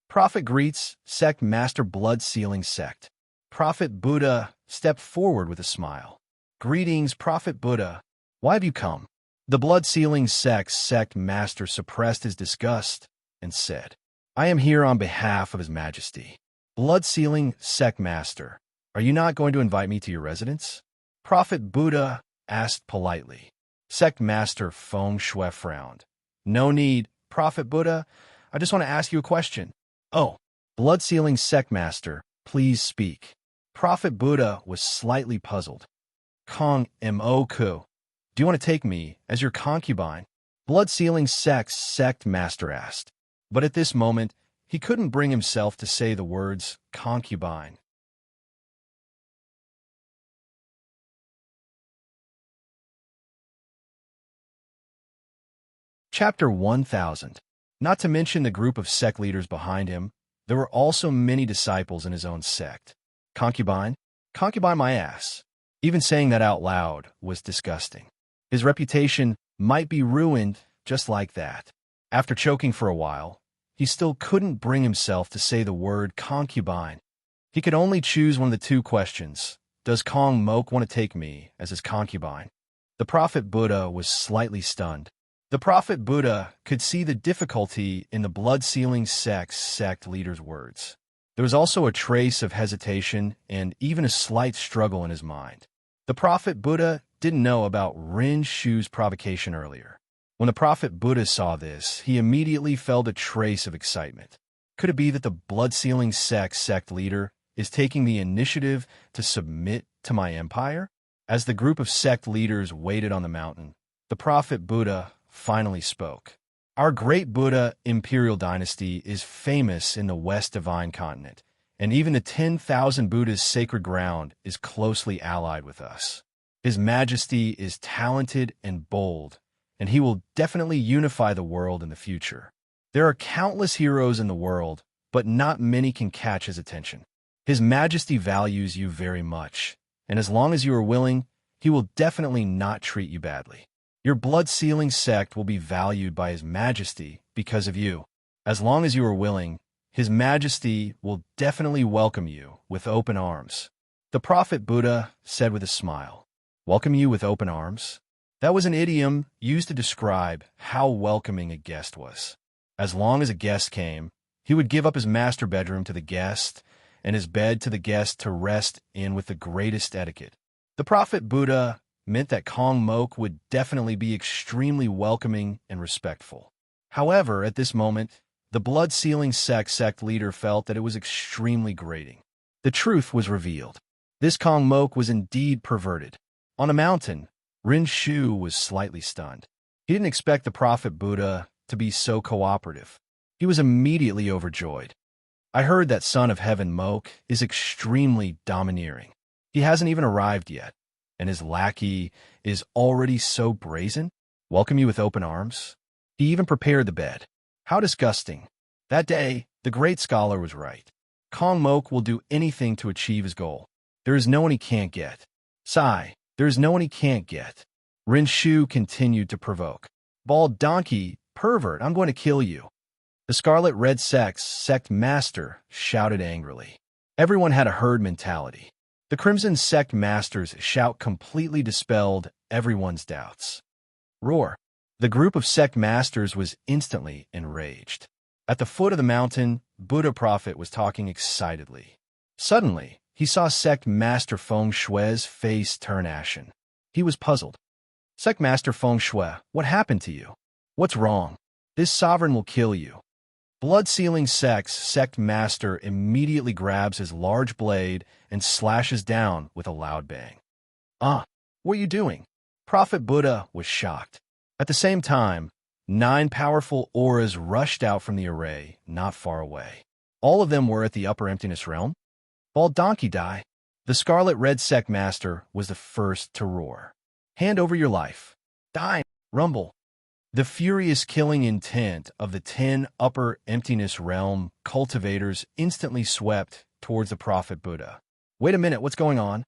Prophet greets sect master blood-sealing sect. Prophet Buddha stepped forward with a smile. Greetings, Prophet Buddha. Why have you come? The blood-sealing sect master suppressed his disgust and said, I am here on behalf of His Majesty. Blood-sealing sect master, are you not going to invite me to your residence? Prophet Buddha asked politely. Sect master Feng Shui frowned. No need, Prophet Buddha. I just want to ask you a question. Oh, blood-sealing sect master, please speak. Prophet Buddha was slightly puzzled. Kong M.O. Ku, do you want to take me as your concubine? Blood-sealing sect master asked. But at this moment, he couldn't bring himself to say the words concubine. Chapter 1000. Not to mention the group of sect leaders behind him, there were also many disciples in his own sect. Concubine? Concubine my ass. Even saying that out loud was disgusting. His reputation might be ruined just like that. After choking for a while, he still couldn't bring himself to say the word concubine. He could only choose one of the two questions. Does Kong Mok want to take me as his concubine? The Prophet Buddha was slightly stunned. The Prophet Buddha could see the difficulty in the blood-sealing sect leader's words. There was also a trace of hesitation and even a slight struggle in his mind. The Prophet Buddha didn't know about Rin Shu's provocation earlier. When the Prophet Buddha saw this, he immediately felt a trace of excitement. Could it be that the blood-sealing sect leader is taking the initiative to submit to my empire? As the group of sect leaders waited on the mountain, the Prophet Buddha finally spoke. Our great Buddha imperial dynasty is famous in the West Divine Continent, and even the 10,000 Buddha's sacred ground is closely allied with us. His Majesty is talented and bold, and he will definitely unify the world in the future. There are countless heroes in the world, but not many can catch his attention. His Majesty values you very much, and as long as you are willing, he will definitely not treat you badly. Your blood-sealing sect will be valued by His Majesty because of you. As long as you are willing, His Majesty will definitely welcome you with open arms. The Prophet Buddha said with a smile, welcome you with open arms? That was an idiom used to describe how welcoming a guest was. As long as a guest came, he would give up his master bedroom to the guest and his bed to the guest to rest in with the greatest etiquette. The Prophet Buddha meant that Kong Mok would definitely be extremely welcoming and respectful. However, at this moment, the blood-sealing sect leader felt that it was extremely grating. The truth was revealed. This Kong Mok was indeed perverted. On a mountain, Rin Shu was slightly stunned. He didn't expect the Prophet Buddha to be so cooperative. He was immediately overjoyed. I heard that Son of Heaven Mok is extremely domineering. He hasn't even arrived yet, and his lackey is already so brazen? Welcome you with open arms? He even prepared the bed. How disgusting. That day, the great scholar was right. Kong Mok will do anything to achieve his goal. There is no one he can't get. Sigh, there is no one he can't get. Rin Shu continued to provoke. Bald donkey, Pervert, I'm going to kill you. The Scarlet Red sect master shouted angrily. Everyone had a herd mentality. The Crimson Sect master's shout completely dispelled everyone's doubts. Roar. The group of sect masters was instantly enraged. At the foot of the mountain, Buddha Prophet was talking excitedly. Suddenly, he saw Sect Master Feng Shui's face turn ashen. He was puzzled. Sect Master Feng Shui, what happened to you? What's wrong? This sovereign will kill you. Blood-sealing sect master immediately grabs his large blade and slashes down with a loud bang. What are you doing? Prophet Buddha was shocked. At the same time, 9 powerful auras rushed out from the array not far away. All of them were at the upper emptiness realm. Bald donkey die. The Scarlet Red sect master was the first to roar. Hand over your life. Die, rumble. The furious killing intent of the 10 upper emptiness realm cultivators instantly swept towards the Prophet Buddha. Wait a minute, what's going on?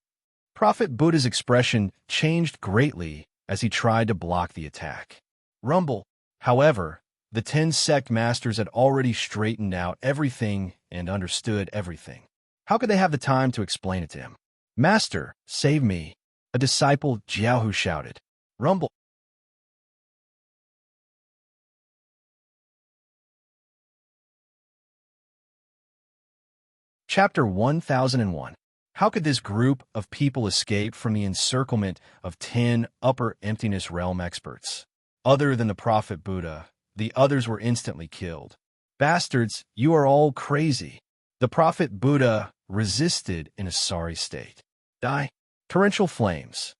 Prophet Buddha's expression changed greatly as he tried to block the attack. Rumble. However, the 10 sect masters had already straightened out everything and understood everything. How could they have the time to explain it to him? Master, save me. A disciple, Jiaohu, shouted. Rumble. Chapter 1001. How could this group of people escape from the encirclement of 10 upper emptiness realm experts? Other than the Prophet Buddha, the others were instantly killed. Bastards, you are all crazy. The Prophet Buddha resisted in a sorry state. Die. Torrential flames.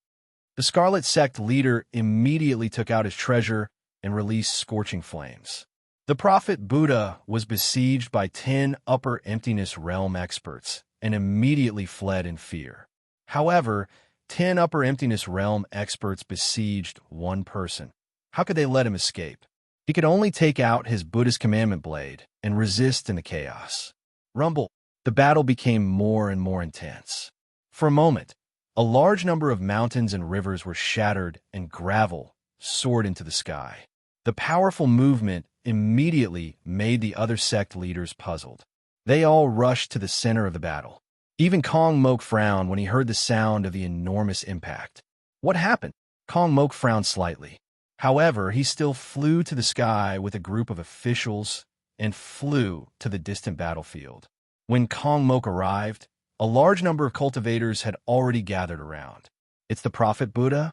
The Scarlet Sect leader immediately took out his treasure and released scorching flames. The Prophet Buddha was besieged by 10 upper emptiness realm experts and immediately fled in fear. However, 10 upper emptiness realm experts besieged one person. How could they let him escape? He could only take out his Buddhist commandment blade and resist in the chaos. Rumble. The battle became more and more intense. For a moment, a large number of mountains and rivers were shattered and gravel soared into the sky. The powerful movement immediately made the other sect leaders puzzled. They all rushed to the center of the battle. Even Kong Mok frowned when he heard the sound of the enormous impact. What happened? Kong Mok frowned slightly. However, he still flew to the sky with a group of officials and flew to the distant battlefield. When Kong Mok arrived, a large number of cultivators had already gathered around. It's the Prophet Buddha?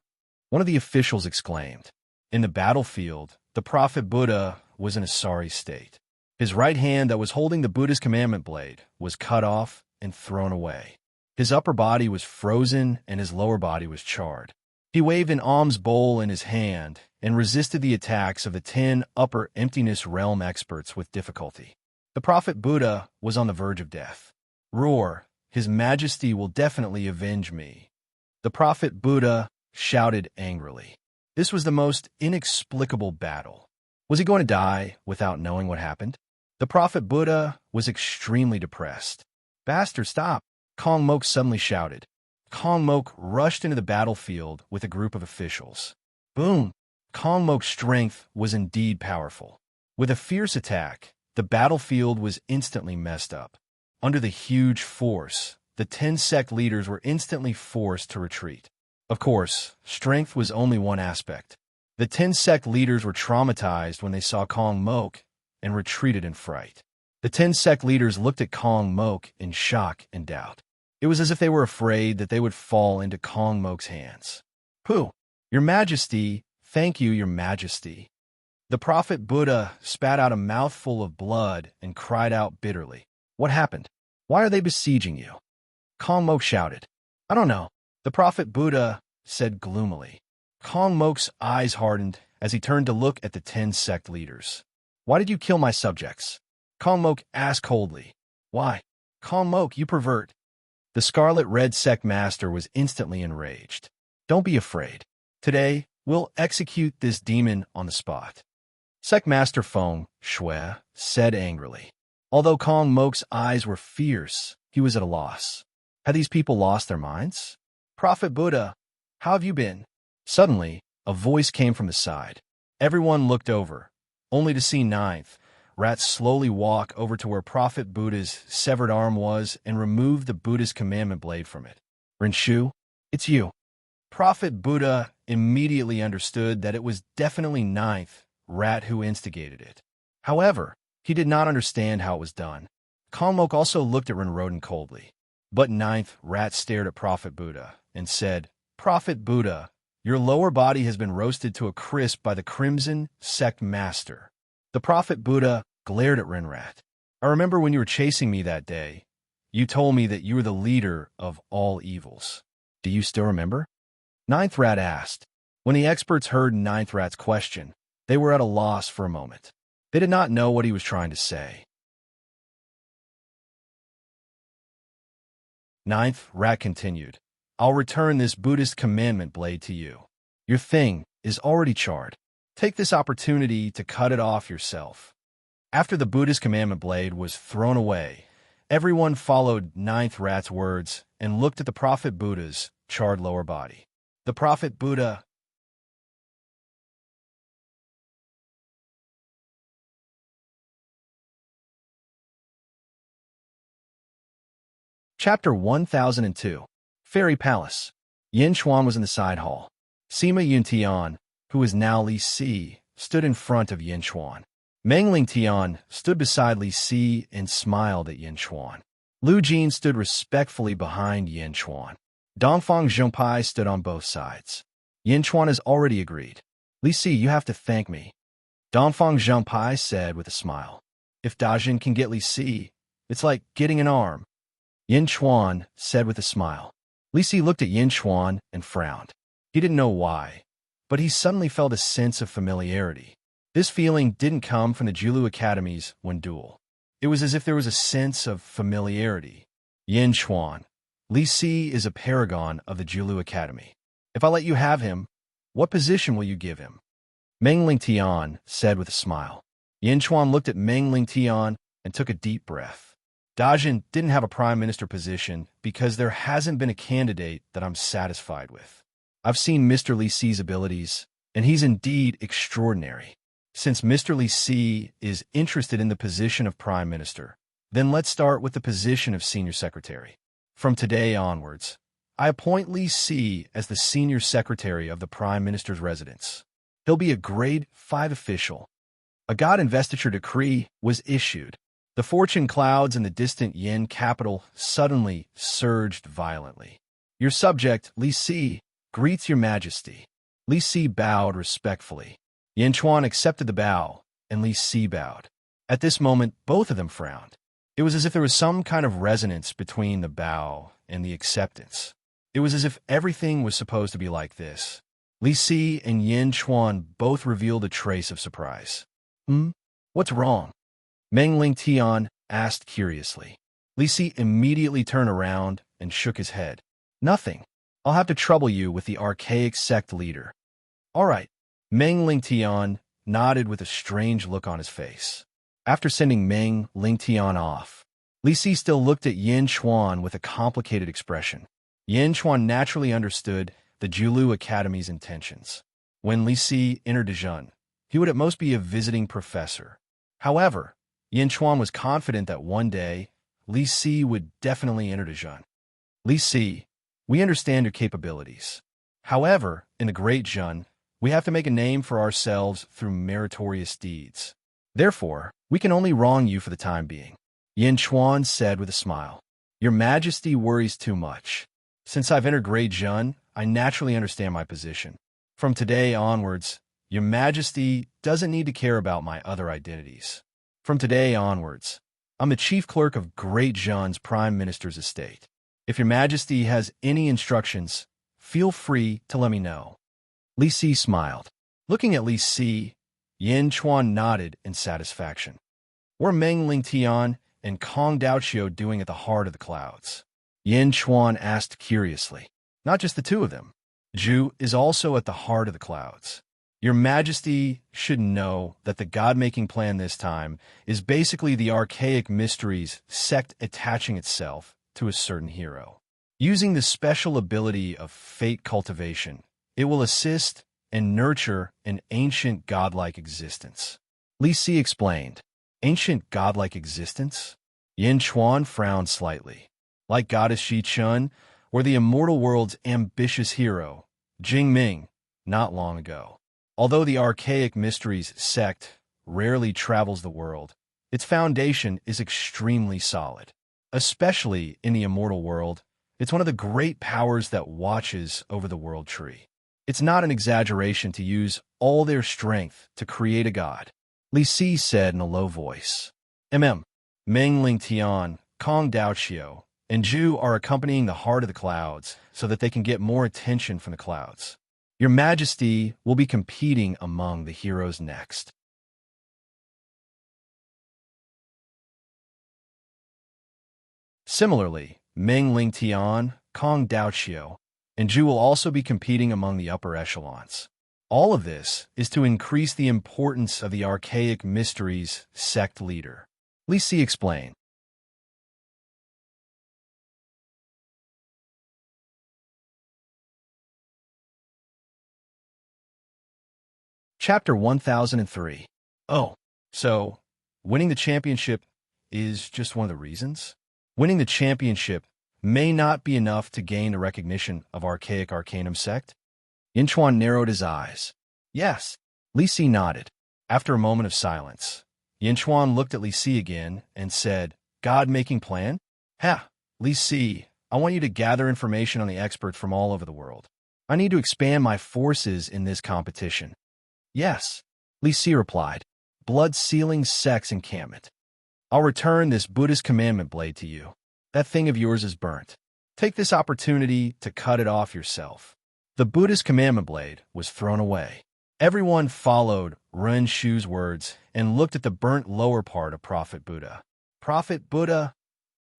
One of the officials exclaimed. In the battlefield, the Prophet Buddha was in a sorry state. His right hand that was holding the Buddha's commandment blade was cut off and thrown away. His upper body was frozen and his lower body was charred. He waved an alms bowl in his hand and resisted the attacks of the 10 upper emptiness realm experts with difficulty. The Prophet Buddha was on the verge of death. Roar, His Majesty will definitely avenge me. The Prophet Buddha shouted angrily. This was the most inexplicable battle. Was he going to die without knowing what happened? The Prophet Buddha was extremely depressed. Bastard, stop! Kong Mok suddenly shouted. Kong Mok rushed into the battlefield with a group of officials. Boom! Kong Mok's strength was indeed powerful. With a fierce attack, the battlefield was instantly messed up. Under the huge force, the 10 sect leaders were instantly forced to retreat. Of course, strength was only one aspect. The 10 sect leaders were traumatized when they saw Kong Mok and retreated in fright. The 10 sect leaders looked at Kong Mok in shock and doubt. It was as if they were afraid that they would fall into Kong Mok's hands. Pooh! Your Majesty, thank you, Your Majesty. The Prophet Buddha spat out a mouthful of blood and cried out bitterly. What happened? Why are they besieging you? Kong Mok shouted. I don't know. The Prophet Buddha said gloomily. Kong Mok's eyes hardened as he turned to look at the 10 sect leaders. Why did you kill my subjects? Kong Mok asked coldly. Why? Kong Mok, you pervert. The Scarlet Red sect master was instantly enraged. Don't be afraid. Today, we'll execute this demon on the spot. Sect Master Feng Shui said angrily. Although Kong Mok's eyes were fierce, he was at a loss. Had these people lost their minds? Prophet Buddha, how have you been? Suddenly, a voice came from the side. Everyone looked over. only to see Ninth Rat slowly walk over to where Prophet Buddha's severed arm was and remove the Buddhist commandment blade from it. Rinchu, it's you. Prophet Buddha immediately understood that it was definitely Ninth Rat who instigated it. However, he did not understand how it was done. Kalmok also looked at Rinrodin coldly. But Ninth Rat stared at Prophet Buddha and said, Prophet Buddha, your lower body has been roasted to a crisp by the Crimson Sect Master. The Prophet Buddha glared at Rinrat. I remember when you were chasing me that day. You told me that you were the leader of all evils. Do you still remember? Ninth Rat asked. When the experts heard Ninth Rat's question, they were at a loss for a moment. They did not know what he was trying to say. Ninth Rat continued, I'll return this Buddhist commandment blade to you. Your thing is already charred. Take this opportunity to cut it off yourself. After the Buddhist commandment blade was thrown away, everyone followed Ninth Rat's words and looked at the Prophet Buddha's charred lower body. The Prophet Buddha Chapter 1002 Fairy Palace. Yin Chuan was in the side hall. Sima Yuntian, who is now Li Si, stood in front of Yin Chuan. Meng Lingtian stood beside Li Si and smiled at Yin Chuan. Lu Jin stood respectfully behind Yin Chuan. Dongfang Zhongpai stood on both sides. Yin Chuan has already agreed. Li Si, you have to thank me. Dongfang Zhongpai said with a smile. If Dajin can get Li Si, it's like getting an arm. Yin Chuan said with a smile. Li Si looked at Yin Chuan and frowned. He didn't know why, but he suddenly felt a sense of familiarity. This feeling didn't come from the Julu academies when duel. It was as if there was a sense of familiarity. Yin Chuan, Li Si is a paragon of the Julu Academy. If I let you have him, what position will you give him? Meng Lingtian said with a smile. Yin Chuan looked at Meng Lingtian and took a deep breath. Dajin didn't have a prime minister position because there hasn't been a candidate that I'm satisfied with. I've seen Mr. Li Si's abilities, and he's indeed extraordinary. Since Mr. Li Si is interested in the position of prime minister, then let's start with the position of senior secretary. From today onwards, I appoint Li Si as the senior secretary of the prime minister's residence. He'll be a grade 5 official. A god investiture decree was issued. The fortune clouds in the distant Yin capital suddenly surged violently. Your subject, Li Si, greets your majesty. Li Si bowed respectfully. Yin Chuan accepted the bow, and Li Si bowed. At this moment, both of them frowned. It was as if there was some kind of resonance between the bow and the acceptance. It was as if everything was supposed to be like this. Li Si and Yin Chuan both revealed a trace of surprise. What's wrong? Meng Lingtian asked curiously. Li Si immediately turned around and shook his head. Nothing. I'll have to trouble you with the archaic sect leader. All right. Meng Lingtian nodded with a strange look on his face. After sending Meng Lingtian off, Li Si still looked at Yin Chuan with a complicated expression. Yin Chuan naturally understood the Julu Academy's intentions. When Li Si entered Dijon, he would at most be a visiting professor. However, Yin Chuan was confident that one day, Li Si would definitely enter Dijon. Li Si, we understand your capabilities. However, in the Great Jun, we have to make a name for ourselves through meritorious deeds. Therefore, we can only wrong you for the time being. Yin Chuan said with a smile. Your Majesty worries too much. Since I've entered Great Jun, I naturally understand my position. From today onwards, Your Majesty doesn't need to care about my other identities. From today onwards, I'm the chief clerk of Great Jun's Prime Minister's estate. If Your Majesty has any instructions, feel free to let me know. Li Si smiled. Looking at Li Si, Yin Chuan nodded in satisfaction. What are Meng Lingtian and Kong Daoqiu doing at the heart of the clouds? Yin Chuan asked curiously. Not just the two of them. Zhu is also at the heart of the clouds. Your Majesty should know that the god-making plan this time is basically the archaic mysteries sect attaching itself to a certain hero. Using the special ability of fate cultivation, it will assist and nurture an ancient godlike existence. Li Si explained. Ancient godlike existence? Yin Chuan frowned slightly. Like goddess Shi Chun, or the immortal world's ambitious hero, Jing Ming, not long ago. Although the archaic mysteries sect rarely travels the world, its foundation is extremely solid. Especially in the immortal world, it's one of the great powers that watches over the world tree. It's not an exaggeration to use all their strength to create a god, Li Si said in a low voice. Meng Ling Tian, Kong Daoqiu, and Zhu are accompanying the heart of the clouds so that they can get more attention from the clouds. Your Majesty will be competing among the heroes next. Similarly, Meng Ling Tian, Kong Daoqiu, and Zhu will also be competing among the upper echelons. All of this is to increase the importance of the archaic mysteries sect leader, Li Si explained. Chapter 1003. Oh, so winning the championship is just one of the reasons? Winning the championship may not be enough to gain the recognition of Archaic Arcanum Sect? Yin Chuan narrowed his eyes. Yes. Li Si nodded. After a moment of silence, Yin Chuan looked at Li Si again and said, God-making plan? Ha! Li Si, I want you to gather information on the experts from all over the world. I need to expand my forces in this competition. Yes, Li Si replied. Blood-sealing sex encampment. I'll return this Buddhist commandment blade to you. That thing of yours is burnt. Take this opportunity to cut it off yourself. The Buddhist commandment blade was thrown away. Everyone followed Ren Shu's words and looked at the burnt lower part of Prophet Buddha. Prophet Buddha?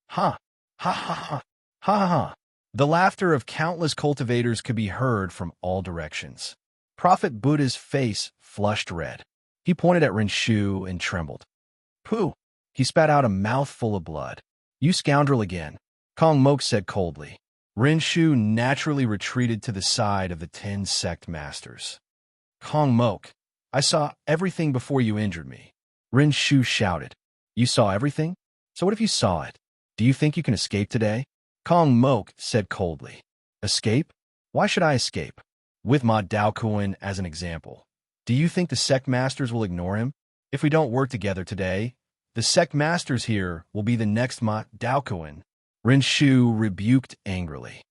Ha! Ha ha ha! Ha ha ha! The laughter of countless cultivators could be heard from all directions. Prophet Buddha's face flushed red. He pointed at Ren Shu and trembled. Pooh! He spat out a mouthful of blood. You scoundrel again, Kong Mok said coldly. Ren Shu naturally retreated to the side of the 10 sect masters. Kong Mok, I saw everything before you injured me. Ren Shu shouted. You saw everything? So what if you saw it? Do you think you can escape today? Kong Mok said coldly. Escape? Why should I escape? With Ma Daokuan as an example. Do you think the sect masters will ignore him? If we don't work together today, the sect masters here will be the next Ma Daokuan. Ren Shu rebuked angrily.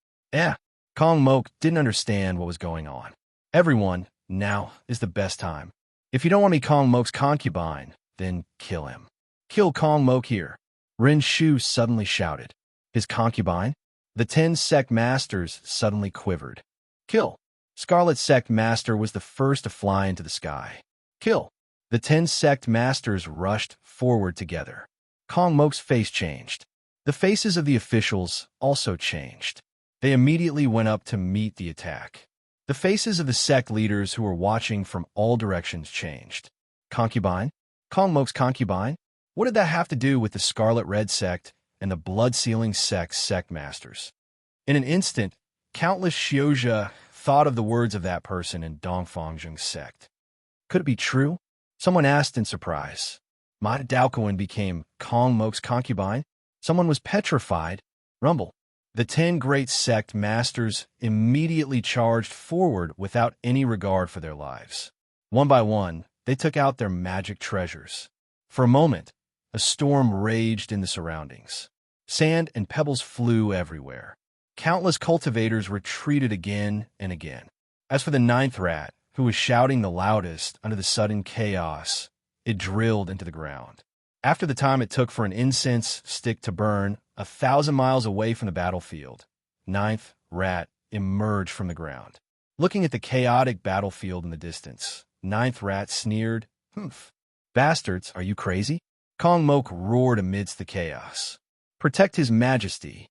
Kong Mok didn't understand what was going on. Everyone, now is the best time. If you don't want me Kong Mok's concubine, then kill him. Kill Kong Mok here. Ren Shu suddenly shouted. His concubine? The 10 sect masters suddenly quivered. Kill. Scarlet Sect Master was the first to fly into the sky. Kill. The 10 sect masters rushed forward together. Kong Mok's face changed. The faces of the officials also changed. They immediately went up to meet the attack. The faces of the sect leaders who were watching from all directions changed. Concubine? Kong Mok's concubine? What did that have to do with the Scarlet Red Sect and the Blood-Sealing sect masters? In an instant, countless Xiozha thought of the words of that person in Dongfangjung's sect. Could it be true? Someone asked in surprise. Ma Daokuan became Kong Mok's concubine? Someone was petrified. Rumble. The 10 great sect masters immediately charged forward without any regard for their lives. One by one, they took out their magic treasures. For a moment, a storm raged in the surroundings. Sand and pebbles flew everywhere. Countless cultivators retreated again and again. As for the 9th rat, who was shouting the loudest under the sudden chaos, it drilled into the ground. After the time it took for an incense stick to burn 1,000 miles away from the battlefield, 9th rat emerged from the ground. Looking at the chaotic battlefield in the distance, 9th rat sneered, Humph. Bastards, are you crazy? Kong Mok roared amidst the chaos. Protect his majesty.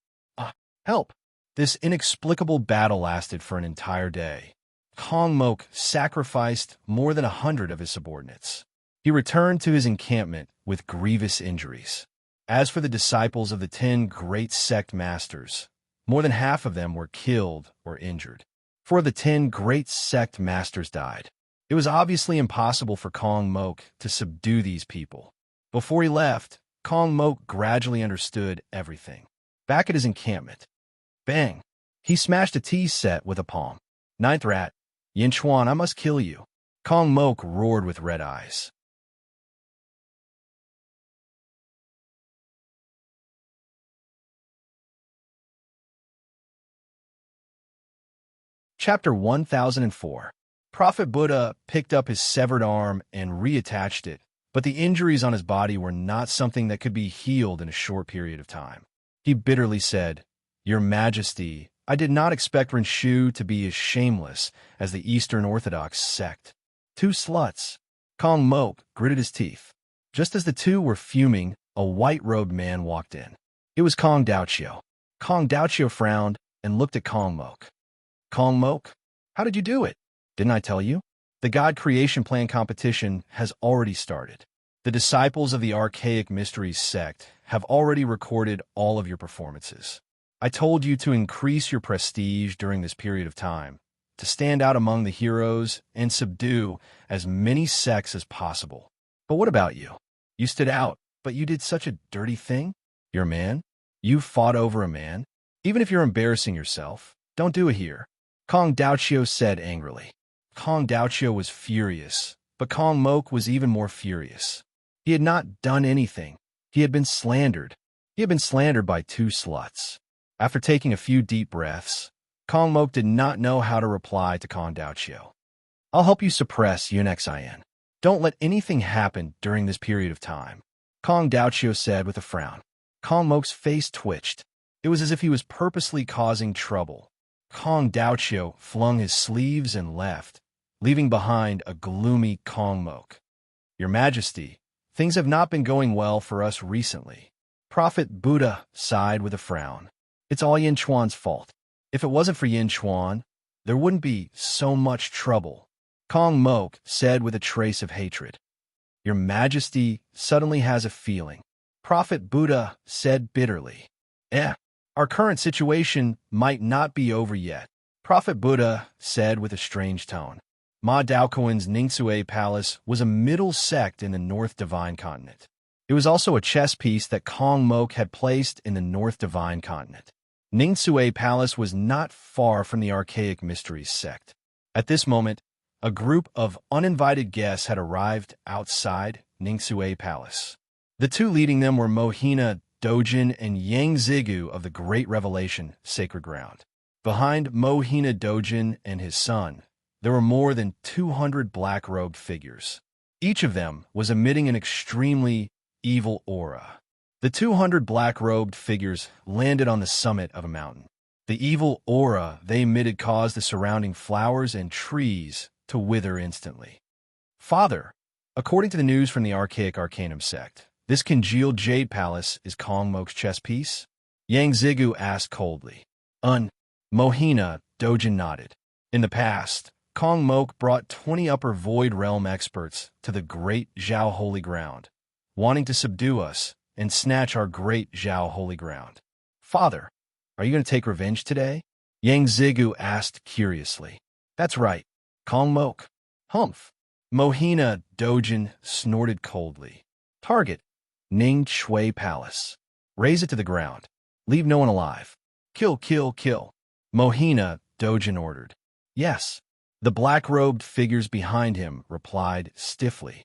Help. This inexplicable battle lasted for an entire day. Kong Mok sacrificed more than 100 of his subordinates. He returned to his encampment with grievous injuries. As for the disciples of the 10 great sect masters, more than half of them were killed or injured. 4 of the 10 great sect masters died. It was obviously impossible for Kong Mok to subdue these people. Before he left, Kong Mok gradually understood everything. Back at his encampment, bang! He smashed a tea set with a palm. Ninth rat, Yin Chuan, I must kill you. Kong Mok roared with red eyes. Chapter 1004. Prophet Buddha picked up his severed arm and reattached it, but the injuries on his body were not something that could be healed in a short period of time. He bitterly said, "Your Majesty, I did not expect Renshu to be as shameless as the Eastern Orthodox sect. Two sluts." Kong Mok gritted his teeth. Just as the two were fuming, a white-robed man walked in. It was Kong Daoqiu. Kong Daoqiu frowned and looked at Kong Mok. "Kong Mok, how did you do it? Didn't I tell you? The God Creation Plan competition has already started. The disciples of the Archaic Mysteries sect have already recorded all of your performances. I told you to increase your prestige during this period of time, to stand out among the heroes and subdue as many sects as possible. But what about you? You stood out, but you did such a dirty thing? You're a man? You fought over a man? Even if you're embarrassing yourself, don't do it here." Kong Daoqiu said angrily. Kong Daoqiu was furious, but Kong Mok was even more furious. He had not done anything. He had been slandered. He had been slandered by two sluts. After taking a few deep breaths, Kong Mok did not know how to reply to Kong Daoqiu. "I'll help you suppress Unxin. Don't let anything happen during this period of time," Kong Daoqiu said with a frown. Kong Mok's face twitched. It was as if he was purposely causing trouble. Kong Daoqiu flung his sleeves and left, leaving behind a gloomy Kong Mok. "Your Majesty, things have not been going well for us recently." Prophet Buddha sighed with a frown. "It's all Yin Chuan's fault. If it wasn't for Yin Chuan, there wouldn't be so much trouble," Kong Mok said with a trace of hatred. "Your Majesty suddenly has a feeling," Prophet Buddha said bitterly. Our current situation might not be over yet," Prophet Buddha said with a strange tone. Ma Daoquan's Ningxue Palace was a middle sect in the North Divine Continent. It was also a chess piece that Kong Mok had placed in the North Divine Continent. Ningxue Palace was not far from the Archaic Mysteries sect. At this moment, a group of uninvited guests had arrived outside Ningxue Palace. The two leading them were Mohina Dojin and Yang Zigu of the Great Revelation Sacred Ground. Behind Mohina Dojin and his son, there were more than 200 black-robed figures. Each of them was emitting an extremely evil aura. The 200 black-robed figures landed on the summit of a mountain. The evil aura they emitted caused the surrounding flowers and trees to wither instantly. "Father, according to the news from the Archaic Arcanum sect, this congealed jade palace is Kong Mok's chess piece?" Yang Zigu asked coldly. Mohina Dojin nodded. In the past, Kong Mok brought 20 Upper Void Realm experts to the Great Zhao Holy Ground, wanting to subdue us and snatch our Great Zhao Holy Ground. "Father, are you going to take revenge today?" Yang Zigu asked curiously. "That's right, Kong Mok." "Humph." Mohina Dojin snorted coldly. "Target Ning Shui Palace. Raze it to the ground. Leave no one alive. Kill, kill, kill," Mohina Dojin ordered. "Yes." The black-robed figures behind him replied stiffly.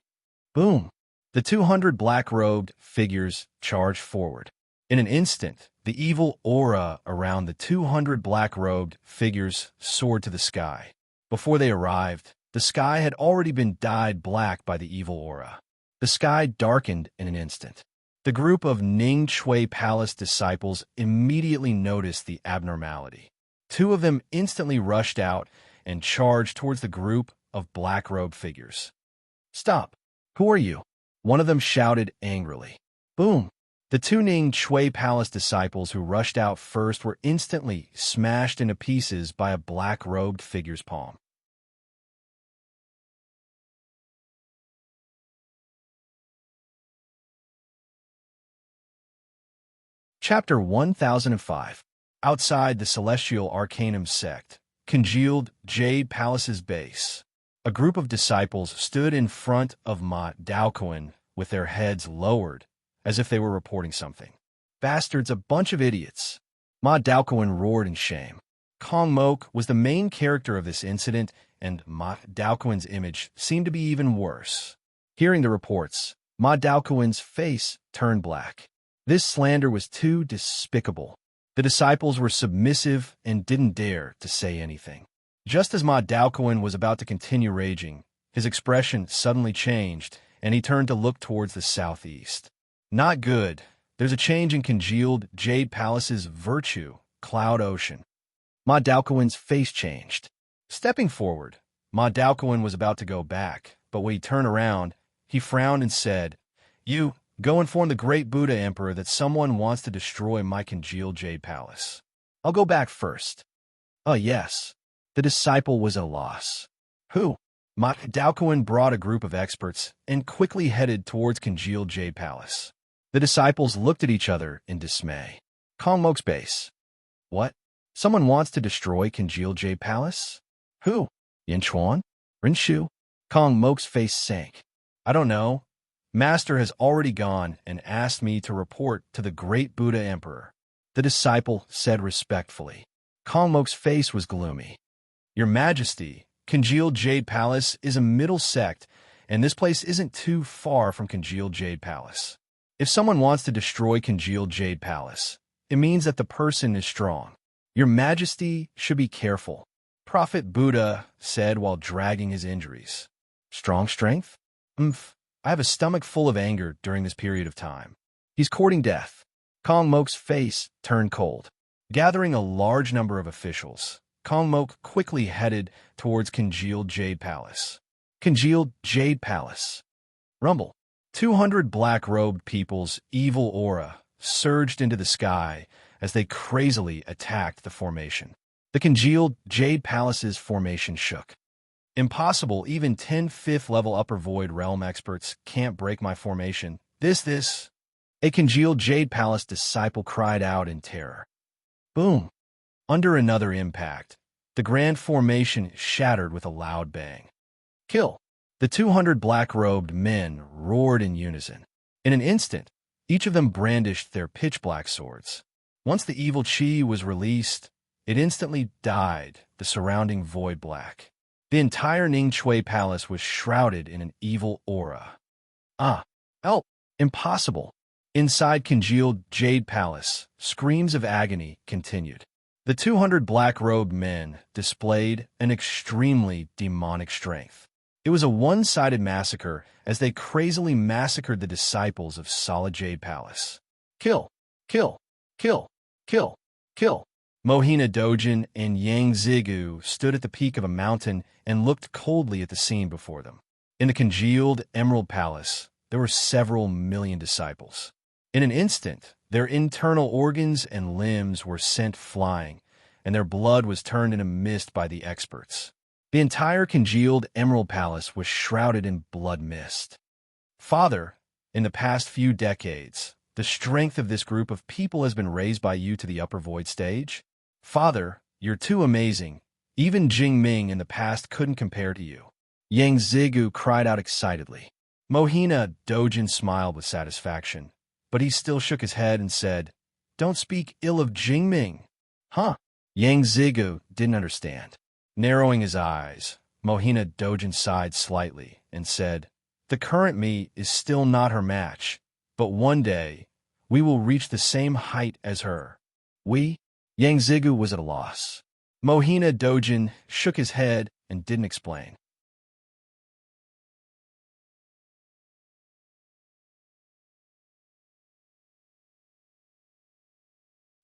Boom! The 200 black-robed figures charged forward. In an instant, the evil aura around the 200 black-robed figures soared to the sky. Before they arrived, the sky had already been dyed black by the evil aura. The sky darkened in an instant. The group of Ning Shui Palace disciples immediately noticed the abnormality. Two of them instantly rushed out and charged towards the group of black-robed figures. "Stop! Who are you?" one of them shouted angrily. Boom! The two Ning Shui Palace disciples who rushed out first were instantly smashed into pieces by a black-robed figure's palm. Chapter 1005. Outside the Celestial Arcanum Sect, congealed Jade Palace's base. A group of disciples stood in front of Ma Daoquan with their heads lowered, as if they were reporting something. Bastards, a bunch of idiots. Ma Daoquan roared in shame. Kong Mok was the main character of this incident, and Ma Daoquan's image seemed to be even worse. Hearing the reports, Ma Daoquan's face turned black. This slander was too despicable. The disciples were submissive and didn't dare to say anything. Just as Ma Daoquan was about to continue raging, his expression suddenly changed, and he turned to look towards the southeast. Not good. There's a change in congealed Jade Palace's virtue, Cloud Ocean. Ma Daoquan's face changed. Stepping forward, Ma Daoquan was about to go back, but when he turned around, he frowned and said, "You, go inform the great Buddha Emperor that someone wants to destroy my congealed Jade Palace. I'll go back first." "Oh, yes." The disciple was at a loss. "Who?" Ma Daoquan brought a group of experts and quickly headed towards congealed Jade Palace. The disciples looked at each other in dismay. Kong Mok's base. "What? Someone wants to destroy congealed Jade Palace? Who? Yin Chuan? Rinshu?" Kong Mok's face sank. "I don't know. Master has already gone and asked me to report to the great Buddha Emperor," the disciple said respectfully. Kong Mok's face was gloomy. "Your Majesty, congealed Jade Palace is a middle sect, and this place isn't too far from congealed Jade Palace. If someone wants to destroy congealed Jade Palace, it means that the person is strong. Your Majesty should be careful," Prophet Buddha said while dragging his injuries. "Strong strength? I have a stomach full of anger during this period of time. He's courting death." Kong Mok's face turned cold. Gathering a large number of officials, Kong Mok quickly headed towards congealed Jade Palace. Congealed Jade Palace. Rumble. 200 black-robed people's evil aura surged into the sky as they crazily attacked the formation. The congealed Jade Palace's formation shook. "Impossible, even 10 5th-level Upper Void Realm experts can't break my formation. This. A congealed Jade Palace disciple cried out in terror. Boom! Under another impact, the grand formation shattered with a loud bang. "Kill!" The 200 black-robed men roared in unison. In an instant, each of them brandished their pitch-black swords. Once the evil chi was released, it instantly dyed the surrounding void black. The entire Ningchui Palace was shrouded in an evil aura. Help! Impossible! Inside congealed Jade Palace, screams of agony continued. The 200 black-robed men displayed an extremely demonic strength. It was a one-sided massacre as they crazily massacred the disciples of Solid Jade Palace. Kill! Kill! Kill! Kill! Kill! Mohina Dojin and Yang Zigu stood at the peak of a mountain and looked coldly at the scene before them. In the congealed Emerald Palace, there were several million disciples. In an instant, their internal organs and limbs were sent flying, and their blood was turned into mist by the experts. The entire congealed Emerald Palace was shrouded in blood mist. Father, in the past few decades, the strength of this group of people has been raised by you to the upper void stage. Father, you're too amazing. Even Jing Ming in the past couldn't compare to you. Yang Zigu cried out excitedly. Mohina Dojin smiled with satisfaction, but he still shook his head and said, "Don't speak ill of Jing Ming." Huh? Yang Zigu didn't understand. Narrowing his eyes, Mohina Dojin sighed slightly and said, "The current me is still not her match, but one day we will reach the same height as her." We? Yang Zigu was at a loss. Mohina Dojin shook his head and didn't explain.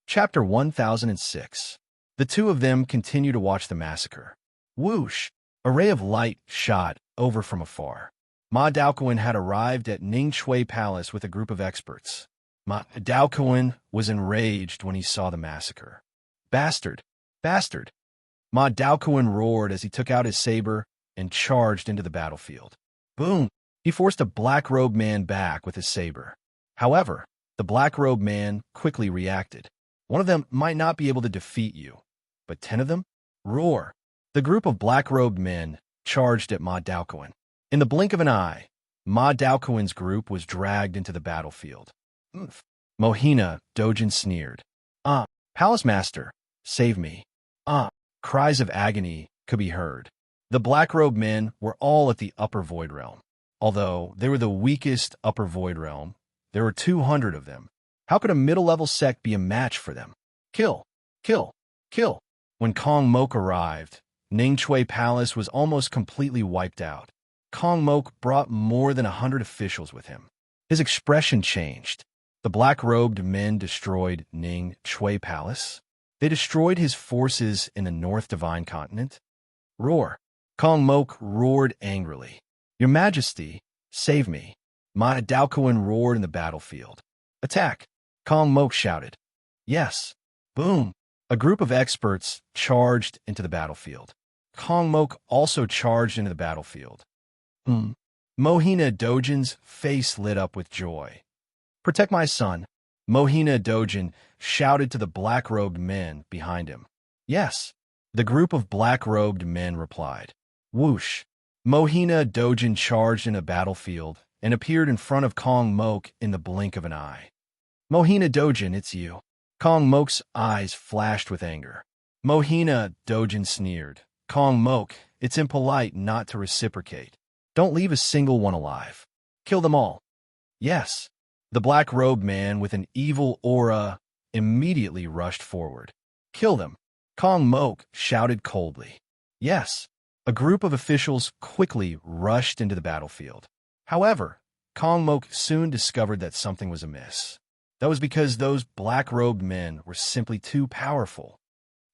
Chapter 1006. The two of them continue to watch the massacre. Whoosh! A ray of light shot over from afar. Ma Daoquan had arrived at Ningchui Palace with a group of experts. Ma Daoquan was enraged when he saw the massacre. Bastard! Bastard! Ma Daoquan roared as he took out his saber and charged into the battlefield. Boom! He forced a black-robed man back with his saber. However, the black-robed man quickly reacted. One of them might not be able to defeat you, but 10 of them? Roar! The group of black-robed men charged at Ma Daoquan. In the blink of an eye, Ma Daoquan's group was dragged into the battlefield. "Umph." Mohina Dojin sneered. Palace Master, save me. Cries of agony could be heard. The black-robed men were all at the upper void realm. Although they were the weakest upper void realm, there were 200 of them. How could a middle-level sect be a match for them? Kill! Kill! Kill! When Kong Mok arrived, Ningchui Palace was almost completely wiped out. Kong Mok brought more than 100 officials with him. His expression changed. The black-robed men destroyed Ningchui Palace. They destroyed his forces in the North Divine Continent. Roar! Kong Mok roared angrily. Your Majesty, save me. Ma Daoquan roared in the battlefield. Attack! Kong Mok shouted. Yes. Boom! A group of experts charged into the battlefield. Kong Mok also charged into the battlefield. Mohina Dojin's face lit up with joy. Protect my son, Mohina Dojin shouted to the black-robed men behind him. Yes, the group of black-robed men replied. Whoosh! Mohina Dojin charged in a battlefield and appeared in front of Kong Mok in the blink of an eye. Mohina Dojin, it's you. Kong Mok's eyes flashed with anger. Mohina Dojin sneered. Kong Mok, it's impolite not to reciprocate. Don't leave a single one alive. Kill them all. Yes. The black-robed man with an evil aura immediately rushed forward. Kill them. Kong Mok shouted coldly. Yes. A group of officials quickly rushed into the battlefield. However, Kong Mok soon discovered that something was amiss. That was because those black-robed men were simply too powerful.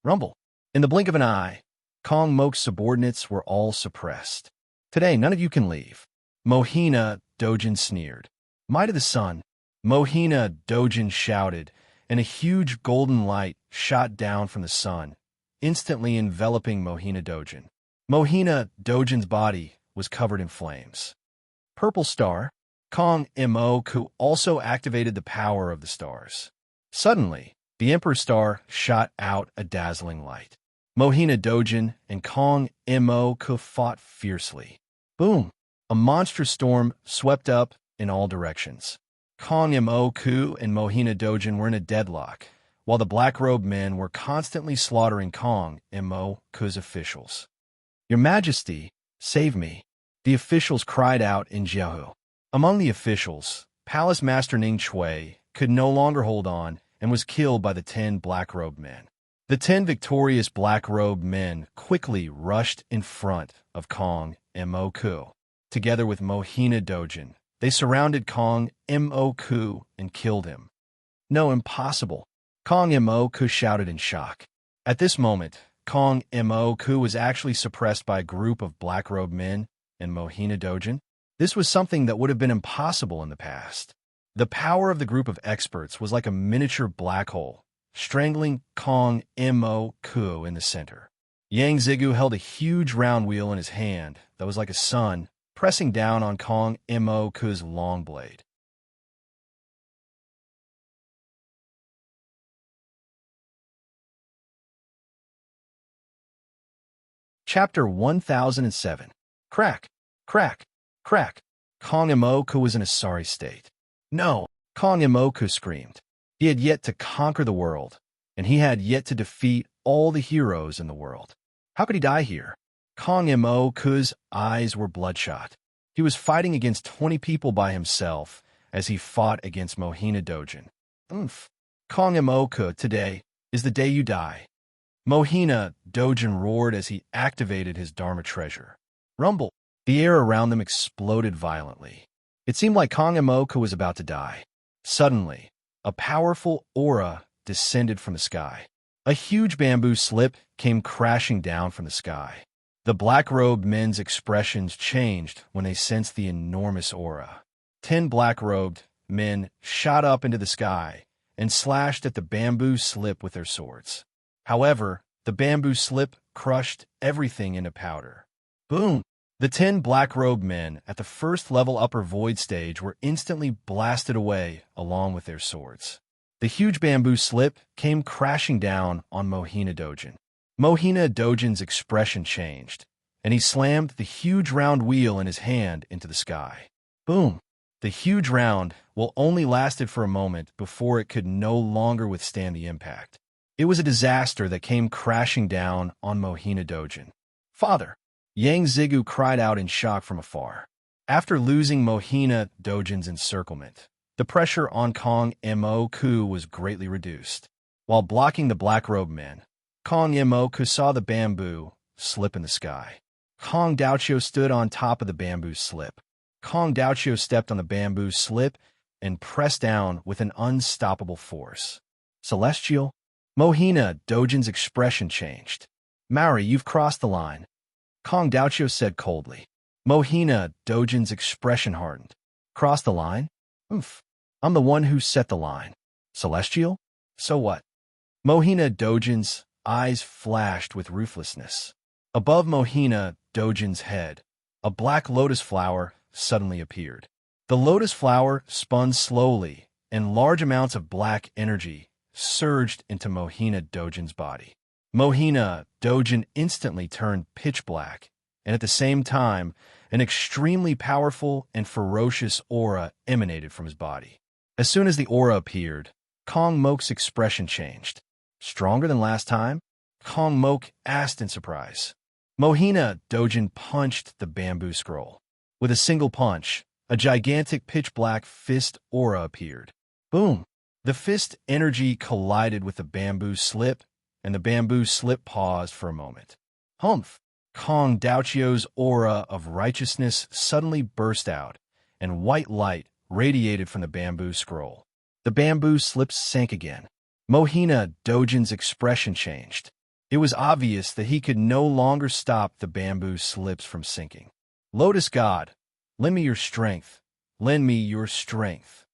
Rumble. In the blink of an eye, Kong Mok's subordinates were all suppressed. Today, none of you can leave. Mohina Dojin sneered. Might of the sun, Mohina Dojin shouted, and a huge golden light shot down from the sun, instantly enveloping Mohina Dojin. Mohina Dojin's body was covered in flames. Purple Star, Kong Mo also activated the power of the stars. Suddenly, the Emperor Star shot out a dazzling light. Mohina Dojin and Kong Mo fought fiercely. Boom! A monstrous storm swept up in all directions. Kong Mo and Mohina Dojin were in a deadlock, while the black-robed men were constantly slaughtering Kong Mo's officials. Your Majesty, save me! The officials cried out in Jiahu. Among the officials, Palace Master Ningchui could no longer hold on and was killed by the 10 black-robed men. The 10 victorious black-robed men quickly rushed in front of Kong Mo. Together with Mohina Dojin, they surrounded Kong Mo and killed him. No, impossible! Kong Mo shouted in shock. At this moment, Kong Mo was actually suppressed by a group of black-robed men and Mohina Dojin. This was something that would have been impossible in the past. The power of the group of experts was like a miniature black hole, strangling Kong Mo in the center. Yang Zigu held a huge round wheel in his hand that was like a sun, pressing down on Kong Mo's long blade. Chapter 1007. Crack! Crack! Crack! Kong Mo was in a sorry state. No! Kong Mo screamed. He had yet to conquer the world, and he had yet to defeat all the heroes in the world. How could he die here? Kong Mo's eyes were bloodshot. He was fighting against 20 people by himself as he fought against Mohina Dojin. Kong Mo, today is the day you die. Mohina Dojin roared as he activated his Dharma treasure. Rumble! The air around them exploded violently. It seemed like Kong Mo was about to die. Suddenly, a powerful aura descended from the sky. A huge bamboo slip came crashing down from the sky. The black-robed men's expressions changed when they sensed the enormous aura. 10 black-robed men shot up into the sky and slashed at the bamboo slip with their swords. However, the bamboo slip crushed everything into powder. Boom! The 10 black-robed men at the first-level upper void stage were instantly blasted away along with their swords. The huge bamboo slip came crashing down on Mohina Dojin. Mohina Dojin's expression changed, and he slammed the huge round wheel in his hand into the sky. Boom! The huge round wheel only lasted for a moment before it could no longer withstand the impact. It was a disaster that came crashing down on Mohina Dojin. "Father!" Yang Zigu cried out in shock from afar. After losing Mohina Dojin's encirclement, the pressure on Kong Mo-ku was greatly reduced. While blocking the black-robed men, Kong Mo-ku saw the bamboo slip in the sky. Kong Daoqiu stood on top of the bamboo slip. Kong Daoqiu stepped on the bamboo slip and pressed down with an unstoppable force. "Celestial?" Mohina Dojin's expression changed. "Maori, you've crossed the line," Kong Daoqiu said coldly. Mohina Dojin's expression hardened. "Cross the line? Oof. I'm the one who set the line. Celestial? So what?" Mohina Dojin's eyes flashed with ruthlessness. Above Mohina Dojin's head, a black lotus flower suddenly appeared. The lotus flower spun slowly, and large amounts of black energy surged into Mohina Dojin's body. Mohina Dojin instantly turned pitch black, and at the same time, an extremely powerful and ferocious aura emanated from his body. As soon as the aura appeared, Kong Mok's expression changed. "Stronger than last time?" Kong Mok asked in surprise. Mohina Dojin punched the bamboo scroll. With a single punch, a gigantic pitch-black fist aura appeared. Boom! The fist energy collided with the bamboo slip, and the bamboo slip paused for a moment. Humph! Kong Daoqiu's aura of righteousness suddenly burst out, and white light radiated from the bamboo scroll. The bamboo slip sank again. Mohina Dojin's expression changed. It was obvious that he could no longer stop the bamboo slips from sinking. "Lotus God, lend me your strength. Lend me your strength."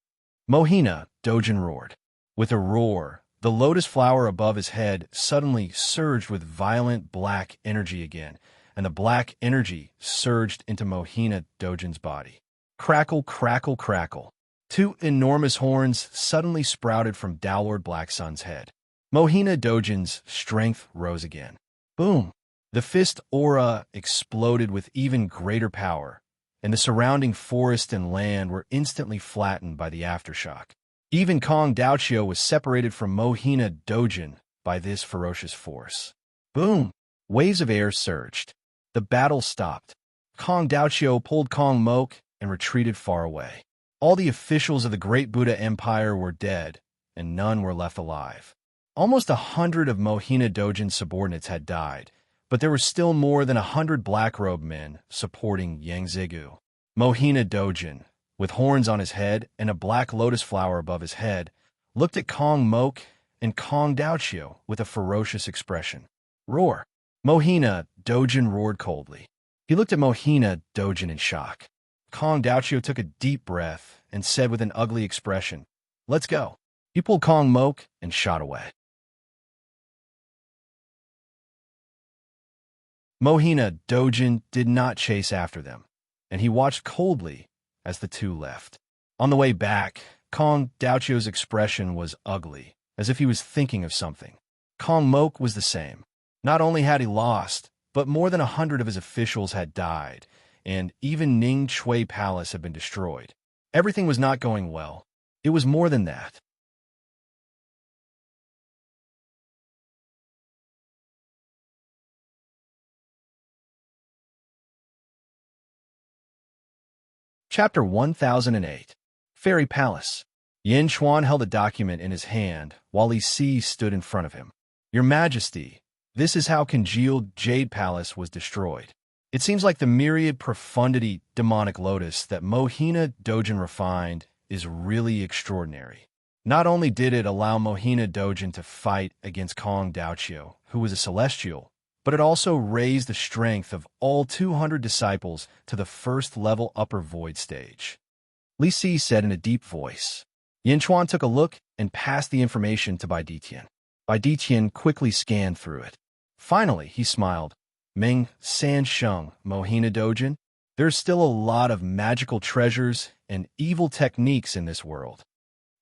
Mohina Dojin roared. With a roar, the lotus flower above his head suddenly surged with violent black energy again, and the black energy surged into Mohina Dojin's body. Crackle, crackle, crackle. Two enormous horns suddenly sprouted from Downward Black Sun's head. Mohina Dojin's strength rose again. Boom! The fist aura exploded with even greater power, and the surrounding forest and land were instantly flattened by the aftershock. Even Kong Daoqiu was separated from Mohina Dojin by this ferocious force. Boom! Waves of air surged. The battle stopped. Kong Daoqiu pulled Kong Mok and retreated far away. All the officials of the Great Buddha Empire were dead, and none were left alive. Almost 100 of Mohina Dojin's subordinates had died, but there were still more than 100 black-robed men supporting Yang Zigu. Mohina Dojin, with horns on his head and a black lotus flower above his head, looked at Kong Mok and Kong Daoqiu with a ferocious expression. Roar! Mohina Dojin roared coldly. He looked at Mohina Dojin in shock. Kong Daoqiu took a deep breath and said with an ugly expression, "Let's go." He pulled Kong Mok and shot away. Mohina Dojin did not chase after them, and he watched coldly as the two left. On the way back, Kong Daoqiu's expression was ugly, as if he was thinking of something. Kong Mok was the same. Not only had he lost, but more than 100 of his officials had died, and even Ning Chui Palace had been destroyed. Everything was not going well. It was more than that. Chapter 1008. Fairy Palace. Yin Chuan held a document in his hand while Li Si stood in front of him. "Your Majesty, this is how congealed Jade Palace was destroyed. It seems like the myriad profundity demonic lotus that Mohina Dojin refined is really extraordinary. Not only did it allow Mohina Dojin to fight against Kong Daoqiu, who was a celestial, but it also raised the strength of all 200 disciples to the first-level upper void stage." Li Si said in a deep voice. Yin Chuan took a look and passed the information to Bai Ditian. Bai Ditian quickly scanned through it. Finally, he smiled. "Ming San Sheng, Mohina Dojin, there's still a lot of magical treasures and evil techniques in this world."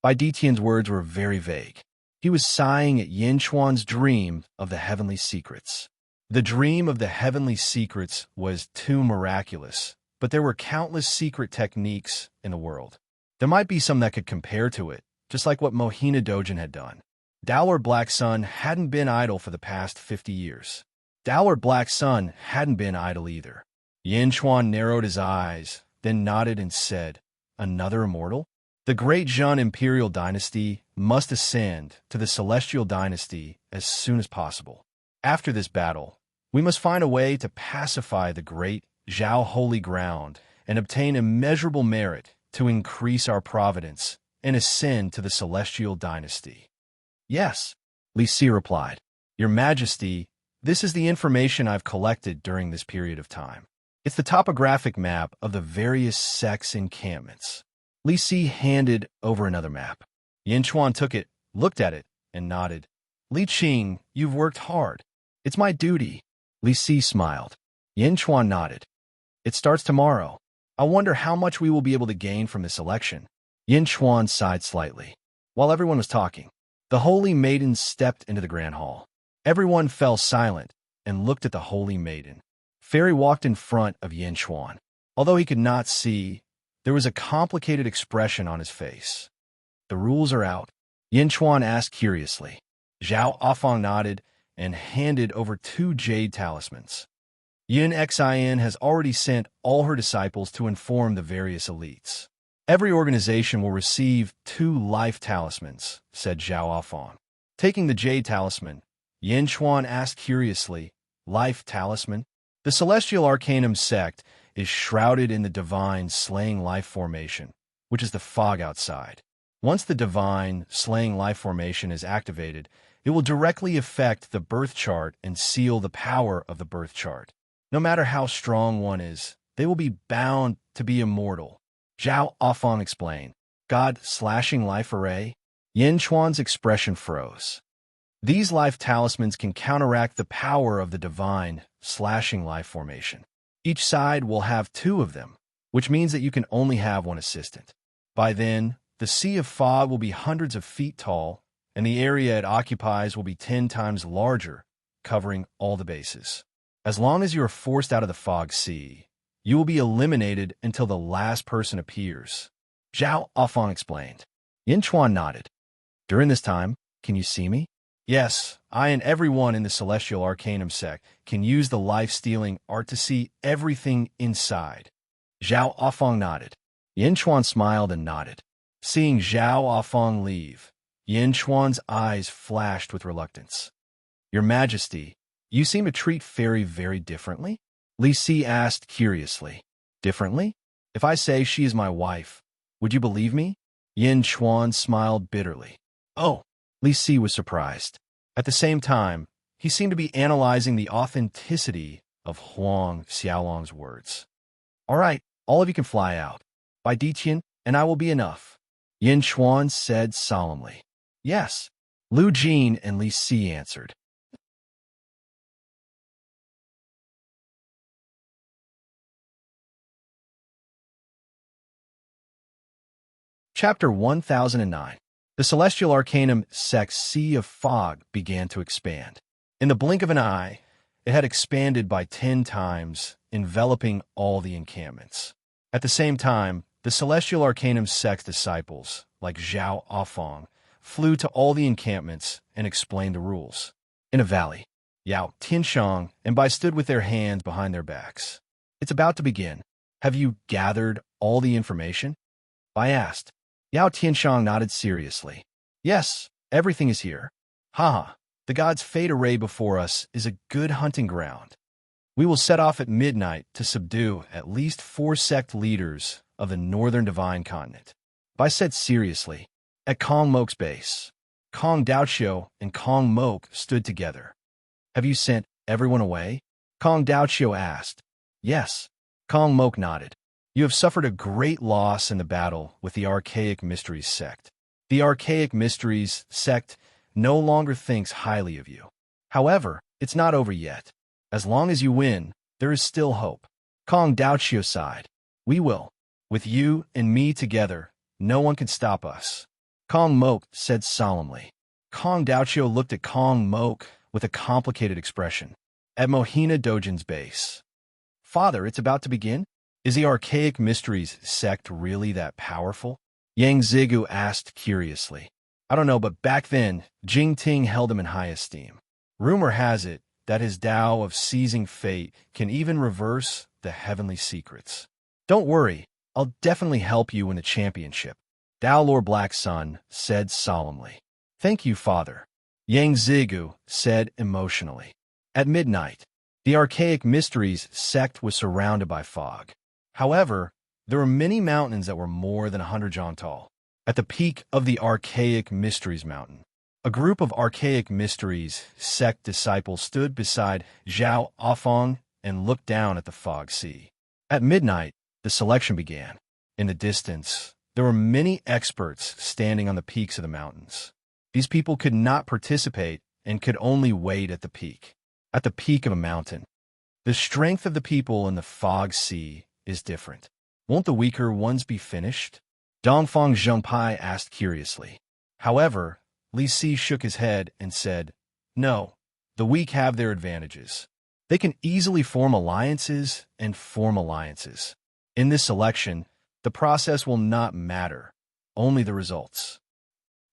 Bai Ditian's words were very vague. He was sighing at Yin Chuan's dream of the heavenly secrets. The dream of the heavenly secrets was too miraculous, but there were countless secret techniques in the world. There might be some that could compare to it, just like what Mohina Dojin had done. Dowlord Black Sun hadn't been idle for the past 50 years. Dowlord Black Sun hadn't been idle either. Yin Chuan narrowed his eyes, then nodded and said, "Another immortal? The great Zhun imperial dynasty must ascend to the celestial dynasty as soon as possible. After this battle, we must find a way to pacify the great Zhao holy ground and obtain immeasurable merit to increase our providence and ascend to the celestial dynasty." "Yes," Li Si replied. "Your Majesty, this is the information I've collected during this period of time. It's the topographic map of the various sects' encampments." Li Si handed over another map. Yin Chuan took it, looked at it, and nodded. "Li Qing, you've worked hard. It's my duty." Li Si smiled. Yin Chuan nodded. "It starts tomorrow. I wonder how much we will be able to gain from this election." Yin Chuan sighed slightly. While everyone was talking, the Holy Maiden stepped into the Grand Hall. Everyone fell silent and looked at the Holy Maiden. Fairy walked in front of Yin Chuan. Although he could not see, there was a complicated expression on his face. "The rules are out?" Yin Chuan asked curiously. Zhao Afang nodded and handed over 2 jade talismans. Yin Xin has already sent all her disciples to inform the various elites. "Every organization will receive 2 life talismans," said Zhao Afang. Taking the jade talisman, Yin Chuan asked curiously, "Life talisman?" The Celestial Arcanum sect is shrouded in the divine slaying life formation, which is the fog outside. Once the divine slaying life formation is activated, it will directly affect the birth chart and seal the power of the birth chart. No matter how strong one is, they will be bound to be immortal. Zhao Afang explained. "God slashing life array?" Yin Chuan's expression froze. "These life talismans can counteract the power of the divine slashing life formation. Each side will have 2 of them, which means that you can only have one assistant. By then, the sea of fog will be hundreds of feet tall, and the area it occupies will be 10 times larger, covering all the bases. As long as you are forced out of the fog sea, you will be eliminated until the last person appears," Zhao Afang explained. Yin Chuan nodded. "During this time, can you see me?" "Yes, I and everyone in the Celestial Arcanum sect can use the life-stealing art to see everything inside." Zhao Afang nodded. Yin Chuan smiled and nodded. Seeing Zhao Afang leave, Yin Chuan's eyes flashed with reluctance. "Your Majesty, you seem to treat Fairy very differently?" Li Si asked curiously. "Differently? If I say she is my wife, would you believe me?" Yin Chuan smiled bitterly. "Oh," Li Si was surprised. At the same time, he seemed to be analyzing the authenticity of Huang Xiaolong's words. "All right, all of you can fly out. By Diqian, and I will be enough," Yin Chuan said solemnly. "Yes," Lu Jin and Li Si answered. Chapter 1009. The Celestial Arcanum sect's sea of fog began to expand. In the blink of an eye, it had expanded by 10 times, enveloping all the encampments. At the same time, the Celestial Arcanum sect's disciples, like Zhao Afang, flew to all the encampments and explained the rules. In a valley, Yao Tianshang and Bai stood with their hands behind their backs. "It's about to begin. Have you gathered all the information?" Bai asked. Yao Tianshang nodded seriously. "Yes, everything is here. Haha, the god's fate array before us is a good hunting ground. We will set off at midnight to subdue at least 4 sect leaders of the northern divine continent." Bai said seriously. At Kong Mok's base, Kong Daoqiu and Kong Mok stood together. "Have you sent everyone away?" Kong Daoqiu asked. "Yes." Kong Mok nodded. "You have suffered a great loss in the battle with the Archaic Mysteries sect. The Archaic Mysteries sect no longer thinks highly of you. However, it's not over yet. As long as you win, there is still hope." Kong Daoqiu sighed. "We will. With you and me together, no one can stop us," Kong Mok said solemnly. Kong Daoqiu looked at Kong Mok with a complicated expression. at Mohina Dojin's base. Father, it's about to begin? Is the Archaic Mysteries sect really that powerful? Yang Zigu asked curiously. I don't know, but back then, Jing Ting held him in high esteem. Rumor has it that his Tao of seizing fate can even reverse the heavenly secrets. Don't worry, I'll definitely help you win the championship, Tao Lord Black Sun said solemnly. Thank you, Father, Yang Zigu said emotionally. At midnight, the Archaic Mysteries sect was surrounded by fog. However, there were many mountains that were more than 100 jong tall. At the peak of the Archaic Mysteries Mountain, a group of Archaic Mysteries sect disciples stood beside Zhao Afong and looked down at the fog sea. At midnight, the selection began. In the distance, there were many experts standing on the peaks of the mountains. These people could not participate and could only wait at the peak. At the peak of a mountain, the strength of the people in the fog sea is different. Won't the weaker ones be finished? Dongfang Zhengpai asked curiously. However, Li Si shook his head and said, No, the weak have their advantages. They can easily form alliances and form alliances. In this selection, the process will not matter, only the results.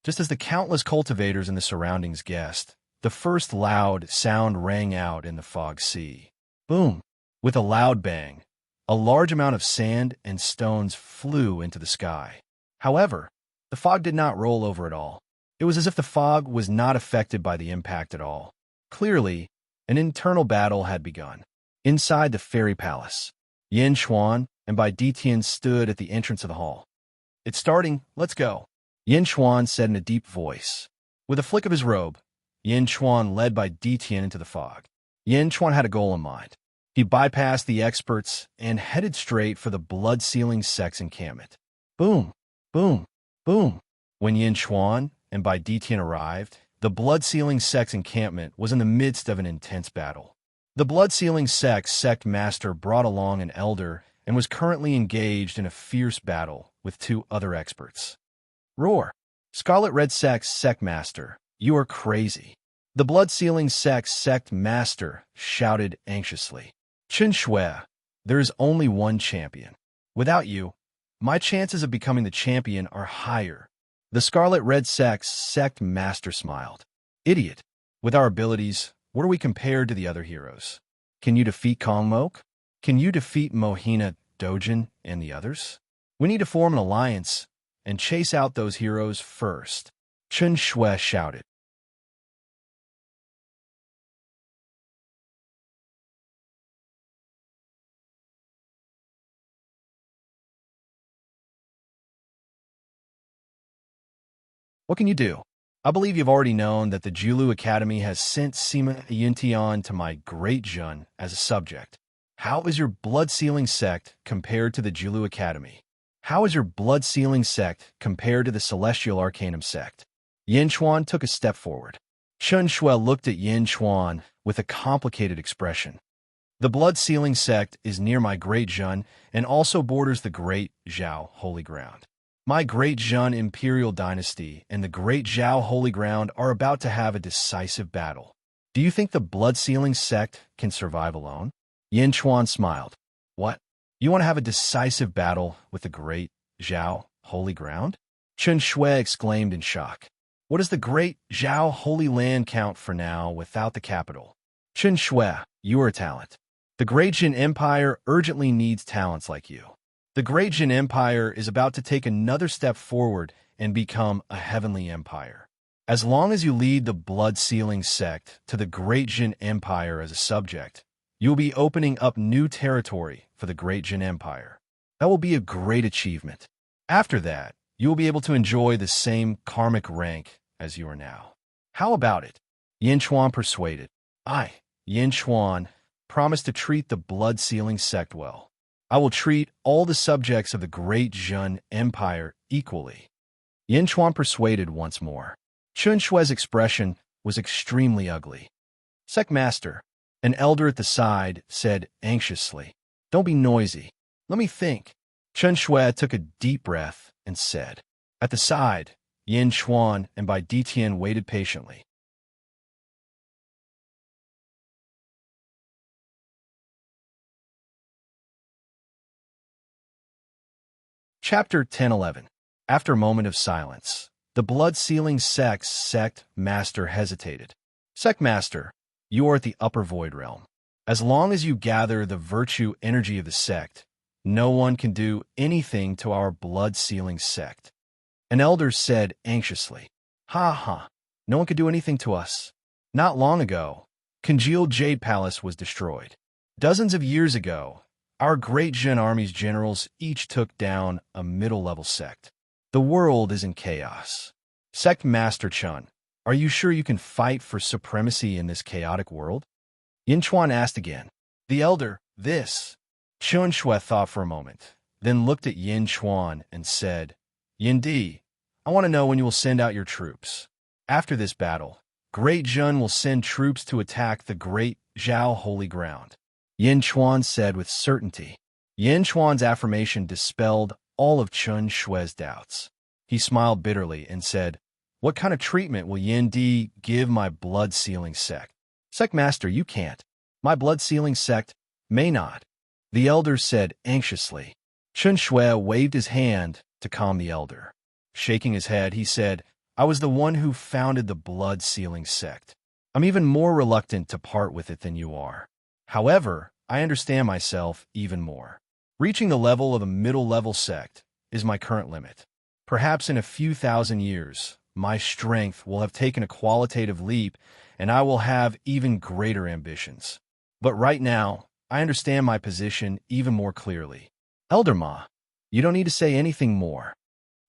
Just as the countless cultivators in the surroundings guessed, the first loud sound rang out in the fog sea. Boom! With a loud bang, a large amount of sand and stones flew into the sky. However, the fog did not roll over at all. It was as if the fog was not affected by the impact at all. Clearly, an internal battle had begun. Inside the fairy palace, Yin Xuan and Bai Ditian stood at the entrance of the hall. It's starting, let's go, Yin Xuan said in a deep voice. With a flick of his robe, Yin Xuan led Bai Ditian into the fog. Yin Xuan had a goal in mind. He bypassed the experts and headed straight for the blood-sealing sect's encampment. Boom, boom, boom. When Yin Xuan and Bai Ditian arrived, the blood-sealing sect's encampment was in the midst of an intense battle. The blood-sealing sect's sect master brought along an elder and was currently engaged in a fierce battle with two other experts. Roar! Scarlet Red Sect's sect master, you are crazy. The blood-sealing sect's sect master shouted anxiously. Chen Shui, there is only one champion. Without you, my chances of becoming the champion are higher. The Scarlet Red Sect's sect master smiled. Idiot. With our abilities, what are we compared to the other heroes? Can you defeat Kong Mok? Can you defeat Mohina Dojin and the others? We need to form an alliance and chase out those heroes first, Chen Shui shouted. What can you do? I believe you've already known that the Julu Academy has sent Sima Yuntian to my Great Jun as a subject. How is your blood-sealing sect compared to the Julu Academy? How is your blood-sealing sect compared to the Celestial Arcanum sect? Yin Xuan took a step forward. Chen Shui looked at Yin Xuan with a complicated expression. The blood-sealing sect is near my Great Jun and also borders the Great Zhao Holy Ground. My Great Jun Imperial Dynasty and the Great Zhao Holy Ground are about to have a decisive battle. Do you think the blood-sealing sect can survive alone? Yin Xuan smiled. What? You want to have a decisive battle with the Great Zhao Holy Ground? Chen Shui exclaimed in shock. What does the Great Zhao Holy Land count for now without the capital? Chen Shui, you are a talent. The Great Jin Empire urgently needs talents like you. The Great Jin Empire is about to take another step forward and become a heavenly empire. As long as you lead the blood-sealing sect to the Great Jin Empire as a subject, you will be opening up new territory for the Great Jin Empire. That will be a great achievement. After that, you will be able to enjoy the same karmic rank as you are now. How about it? Yin Xuan persuaded. I, Yin Xuan, promise to treat the blood-sealing sect well. I will treat all the subjects of the Great Jun Empire equally. Yin Xuan persuaded once more. Chen Shui's expression was extremely ugly. Sect Master, an elder at the side, said anxiously, Don't be noisy. Let me think. Chen Shui took a deep breath and said. At the side, Yin Xuan and Bai Ditian waited patiently. Chapter 1011. After a moment of silence, the blood-sealing sect master hesitated. Sect master, you are at the upper void realm. As long as you gather the virtue energy of the sect, no one can do anything to our blood-sealing sect. An elder said anxiously, Ha ha, no one could do anything to us. Not long ago, congealed Jade Palace was destroyed. Dozens of years ago, our great Jin army's generals each took down a middle-level sect. The world is in chaos. Sect Master Chun, are you sure you can fight for supremacy in this chaotic world? Yin Chuan asked again. The elder, this. Chun Shui thought for a moment, then looked at Yin Chuan and said, Yin Di, I want to know when you will send out your troops. After this battle, Great Jun will send troops to attack the Great Zhao Holy Ground. Yin Chuan said with certainty. Yin Chuan's affirmation dispelled all of Chun Shui's doubts. He smiled bitterly and said, What kind of treatment will Yin Di give my blood-sealing sect? Sect Master, you can't. My blood-sealing sect may not. The elder said anxiously. Chun Shui waved his hand to calm the elder. Shaking his head, he said, I was the one who founded the blood-sealing sect. I'm even more reluctant to part with it than you are. However, I understand myself even more. Reaching the level of a middle-level sect is my current limit. Perhaps in a few thousand years, my strength will have taken a qualitative leap, and I will have even greater ambitions. But right now, I understand my position even more clearly. Elder Ma, you don't need to say anything more.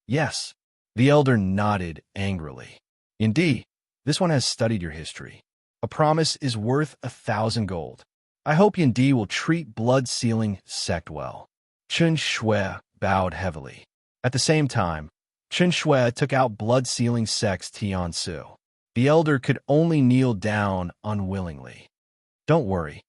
Yes. The elder nodded angrily. Indeed, this one has studied your history. A promise is worth 1,000 gold. I hope Yin Di will treat blood-sealing sect well. Chun Shui bowed heavily. At the same time, Chun Shui took out blood-sealing sect's Tian Su. The elder could only kneel down unwillingly. Don't worry.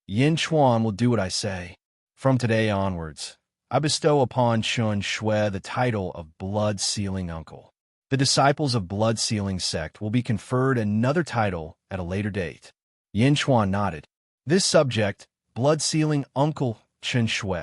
Yin Chuan, will do what I say. From today onwards, I bestow upon Chun Shui the title of Blood-Sealing Uncle. The disciples of Blood-Sealing sect will be conferred another title at a later date. Yin Chuan nodded. This subject, Blood-Sealing Uncle Chun Shui,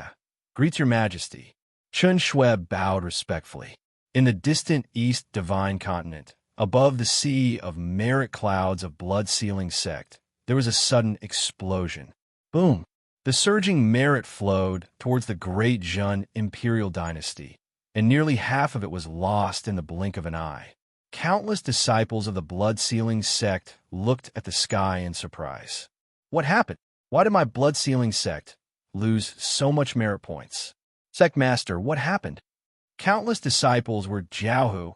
greets your majesty. Chun Shui bowed respectfully. In the distant East Divine Continent, above the sea of merit clouds of Blood-Sealing sect, there was a sudden explosion. Boom! The surging merit flowed towards the Great Jun Imperial Dynasty, and nearly half of it was lost in the blink of an eye. Countless disciples of the blood-sealing sect looked at the sky in surprise. What happened? Why did my blood-sealing sect lose so much merit points? Sect Master, what happened? Countless disciples were Jiaohu,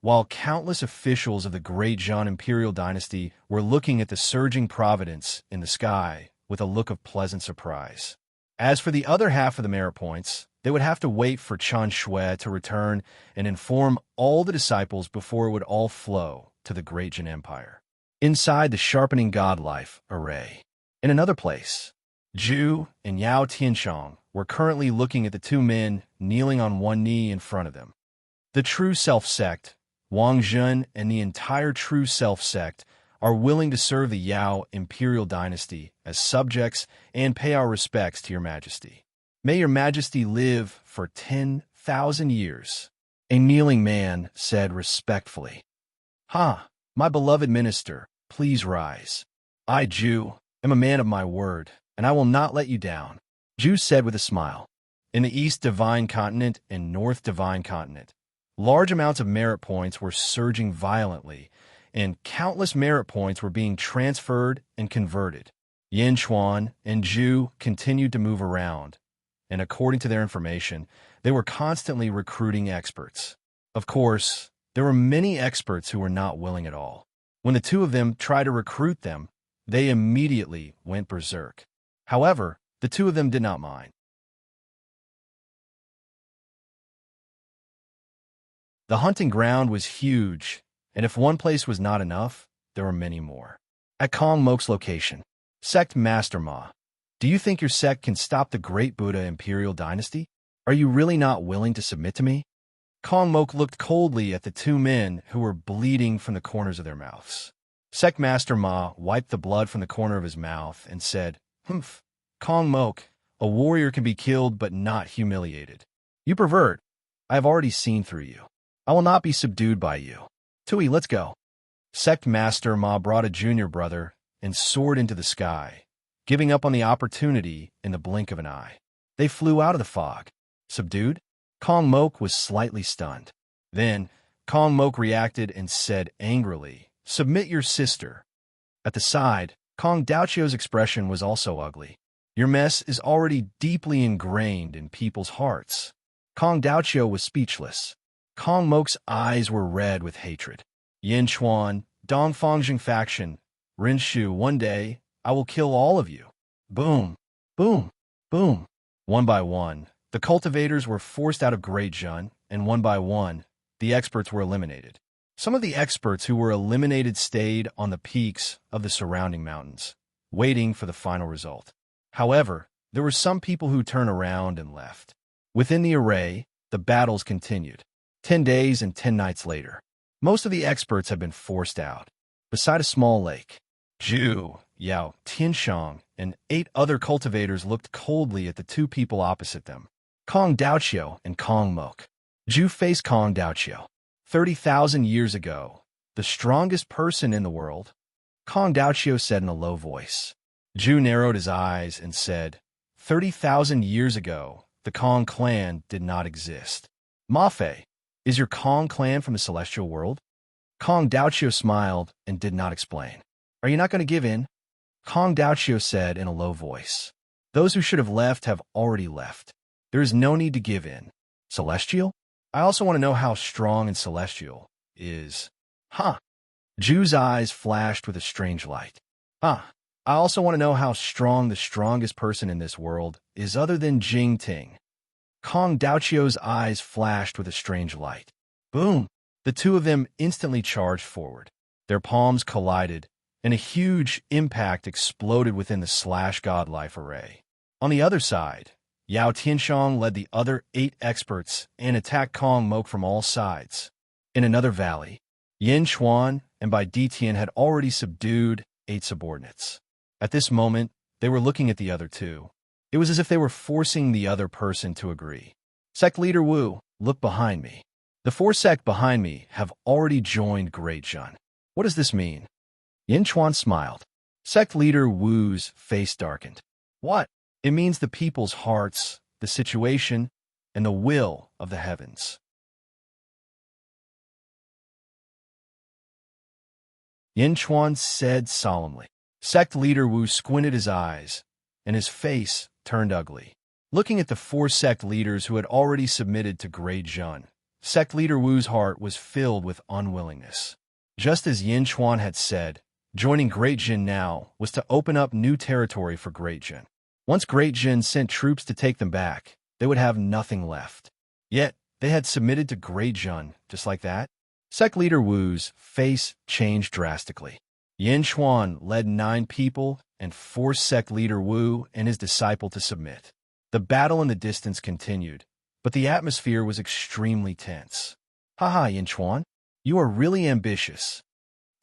while countless officials of the Great Jun Imperial Dynasty were looking at the surging providence in the sky with a look of pleasant surprise. As for the other half of the merit points, they would have to wait for Chun Shui to return and inform all the disciples before it would all flow to the Great Jin Empire. Inside the Sharpening God Life array. In another place, Zhu and Yao Tianshang were currently looking at the two men kneeling on one knee in front of them. The True Self sect, Wang Zhen and the entire True Self sect are willing to serve the Yao Imperial Dynasty as subjects and pay our respects to your majesty. May your majesty live for 10,000 years. A kneeling man said respectfully. My beloved minister, please rise. I, Zhu, am a man of my word, and I will not let you down. Zhu said with a smile. In the East Divine Continent and North Divine Continent, large amounts of merit points were surging violently, and countless merit points were being transferred and converted. Yin Chuan and Zhu continued to move around, and according to their information, they were constantly recruiting experts. Of course, there were many experts who were not willing at all. When the two of them tried to recruit them, they immediately went berserk. However, the two of them did not mind. The hunting ground was huge, and if one place was not enough, there were many more. At Kong Mok's location, Sect Master Ma, do you think your sect can stop the Great Buddha Imperial Dynasty? Are you really not willing to submit to me? Kong Mok looked coldly at the two men who were bleeding from the corners of their mouths. Sect Master Ma wiped the blood from the corner of his mouth and said, Kong Mok, a warrior can be killed but not humiliated. You pervert. I have already seen through you. I will not be subdued by you. Tui, let's go. Sect Master Ma brought a junior brother and soared into the sky, giving up on the opportunity in the blink of an eye. They flew out of the fog. Subdued? Kong Mok was slightly stunned. Then, Kong Mok reacted and said angrily, "Submit your sister." At the side, Kong Daochio's expression was also ugly. Your mess is already deeply ingrained in people's hearts. Kong Daochio was speechless. Kong Mok's eyes were red with hatred. Yin Chuan, Dongfangjing faction, Rinshu, one day, I will kill all of you. Boom, boom, boom. One by one, the cultivators were forced out of Great Jun, and one by one, the experts were eliminated. Some of the experts who were eliminated stayed on the peaks of the surrounding mountains, waiting for the final result. However, there were some people who turned around and left. Within the array, the battles continued. 10 days and 10 nights later, most of the experts had been forced out. Beside a small lake, Zhu, Yao, Tianshang, and 8 other cultivators looked coldly at the 2 people opposite them, Kong Daochio and Kong Mok. Zhu faced Kong Daochio. 30,000 years ago, the strongest person in the world, Kong Daochio said in a low voice. Zhu narrowed his eyes and said, 30,000 years ago, the Kong clan did not exist. Ma Fei, is your Kong clan from the celestial world? Kong Daochio smiled and did not explain. Are you not going to give in? Kong Daochio said in a low voice. Those who should have left have already left. There is no need to give in. Celestial? I also want to know how strong and celestial is. Huh. Zhu's eyes flashed with a strange light. I also want to know how strong the strongest person in this world is other than Jing Ting. Kong Daochio's eyes flashed with a strange light. Boom! The 2 of them instantly charged forward. Their palms collided, and a huge impact exploded within the /God Life array. On the other side, Yao Tianshang led the other 8 experts and attacked Kong Mok from all sides. In another valley, Yin Chuan and Bai Ditian had already subdued 8 subordinates. At this moment, they were looking at the other 2. It was as if they were forcing the other person to agree. Sect Leader Wu, look behind me. The 4 sect behind me have already joined Great Jun. What does this mean? Yin Chuan smiled. Sect Leader Wu's face darkened. What? It means the people's hearts, the situation, and the will of the heavens. Yin Chuan said solemnly. Sect Leader Wu squinted his eyes, and his face turned ugly. Looking at the 4 sect leaders who had already submitted to Great Jun, Sect Leader Wu's heart was filled with unwillingness. Just as Yin Chuan had said, joining Great Jin now was to open up new territory for Great Jin. Once Great Jin sent troops to take them back, they would have nothing left. Yet, they had submitted to Great Jun just like that. Sect Leader Wu's face changed drastically. Yin Chuan led 9 people and forced Sect Leader Wu and his disciple to submit. The battle in the distance continued, but the atmosphere was extremely tense. Haha, Yin Chuan, you are really ambitious.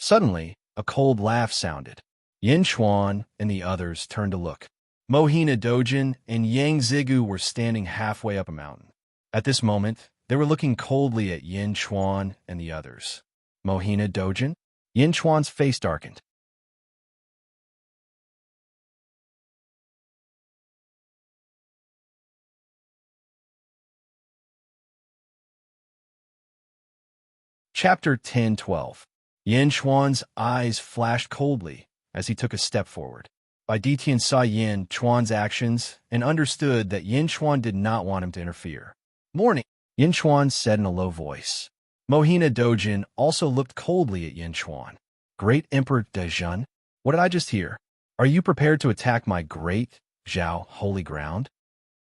Suddenly, a cold laugh sounded. Yin Chuan and the others turned to look. Mohina Dojin and Yang Zigu were standing halfway up a mountain. At this moment, they were looking coldly at Yin Chuan and the others. Mohina Dojin? Yin Chuan's face darkened. Chapter 10-12. Yin Chuan's eyes flashed coldly as he took a step forward. Bai Ditian saw Yin Chuan's actions and understood that Yin Chuan did not want him to interfere. Morning, Yin Chuan said in a low voice. Mohina Dojin also looked coldly at Yin Chuan. Great Emperor Dejun, what did I just hear? Are you prepared to attack my great Zhao holy ground?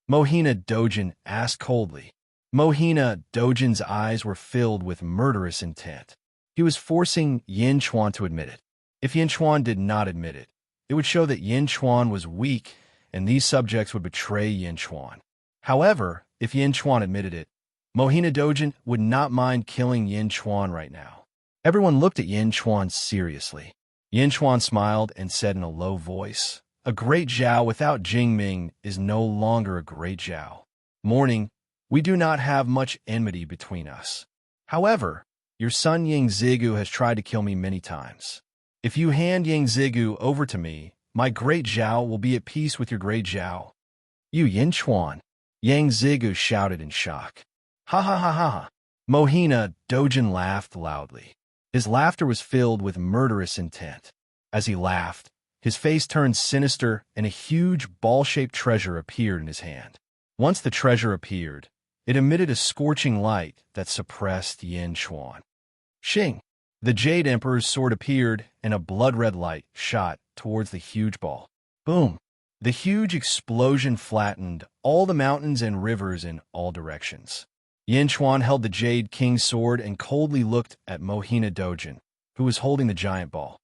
Mohina Dojin asked coldly. Mohina Dojin's eyes were filled with murderous intent. He was forcing Yin Chuan to admit it. If Yin Chuan did not admit it, it would show that Yin Chuan was weak and these subjects would betray Yin Chuan. However, if Yin Chuan admitted it, Mohina Dojin would not mind killing Yin Chuan right now. Everyone looked at Yin Chuan seriously. Yin Chuan smiled and said in a low voice, a great Zhao without Jingming is no longer a great Zhao. Morning, We do not have much enmity between us. However, your son Yang Zigu has tried to kill me many times. If you hand Yang Zigu over to me, my great Zhao will be at peace with your great Zhao." "You Yin Chuan!" Yang Zigu shouted in shock. "Ha ha ha ha ha!" Mohina Dojin laughed loudly. His laughter was filled with murderous intent. As he laughed, his face turned sinister and a huge ball-shaped treasure appeared in his hand. Once the treasure appeared, it emitted a scorching light that suppressed Yin Chuan. Shing! The Jade Emperor's sword appeared, and a blood-red light shot towards the huge ball. Boom! The huge explosion flattened all the mountains and rivers in all directions. Yin Chuan held the Jade King's sword and coldly looked at Mohina Dojin, who was holding the giant ball.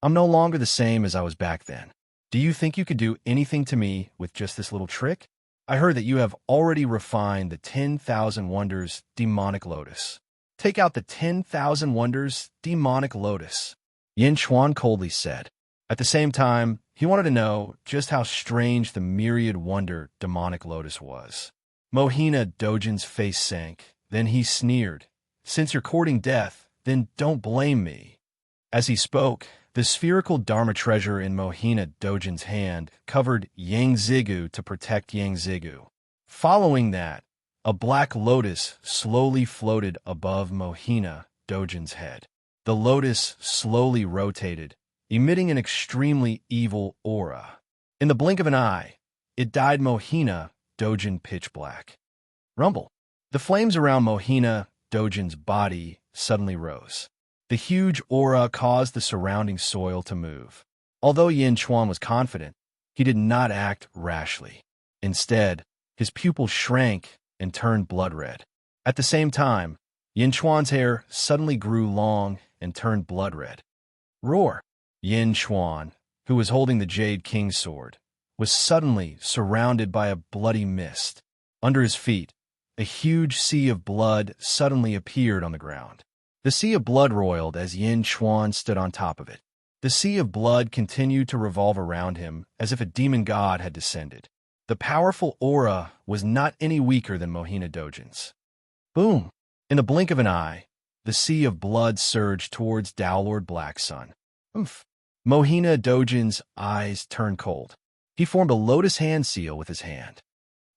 "I'm no longer the same as I was back then. Do you think you could do anything to me with just this little trick? I heard that you have already refined the 10,000 Wonders Demonic Lotus. Take out the 10,000 Wonders Demonic Lotus," Yin Chuan coldly said. At the same time, he wanted to know just how strange the Myriad Wonder Demonic Lotus was. Mohina Dojin's face sank. Then he sneered. "Since you're courting death, then don't blame me." As he spoke, the spherical Dharma treasure in Mohina Dojin's hand covered Yang Zigu to protect Yang Zigu. Following that, a black lotus slowly floated above Mohina Dojin's head. The lotus slowly rotated, emitting an extremely evil aura. In the blink of an eye, it dyed Mohina Dojin pitch black. Rumble! The flames around Mohina Dojin's body suddenly rose. The huge aura caused the surrounding soil to move. Although Yin Chuan was confident, he did not act rashly. Instead, his pupils shrank and turned blood red. At the same time, Yin Chuan's hair suddenly grew long and turned blood red. Roar! Yin Chuan, who was holding the Jade King's sword, was suddenly surrounded by a bloody mist. Under his feet, a huge sea of blood suddenly appeared on the ground. The sea of blood roiled as Yin Chuan stood on top of it. The sea of blood continued to revolve around him as if a demon god had descended. The powerful aura was not any weaker than Mohina Dojin's. Boom! In the blink of an eye, the sea of blood surged towards Downlord Black Sun. Oomph! Mohina Dojin's eyes turned cold. He formed a lotus hand seal with his hand.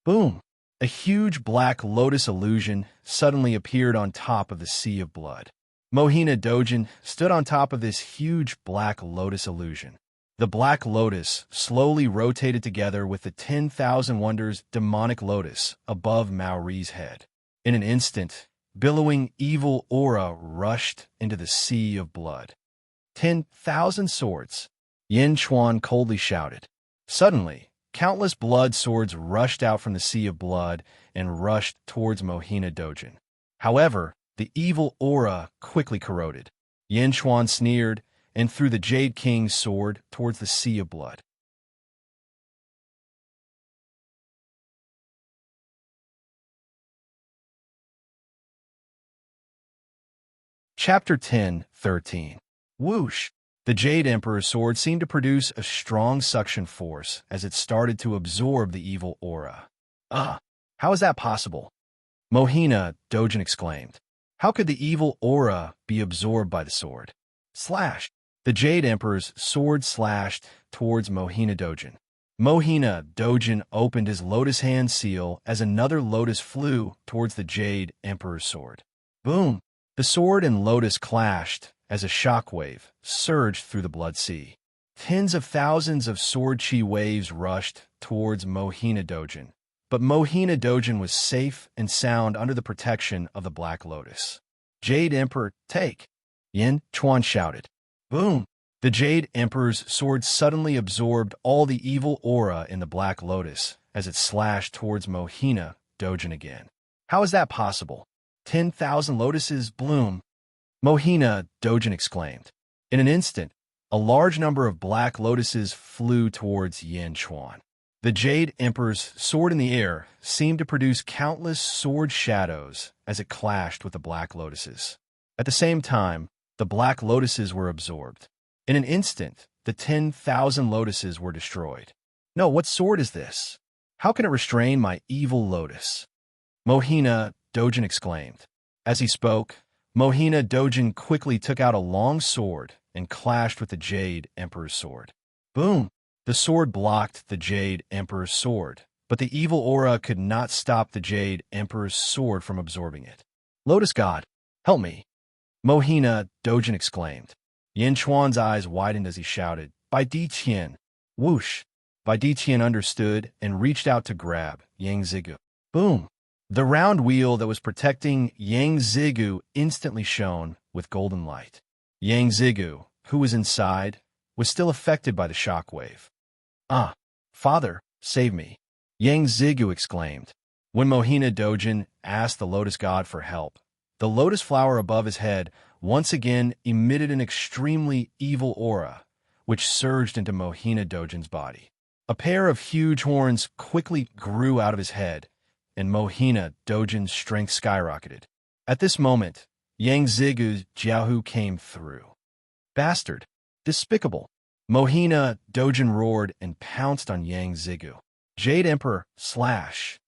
Boom! A huge black lotus illusion suddenly appeared on top of the sea of blood. Mohina Dojin stood on top of this huge black lotus illusion. The black lotus slowly rotated together with the 10,000 Wonders Demonic Lotus above Maori's head. In an instant, billowing evil aura rushed into the sea of blood. 10,000 swords, Yin Chuan coldly shouted. Suddenly, countless blood swords rushed out from the sea of blood and rushed towards Mohina Dojin. However, the evil aura quickly corroded. Yin Chuan sneered and threw the Jade King's sword towards the sea of blood. Chapter 10:13. Whoosh! The Jade Emperor's sword seemed to produce a strong suction force as it started to absorb the evil aura. How is that possible? Mohina Dojin exclaimed. How could the evil aura be absorbed by the sword? Slash! The Jade Emperor's sword slashed towards Mohina Dojin. Mohina Dojin opened his lotus hand seal as another lotus flew towards the Jade Emperor's sword. Boom! The sword and lotus clashed as a shockwave surged through the blood sea. Tens of thousands of sword chi waves rushed towards Mohina Dojin, but Mohina Dojin was safe and sound under the protection of the Black Lotus. Jade Emperor, take! Yin Chuan shouted. Boom! The Jade Emperor's sword suddenly absorbed all the evil aura in the Black Lotus as it slashed towards Mohina Dojin again. How is that possible? 10,000 lotuses bloom. Mohina Dojin exclaimed. In an instant, a large number of black lotuses flew towards Yin Chuan. The Jade Emperor's sword in the air seemed to produce countless sword shadows as it clashed with the black lotuses. At the same time, the black lotuses were absorbed. In an instant, the 10,000 lotuses were destroyed. No, what sword is this? How can it restrain my evil lotus? Mohina, Dojin exclaimed. As he spoke, Mohina Dojin quickly took out a long sword and clashed with the Jade Emperor's sword. Boom! The sword blocked the Jade Emperor's sword, but the evil aura could not stop the Jade Emperor's sword from absorbing it. Lotus God, help me! Mohina Dojin exclaimed. Yin Chuan's eyes widened as he shouted, By Di Qian! Whoosh! Bai Di Qian understood and reached out to grab Yang Zigu. Boom! The round wheel that was protecting Yang Zigu instantly shone with golden light. Yang Zigu, who was inside, was still affected by the shockwave. Ah! Father, save me! Yang Zigu exclaimed. When Mohina Dojin asked the Lotus God for help, the lotus flower above his head once again emitted an extremely evil aura, which surged into Mohina Dojin's body. A pair of huge horns quickly grew out of his head, and Mohina Dojin's strength skyrocketed. At this moment, Yang Zigu's Jiaohu came through. Bastard! Despicable! Mohina Dojin roared and pounced on Yang Zigu. Jade Emperor, slash!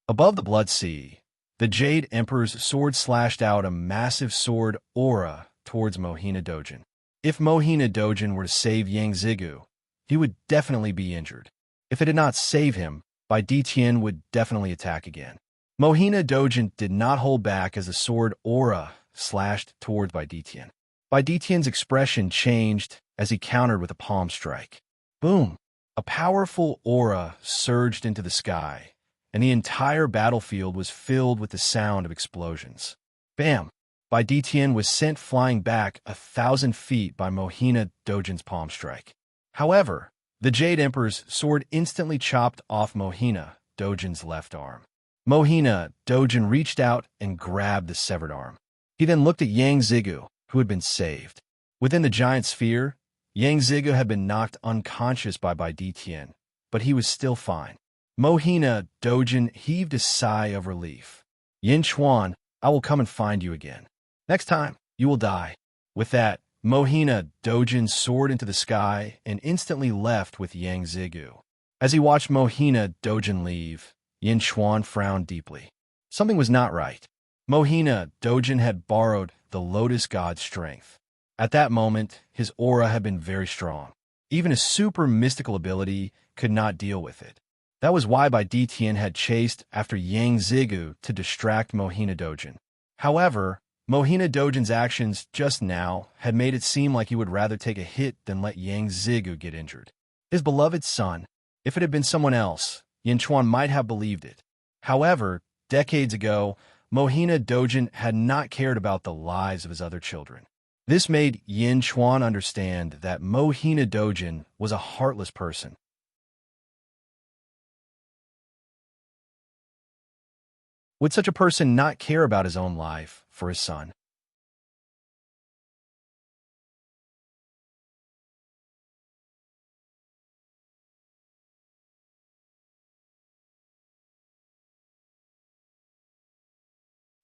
Above the Blood Sea, the Jade Emperor's sword slashed out a massive sword aura towards Mohina Dojin. If Mohina Dojin were to save Yang Zigu, he would definitely be injured. If it did not save him, Bai Di Qian would definitely attack again. Mohina Dojin did not hold back as the sword aura slashed towards Bai Di Qian. Bai Di Qian's expression changed as he countered with a palm strike. Boom! A powerful aura surged into the sky, and the entire battlefield was filled with the sound of explosions. Bam! Bai Di Qian was sent flying back 1,000 feet by Mohina Dojin's palm strike. However, the Jade Emperor's sword instantly chopped off Mohina Dojin's left arm. Mohina Dojin reached out and grabbed the severed arm. He then looked at Yang Zigu, who had been saved. Within the giant sphere, Yang Zigu had been knocked unconscious by Bai Di Qian, but he was still fine. Mohina Dojin heaved a sigh of relief. Yin Chuan, I will come and find you again. Next time, you will die. With that, Mohina Dojin soared into the sky and instantly left with Yang Zigu. As he watched Mohina Dojin leave, Yin Chuan frowned deeply. Something was not right. Mohina Dojin had borrowed the Lotus God's strength. At that moment, his aura had been very strong. Even a super mystical ability could not deal with it. That was why Bai Di Qian had chased after Yang Zigu to distract Mohina Dojin. However, Mohina Dojin's actions just now had made it seem like he would rather take a hit than let Yang Zigu get injured. His beloved son. If it had been someone else, Yin Chuan might have believed it. However, decades ago, Mohina Dojin had not cared about the lives of his other children. This made Yin Chuan understand that Mohina Dojin was a heartless person. Would such a person not care about his own life for his son?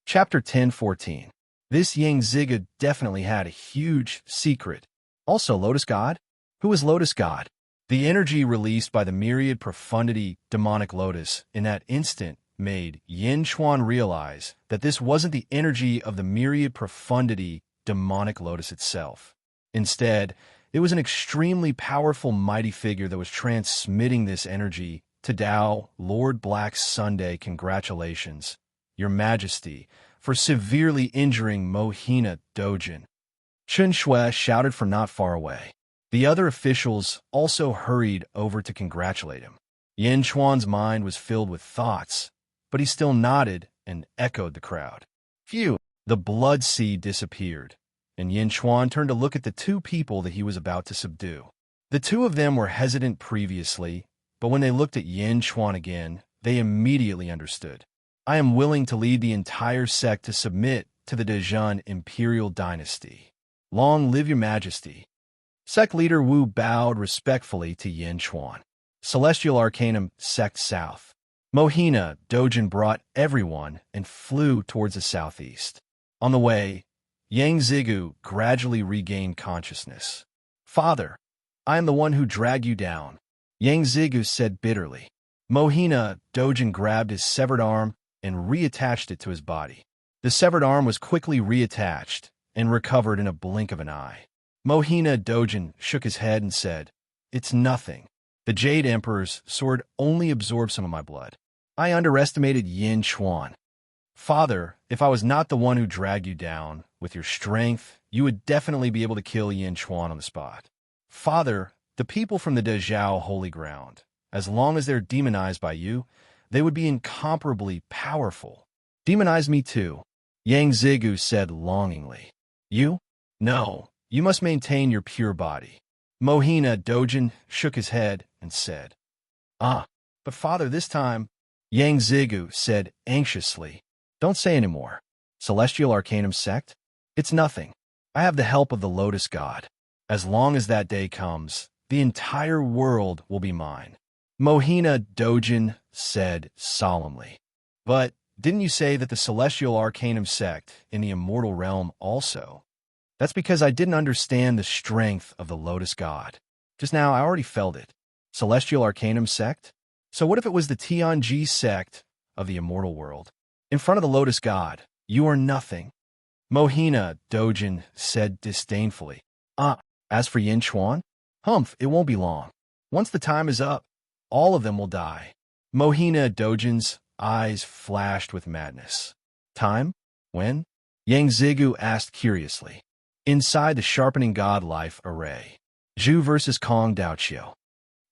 Chapter 10:14. This Yang Zigu definitely had a huge secret. Also, Lotus God? Who is Lotus God? The energy released by the myriad profundity demonic lotus in that instant made Yin Chuan realize that this wasn't the energy of the myriad profundity demonic lotus itself. Instead, it was an extremely powerful mighty figure that was transmitting this energy to Tao. Lord Black Sunday, congratulations, Your Majesty, for severely injuring Mohina Dojin. Chun Shui shouted from not far away. The other officials also hurried over to congratulate him. Yin Chuan's mind was filled with thoughts, but he still nodded and echoed the crowd. Phew! The blood sea disappeared, and Yin Chuan turned to look at the two people that he was about to subdue. The two of them were hesitant previously, but when they looked at Yin Chuan again, they immediately understood. I am willing to lead the entire sect to submit to the Dezhun imperial dynasty. Long live Your Majesty. Sect leader Wu bowed respectfully to Yin Chuan. Celestial Arcanum Sect South. Mohina Dojin brought everyone and flew towards the southeast. On the way, Yang Zigu gradually regained consciousness. Father, I am the one who dragged you down, Yang Zigu said bitterly. Mohina Dojin grabbed his severed arm and reattached it to his body. The severed arm was quickly reattached and recovered in a blink of an eye. Mohina Dojin shook his head and said, "It's nothing. The Jade Emperor's sword only absorbed some of my blood. I underestimated Yin Chuan. Father, if I was not the one who dragged you down, with your strength, you would definitely be able to kill Yin Chuan on the spot. Father, the people from the Dezhao Holy Ground, as long as they're demonized by you, they would be incomparably powerful." "Demonize me too," Yang Zigu said longingly. "You? No, you must maintain your pure body." Mohina Dojin shook his head and said, "Ah, but father, this time," Yang Zigu said anxiously. "Don't say any more. Celestial Arcanum Sect? It's nothing. I have the help of the Lotus God. As long as that day comes, the entire world will be mine." Mohina Dojin said solemnly. "But didn't you say that the Celestial Arcanum Sect in the immortal realm also?" "That's because I didn't understand the strength of the Lotus God. Just now, I already felt it. Celestial Arcanum Sect? So what if it was the Tianji Sect of the immortal world? In front of the Lotus God, you are nothing." Mohina Dojin said disdainfully. As for Yin Chuan? Humph, it won't be long. Once the time is up, all of them will die." Mohina Dojin's eyes flashed with madness. "Time? When?" Yang Zigu asked curiously. Inside the Sharpening God Life Array. Zhu versus Kong Daoqiu.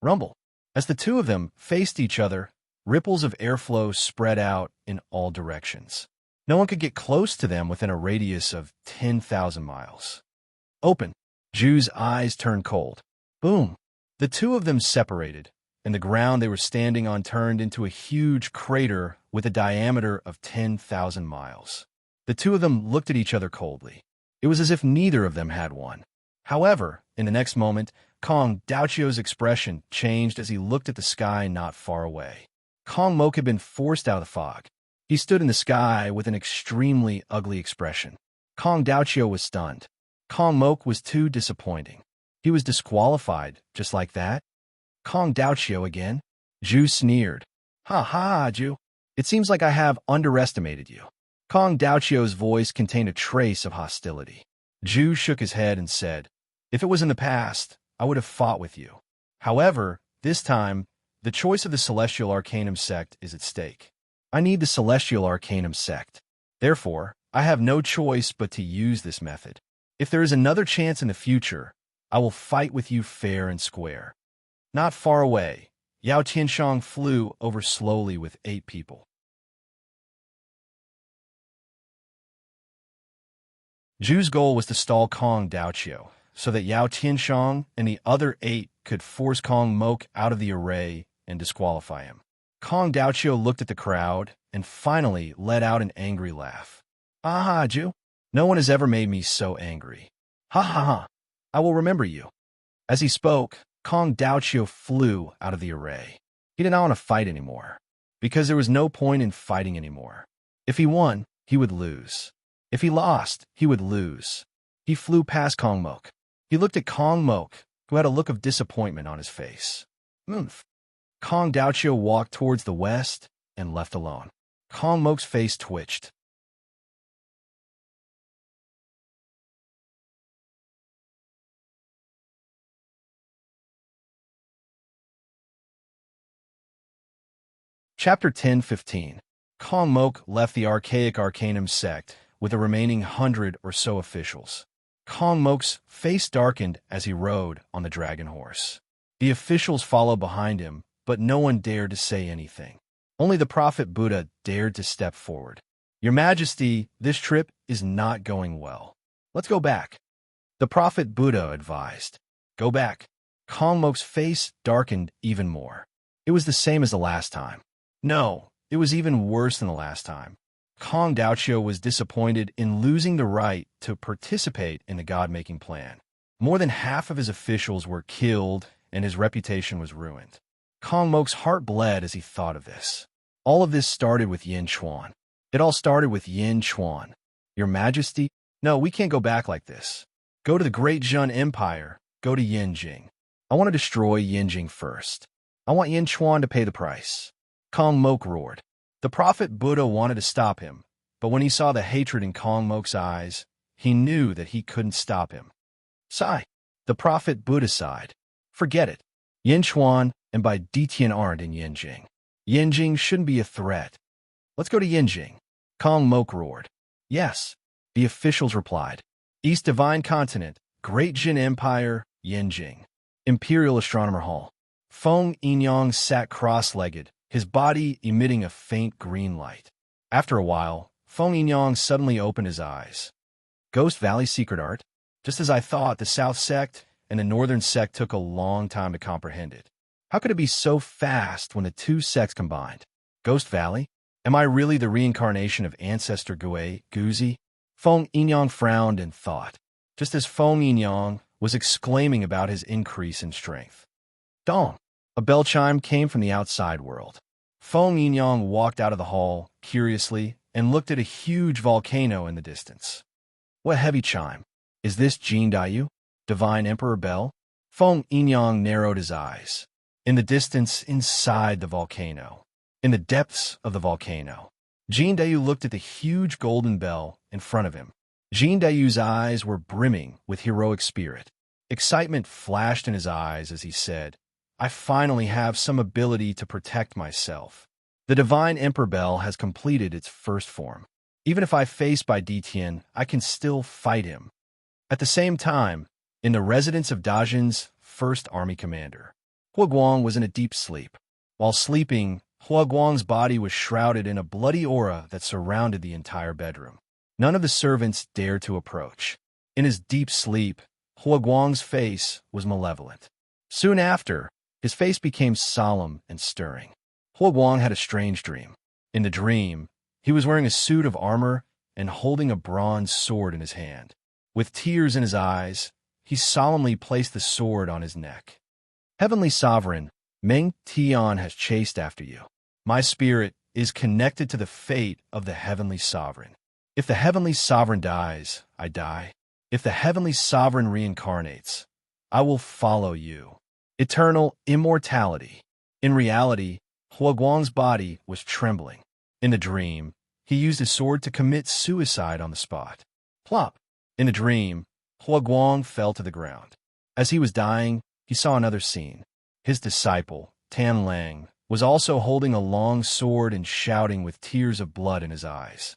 Rumble. As the two of them faced each other, ripples of airflow spread out in all directions. No one could get close to them within a radius of 10,000 miles. "Open." Zhu's eyes turned cold. Boom. The two of them separated, and the ground they were standing on turned into a huge crater with a diameter of 10,000 miles. The two of them looked at each other coldly. It was as if neither of them had won. However, in the next moment, Kong Daoqiu's expression changed as he looked at the sky not far away. Kong Mok had been forced out of the fog. He stood in the sky with an extremely ugly expression. Kong Daoqiu was stunned. Kong Mok was too disappointing. He was disqualified, just like that. Kong Daoqiu again? Zhu sneered. "Ha ha, Zhu. It seems like I have underestimated you." Kong Daoqiu's voice contained a trace of hostility. Zhu shook his head and said, "If it was in the past, I would have fought with you. However, this time, the choice of the Celestial Arcanum Sect is at stake. I need the Celestial Arcanum Sect. Therefore, I have no choice but to use this method. If there is another chance in the future, I will fight with you fair and square." Not far away, Yao Tianshang flew over slowly with 8 people. Zhu's goal was to stall Kong Daoqiu, so that Yao Tianshang and the other 8 could force Kong Mok out of the array and disqualify him. Kong Daoqiu looked at the crowd and finally let out an angry laugh. "Aha, Zhu! No one has ever made me so angry. Ha ha ha! I will remember you." As he spoke, Kong Daoqiu flew out of the array. He did not want to fight anymore, because there was no point in fighting anymore. If he won, he would lose. If he lost, he would lose. He flew past Kong Mok. He looked at Kong Mok, who had a look of disappointment on his face. "Oomph." Kong Daoqiu walked towards the west and left alone. Kong Mok's face twitched. Chapter 10:15. Kong Mok left the archaic Arcanum Sect with the remaining 100 or so officials. Kong Mok's face darkened as he rode on the dragon horse. The officials followed behind him, but no one dared to say anything. Only the Prophet Buddha dared to step forward. "Your Majesty, this trip is not going well. Let's go back." The Prophet Buddha advised. "Go back." Kong Mok's face darkened even more. It was the same as the last time. No, it was even worse than the last time. Kong Daoqiu was disappointed in losing the right to participate in the God-making plan. More than half of his officials were killed, and his reputation was ruined. Kong Mok's heart bled as he thought of this. All of this started with Yin Chuan. It all started with Yin Chuan. "Your Majesty? No, we can't go back like this. Go to the Great Zhun Empire. Go to Yinjing. I want to destroy Yinjing first. I want Yin Chuan to pay the price." Kong Mok roared. The prophet Buddha wanted to stop him, but when he saw the hatred in Kong Mok's eyes, he knew that he couldn't stop him. Sigh. The prophet Buddha sighed. Forget it. Yin Chuan and by Ditian aren't in Yinjing. Yinjing shouldn't be a threat. Let's go to Yinjing. Kong Mok roared. Yes, the officials replied. East Divine Continent, Great Jin Empire, Yinjing. Imperial Astronomer Hall. Feng Yinyang sat cross-legged, his body emitting a faint green light. After a while, Feng Yinyang suddenly opened his eyes. Ghost Valley secret art? Just as I thought, the South sect and the Northern sect took a long time to comprehend it. How could it be so fast when the two sects combined? Ghost Valley? Am I really the reincarnation of ancestor Guzi? Feng Yinyang frowned and thought, just as Feng Yinyang was exclaiming about his increase in strength. Dong! A bell chime came from the outside world. Feng Yinyang walked out of the hall, curiously, and looked at a huge volcano in the distance. What heavy chime! Is this Jin Dayu? Divine Emperor Bell? Feng Yinyang narrowed his eyes. In the distance, inside the volcano. In the depths of the volcano. Jin Dayu looked at the huge golden bell in front of him. Jin Dayu's eyes were brimming with heroic spirit. Excitement flashed in his eyes as he said, I finally have some ability to protect myself. The Divine Emperor Bell has completed its first form. Even if I face Bai Ditian, I can still fight him. At the same time, in the residence of Dajin's first army commander, Hua Guang was in a deep sleep. While sleeping, Hua Guang's body was shrouded in a bloody aura that surrounded the entire bedroom. None of the servants dared to approach. In his deep sleep, Hua Guang's face was malevolent. Soon after, his face became solemn and stirring. Hua Guang had a strange dream. In the dream, he was wearing a suit of armor and holding a bronze sword in his hand. With tears in his eyes, he solemnly placed the sword on his neck. Heavenly Sovereign, Meng Tian has chased after you. My spirit is connected to the fate of the Heavenly Sovereign. If the Heavenly Sovereign dies, I die. If the Heavenly Sovereign reincarnates, I will follow you. Eternal immortality. In reality, Hua Guang's body was trembling. In the dream, he used his sword to commit suicide on the spot. Plop! In the dream, Hua Guang fell to the ground. As he was dying, he saw another scene. His disciple, Tan Lang, was also holding a long sword and shouting with tears of blood in his eyes.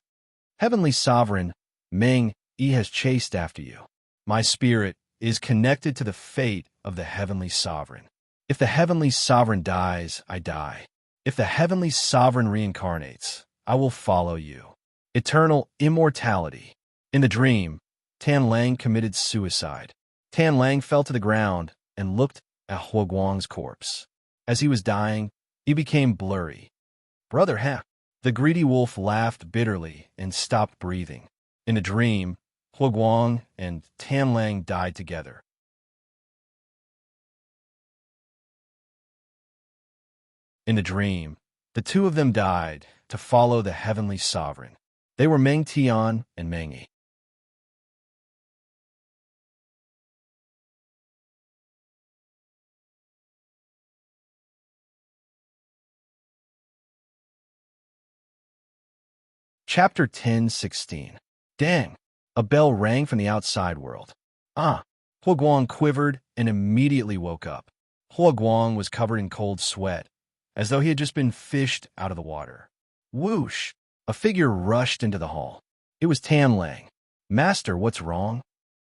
Heavenly Sovereign, Meng Yi has chased after you. My spirit is connected to the fate of the Heavenly Sovereign. If the Heavenly Sovereign dies, I die. If the Heavenly Sovereign reincarnates, I will follow you. Eternal immortality. In the dream, Tan Lang committed suicide. Tan Lang fell to the ground and looked at Hua Guang's corpse. As he was dying, he became blurry. Brother Heck. The greedy wolf laughed bitterly and stopped breathing. In a dream, Hua Guang and Tan Lang died together. In the dream, the two of them died to follow the Heavenly Sovereign. They were Meng Tian and Meng Yi. Chapter 10:16. Dang! A bell rang from the outside world. Ah! Hua Guang quivered and immediately woke up. Hua Guang was covered in cold sweat, as though he had just been fished out of the water. Whoosh! A figure rushed into the hall. It was Tan Lang. Master, what's wrong?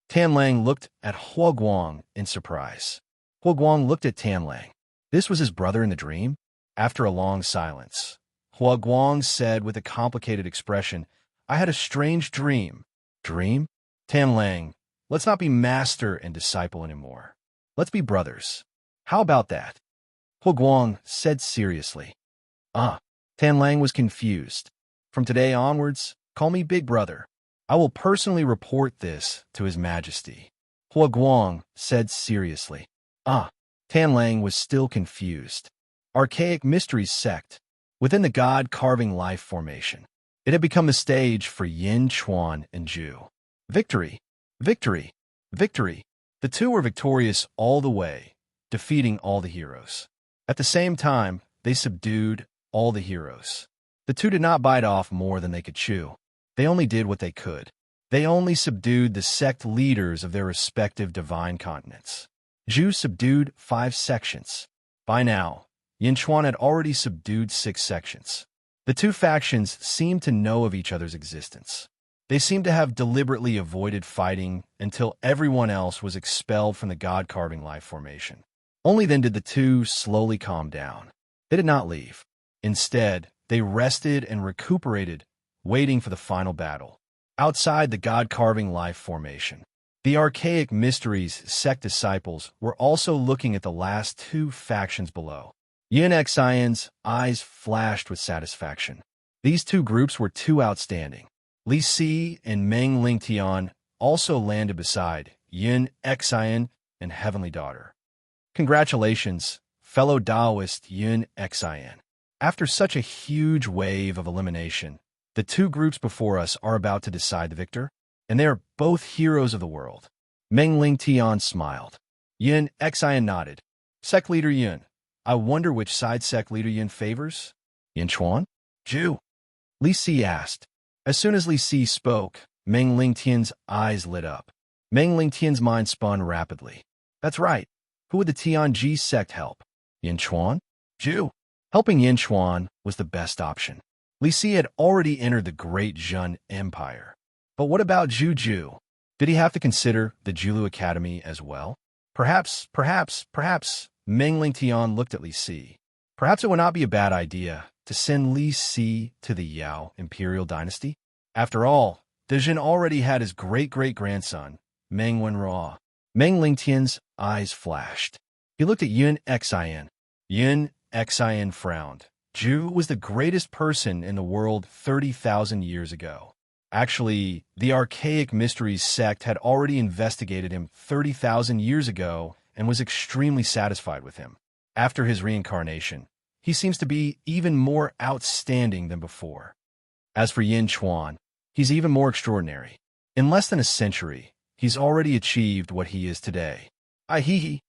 Tan Lang looked at Hua Guang in surprise. Hua Guang looked at Tan Lang. This was his brother in the dream? After a long silence, Hua Guang said with a complicated expression, I had a strange dream. Dream? Tan Lang, let's not be master and disciple anymore. Let's be brothers. How about that? Hua Guang said seriously. Ah, Tan Lang was confused. From today onwards, call me Big Brother. I will personally report this to His Majesty. Hua Guang said seriously. Ah, Tan Lang was still confused. Archaic Mysteries sect. Within the God-carving life formation, it had become the stage for Yin, Chuan, and Zhu. Victory! Victory! Victory! The two were victorious all the way, defeating all the heroes. At the same time, they subdued all the heroes. The two did not bite off more than they could chew. They only did what they could. They only subdued the sect leaders of their respective divine continents. Zhu subdued 5 sections. By now, Yinchuan had already subdued 6 sections. The two factions seemed to know of each other's existence. They seemed to have deliberately avoided fighting until everyone else was expelled from the God-carving life formation. Only then did the two slowly calm down. They did not leave. Instead, they rested and recuperated, waiting for the final battle. Outside the God-carving life formation, the archaic mysteries sect disciples were also looking at the last 2 factions below. Yin Xian's eyes flashed with satisfaction. These 2 groups were too outstanding. Li Si and Meng Lingtian also landed beside Yin Xian and Heavenly Daughter. Congratulations, fellow Taoist Yin Xian. After such a huge wave of elimination, the 2 groups before us are about to decide the victor, and they are both heroes of the world. Meng Lingtian smiled. Yin Xian nodded. Sect leader Yin, I wonder which side sect leader Yin favors? Yinchuan? Zhu? Li Si asked. As soon as Li Si spoke, Meng Lingtian's eyes lit up. Meng Lingtian's mind spun rapidly. That's right. Who would the Tianji sect help? Yinchuan? Zhu? Helping Yinchuan was the best option. Li Si had already entered the great Zhun Empire. But what about Zhu? Did he have to consider the Julu Academy as well? Perhaps, Meng Lingtian looked at Li Si. Perhaps it would not be a bad idea to send Li Si to the Yao imperial dynasty. After all, Dezhen already had his great-great-grandson, Meng Wenruo. Meng Lingtian's eyes flashed. He looked at Yin Xian. Yin Xian frowned. Zhu was the greatest person in the world 30,000 years ago. Actually, the Archaic Mysteries sect had already investigated him 30,000 years ago and was extremely satisfied with him. After his reincarnation, he seems to be even more outstanding than before. As for Yinchuan, he's even more extraordinary. In less than a century, he's already achieved what he is today. Yin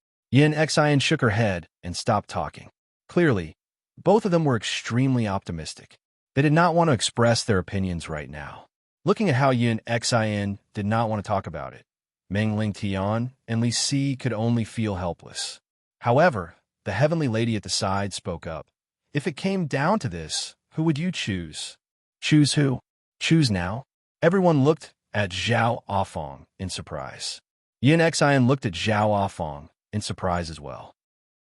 Xian shook her head and stopped talking. Clearly, both of them were extremely optimistic. They did not want to express their opinions right now. Looking at how Yin Xian did not want to talk about it, Meng Lingtian and Li Si could only feel helpless. However, the heavenly lady at the side spoke up. If it came down to this, who would you choose? Choose who? Choose now? Everyone looked at Zhao Afong in surprise. Yin Xian looked at Zhao Afong in surprise as well.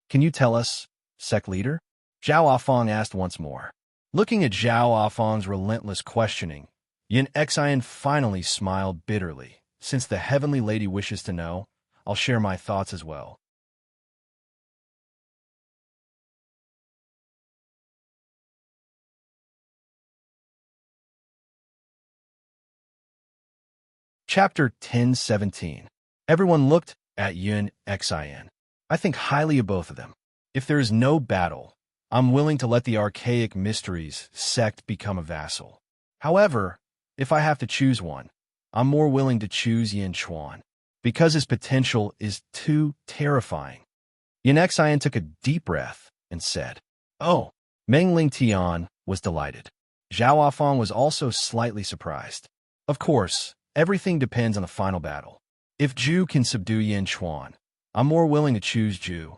Can you tell us, sect leader? Zhao Afong asked once more. Looking at Zhao Afong's relentless questioning, Yin Xian finally smiled bitterly. Since the heavenly lady wishes to know, I'll share my thoughts as well. Chapter 10:17. Everyone looked at Yin Xian. I think highly of both of them. If there is no battle, I'm willing to let the Archaic Mysteries sect become a vassal. However, if I have to choose one, I'm more willing to choose Yinchuan, because his potential is too terrifying. Yin Xian took a deep breath and said, Oh. Meng Lingtian was delighted. Zhao Afong was also slightly surprised. Of course, everything depends on the final battle. If Zhu can subdue Yinchuan, I'm more willing to choose Zhu.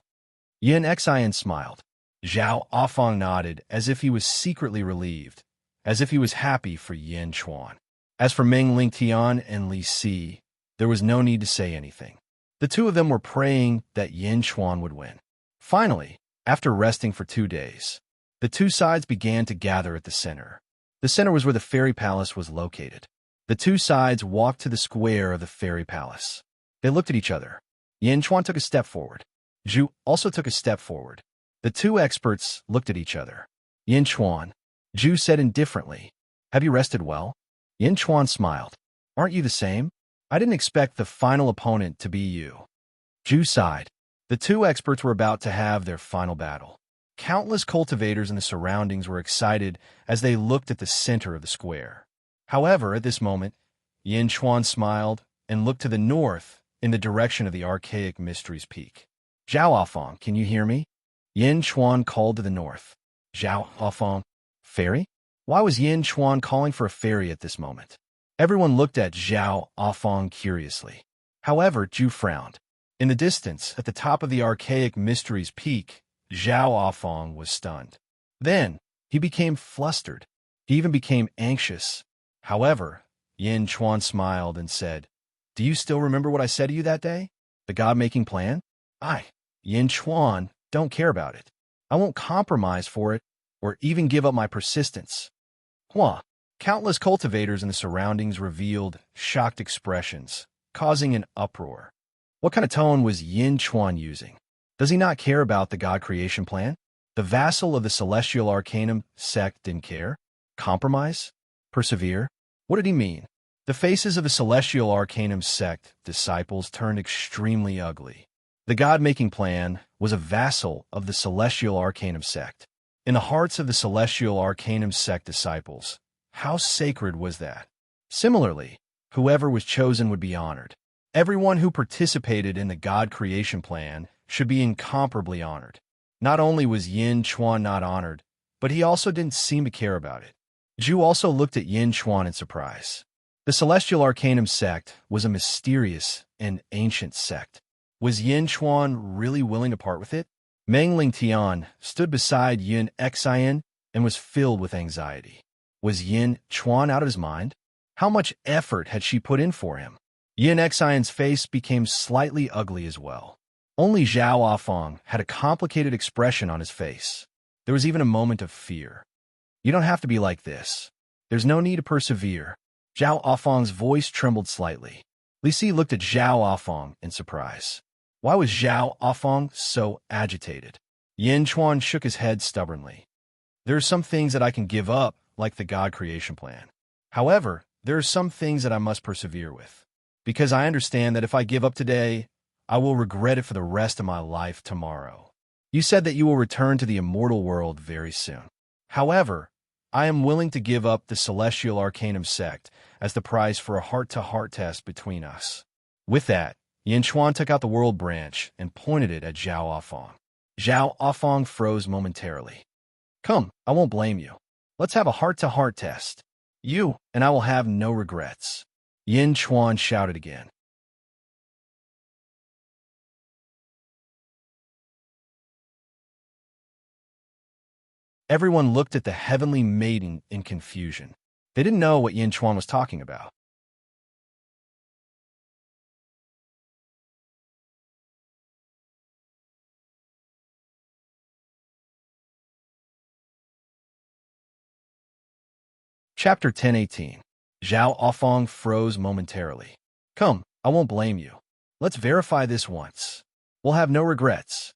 Yin Xian smiled. Zhao Afong nodded as if he was secretly relieved, as if he was happy for Yinchuan. As for Meng Lingtian and Li Si, there was no need to say anything. The two of them were praying that Yinchuan would win. Finally, after resting for 2 days, the two sides began to gather at the center. The center was where the fairy palace was located. The two sides walked to the square of the fairy palace. They looked at each other. Yinchuan took a step forward. Zhu also took a step forward. The two experts looked at each other. Yinchuan, Zhu said indifferently, Have you rested well? Yinchuan smiled. Aren't you the same? I didn't expect the final opponent to be you. Zhu sighed. The two experts were about to have their final battle. Countless cultivators in the surroundings were excited as they looked at the center of the square. However, at this moment, Yinchuan smiled and looked to the north in the direction of the Archaic Mysteries Peak. Zhao Afong, can you hear me? Yinchuan called to the north. Zhao Afong, fairy? Why was Yin Chuan calling for a fairy at this moment? Everyone looked at Zhao Afong curiously. However, Zhu frowned. In the distance, at the top of the archaic mystery's peak, Zhao Afong was stunned. Then, he became flustered. He even became anxious. However, Yin Chuan smiled and said, "Do you still remember what I said to you that day? The God-making plan? Yin Chuan, don't care about it. I won't compromise for it, or even give up my persistence." Countless cultivators in the surroundings revealed shocked expressions, causing an uproar. What kind of tone was Yin Chuan using? Does he not care about the God creation plan? The vassal of the Celestial Arcanum sect didn't care? Compromise? Persevere? What did he mean? The faces of the Celestial Arcanum sect disciples turned extremely ugly. The God-making plan was a vassal of the Celestial Arcanum sect. In the hearts of the Celestial Arcanum sect disciples, how sacred was that? Similarly, whoever was chosen would be honored. Everyone who participated in the God creation plan should be incomparably honored. Not only was Yin Chuan not honored, but he also didn't seem to care about it. Zhu also looked at Yin Chuan in surprise. The Celestial Arcanum sect was a mysterious and ancient sect. Was Yin Chuan really willing to part with it? Meng Lingtian stood beside Yin Xian and was filled with anxiety. Was Yin Chuan out of his mind? How much effort had she put in for him? Yin Xian's face became slightly ugly as well. Only Zhao Afong had a complicated expression on his face. There was even a moment of fear. "You don't have to be like this. There's no need to persevere." Zhao Afong's voice trembled slightly. Li Si looked at Zhao Afong in surprise. Why was Zhao Afong so agitated? Yin Chuan shook his head stubbornly. "There are some things that I can give up, like the God creation plan. However, there are some things that I must persevere with. Because I understand that if I give up today, I will regret it for the rest of my life tomorrow. You said that you will return to the immortal world very soon. However, I am willing to give up the Celestial Arcanum sect as the price for a heart-to-heart test between us." With that, Yin Chuan took out the world branch and pointed it at Zhao Afong. Zhao Afong froze momentarily. "Come, I won't blame you. Let's have a heart-to-heart test. You and I will have no regrets." Yin Chuan shouted again. Everyone looked at the heavenly maiden in confusion. They didn't know what Yin Chuan was talking about. Chapter 10:18. Zhao Afong froze momentarily. "Come, I won't blame you. Let's verify this once. We'll have no regrets."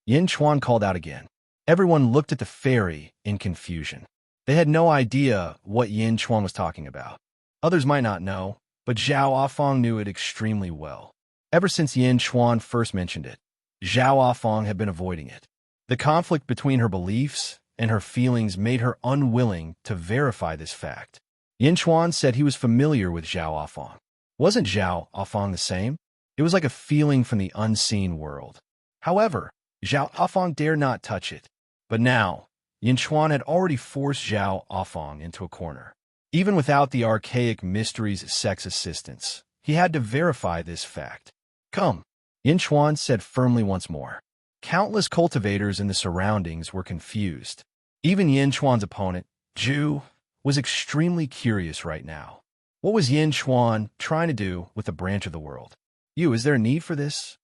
Yin Chuan called out again. Everyone looked at the fairy in confusion. They had no idea what Yin Chuan was talking about. Others might not know, but Zhao Afong knew it extremely well. Ever since Yin Chuan first mentioned it, Zhao Afong had been avoiding it. The conflict between her beliefs and her feelings made her unwilling to verify this fact. Yin Chuan said he was familiar with Zhao Afong. Wasn't Zhao Afong the same? It was like a feeling from the unseen world. However, Zhao Afong dared not touch it. But now, Yin Chuan had already forced Zhao Afong into a corner. Even without the archaic mysteries sect's assistance, he had to verify this fact. "Come," Yin Chuan said firmly once more. Countless cultivators in the surroundings were confused. Even Yin Chuan's opponent, Zhu, was extremely curious right now. What was Yin Chuan trying to do with the branch of the world? Is there a need for this?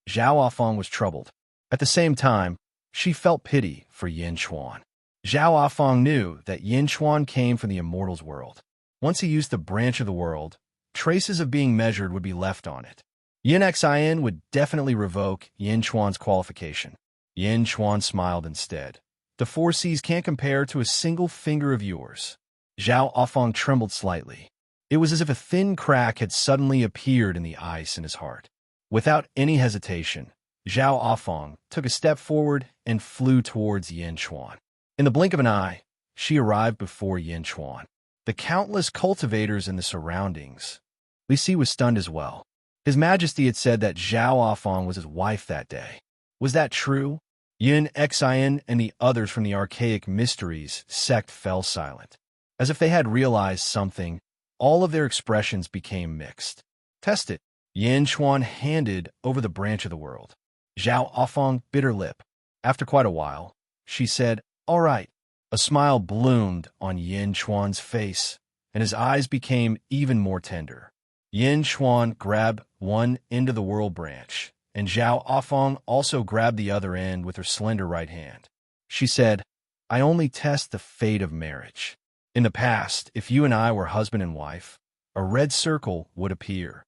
Zhao Afong was troubled. At the same time, she felt pity for Yin Chuan. Zhao Afong knew that Yin Chuan came from the immortals world. Once he used the branch of the world, traces of being measured would be left on it. Yin Xian would definitely revoke Yin Chuan's qualification. Yin Chuan smiled instead. "The 4 Cs can't compare to a single finger of yours." Zhao Afong trembled slightly. It was as if a thin crack had suddenly appeared in the ice in his heart. Without any hesitation, Zhao Afong took a step forward and flew towards Yin Chuan. In the blink of an eye, she arrived before Yin Chuan. The countless cultivators in the surroundings. Li Si was stunned as well. His Majesty had said that Zhao Afong was his wife that day. Was that true? Yin Xin and the others from the archaic mysteries sect fell silent. As if they had realized something, all of their expressions became mixed. Test it. Yin Chuan handed over the branch of the world. Zhao Afong bit her lip. After quite a while, she said, "All right." A smile bloomed on Yin Chuan's face, and his eyes became even more tender. Yin Chuan grabbed one end of the world branch, and Zhao Afong also grabbed the other end with her slender right hand. She said, "I only test the fate of marriage. In the past, if you and I were husband and wife, a red circle would appear."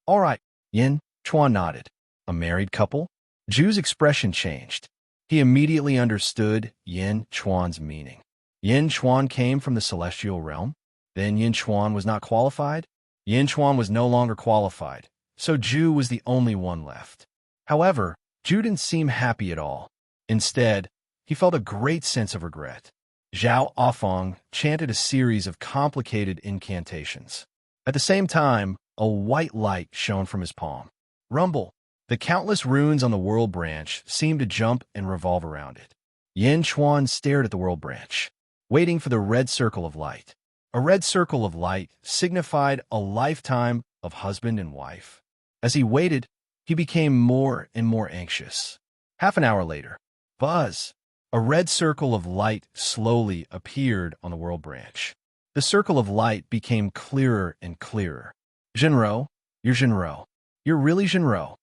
"All right," Yin Chuan nodded. "A married couple?" Zhu's expression changed. He immediately understood Yin Chuan's meaning. Yin Chuan came from the celestial realm? Then Yin Chuan was not qualified? Yin Chuan was no longer qualified, so Zhu was the only one left. However, Zhu didn't seem happy at all. Instead, he felt a great sense of regret. Zhao Afong chanted a series of complicated incantations. At the same time, a white light shone from his palm. Rumble! The countless runes on the world branch seemed to jump and revolve around it. Yin Chuan stared at the world branch, waiting for the red circle of light. A red circle of light signified a lifetime of husband and wife. As he waited, he became more and more anxious. Half an hour later, buzz! A red circle of light slowly appeared on the world branch. The circle of light became clearer and clearer. "Zhenro, you're Zhenro. You're really Zhenro."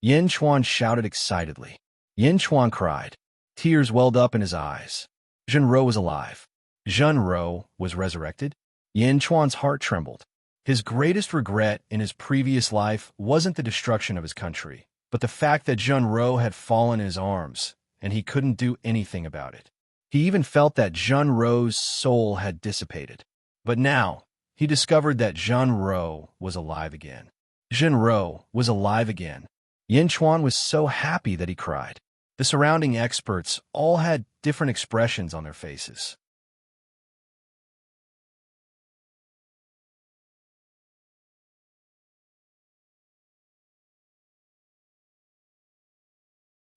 Yin Chuan shouted excitedly. Yin Chuan cried. Tears welled up in his eyes. Zhenro was alive. Zhenro was resurrected. Yin Chuan's heart trembled. His greatest regret in his previous life wasn't the destruction of his country, but the fact that Zhenro had fallen in his arms, and he couldn't do anything about it. He even felt that Zhenro's soul had dissipated. But now, he discovered that Zhenro was alive again. Zhenro was alive again. Yin Chuan was so happy that he cried. The surrounding experts all had different expressions on their faces.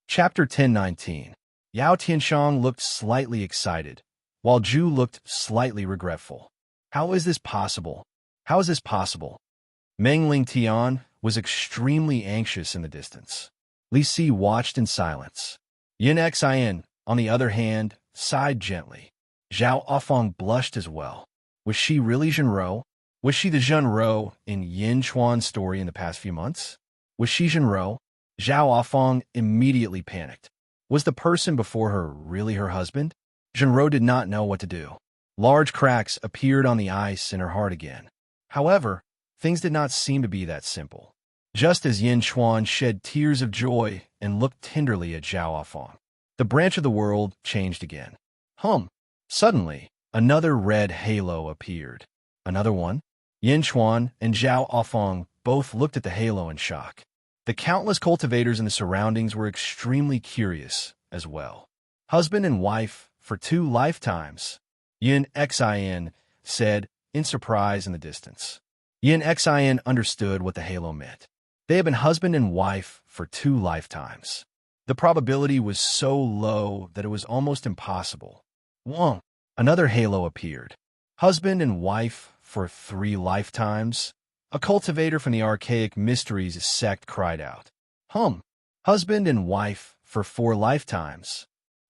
Chapter 10:19. Yao Tianshang looked slightly excited, while Zhu looked slightly regretful. How is this possible? How is this possible? Meng Ling Tian was extremely anxious in the distance. Li Si watched in silence. Yin Xin, on the other hand, sighed gently. Zhao Afong blushed as well. Was she really Zhenro? Was she the Zhenro in Yin Chuan's story in the past few months? Was she Zhenro? Zhao Afong immediately panicked. Was the person before her really her husband? Zhenro did not know what to do. Large cracks appeared on the ice in her heart again. However, things did not seem to be that simple. Just as Yin Chuan shed tears of joy and looked tenderly at Zhao Afong, the branch of the world changed again. Suddenly, another red halo appeared. Another one? Yin Chuan and Zhao Afong both looked at the halo in shock. The countless cultivators in the surroundings were extremely curious as well. Husband and wife for 2 lifetimes, Yin Xin said in surprise in the distance. Yin Xin understood what the halo meant. They had been husband and wife for 2 lifetimes. The probability was so low that it was almost impossible. Wong! Another halo appeared. Husband and wife for 3 lifetimes. A cultivator from the archaic mysteries sect cried out. Husband and wife for 4 lifetimes.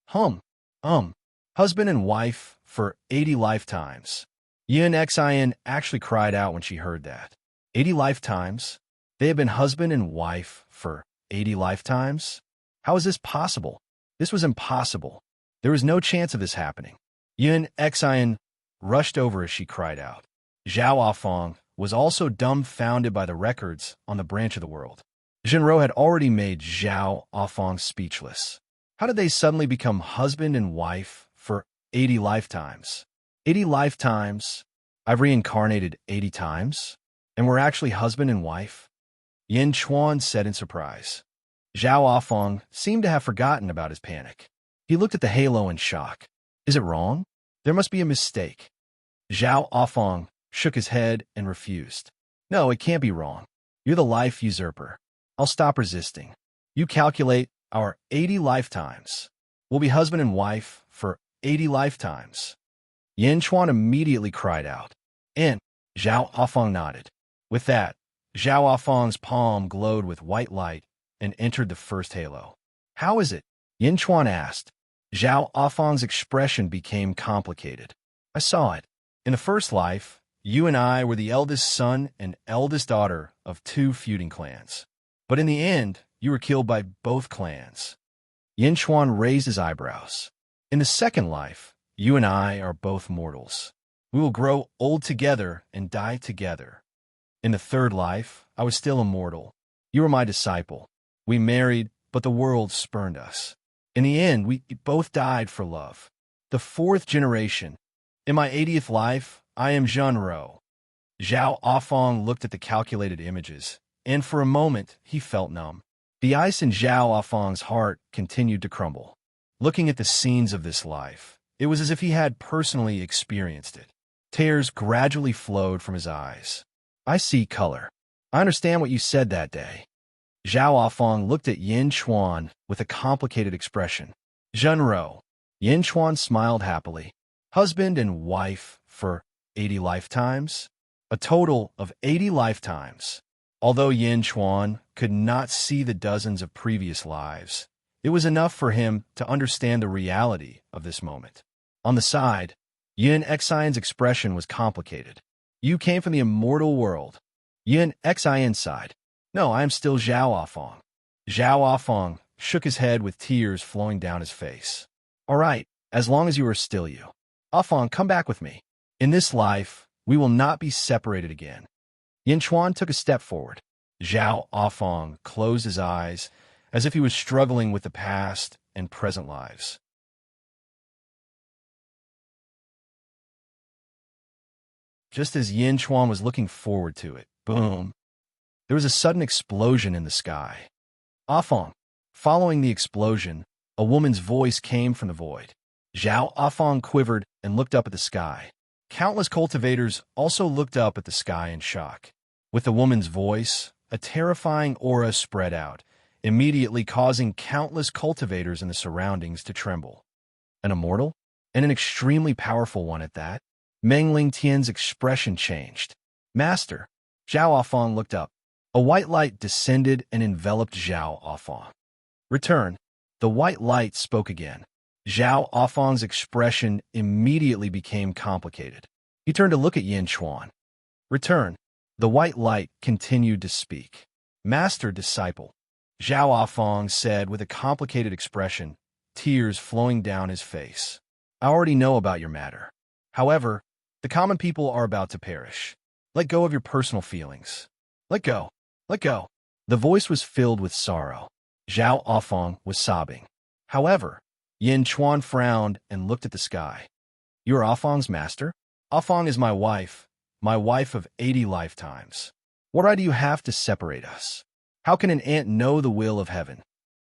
Husband and wife for 80 lifetimes. Yin Xin actually cried out when she heard that. 80 lifetimes? They had been husband and wife for 80 lifetimes? How is this possible? This was impossible. There was no chance of this happening. Yin Xin rushed over as she cried out. Zhao Afong was also dumbfounded by the records on the branch of the world. Zhenro had already made Zhao Afong speechless. How did they suddenly become husband and wife for 80 lifetimes? 80 lifetimes? I've reincarnated 80 times? And we're actually husband and wife? Yin Chuan said in surprise. Zhao Afong seemed to have forgotten about his panic. He looked at the halo in shock. Is it wrong? There must be a mistake. Zhao Afong shook his head and refused. No, it can't be wrong. You're the life usurper. I'll stop resisting. You calculate our 80 lifetimes. We'll be husband and wife for 80 lifetimes. Yin Chuan immediately cried out, and Zhao Afang nodded. With that, Zhao Afang's palm glowed with white light and entered the first halo. How is it? Yin Chuan asked. Zhao Afang's expression became complicated. I saw it. In the first life, you and I were the eldest son and eldest daughter of two feuding clans. But in the end, you were killed by both clans. Yin Chuan raised his eyebrows. In the second life, you and I are both mortals. We will grow old together and die together. In the third life, I was still immortal. You were my disciple. We married, but the world spurned us. In the end, we both died for love. The fourth generation. In my 80th life, I am Zhen Rou. Zhao Afang looked at the calculated images, and for a moment, he felt numb. The ice in Zhao Afang's heart continued to crumble. Looking at the scenes of this life, it was as if he had personally experienced it. Tears gradually flowed from his eyes. I see color. I understand what you said that day. Zhao Afang looked at Yin Chuan with a complicated expression. Zhen Rou. Yin Chuan smiled happily. Husband and wife for 80 lifetimes? A total of 80 lifetimes. Although Yin Chuan could not see the dozens of previous lives, it was enough for him to understand the reality of this moment. On the side, Yin Xian's expression was complicated. You came from the immortal world. Yin Xian sighed. No, I am still Zhao Afang. Zhao Afang shook his head with tears flowing down his face. All right, as long as you are still you. Afang, come back with me. In this life, we will not be separated again. Yin Chuan took a step forward. Zhao Afang closed his eyes as if he was struggling with the past and present lives. Just as Yin Chuan was looking forward to it, boom, there was a sudden explosion in the sky. Afang. Following the explosion, a woman's voice came from the void. Zhao Afang quivered and looked up at the sky. Countless cultivators also looked up at the sky in shock. With the woman's voice, a terrifying aura spread out, immediately causing countless cultivators in the surroundings to tremble. An immortal? And an extremely powerful one at that? Meng Lingtian's expression changed. Master. Zhao Afang looked up. A white light descended and enveloped Zhao Afang. Return. The white light spoke again. Zhao Afang's expression immediately became complicated. He turned to look at Yin Chuan. Return. The white light continued to speak. Master disciple. Zhao Afang said with a complicated expression, tears flowing down his face. I already know about your matter. However, the common people are about to perish. Let go of your personal feelings. Let go. Let go. The voice was filled with sorrow. Zhao Afang was sobbing. However, Yin Chuan frowned and looked at the sky. You are Afang's master? Afang is my wife of 80 lifetimes. What right do you have to separate us? How can an ant know the will of heaven?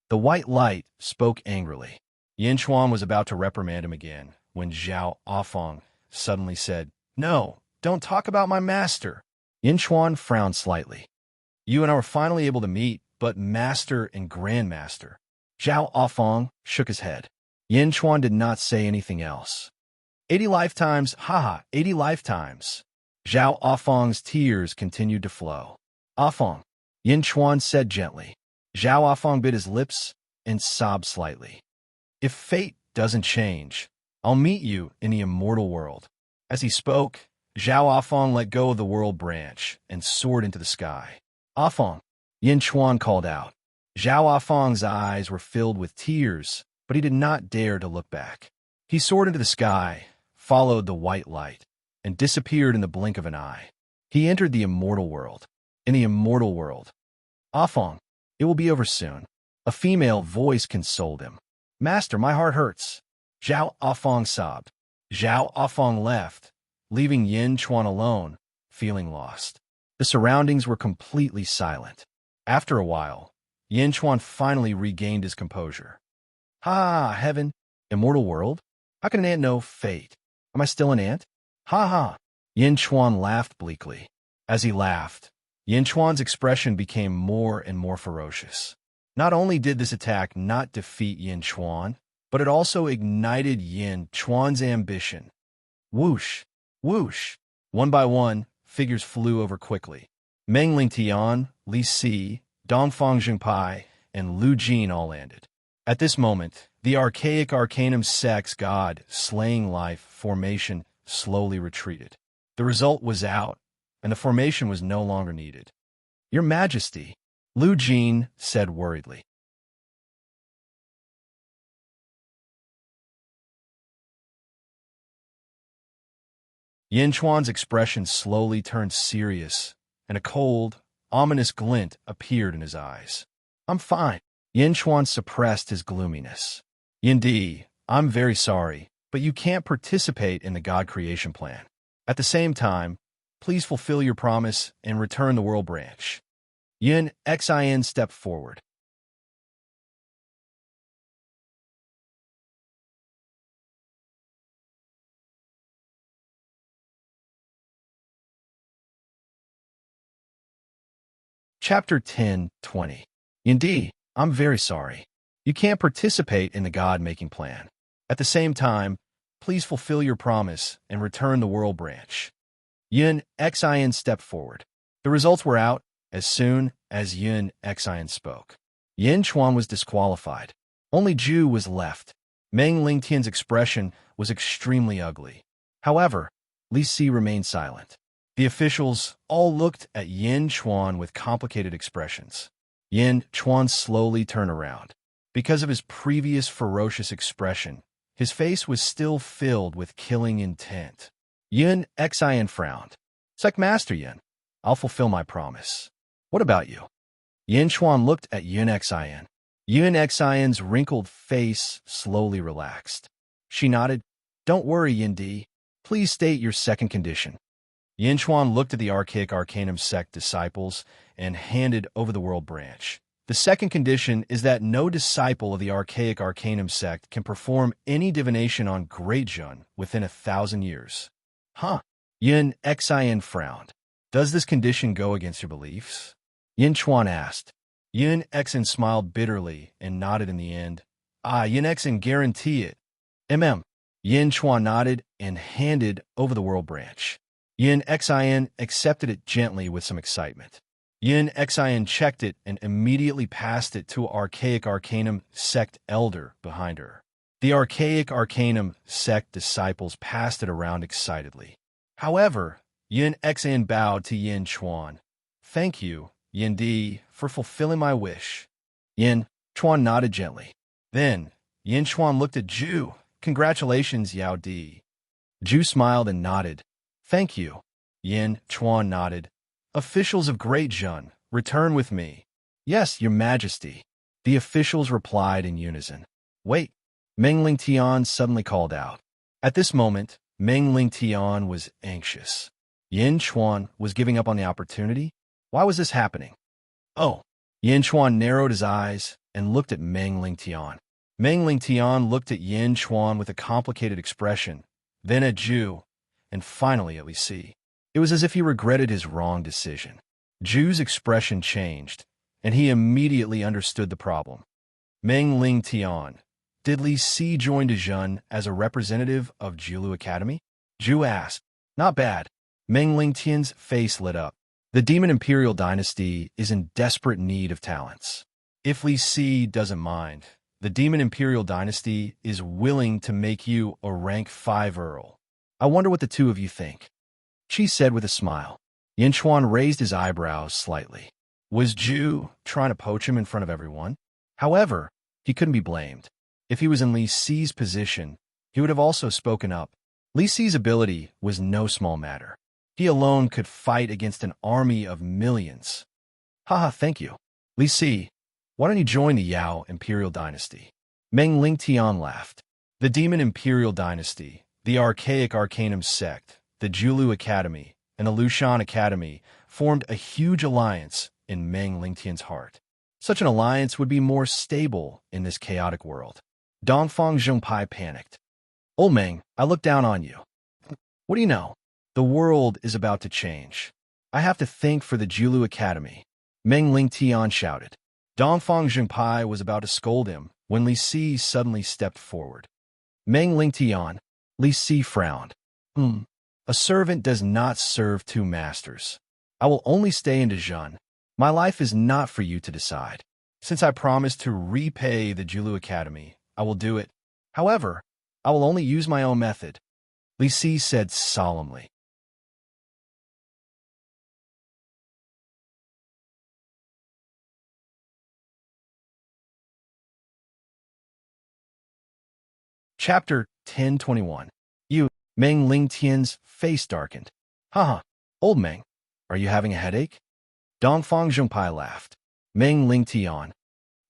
The white light spoke angrily. Yin Chuan was about to reprimand him again when Zhao Afang suddenly said, No, don't talk about my master. Yin Chuan frowned slightly. You and I were finally able to meet, but master and grandmaster. Zhao Afang shook his head. Yin Chuan did not say anything else. 80 lifetimes, haha, 80 lifetimes. Zhao Afang's tears continued to flow. Afang, Yin Chuan said gently. Zhao Afang bit his lips and sobbed slightly. If fate doesn't change, I'll meet you in the immortal world. As he spoke, Zhao Afang let go of the world branch and soared into the sky. Afang, Yin Chuan called out. Zhao Afang's eyes were filled with tears, but he did not dare to look back. He soared into the sky, followed the white light, and disappeared in the blink of an eye. He entered the immortal world. In the immortal world. Afang, it will be over soon. A female voice consoled him. Master, my heart hurts. Zhao Afang sobbed. Zhao Afang left, leaving Yin Chuan alone, feeling lost. The surroundings were completely silent. After a while, Yin Chuan finally regained his composure. Ha, heaven, immortal world? How can an ant know fate? Am I still an ant? Ha ha. Yin Chuan laughed bleakly. As he laughed, Yin Chuan's expression became more and more ferocious. Not only did this attack not defeat Yin Chuan, but it also ignited Yin Chuan's ambition. Whoosh! Whoosh! One by one, figures flew over quickly. Meng Lingtian, Li Si, Dongfang Jingpai, and Lu Jin all landed. At this moment, the archaic Arcanum Sect's god, slaying life, formation slowly retreated. The result was out, and the formation was no longer needed. Your Majesty, Lu Jin said worriedly. Yin Chuan's expression slowly turned serious, and a cold, ominous glint appeared in his eyes. I'm fine. Yin Chuan suppressed his gloominess. Yin Di, I'm very sorry, but you can't participate in the God creation plan. At the same time, please fulfill your promise and return the world branch. Yin Xin stepped forward. Chapter 10:20. Indeed, I'm very sorry. You can't participate in the God-making plan. At the same time, please fulfill your promise and return the world branch. Yin Xin stepped forward. The results were out as soon as Yin Xin spoke. Yin Chuan was disqualified. Only Zhu was left. Meng Lingtian's expression was extremely ugly. However, Li Si remained silent. The officials all looked at Yin Chuan with complicated expressions. Yin Chuan slowly turned around. Because of his previous ferocious expression, his face was still filled with killing intent. Yin Xin frowned. Sec Master Yin, I'll fulfill my promise. What about you? Yin Chuan looked at Yin Xin. Yin Xin's wrinkled face slowly relaxed. She nodded. Don't worry, Yin Di. Please state your second condition. Yin Chuan looked at the archaic Arcanum Sect disciples and handed over the world branch. The second condition is that no disciple of the archaic Arcanum Sect can perform any divination on Great Jun within 1,000 years. Huh? Yin Xin frowned. Does this condition go against your beliefs? Yin Chuan asked. Yin Xin smiled bitterly and nodded in the end. Yin Xin guarantee it. Yin Chuan nodded and handed over the world branch. Yin Xin accepted it gently with some excitement. Yin Xin checked it and immediately passed it to Archaic Arcanum Sect elder behind her. The Archaic Arcanum Sect disciples passed it around excitedly. However, Yin Xin bowed to Yin Chuan. Thank you, Yin Di, for fulfilling my wish. Yin Chuan nodded gently. Then, Yin Chuan looked at Zhu. Congratulations, Yao Di. Zhu smiled and nodded. Thank you. Yin Chuan nodded. Officials of Great Jun, return with me. Yes, Your Majesty. The officials replied in unison. Wait. Meng Lingtian suddenly called out. At this moment, Meng Lingtian was anxious. Yin Chuan was giving up on the opportunity? Why was this happening? Oh. Yin Chuan narrowed his eyes and looked at Meng Lingtian. Meng Lingtian looked at Yin Chuan with a complicated expression, then at Zhu, and finally at Li Si. It was as if he regretted his wrong decision. Zhu's expression changed, and he immediately understood the problem. Meng Lingtian, did Li Si join Dezhun as a representative of Jiulu Academy? Zhu asked. Not bad. Meng Lingtian's face lit up. The Demon Imperial Dynasty is in desperate need of talents. If Li Si doesn't mind, the Demon Imperial Dynasty is willing to make you a rank 5 Earl. I wonder what the two of you think. She said with a smile. Yin Chuan raised his eyebrows slightly. Was Zhu trying to poach him in front of everyone? However, he couldn't be blamed. If he was in Li Si's position, he would have also spoken up. Li Si's ability was no small matter. He alone could fight against an army of millions. Haha, thank you. Li Si, why don't you join the Yao Imperial Dynasty? Meng Lingtian laughed. The Demon Imperial Dynasty, the Archaic Arcanum Sect, the Jiulu Academy, and the Lushan Academy formed a huge alliance in Meng Lingtian's heart. Such an alliance would be more stable in this chaotic world. Dongfang Zhongpai panicked. Old Meng, I look down on you. What do you know? The world is about to change. I have to think for the Jiulu Academy. Meng Lingtian shouted. Dongfang Zhengpai was about to scold him when Li Si suddenly stepped forward. Meng Lingtian. Li Si frowned. A servant does not serve two masters. I will only stay in Dijon. My life is not for you to decide. Since I promised to repay the Julu Academy, I will do it. However, I will only use my own method, Li Si said solemnly. Chapter 1021. Meng Lingtian's face darkened. Haha, old Meng, are you having a headache? Dongfang Zhengpai laughed. Meng Lingtian.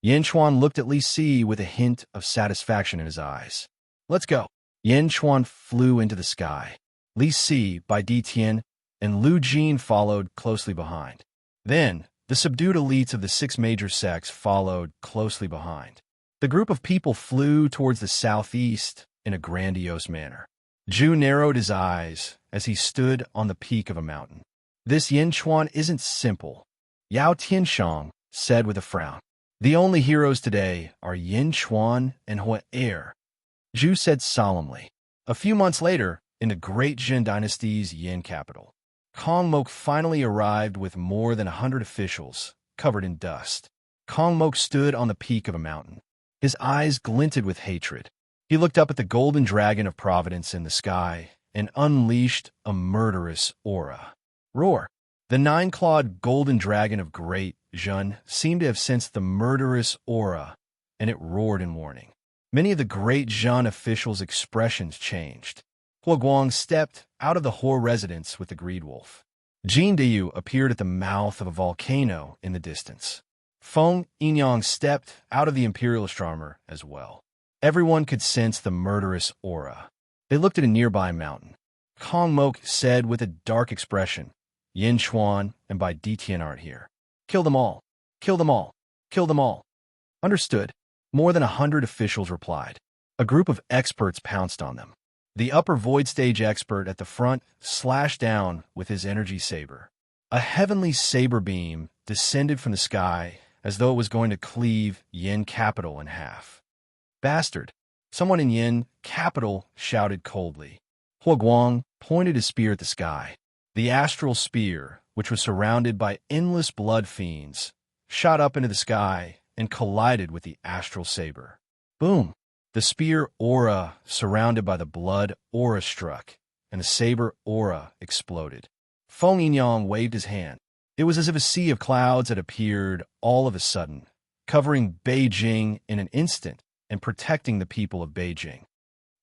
Yin Chuan looked at Li Si with a hint of satisfaction in his eyes. Let's go. Yin Chuan flew into the sky. Li Si, Bai Ditian, and Lu Jin followed closely behind. Then, the subdued elites of the six major sects followed closely behind. The group of people flew towards the southeast in a grandiose manner. Zhu narrowed his eyes as he stood on the peak of a mountain. This Yin Chuan isn't simple, Yao Tianshang said with a frown. The only heroes today are Yin Chuan and Hua Er, Zhu said solemnly. A few months later, in the great Jin dynasty's Yin capital, Kong Mok finally arrived with more than 100 officials, covered in dust. Kong Mok stood on the peak of a mountain. His eyes glinted with hatred. He looked up at the golden dragon of providence in the sky and unleashed a murderous aura. Roar! The nine-clawed golden dragon of Great Zhun seemed to have sensed the murderous aura, and it roared in warning. Many of the Great Zhun officials' expressions changed. Hua Guang stepped out of the Hor residence with the Greed Wolf. Jin Diyu appeared at the mouth of a volcano in the distance. Feng Yinyang stepped out of the Imperial Astronomer as well. Everyone could sense the murderous aura. They looked at a nearby mountain. Kong Mok said with a dark expression, Yin Chuan and Bai Ditian aren't here. Kill them all. Kill them all. Kill them all. Understood. More than 100 officials replied. A group of experts pounced on them. The upper void stage expert at the front slashed down with his energy saber. A heavenly saber beam descended from the sky as though it was going to cleave Yin capital in half. Bastard! Someone in Yin capital shouted coldly. Hua Guang pointed his spear at the sky. The astral spear, which was surrounded by endless blood fiends, shot up into the sky and collided with the astral saber. Boom! The spear aura surrounded by the blood aura struck, and the saber aura exploded. Feng Yinyang waved his hand. It was as if a sea of clouds had appeared all of a sudden, covering Beijing in an instant and protecting the people of Beijing.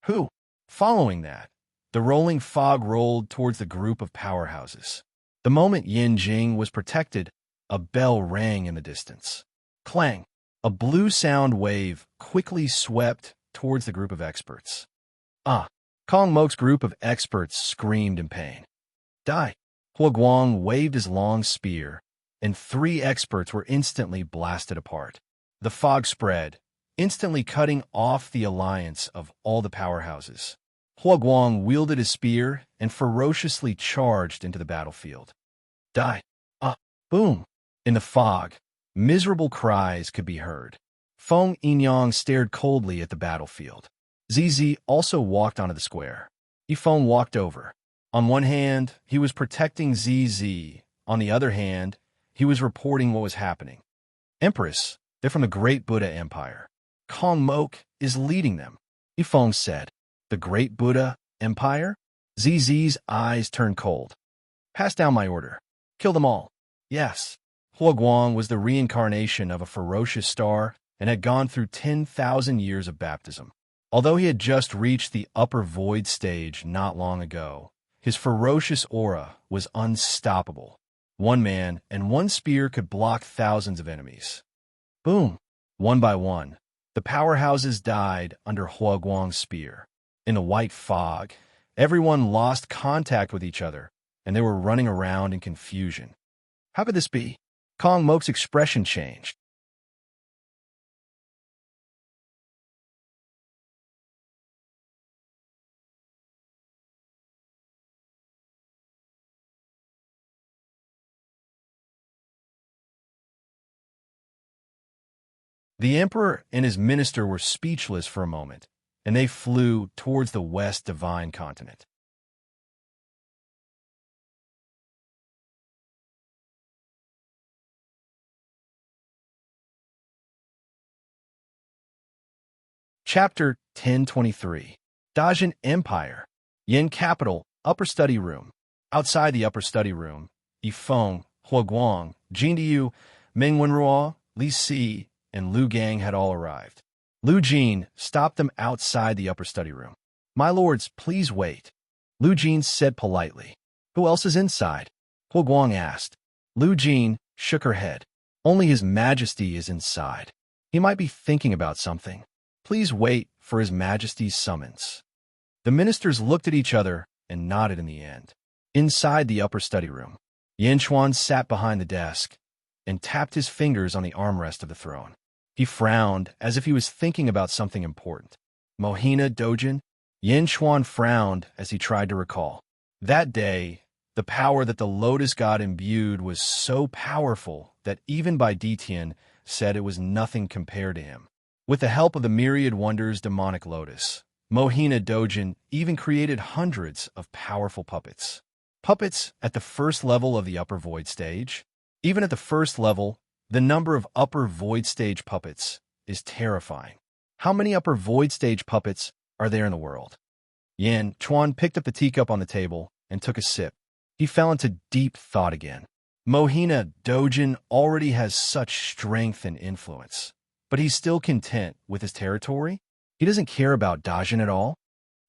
Who? Following that, the rolling fog rolled towards the group of powerhouses. The moment Yin Jing was protected, a bell rang in the distance. Clang! A blue sound wave quickly swept towards the group of experts. Ah! Kong Mok's group of experts screamed in pain. Die! Hua Guang waved his long spear, and 3 experts were instantly blasted apart. The fog spread, instantly cutting off the alliance of all the powerhouses. Hua Guang wielded his spear and ferociously charged into the battlefield. Die! Ah! Boom! In the fog, miserable cries could be heard. Feng Yinyang stared coldly at the battlefield. Zizi also walked onto the square. Yifeng walked over. On one hand, he was protecting Zizi. On the other hand, he was reporting what was happening. Empress, they're from the Great Buddha Empire. Kong Mok is leading them, Yifeng said. The Great Buddha Empire? Zizi's eyes turned cold. Pass down my order. Kill them all. Yes. Hua Guang was the reincarnation of a ferocious star and had gone through 10,000 years of baptism. Although he had just reached the upper void stage not long ago, his ferocious aura was unstoppable. One man and one spear could block thousands of enemies. Boom! One by one, the powerhouses died under Hua Guang's spear. In the white fog, everyone lost contact with each other, and they were running around in confusion. How could this be? Kong Mok's expression changed. The emperor and his minister were speechless for a moment, and they flew towards the West Divine Continent. Chapter 1023. Dajin Empire. Yin Capital, Upper Study Room. Outside the Upper Study Room, Yifeng, Huaguang, Jindiyu, Meng Wenruo, Li Si, and Lu Gang had all arrived. Lu Jin stopped them outside the Upper Study Room. "My lords, please wait," Lu Jin said politely. "Who else is inside?" Huaguang asked. Lu Jin shook her head. "Only His Majesty is inside. He might be thinking about something. Please wait for His Majesty's summons." The ministers looked at each other and nodded in the end. Inside the Upper Study Room, Yin Chuan sat behind the desk and tapped his fingers on the armrest of the throne. He frowned as if he was thinking about something important. Mohina Dojin? Yin Chuan frowned as he tried to recall. That day, the power that the Lotus God imbued was so powerful that even Bai Ditian said it was nothing compared to him. With the help of the myriad wonders demonic Lotus, Mohina Dojin even created hundreds of powerful puppets. Puppets at the first level of the upper void stage. Even at the first level, the number of upper void stage puppets is terrifying. How many upper void stage puppets are there in the world? Yin Chuan picked up the teacup on the table and took a sip. He fell into deep thought again. Mohina Dojin already has such strength and influence, but he's still content with his territory? He doesn't care about Dajin at all?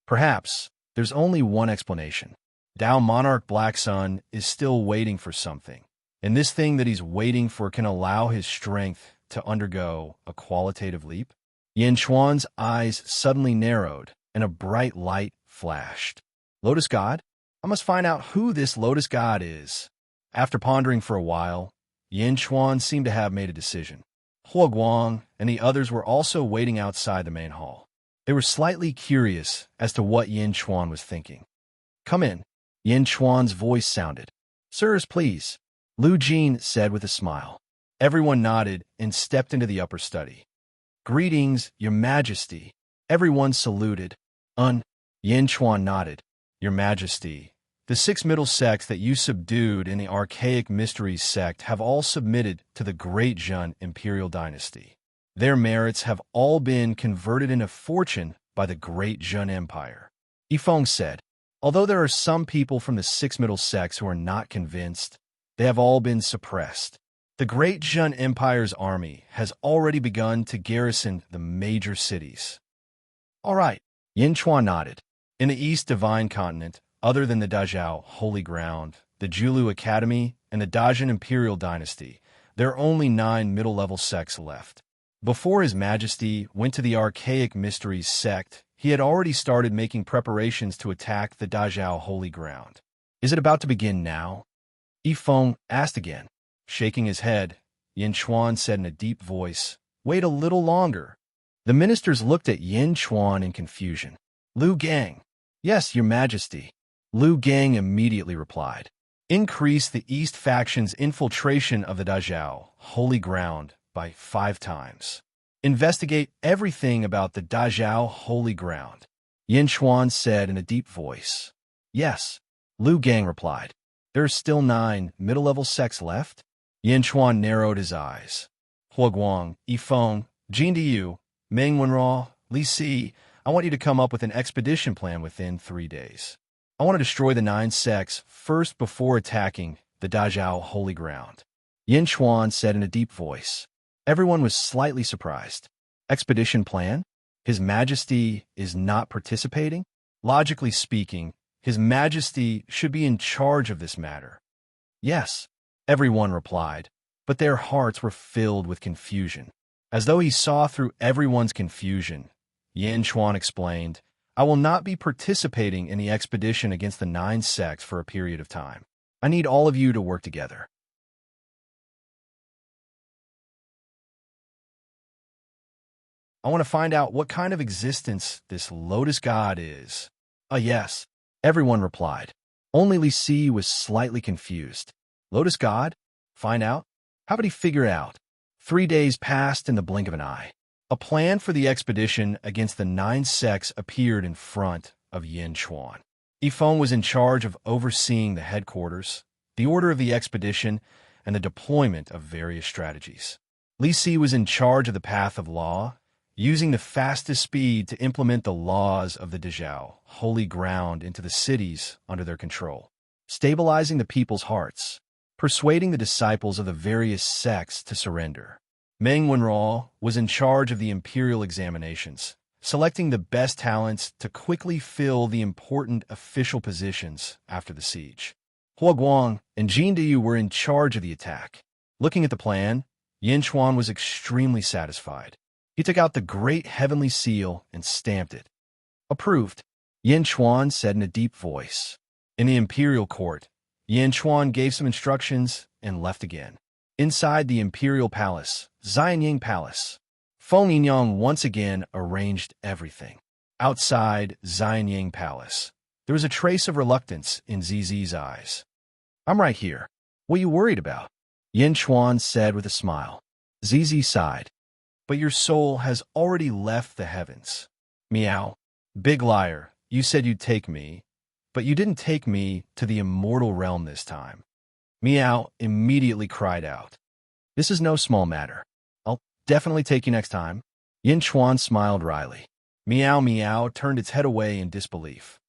Perhaps there's only one explanation. Dao Monarch Black Sun is still waiting for something, and this thing that he's waiting for can allow his strength to undergo a qualitative leap. Yin Chuan's eyes suddenly narrowed, and a bright light flashed. Lotus God? I must find out who this Lotus God is. After pondering for a while, Yin Chuan seemed to have made a decision. Huaguang and the others were also waiting outside the main hall. They were slightly curious as to what Yin Chuan was thinking. "Come in," Yin Chuan's voice sounded. "Sirs, please," Lu Jin said with a smile. Everyone nodded and stepped into the upper study. "Greetings, Your Majesty." Everyone saluted. Yin Chuan nodded. "Your Majesty, the 6 middle sects that you subdued in the archaic mysteries sect have all submitted to the Great Jun imperial dynasty. Their merits have all been converted into fortune by the Great Jun Empire." Yifeng said, "Although there are some people from the 6 middle sects who are not convinced, they have all been suppressed. The Great Jun Empire's army has already begun to garrison the major cities." "All right," Yin Chuan nodded. "In the East Divine Continent, other than the Dazhao Holy Ground, the Julu Academy, and the Dajin Imperial Dynasty, there are only 9 middle-level sects left. Before His Majesty went to the Archaic Mysteries sect, he had already started making preparations to attack the Dazhao Holy Ground. Is it about to begin now?" Yifeng asked again. Shaking his head, Yin Chuan said in a deep voice, "Wait a little longer." The ministers looked at Yin Chuan in confusion. "Lu Gang." "Yes, Your Majesty." Lu Gang immediately replied. "Increase the East faction's infiltration of the Dazhao Holy Ground by 5 times. Investigate everything about the Dazhao Holy Ground." Yin Chuan said in a deep voice. "Yes," Lu Gang replied. "There are still 9 middle-level sects left?" Yin Chuan narrowed his eyes. "Huaguang, Yifeng, Jindiyu, Meng Wenruo, Li Si, I want you to come up with an expedition plan within 3 days. I want to destroy the 9 sects first before attacking the Dazhao Holy Ground." Yin Chuan said in a deep voice. Everyone was slightly surprised. Expedition plan? His Majesty is not participating? Logically speaking, His Majesty should be in charge of this matter. "Yes," everyone replied, but their hearts were filled with confusion. As though he saw through everyone's confusion, Yin Chuan explained, "I will not be participating in the expedition against the 9 sects for a period of time. I need all of you to work together. I want to find out what kind of existence this Lotus God is." Yes," everyone replied. Only Li Si was slightly confused. "Lotus God? Find out? How would he figure it out?" 3 days passed in the blink of an eye. A plan for the expedition against the 9 sects appeared in front of Yin Chuan. Yifeng was in charge of overseeing the headquarters, the order of the expedition, and the deployment of various strategies. Li Si was in charge of the path of law, using the fastest speed to implement the laws of the Dezhou, holy ground, into the cities under their control, stabilizing the people's hearts, persuading the disciples of the various sects to surrender. Meng Wenruo was in charge of the imperial examinations, selecting the best talents to quickly fill the important official positions after the siege. Hua Guang and Jin Diyu were in charge of the attack. Looking at the plan, Yin Chuan was extremely satisfied. He took out the great heavenly seal and stamped it. Approved, Yin Chuan said in a deep voice. In the imperial court, Yin Chuan gave some instructions and left again. Inside the imperial palace, Xianying Palace, Feng Yinyang once again arranged everything. Outside Xianying Palace, there was a trace of reluctance in Zizi's eyes. I'm right here. What are you worried about? Yin Chuan said with a smile. Zizi sighed. But your soul has already left the heavens. Meow. Big liar, you said you'd take me, but you didn't take me to the immortal realm this time. Meow immediately cried out. This is no small matter. I'll definitely take you next time. Yin Chuan smiled wryly. Meow turned its head away in disbelief.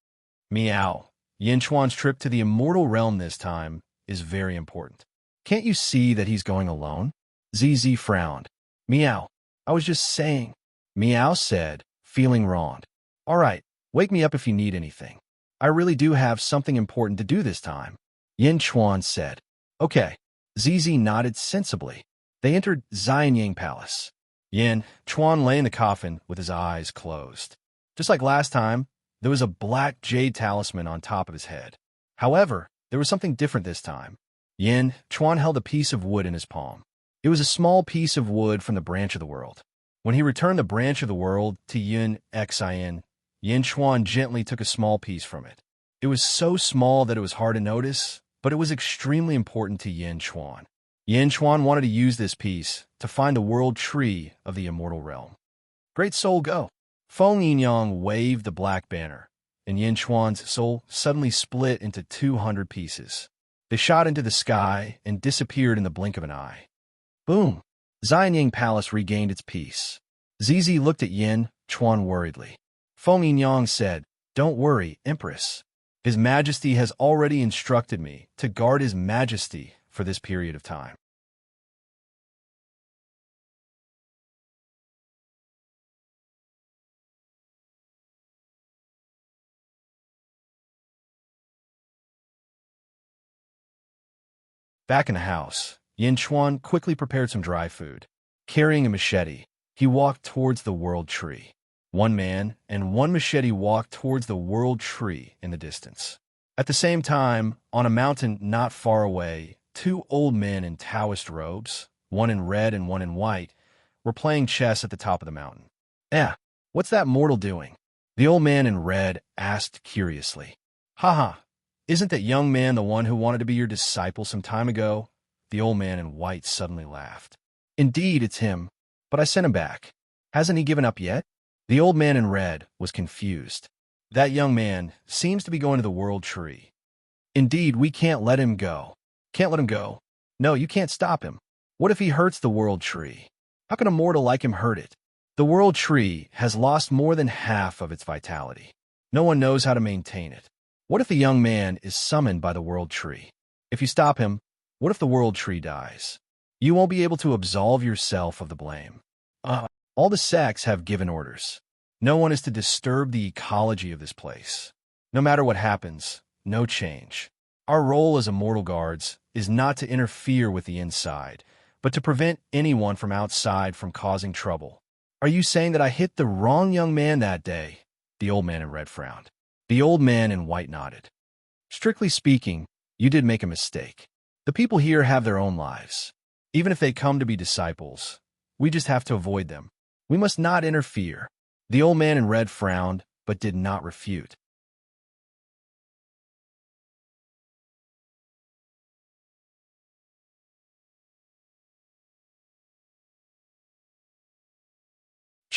Meow. Yin Chuan's trip to the immortal realm this time is very important. Can't you see that he's going alone? Zizi frowned. Meow. I was just saying. Meow said, feeling wronged. All right, wake me up if you need anything. I really do have something important to do this time. Yin Chuan said. Okay. Zizi nodded sensibly. They entered Xianying Palace. Yin Chuan lay in the coffin with his eyes closed. Just like last time, there was a black jade talisman on top of his head. However, there was something different this time. Yin Chuan held a piece of wood in his palm. It was a small piece of wood from the branch of the world. When he returned the branch of the world to Yin Xin, Yin Chuan gently took a small piece from it. It was so small that it was hard to notice, but it was extremely important to Yin Chuan. Yin Chuan wanted to use this piece to find the world tree of the immortal realm. Great soul, go! Feng Yinyang waved the black banner, and Yin Chuan's soul suddenly split into 200 pieces. They shot into the sky and disappeared in the blink of an eye. Boom! Xianying Palace regained its peace. Zizi looked at Yin Chuan worriedly. Feng Yinyang said, Don't worry, Empress. His Majesty has already instructed me to guard His Majesty for this period of time. Back in the house, Yin Chuan quickly prepared some dry food. Carrying a machete, he walked towards the world tree. One man and one machete walked towards the world tree in the distance. At the same time, on a mountain not far away, two old men in Taoist robes, one in red and one in white, were playing chess at the top of the mountain. What's that mortal doing? The old man in red asked curiously. Haha, isn't that young man the one who wanted to be your disciple some time ago? The old man in white suddenly laughed. Indeed, it's him, but I sent him back. Hasn't he given up yet? The old man in red was confused. That young man seems to be going to the world tree. Indeed, we can't let him go. Can't let him go. No, you can't stop him. What if he hurts the world tree? How can a mortal like him hurt it? The world tree has lost more than half of its vitality. No one knows how to maintain it. What if the young man is summoned by the world tree? If you stop him, what if the world tree dies? You won't be able to absolve yourself of the blame. All the sects have given orders. No one is to disturb the ecology of this place. No matter what happens, no change. Our role as immortal guards is not to interfere with the inside, but to prevent anyone from outside from causing trouble. Are you saying that I hit the wrong young man that day? The old man in red frowned. The old man in white nodded. Strictly speaking, you did make a mistake. The people here have their own lives. Even if they come to be disciples, we just have to avoid them. We must not interfere. The old man in red frowned, but did not refute.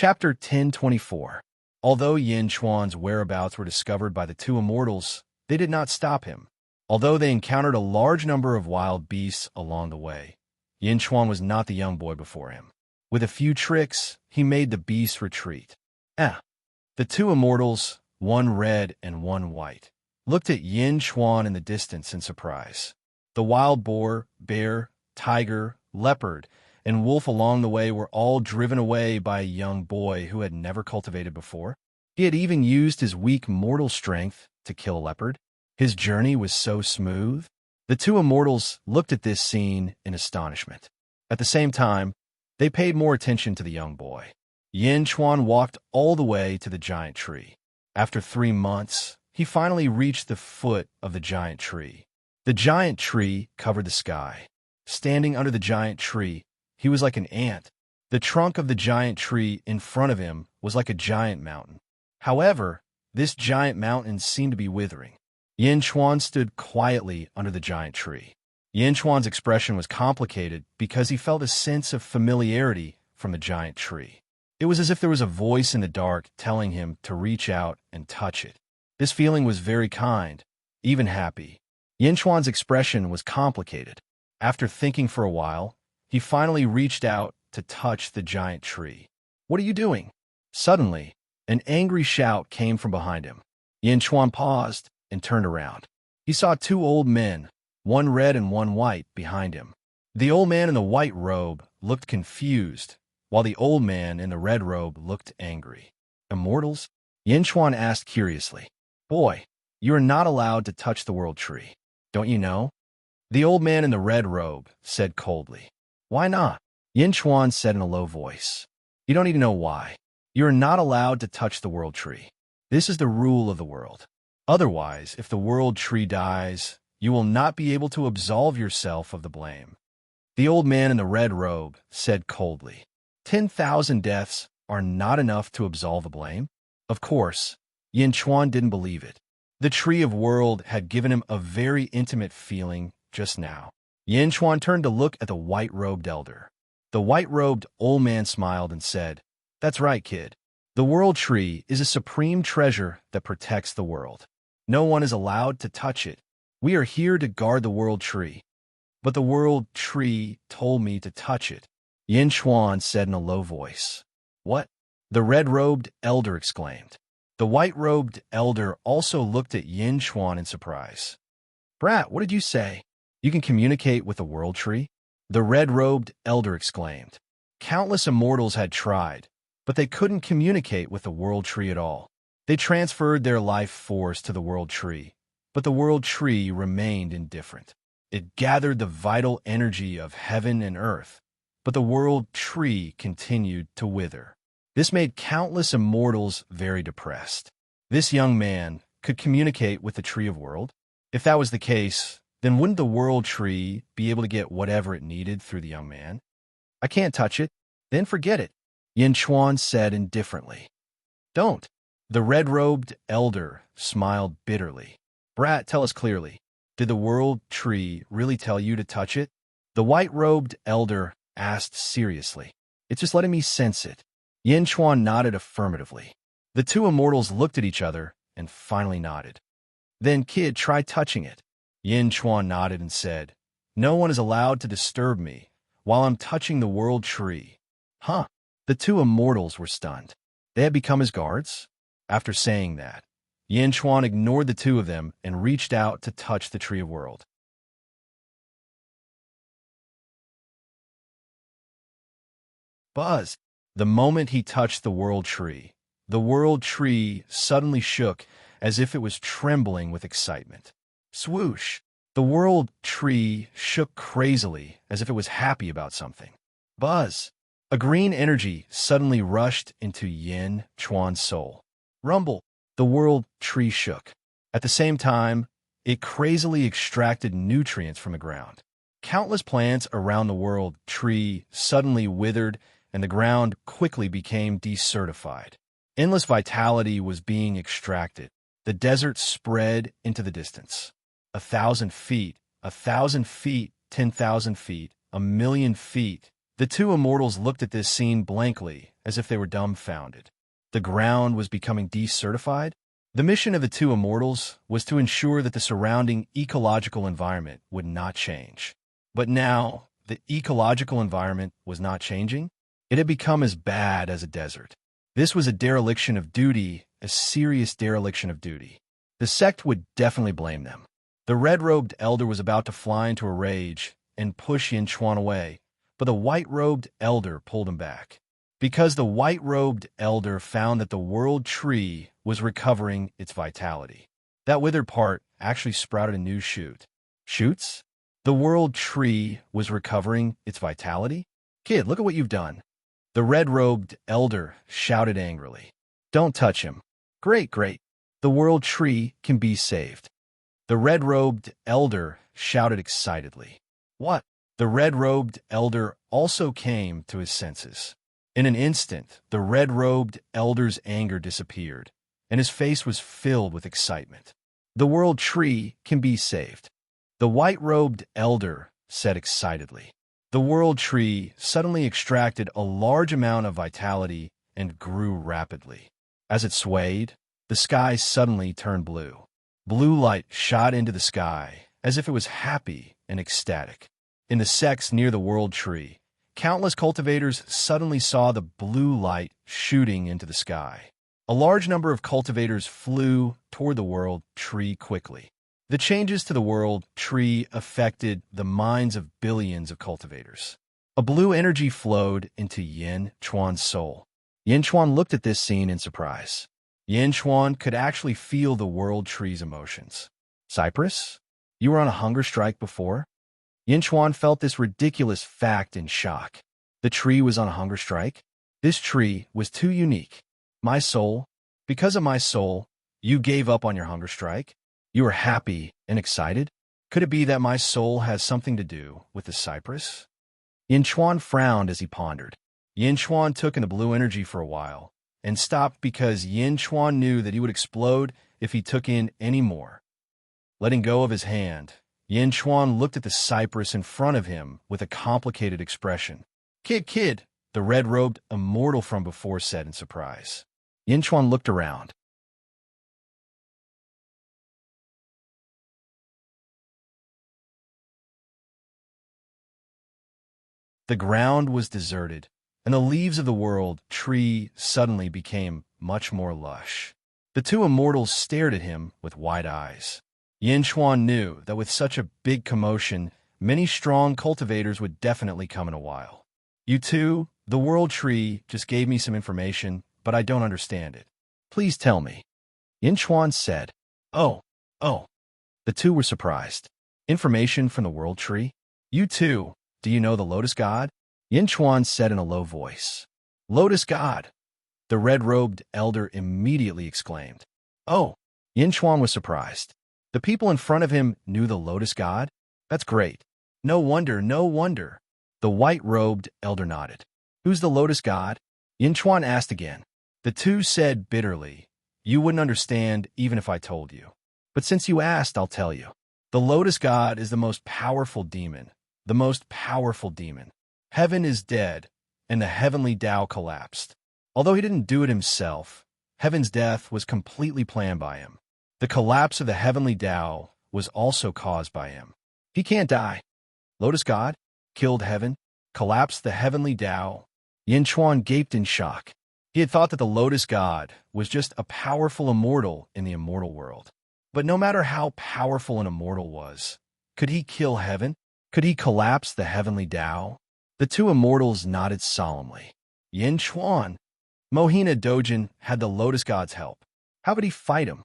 Chapter 1024. Although Yin Chuan's whereabouts were discovered by the two immortals, they did not stop him. Although they encountered a large number of wild beasts along the way, Yin Chuan was not the young boy before him. With a few tricks, he made the beasts retreat. The two immortals, one red and one white, looked at Yin Chuan in the distance in surprise. The wild boar, bear, tiger, leopard, and wolf along the way were all driven away by a young boy who had never cultivated before. He had even used his weak mortal strength to kill a leopard. His journey was so smooth. The two immortals looked at this scene in astonishment. At the same time, they paid more attention to the young boy. Yin Chuan walked all the way to the giant tree. After 3 months, he finally reached the foot of the giant tree. The giant tree covered the sky. Standing under the giant tree, he was like an ant. The trunk of the giant tree in front of him was like a giant mountain. However, this giant mountain seemed to be withering. Yin Chuan stood quietly under the giant tree. Yin Chuan's expression was complicated because he felt a sense of familiarity from the giant tree. It was as if there was a voice in the dark telling him to reach out and touch it. This feeling was very kind, even happy. Yin Chuan's expression was complicated. After thinking for a while, he finally reached out to touch the giant tree. "What are you doing?" Suddenly, an angry shout came from behind him. Yin Chuan paused and turned around. He saw 2 old men, one red and one white, behind him. The old man in the white robe looked confused, while the old man in the red robe looked angry. "Immortals?" Yin Chuan asked curiously. "Boy, you are not allowed to touch the world tree. Don't you know?" The old man in the red robe said coldly. "Why not?" Yin Chuan said in a low voice. "You don't need to know why. You are not allowed to touch the world tree. This is the rule of the world. Otherwise, if the world tree dies, you will not be able to absolve yourself of the blame." The old man in the red robe said coldly. 10,000 deaths are not enough to absolve the blame? Of course, Yin Chuan didn't believe it. The tree of world had given him a very intimate feeling just now. Yin Chuan turned to look at the white-robed elder. The white-robed old man smiled and said, "That's right, kid. The world tree is a supreme treasure that protects the world. No one is allowed to touch it. We are here to guard the world tree." "But the world tree told me to touch it," Yin Chuan said in a low voice. "What?" the red-robed elder exclaimed. The white-robed elder also looked at Yin Chuan in surprise. "Brat, what did you say? You can communicate with the world tree?" the red-robed elder exclaimed. Countless immortals had tried, but they couldn't communicate with the world tree at all. They transferred their life force to the world tree, but the world tree remained indifferent. It gathered the vital energy of heaven and earth, but the world tree continued to wither. This made countless immortals very depressed. This young man could communicate with the tree of world? If that was the case, then wouldn't the world tree be able to get whatever it needed through the young man? "I can't touch it." "Then forget it," Yin Chuan said indifferently. "Don't." The red-robed elder smiled bitterly. "Brat, tell us clearly. Did the world tree really tell you to touch it?" the white-robed elder asked seriously. "It's just letting me sense it." Yin Chuan nodded affirmatively. The two immortals looked at each other and finally nodded. "Then, kid, try touching it." Yin Chuan nodded and said, "No one is allowed to disturb me while I'm touching the world tree." "Huh?" The two immortals were stunned. They had become his guards? After saying that, Yin Chuan ignored the two of them and reached out to touch the tree of world. Buzz! The moment he touched the world tree suddenly shook as if it was trembling with excitement. Swoosh! The world tree shook crazily as if it was happy about something. Buzz! A green energy suddenly rushed into Yin Chuan's soul. Rumble! The world tree shook. At the same time, it crazily extracted nutrients from the ground. Countless plants around the world tree suddenly withered, and the ground quickly became desertified. Endless vitality was being extracted. The desert spread into the distance. 1,000 feet, 10,000 feet, 1,000,000 feet. The two immortals looked at this scene blankly, as if they were dumbfounded. The ground was becoming desertified. The mission of the two immortals was to ensure that the surrounding ecological environment would not change. But now, the ecological environment was not changing. It had become as bad as a desert. This was a dereliction of duty, a serious dereliction of duty. The sect would definitely blame them. The red-robed elder was about to fly into a rage and push Yin Chuan away, but the white-robed elder pulled him back. Because the white-robed elder found that the world tree was recovering its vitality. That withered part actually sprouted a new shoot. Shoots? The world tree was recovering its vitality? Kid, look at what you've done. The red-robed elder shouted angrily. Don't touch him. Great, great. The world tree can be saved. The red-robed elder shouted excitedly. What? The red-robed elder also came to his senses. In an instant, the red-robed elder's anger disappeared, and his face was filled with excitement. The world tree can be saved. The white-robed elder said excitedly. The world tree suddenly extracted a large amount of vitality and grew rapidly. As it swayed, the sky suddenly turned blue. Blue light shot into the sky as if it was happy and ecstatic. In the sects near the world tree, countless cultivators suddenly saw the blue light shooting into the sky. A large number of cultivators flew toward the world tree quickly. The changes to the world tree affected the minds of billions of cultivators. A blue energy flowed into Yin Chuan's soul. Yin Chuan looked at this scene in surprise. Yin Chuan could actually feel the world tree's emotions. Cypress? You were on a hunger strike before? Yin Chuan felt this ridiculous fact in shock. The tree was on a hunger strike? This tree was too unique. My soul? Because of my soul, you gave up on your hunger strike? You were happy and excited? Could it be that my soul has something to do with the cypress? Yin Chuan frowned as he pondered. Yin Chuan took in the blue energy for a while, and stopped because Yin Chuan knew that he would explode if he took in any more. Letting go of his hand, Yin Chuan looked at the cypress in front of him with a complicated expression. Kid, the red-robed immortal from before said in surprise. Yin Chuan looked around. The ground was deserted, and the leaves of the world tree suddenly became much more lush. The two immortals stared at him with wide eyes. Yin Chuan knew that with such a big commotion, many strong cultivators would definitely come in a while. You two, the world tree just gave me some information, but I don't understand it. Please tell me. Yin Chuan said. Oh. The two were surprised. Information from the world tree? You two, do you know the Lotus God? Yin Chuan said in a low voice. Lotus God? The red-robed elder immediately exclaimed. Oh. Yin Chuan was surprised. The people in front of him knew the Lotus God? That's great. No wonder. The white-robed elder nodded. Who's the Lotus God? Yin Chuan asked again. The two said bitterly, You wouldn't understand even if I told you. But since you asked, I'll tell you. The Lotus God is the most powerful demon. The most powerful demon. Heaven is dead, and the heavenly Tao collapsed. Although he didn't do it himself, heaven's death was completely planned by him. The collapse of the heavenly Tao was also caused by him. He can't die. Lotus God killed heaven, collapsed the heavenly Tao. Yin Chuan gaped in shock. He had thought that the Lotus God was just a powerful immortal in the immortal world. But no matter how powerful an immortal was, could he kill heaven? Could he collapse the heavenly Tao? The two immortals nodded solemnly. Yin Chuan. Mohina Dojin had the Lotus God's help. How could he fight him?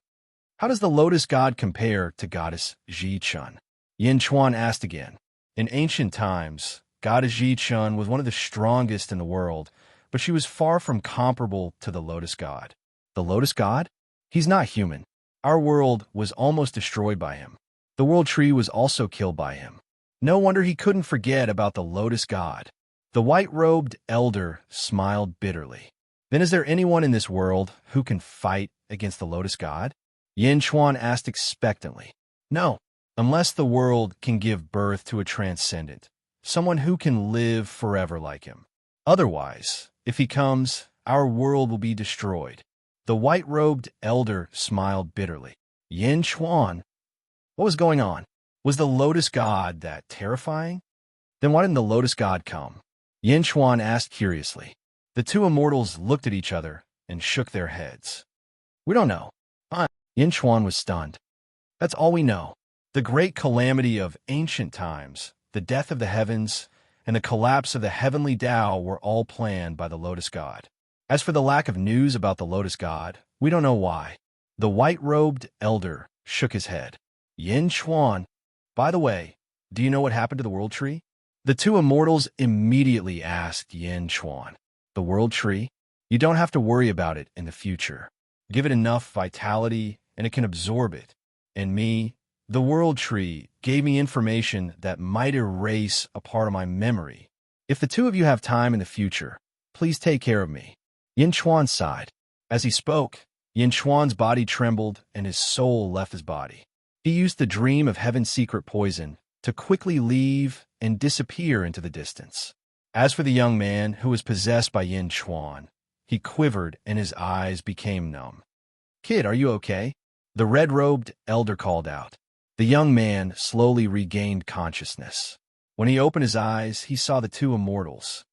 How does the Lotus God compare to goddess Ji Chun? Yin Chuan asked again. In ancient times, goddess Ji Chun was one of the strongest in the world, but she was far from comparable to the Lotus God. The Lotus God? He's not human. Our world was almost destroyed by him. The world tree was also killed by him. No wonder he couldn't forget about the Lotus God. The white-robed elder smiled bitterly. Then is there anyone in this world who can fight against the Lotus God? Yin Chuan asked expectantly. No, unless the world can give birth to a transcendent, someone who can live forever like him. Otherwise, if he comes, our world will be destroyed. The white-robed elder smiled bitterly. Yin Chuan, what was going on? Was the lotus god that terrifying? Then why didn't the lotus god come? Yin Chuan asked curiously. The two immortals looked at each other and shook their heads. We don't know. Yin Chuan was stunned. That's all we know. The great calamity of ancient times, the death of the heavens, and the collapse of the heavenly Tao were all planned by the lotus god. As for the lack of news about the lotus god, we don't know why. The white-robed elder shook his head. Yin Chuan, by the way, do you know what happened to the world tree? The two immortals immediately asked Yin Chuan. The world tree? You don't have to worry about it in the future. Give it enough vitality and it can absorb it. And me, the world tree, gave me information that might erase a part of my memory. If the two of you have time in the future, please take care of me. Yin Chuan sighed. As he spoke, Yin Chuan's body trembled and his soul left his body. He used the dream of heaven's secret poison to quickly leave and disappear into the distance. As for the young man who was possessed by Yin Chuan, he quivered and his eyes became numb. Kid, are you okay? The red-robed elder called out. The young man slowly regained consciousness. When he opened his eyes, he saw the two immortals.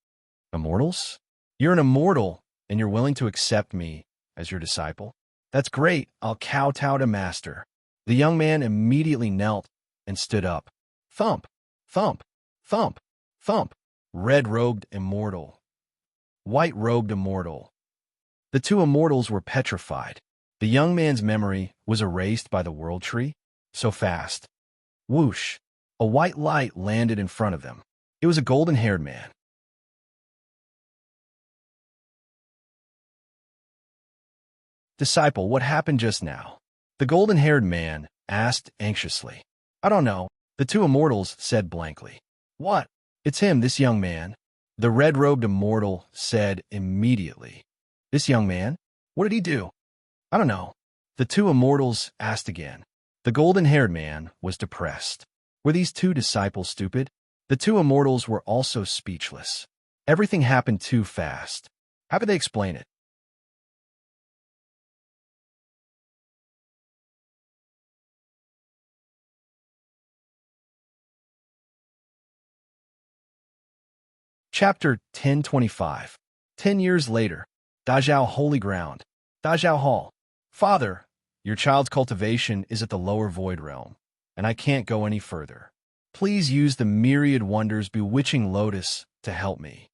Immortals? You're an immortal, and you're willing to accept me as your disciple? That's great. I'll kowtow to master. The young man immediately knelt and stood up. Thump, thump, thump, thump. Red-robed immortal. White-robed immortal. The two immortals were petrified. The young man's memory was erased by the world tree. So fast. Whoosh! A white light landed in front of them. It was a golden-haired man. Disciple, what happened just now? The golden-haired man asked anxiously. I don't know. The two immortals said blankly. What? It's him, this young man. The red-robed immortal said immediately. This young man? What did he do? I don't know. The two immortals asked again. The golden-haired man was depressed. Were these two disciples stupid? The two immortals were also speechless. Everything happened too fast. How could they explain it? Chapter 1025. 10 years later. Dazhao Holy Ground. Dazhao Hall. Father, your child's cultivation is at the lower void realm, and I can't go any further. Please use the myriad wonders bewitching lotus to help me.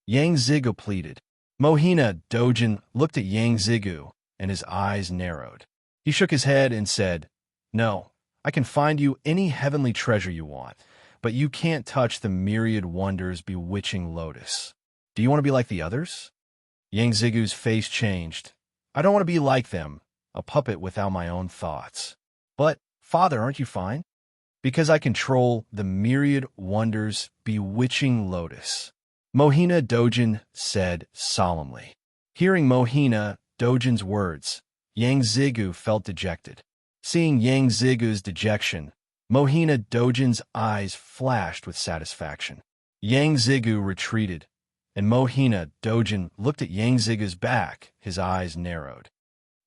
Yang Zigu pleaded. Mohina Dojin looked at Yang Zigu, and his eyes narrowed. He shook his head and said, No, I can find you any heavenly treasure you want, but you can't touch the myriad wonders bewitching lotus. Do you want to be like the others? Yang Zigu's face changed. I don't want to be like them, a puppet without my own thoughts. But, Father, aren't you fine? Because I control the myriad wonders bewitching lotus. Mohina Dojin said solemnly. Hearing Mohina Dojin's words, Yang Zigu felt dejected. Seeing Yang Zigu's dejection, Mohina Dojin's eyes flashed with satisfaction. Yang Zigu retreated, and Mohina Dojin looked at Yang Zigu's back, his eyes narrowed.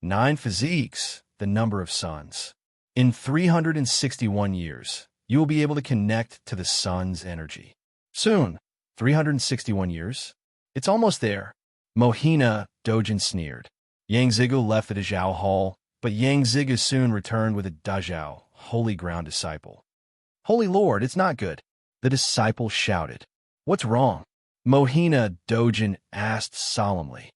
9 physiques, the number of suns. In 361 years, you will be able to connect to the sun's energy. Soon, 361 years? It's almost there. Mohina Dojin sneered. Yang Zigu left the Dazhao Hall, but Yang Zigu soon returned with a Dazhao, holy ground disciple. Holy Lord, it's not good. The disciple shouted. What's wrong? Mohina Dojin asked solemnly.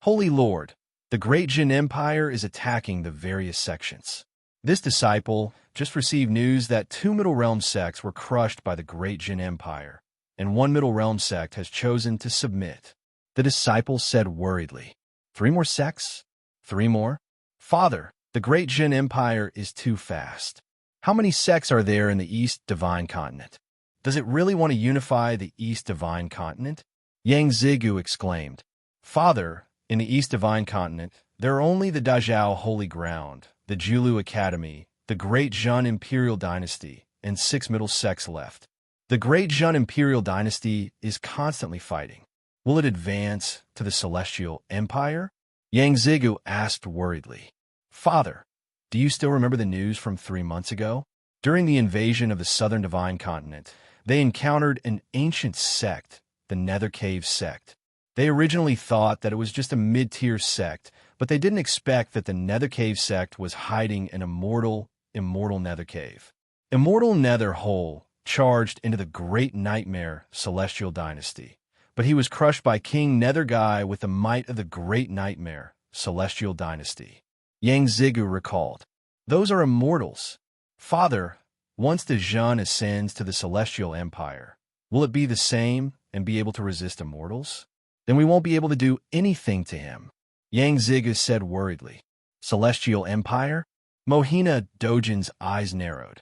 Holy Lord, the great Jin Empire is attacking the various sections. This disciple just received news that 2 Middle Realm sects were crushed by the great Jin Empire, and 1 Middle Realm sect has chosen to submit. The disciple said worriedly. 3 more sects? 3 more? Father, the great Jin Empire is too fast. How many sects are there in the East Divine Continent? Does it really want to unify the East Divine Continent? Yang Zigu exclaimed. Father, in the East Divine Continent, there are only the Dazhao Holy Ground, the Julu Academy, the Great Jun Imperial Dynasty, and 6 middle sects left. The great Jun imperial dynasty is constantly fighting. Will it advance to the celestial empire? Yang Zigu asked worriedly. Father, do you still remember the news from 3 months ago? During the invasion of the southern divine continent, they encountered an ancient sect, the Nether Cave sect. They originally thought that it was just a mid-tier sect, but they didn't expect that the Nether Cave sect was hiding an immortal Nether Cave. Immortal Nether Hole charged into the Great Nightmare Celestial Dynasty, but he was crushed by King Nether Guy with the might of the Great Nightmare Celestial Dynasty. Yang Zigu recalled, "Those are immortals. Father, once the Jun ascends to the Celestial Empire, will it be the same and be able to resist immortals? Then we won't be able to do anything to him." Yang Zigu said worriedly. Celestial Empire? Mohina Dojin's eyes narrowed.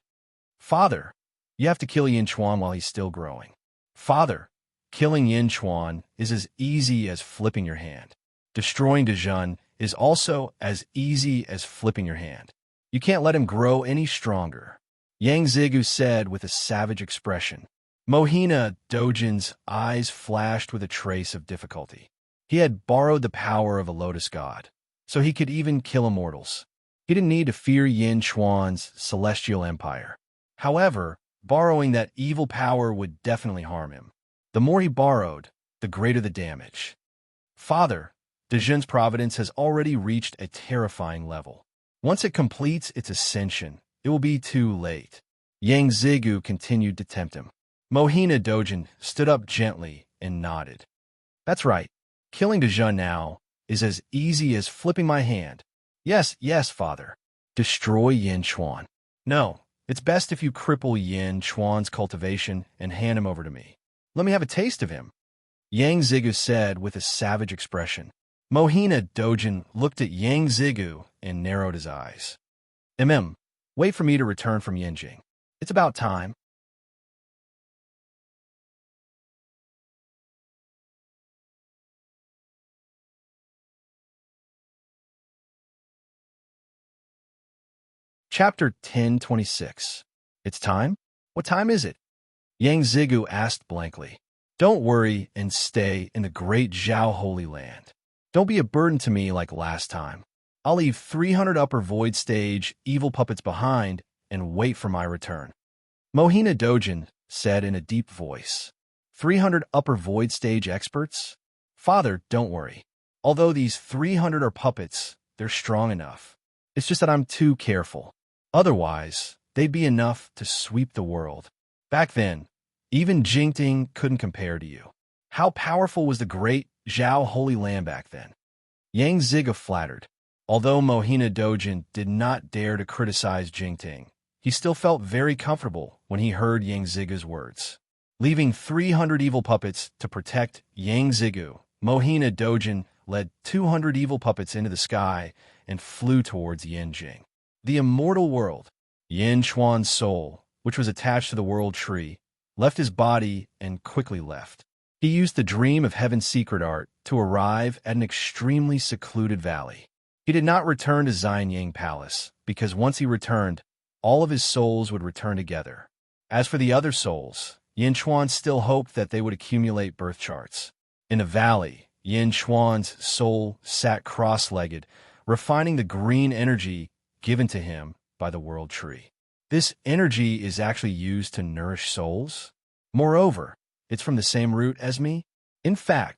Father, you have to kill Yin Chuan while he's still growing. Father, killing Yin Chuan is as easy as flipping your hand. Destroying Dejun is also as easy as flipping your hand. You can't let him grow any stronger. Yang Zigu said with a savage expression. Mohina Dojin's eyes flashed with a trace of difficulty. He had borrowed the power of a lotus god, so he could even kill immortals. He didn't need to fear Yin Chuan's celestial empire. However, borrowing that evil power would definitely harm him. The more he borrowed, the greater the damage. Father, Dejun's providence has already reached a terrifying level. Once it completes its ascension, it will be too late. Yang Zigu continued to tempt him. Mohina Dojin stood up gently and nodded. That's right. Killing Dejun now is as easy as flipping my hand. Yes, Father. Destroy Yin Chuan. No, it's best if you cripple Yin Chuan's cultivation and hand him over to me. Let me have a taste of him. Yang Zigu said with a savage expression. Mohina Dojin looked at Yang Zigu and narrowed his eyes. Wait for me to return from Yinjing. It's about time. Chapter 1026. It's time? What time is it? Yang Zigu asked blankly. Don't worry and stay in the great Zhao Holy Land. Don't be a burden to me like last time. I'll leave 300 upper void stage evil puppets behind and wait for my return. Mohina Dojin said in a deep voice. 300 upper void stage experts? Father, don't worry. Although these 300 are puppets, they're strong enough. It's just that I'm too careful. Otherwise, they'd be enough to sweep the world. Back then, even Jingting couldn't compare to you. How powerful was the great Zhao Holy Land back then? Yang Ziga flattered. Although Mohina Dojin did not dare to criticize Jingting, he still felt very comfortable when he heard Yang Ziga's words. Leaving 300 evil puppets to protect Yang Zigu, Mohina Dojin led 200 evil puppets into the sky and flew towards Yinjing. The immortal world. Yin Chuan's soul, which was attached to the world tree, left his body and quickly left. He used the dream of heaven's secret art to arrive at an extremely secluded valley. He did not return to Xianyang Palace, because once he returned, all of his souls would return together. As for the other souls, Yin Chuan still hoped that they would accumulate birth charts. In the valley, Yin Chuan's soul sat cross-legged, refining the green energy given to him by the world tree. This energy is actually used to nourish souls. Moreover, it's from the same root as me. In fact,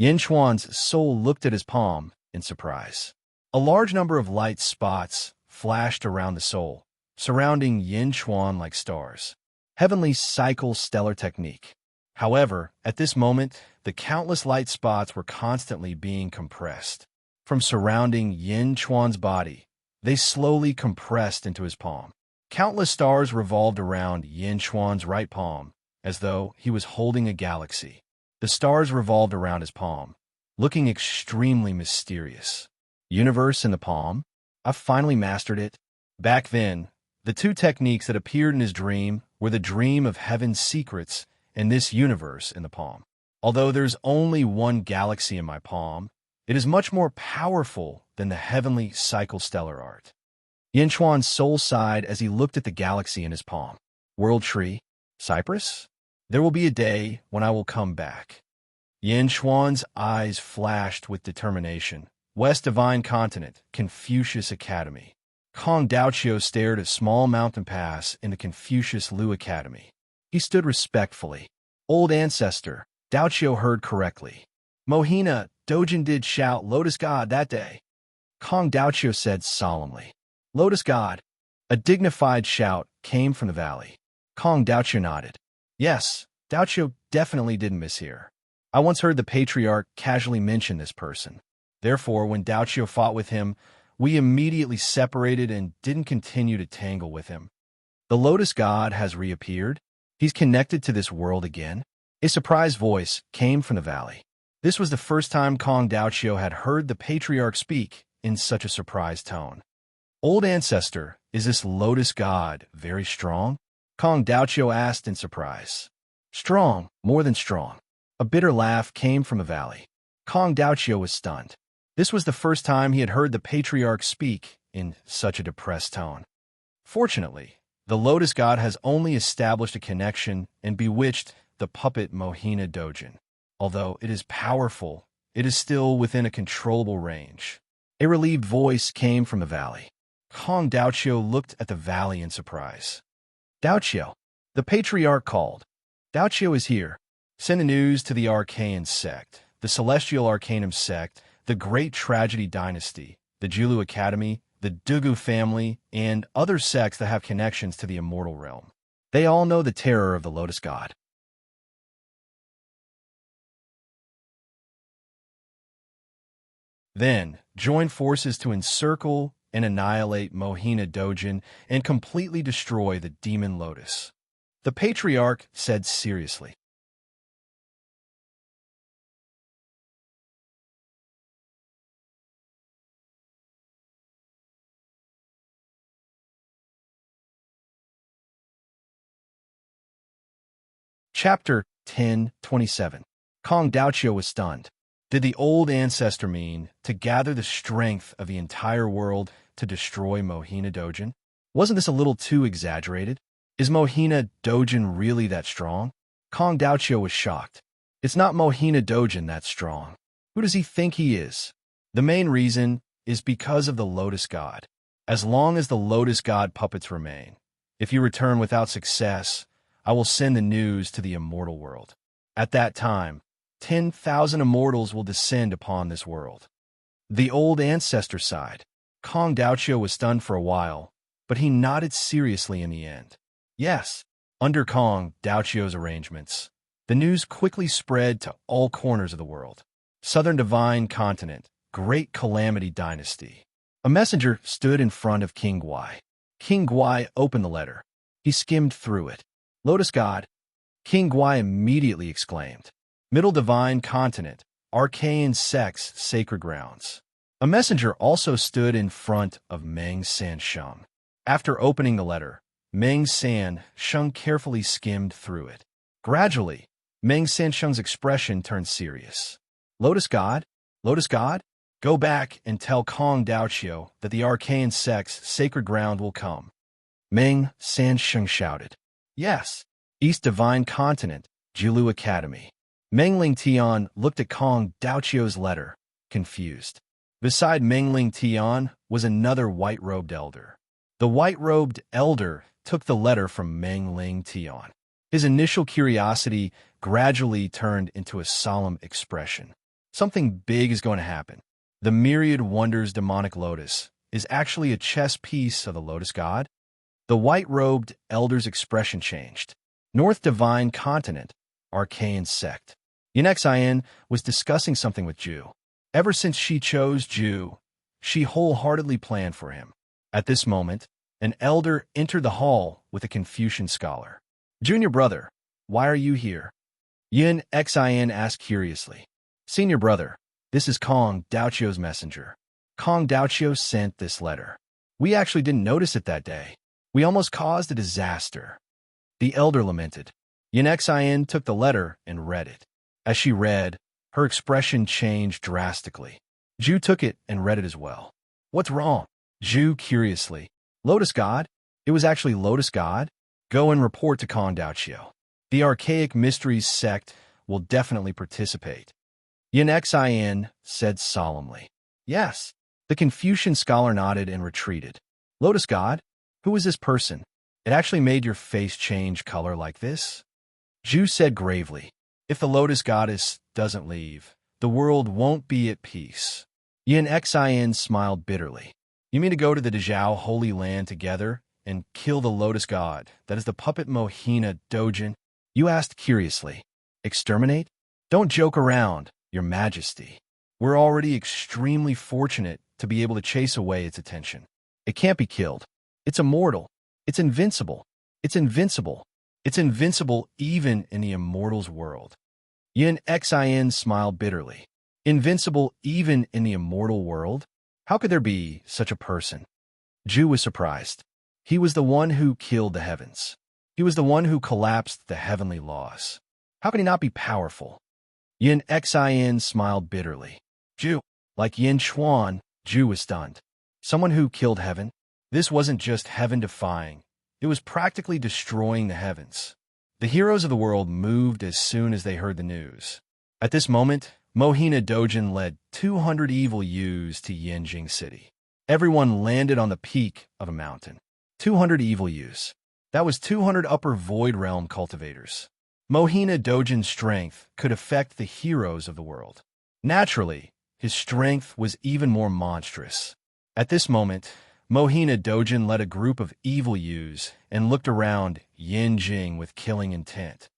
Yin Chuan's soul looked at his palm in surprise. A large number of light spots flashed around the soul, surrounding Yin Chuan like stars. Heavenly cycle stellar technique. However, at this moment, the countless light spots were constantly being compressed. From surrounding Yin Chuan's body, they slowly compressed into his palm. Countless stars revolved around Yin Chuan's right palm, as though he was holding a galaxy. The stars revolved around his palm, looking extremely mysterious. Universe in the palm? I've finally mastered it. Back then, the two techniques that appeared in his dream were the dream of heaven's secrets and this universe in the palm. Although there's only one galaxy in my palm, it is much more powerful than the heavenly cycle stellar art. Yin Chuan's soul sighed as he looked at the galaxy in his palm. World tree? Cypress? There will be a day when I will come back. Yin Xuan's eyes flashed with determination. West Divine Continent, Confucius Academy. Kong Daoqiu stared at small mountain pass in the Confucius Lu Academy. He stood respectfully. Old ancestor, Daoqiu heard correctly. Mohina, Dojin did shout Lotus God that day. Kong Daoqiu said solemnly. Lotus God. A dignified shout came from the valley. Kong Daoqiu nodded. Yes, Daoqiu definitely didn't mishear. I once heard the patriarch casually mention this person. Therefore, when Daoqiu fought with him, we immediately separated and didn't continue to tangle with him. The Lotus God has reappeared. He's connected to this world again. A surprised voice came from the valley. This was the first time Kong Daoqiu had heard the patriarch speak in such a surprised tone. Old ancestor, is this Lotus God very strong? Kong Daoqiu asked in surprise. Strong, more than strong. A bitter laugh came from the valley. Kong Daoqiu was stunned. This was the first time he had heard the patriarch speak in such a depressed tone. Fortunately, the Lotus God has only established a connection and bewitched the puppet Mohina Dojin. Although it is powerful, it is still within a controllable range. A relieved voice came from the valley. Kong Daoqiu looked at the valley in surprise. Daoqiu, the patriarch called. Daoqiu is here. Send the news to the Arcane sect, the Celestial Arcanum sect, the Great Tragedy Dynasty, the Julu Academy, the Dugu family, and other sects that have connections to the immortal realm. They all know the terror of the Lotus God. Then, join forces to encircle and annihilate Mohina Dojin and completely destroy the Demon Lotus. The patriarch said seriously. Chapter 10:27. Kong Daoqiu was stunned. Did the old ancestor mean to gather the strength of the entire world to destroy Mohina Dojin? Wasn't this a little too exaggerated? Is Mohina Dojin really that strong? Kong Daoqiu was shocked. It's not Mohina Dojin that's strong. Who does he think he is? The main reason is because of the Lotus God. As long as the Lotus God puppets remain, if you return without success, I will send the news to the immortal world. At that time, 10,000 immortals will descend upon this world. The old ancestor sighed. Kong Daoqiu was stunned for a while, but he nodded seriously in the end. Yes, under Kong Daoqiu's arrangements, the news quickly spread to all corners of the world. Southern Divine Continent, Great Calamity Dynasty. A messenger stood in front of King Guai. King Guai opened the letter. He skimmed through it. Lotus God. King Guai immediately exclaimed. Middle Divine Continent, Arcane Sects, Sacred Grounds. A messenger also stood in front of Meng Sansheng. After opening the letter, Meng Sansheng carefully skimmed through it. Gradually, Meng Sansheng's expression turned serious. Lotus God? Lotus God? Go back and tell Kong Daoqiu that the Arcane Sects, Sacred Ground will come. Meng Sansheng shouted. Yes, East Divine Continent, Jilu Academy. Mengling Tian looked at Kong Daoqiu's letter, confused. Beside Mengling Tian was another white-robed elder. The white-robed elder took the letter from Mengling Tian. His initial curiosity gradually turned into a solemn expression. Something big is going to happen. The Myriad Wonders Demonic Lotus is actually a chess piece of the Lotus God. The white-robed elder's expression changed. North Divine Continent, Arcane Sect. Yunxian was discussing something with Ju. Ever since she chose Ju, she wholeheartedly planned for him. At this moment, an elder entered the hall with a Confucian scholar. Junior brother, why are you here? Yunxian asked curiously. Senior brother, this is Kong Daoqiu's messenger. Kong Daoqiu sent this letter. We actually didn't notice it that day. We almost caused a disaster. The elder lamented. Yunxian took the letter and read it. As she read, her expression changed drastically. Ju took it and read it as well. What's wrong? Ju curiously. Lotus God? It was actually Lotus God? Go and report to Kong Daoqiu. The Archaic Mysteries sect will definitely participate. Yin Xin said solemnly. Yes. The Confucian scholar nodded and retreated. Lotus God? Who is this person? It actually made your face change color like this? Zhu said gravely. If the Lotus Goddess doesn't leave, the world won't be at peace. Yin Xin smiled bitterly. You mean to go to the Dezhou Holy Land together and kill the Lotus God, that is the puppet Mohina Dojin? You asked curiously. Exterminate? Don't joke around, Your Majesty. We're already extremely fortunate to be able to chase away its attention. It can't be killed. It's immortal. It's invincible. It's invincible. It's invincible even in the immortals' world. Yin Xin smiled bitterly. Invincible even in the immortal world? How could there be such a person? Zhu was surprised. He was the one who killed the heavens. He was the one who collapsed the heavenly laws. How could he not be powerful? Yin Xin smiled bitterly. Zhu, like Yin Chuan, Zhu was stunned. Someone who killed heaven? This wasn't just heaven-defying. It was practically destroying the heavens. The heroes of the world moved as soon as they heard the news. At this moment, Mohina Dojin led 200 evil youths to Yanjing City. Everyone landed on the peak of a mountain. 200 evil youths. That was 200 upper void realm cultivators. Mohina Dojin's strength could affect the heroes of the world. Naturally, his strength was even more monstrous. At this moment, Mohina Dojin led a group of evil youths and looked around Yanjing with killing intent.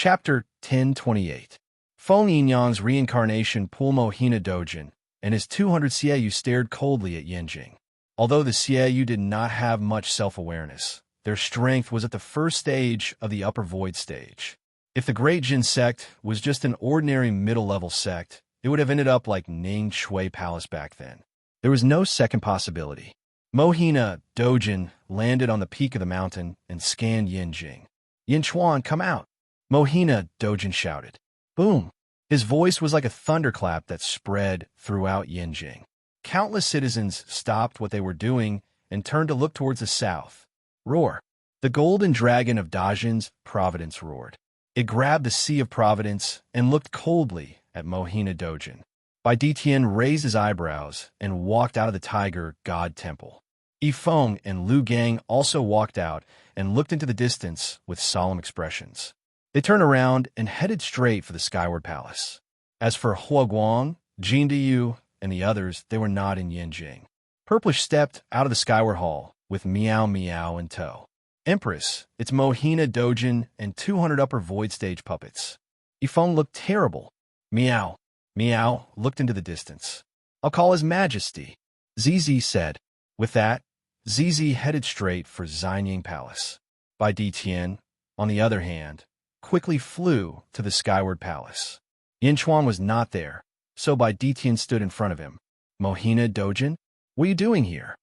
Chapter 1028. Feng Yinyang's reincarnation Pul Mohina Dojin and his 200 Xiaoyu stared coldly at Yanjing. Although the Xiaoyu did not have much self-awareness, their strength was at the first stage of the upper void stage. If the Great Jin sect was just an ordinary middle-level sect, it would have ended up like Ning Shui Palace back then. There was no second possibility. Mohina Dojin landed on the peak of the mountain and scanned Yanjing. Yin Chuan, come out! Mohina Dojin shouted. Boom! His voice was like a thunderclap that spread throughout Yanjing. Countless citizens stopped what they were doing and turned to look towards the south. Roar! The golden dragon of Dajin's providence roared. It grabbed the sea of providence and looked coldly at Mohina Dojin. Bai Ditian raised his eyebrows and walked out of the tiger god temple. Yifeng and Lu Gang also walked out and looked into the distance with solemn expressions. They turned around and headed straight for the Skyward Palace. As for Huaguang, Jin Diyu, and the others, they were not in Yanjing. Purplish stepped out of the Skyward Hall with Meow Meow in tow. Empress, it's Mohina Dojin and 200 upper void stage puppets. Yifeng looked terrible. Meow, Meow looked into the distance. I'll call His Majesty, Zizi said. With that, Zizi headed straight for Xianying Palace. Bai Ditian, on the other hand, quickly flew to the Skyward Palace. Yin Chuan was not there, so Bai Ditian stood in front of him. Mohina Dojin, what are you doing here?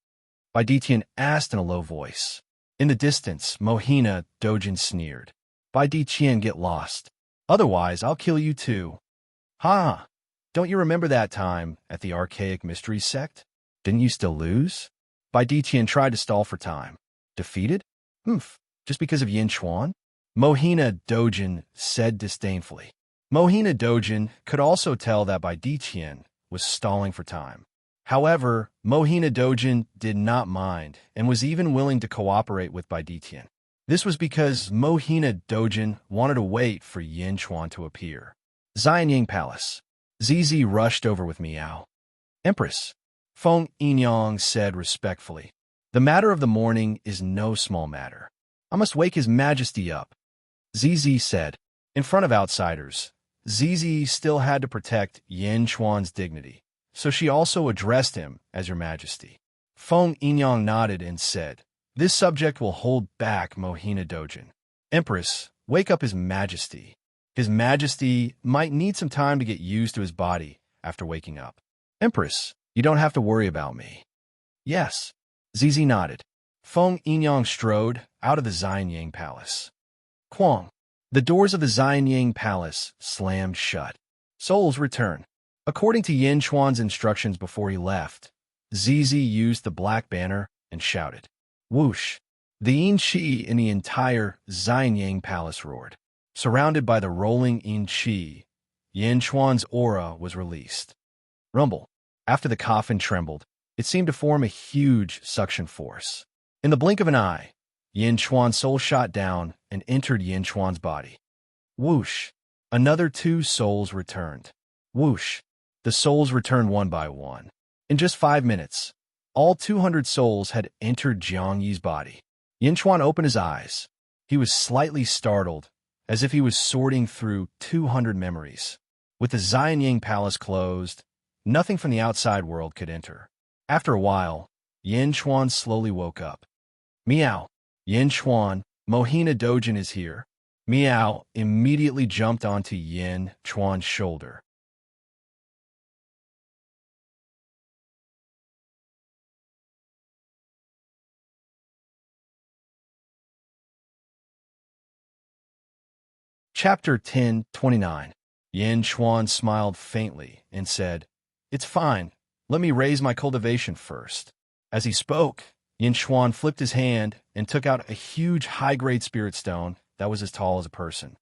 Bai Ditian asked in a low voice. In the distance, Mohina Dojin sneered. Bai Ditian, get lost. Otherwise, I'll kill you too. Ha! Don't you remember that time at the Archaic Mysteries sect? Didn't you still lose? Bai Ditian tried to stall for time. Defeated? Humph, just because of Yin Chuan? Mohina Dojin said disdainfully. Mohina Dojin could also tell that Bai Ditian was stalling for time. However, Mohina Dojin did not mind and was even willing to cooperate with Bai Ditian. This was because Mohina Dojin wanted to wait for Yin Chuan to appear. Xianying Palace. Zizi rushed over with Meow. Empress, Feng Yinyang said respectfully. The matter of the morning is no small matter. I must wake His Majesty up. Zizi said. In front of outsiders, Zizi still had to protect Yin Chuan's dignity, so she also addressed him as Your Majesty. Feng Yinyang nodded and said, This subject will hold back Mohina Dojin. Empress, wake up His Majesty. His Majesty might need some time to get used to his body after waking up. Empress, you don't have to worry about me. Yes. Zizi nodded. Feng Yinyang strode out of the Xianying Palace. Quang. The doors of the Xianying Palace slammed shut. Souls return. According to Yin Chuan's instructions before he left, Zizi used the black banner and shouted, "Whoosh!" The Yin Qi in the entire Xianyang palace roared. Surrounded by the rolling Yin Qi, Yin Chuan's aura was released. Rumble. After the coffin trembled, it seemed to form a huge suction force. In the blink of an eye, Yin Chuan's soul shot down and entered Yin Chuan's body. Whoosh! Another 2 souls returned. Whoosh! The souls returned one by one. In just 5 minutes, all 200 souls had entered Jiang Yi's body. Yin Chuan opened his eyes. He was slightly startled, as if he was sorting through 200 memories. With the Xianyang palace closed, nothing from the outside world could enter. After a while, Yin Chuan slowly woke up. Meow. Yin Chuan, Mohina Dojin is here. Meow immediately jumped onto Yin Chuan's shoulder. Chapter 10:29. Yin Chuan smiled faintly and said, "It's fine. Let me raise my cultivation first." As he spoke, Yin Chuan flipped his hand and took out a huge high-grade spirit stone that was as tall as a person.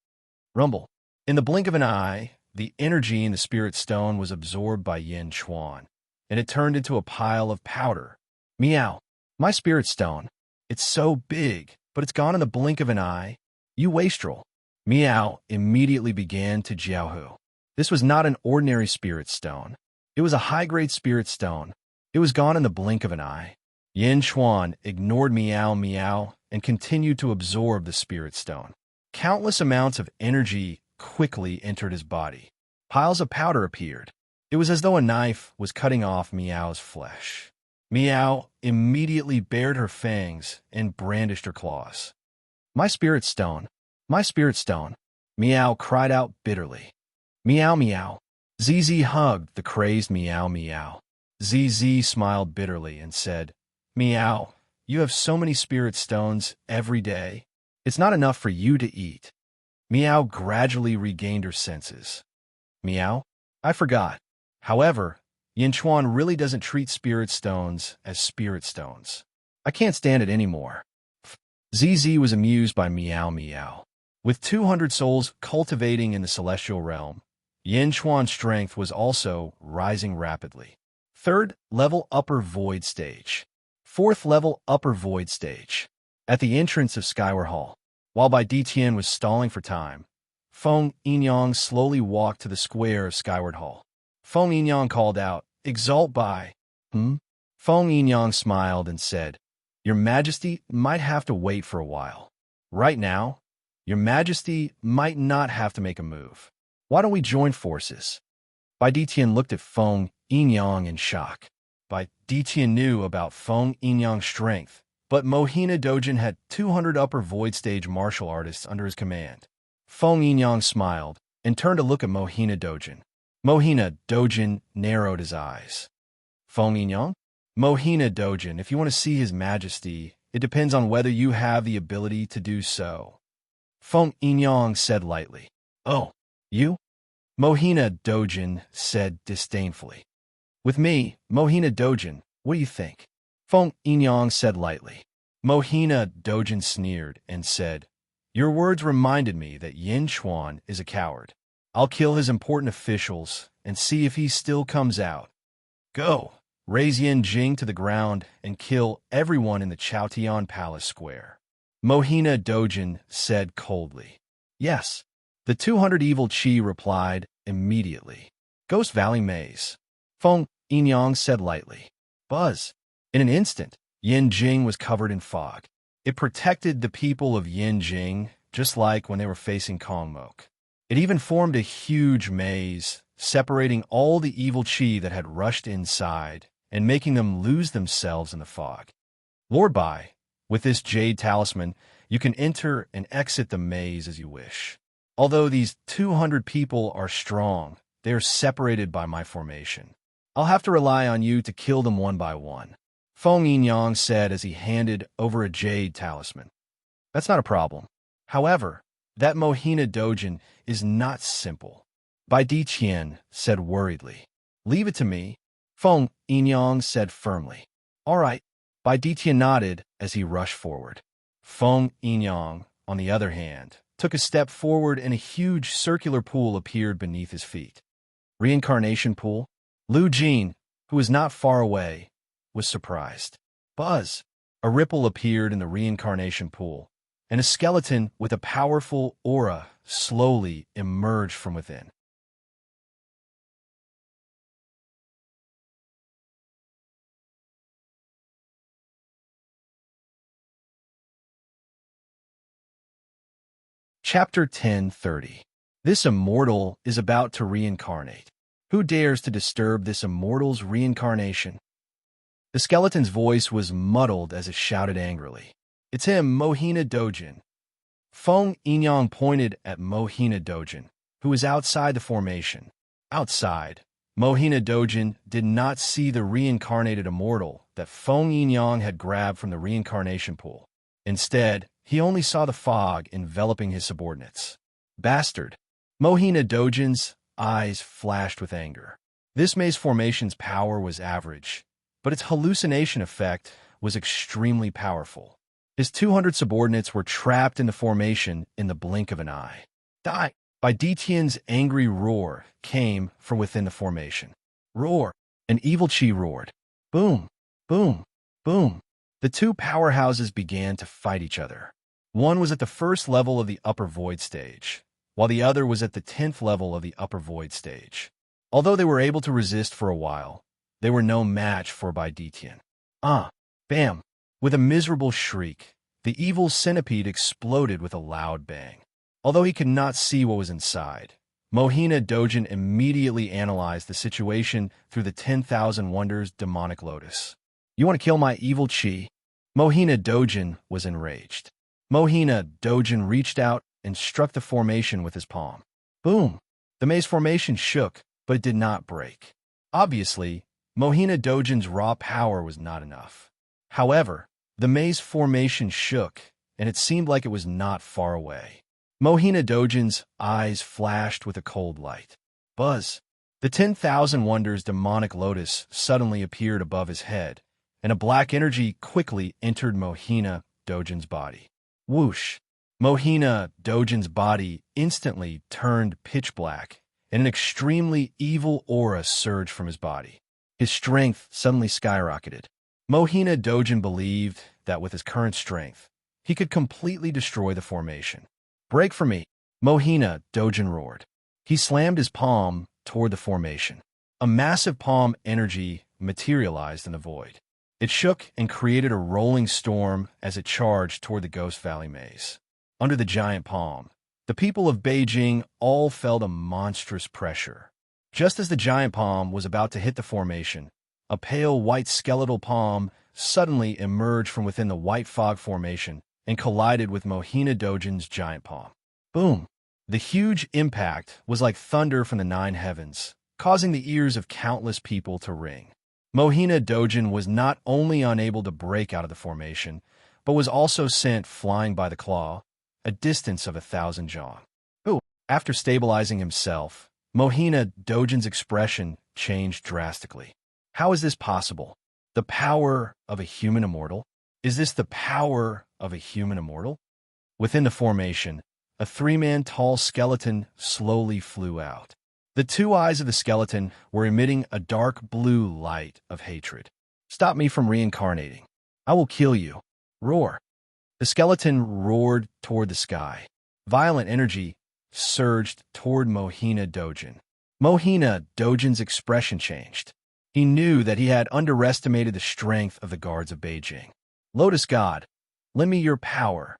Rumble. In the blink of an eye, the energy in the spirit stone was absorbed by Yin Chuan, and it turned into a pile of powder. Meow. My spirit stone. It's so big, but it's gone in the blink of an eye. You wastrel. Meow immediately began to jiaohu. This was not an ordinary spirit stone. It was a high-grade spirit stone. It was gone in the blink of an eye. Yin Chuan ignored Meow Meow and continued to absorb the spirit stone. Countless amounts of energy quickly entered his body. Piles of powder appeared. It was as though a knife was cutting off Meow's flesh. Meow immediately bared her fangs and brandished her claws. My spirit stone. My spirit stone. Meow cried out bitterly. Meow Meow. Zizi hugged the crazed Meow Meow. Zizi smiled bitterly and said, "Meow, you have so many spirit stones every day. It's not enough for you to eat." Meow gradually regained her senses. Meow, I forgot. However, Yin Chuan really doesn't treat spirit stones as spirit stones. I can't stand it anymore. Zizi was amused by Meow Meow. With 200 souls cultivating in the celestial realm, Yin Chuan's strength was also rising rapidly. 3rd level upper void stage. 4th level upper void stage. At the entrance of Skyward Hall, while Bai Ditian was stalling for time, Feng Yinyang slowly walked to the square of Skyward Hall. Feng Yinyang called out, "Exalt Bai." Feng Yinyang smiled and said, "Your Majesty might have to wait for a while. Right now, Your Majesty might not have to make a move. Why don't we join forces?" Bai Ditian looked at Feng Yinyang in shock. Bai Ditian knew about Feng Yinyang's strength, but Mohina Dojin had 200 upper void stage martial artists under his command. Feng Yinyang smiled and turned to look at Mohina Dojin. Mohina Dojin narrowed his eyes. Feng Yinyang? Mohina Dojin, if you want to see His Majesty, it depends on whether you have the ability to do so. Feng Yinyang said lightly. Oh, you? Mohina Dojin said disdainfully. With me, Mohina Dojin, what do you think? Feng Yinyang said lightly. Mohina Dojin sneered and said, "Your words reminded me that Yin Chuan is a coward. I'll kill his important officials and see if he still comes out. Go, raise Yin Jing to the ground and kill everyone in the Chaotian Palace Square." Mohina Dojin said coldly. Yes. The 200 evil Qi replied immediately. Ghost Valley Maze. Feng Yinyang said lightly. Buzz. In an instant, Yin Jing was covered in fog. It protected the people of Yin Jing, just like when they were facing Kongmok. It even formed a huge maze, separating all the evil Qi that had rushed inside and making them lose themselves in the fog. Lord Bai, with this jade talisman, you can enter and exit the maze as you wish. Although these 200 people are strong, they are separated by my formation. I'll have to rely on you to kill them one by one. Feng Yinyang said as he handed over a jade talisman. That's not a problem. However, that Mohina Dojin is not simple. Bai Diqian said worriedly. Leave it to me, Feng Yinyang said firmly. All right. Bai Diqian nodded as he rushed forward. Feng Yinyang, on the other hand, took a step forward and a huge circular pool appeared beneath his feet. Reincarnation pool? Lu Jin, who was not far away, was surprised. Buzz! A ripple appeared in the reincarnation pool, and a skeleton with a powerful aura slowly emerged from within. Chapter 10:30. This immortal is about to reincarnate. Who dares to disturb this immortal's reincarnation? The skeleton's voice was muddled as it shouted angrily. It's him, Mohina Dojin. Feng Yinyang pointed at Mohina Dojin, who was outside the formation. Outside, Mohina Dojin did not see the reincarnated immortal that Feng Yinyang had grabbed from the reincarnation pool. Instead, he only saw the fog enveloping his subordinates. Bastard! Mohina Dojin's eyes flashed with anger. This maze formation's power was average, but its hallucination effect was extremely powerful. His 200 subordinates were trapped in the formation in the blink of an eye. Die! Bai Diqian's angry roar came from within the formation. Roar! An evil chi roared. Boom! Boom! Boom! The two powerhouses began to fight each other. One was at the first level of the upper void stage, while the other was at the 10th level of the upper void stage. Although they were able to resist for a while, they were no match for Bai Diqian. Bam! With a miserable shriek, the evil centipede exploded with a loud bang. Although he could not see what was inside, Mohina Dojin immediately analyzed the situation through the 10,000 Wonders demonic lotus. You want to kill my evil chi? Mohina Dojin was enraged. Mohina Dojin reached out and struck the formation with his palm. Boom! The maze formation shook, but it did not break. Obviously, Mohina Dojin's raw power was not enough. However, the maze formation shook, and it seemed like it was not far away. Mohina Dojin's eyes flashed with a cold light. Buzz! The 10,000 Wonders demonic lotus suddenly appeared above his head, and a black energy quickly entered Mohina Dojin's body. Whoosh! Mohina Dojin's body instantly turned pitch black, and an extremely evil aura surged from his body. His strength suddenly skyrocketed. Mohina Dojin believed that with his current strength, he could completely destroy the formation. Break for me! Mohina Dojin roared. He slammed his palm toward the formation. A massive palm energy materialized in the void. It shook and created a rolling storm as it charged toward the Ghost Valley maze. Under the giant palm, the people of Beijing all felt a monstrous pressure. Just as the giant palm was about to hit the formation, a pale white skeletal palm suddenly emerged from within the white fog formation and collided with Mohina Dojin's giant palm. Boom! The huge impact was like thunder from the 9 heavens, causing the ears of countless people to ring. Mohina Dojin was not only unable to break out of the formation, but was also sent flying by the claw, a distance of 1,000 zhang. After stabilizing himself, Mohina Dojin's expression changed drastically. How is this possible? The power of a human immortal? Is this the power of a human immortal? Within the formation, a 3-man tall skeleton slowly flew out. The 2 eyes of the skeleton were emitting a dark blue light of hatred. Stop me from reincarnating. I will kill you. Roar. The skeleton roared toward the sky. Violent energy surged toward Mohina Dojin. Mohina Dojin's expression changed. He knew that he had underestimated the strength of the guards of Beijing. Lotus God, lend me your power.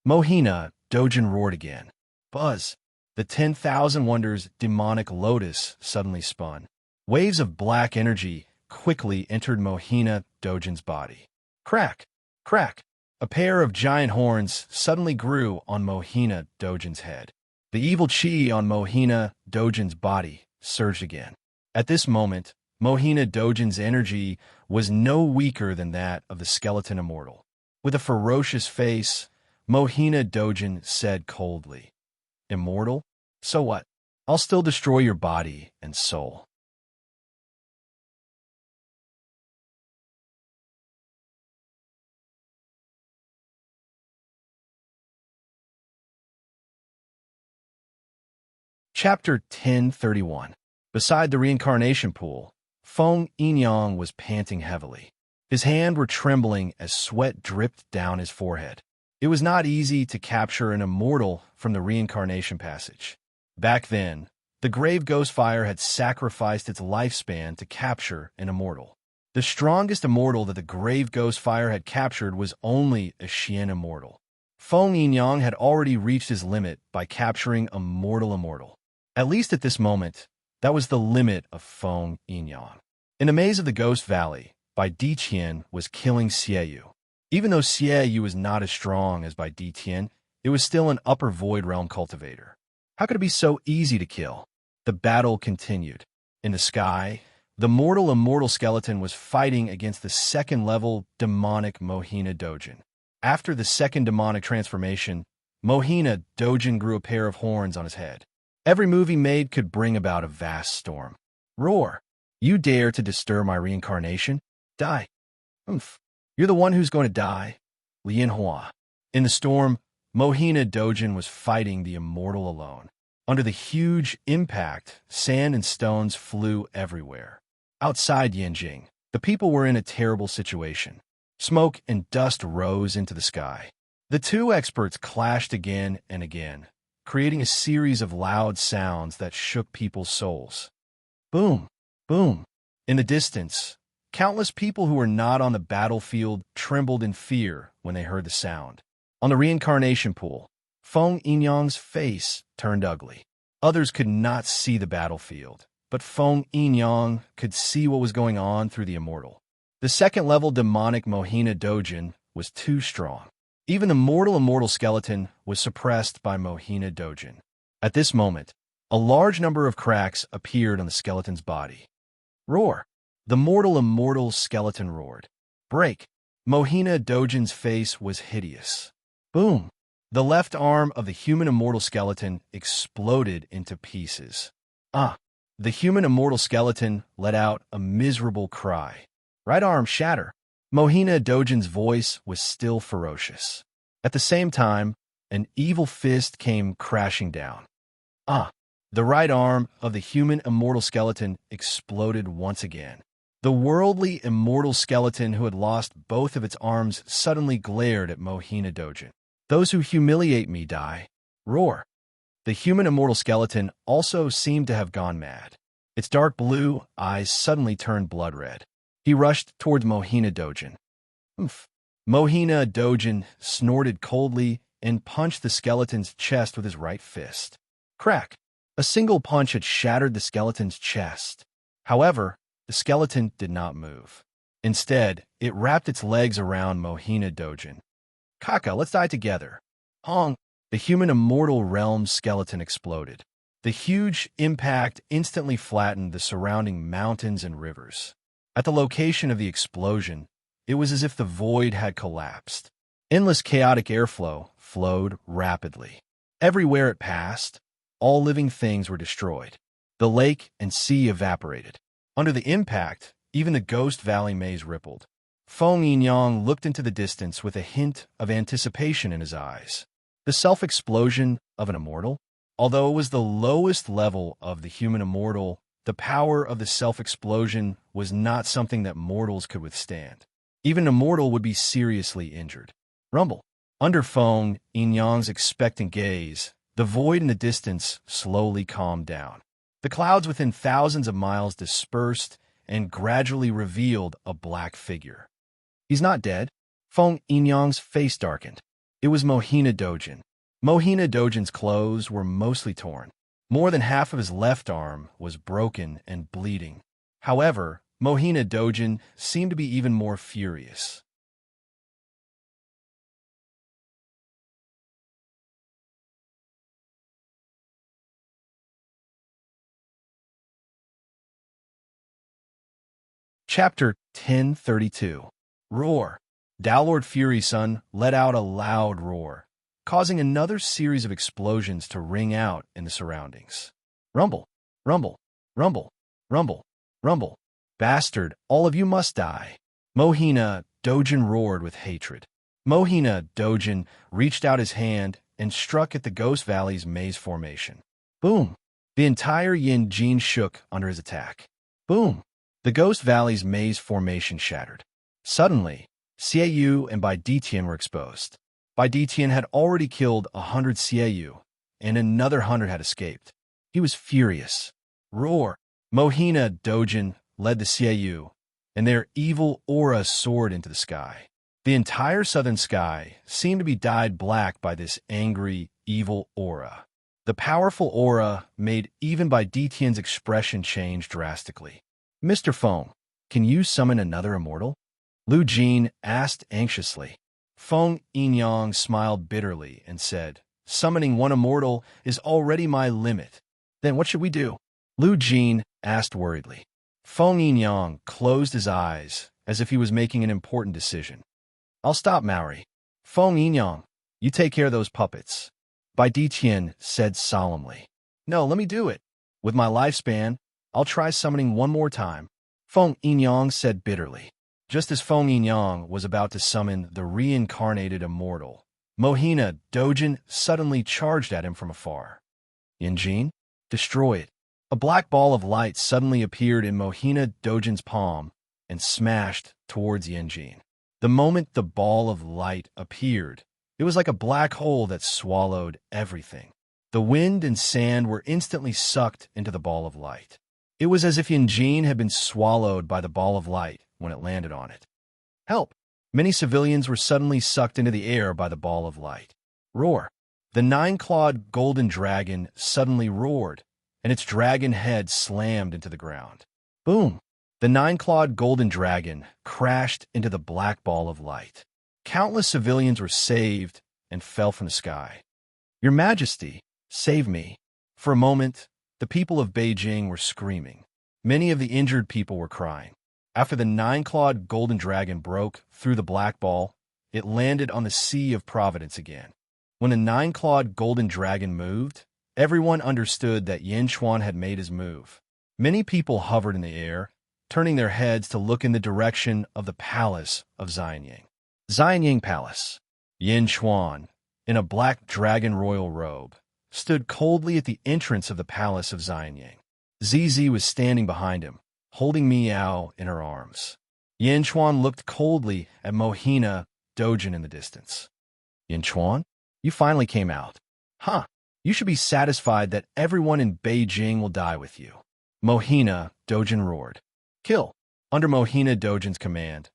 Mohina Dojin roared again. Buzz! The 10,000 Wonders demonic lotus suddenly spun. Waves of black energy quickly entered Mohina Dojin's body. Crack! Crack! A pair of giant horns suddenly grew on Mohina Dojin's head. The evil chi on Mohina Dojin's body surged again. At this moment, Mohina Dojin's energy was no weaker than that of the skeleton immortal. With a ferocious face, Mohina Dojin said coldly, Immortal? So what? I'll still destroy your body and soul. Chapter 1031. Beside the reincarnation pool, Feng Yinyang was panting heavily. His hands were trembling as sweat dripped down his forehead. It was not easy to capture an immortal from the reincarnation passage. Back then, the Grave Ghost Fire had sacrificed its lifespan to capture an immortal. The strongest immortal that the Grave Ghost Fire had captured was only a Xian immortal. Feng Yinyang had already reached his limit by capturing a mortal immortal. At least at this moment, that was the limit of Feng Yinyang. In the maze of the Ghost Valley, Bai Diqian was killing Xieyu. Even though Xieyu was not as strong as Bai Diqian, it was still an upper void realm cultivator. How could it be so easy to kill? The battle continued. In the sky, the mortal immortal skeleton was fighting against the second-level demonic Mohina Dojin. After the second demonic transformation, Mohina Dojin grew a pair of horns on his head. Every move he made could bring about a vast storm. Roar! You dare to disturb my reincarnation? Die! Oomph! You're the one who's going to die. Lian Hua. In the storm, Mohina Dojin was fighting the immortal alone. Under the huge impact, sand and stones flew everywhere. Outside Yanjing, the people were in a terrible situation. Smoke and dust rose into the sky. The two experts clashed again and again, creating a series of loud sounds that shook people's souls. Boom! Boom! In the distance, countless people who were not on the battlefield trembled in fear when they heard the sound. On the reincarnation pool, Feng Yinyang's face turned ugly. Others could not see the battlefield, but Feng Yinyang could see what was going on through the immortal. The second-level demonic Mohina Dojin was too strong. Even the mortal immortal skeleton was suppressed by Mohina Dojin. At this moment, a large number of cracks appeared on the skeleton's body. Roar! The mortal immortal skeleton roared. Break! Mohina Dojin's face was hideous. Boom! The left arm of the human immortal skeleton exploded into pieces. The human immortal skeleton let out a miserable cry. Right arm shatter. Mohina Dojin's voice was still ferocious. At the same time, an evil fist came crashing down. The right arm of the human immortal skeleton exploded once again. The worldly immortal skeleton who had lost both of its arms suddenly glared at Mohina Dojin. Those who humiliate me die. Roar! The human immortal skeleton also seemed to have gone mad. Its dark blue eyes suddenly turned blood red. He rushed towards Mohina Dojin. Oomph! Mohina Dojin snorted coldly and punched the skeleton's chest with his right fist. Crack! A single punch had shattered the skeleton's chest. However, the skeleton did not move. Instead, it wrapped its legs around Mohina Dojin. Kaka, let's die together. Hong! The human immortal realm skeleton exploded. The huge impact instantly flattened the surrounding mountains and rivers. At the location of the explosion, it was as if the void had collapsed. Endless chaotic airflow flowed rapidly. Everywhere it passed, all living things were destroyed. The lake and sea evaporated. Under the impact, even the Ghost Valley maze rippled. Feng Yinyang looked into the distance with a hint of anticipation in his eyes. The self-explosion of an immortal? Although it was the lowest level of the human immortal, the power of the self-explosion was not something that mortals could withstand. Even a mortal would be seriously injured. Rumble. Under Feng Yinyang's expectant gaze, the void in the distance slowly calmed down. The clouds within thousands of miles dispersed and gradually revealed a black figure. He's not dead. Feng Yinyang's face darkened. It was Mohina Dojin. Mohina Dojin's clothes were mostly torn. More than half of his left arm was broken and bleeding. However, Mohina Dojin seemed to be even more furious. Chapter 1032. Roar! Dowlord Fury's son let out a loud roar, causing another series of explosions to ring out in the surroundings. Rumble, rumble, rumble, rumble, rumble. Bastard, all of you must die. Mohina Dojin roared with hatred. Mohina Dojin reached out his hand and struck at the Ghost Valley's maze formation. Boom! The entire Yinjin shook under his attack. Boom! The Ghost Valley's maze formation shattered. Suddenly, Xiaoyu and Bai Ditian were exposed. Bai Ditian had already killed 100 Xiaoyu, and another 100 had escaped. He was furious. Roar! Mohina Dojin led the Xiaoyu, and their evil aura soared into the sky. The entire southern sky seemed to be dyed black by this angry, evil aura. The powerful aura made even Bai Ditian's expression change drastically. Mr. Feng, can you summon another immortal? Lu Jin asked anxiously. Feng Yinyang smiled bitterly and said, summoning one immortal is already my limit. Then what should we do? Lu Jin asked worriedly. Feng Yinyang closed his eyes as if he was making an important decision. I'll stop Maori. Feng Yinyang, you take care of those puppets. Bai Ditian said solemnly. No, let me do it. With my lifespan, I'll try summoning one more time. Feng Yinyang said bitterly. Just as Feng Yinyang was about to summon the reincarnated immortal, Mohina Dojin suddenly charged at him from afar. Yinjin, destroy it. A black ball of light suddenly appeared in Mohina Dojin's palm and smashed towards Yinjin. The moment the ball of light appeared, it was like a black hole that swallowed everything. The wind and sand were instantly sucked into the ball of light. It was as if Yinjin had been swallowed by the ball of light when it landed on it. Help! Many civilians were suddenly sucked into the air by the ball of light. Roar! The nine-clawed golden dragon suddenly roared, and its dragon head slammed into the ground. Boom! The nine-clawed golden dragon crashed into the black ball of light. Countless civilians were saved and fell from the sky. Your Majesty, save me. For a moment, the people of Beijing were screaming. Many of the injured people were crying. After the nine-clawed golden dragon broke through the black ball, it landed on the Sea of Providence again. When the nine-clawed golden dragon moved, everyone understood that Yin Chuan had made his move. Many people hovered in the air, turning their heads to look in the direction of the palace of Xianying. Xianying Palace. Yin Chuan, in a black dragon royal robe, stood coldly at the entrance of the palace of Xianying. Zizi was standing behind him, holding Miao in her arms. Yin Chuan looked coldly at Mohina Dojin in the distance. Yin Chuan, you finally came out. Huh, you should be satisfied that everyone in Beijing will die with you. Mohina Dojin roared. Kill. Under Mohina Dojin's command,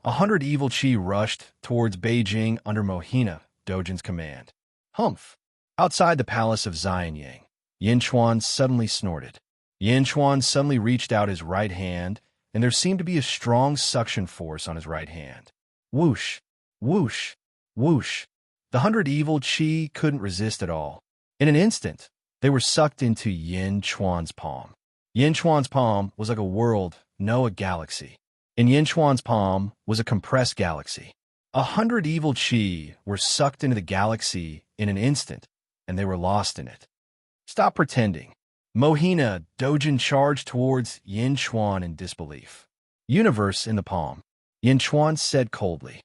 100 evil chi rushed towards Beijing under Mohina Dojin's command. Humph! Outside the palace of Xianying, Yin Chuan suddenly snorted. Yin Chuan suddenly reached out his right hand, and there seemed to be a strong suction force on his right hand. Whoosh! Whoosh! Whoosh! The 100 evil chi couldn't resist at all. In an instant, they were sucked into Yin Chuan's palm. Yin Chuan's palm was like a world, no, a galaxy. In Yin Chuan's palm was a compressed galaxy. 100 evil chi were sucked into the galaxy in an instant, and they were lost in it. Stop pretending. Mohina Dojin charged towards Yin Chuan in disbelief. Universe in the palm. Yin Chuan said coldly.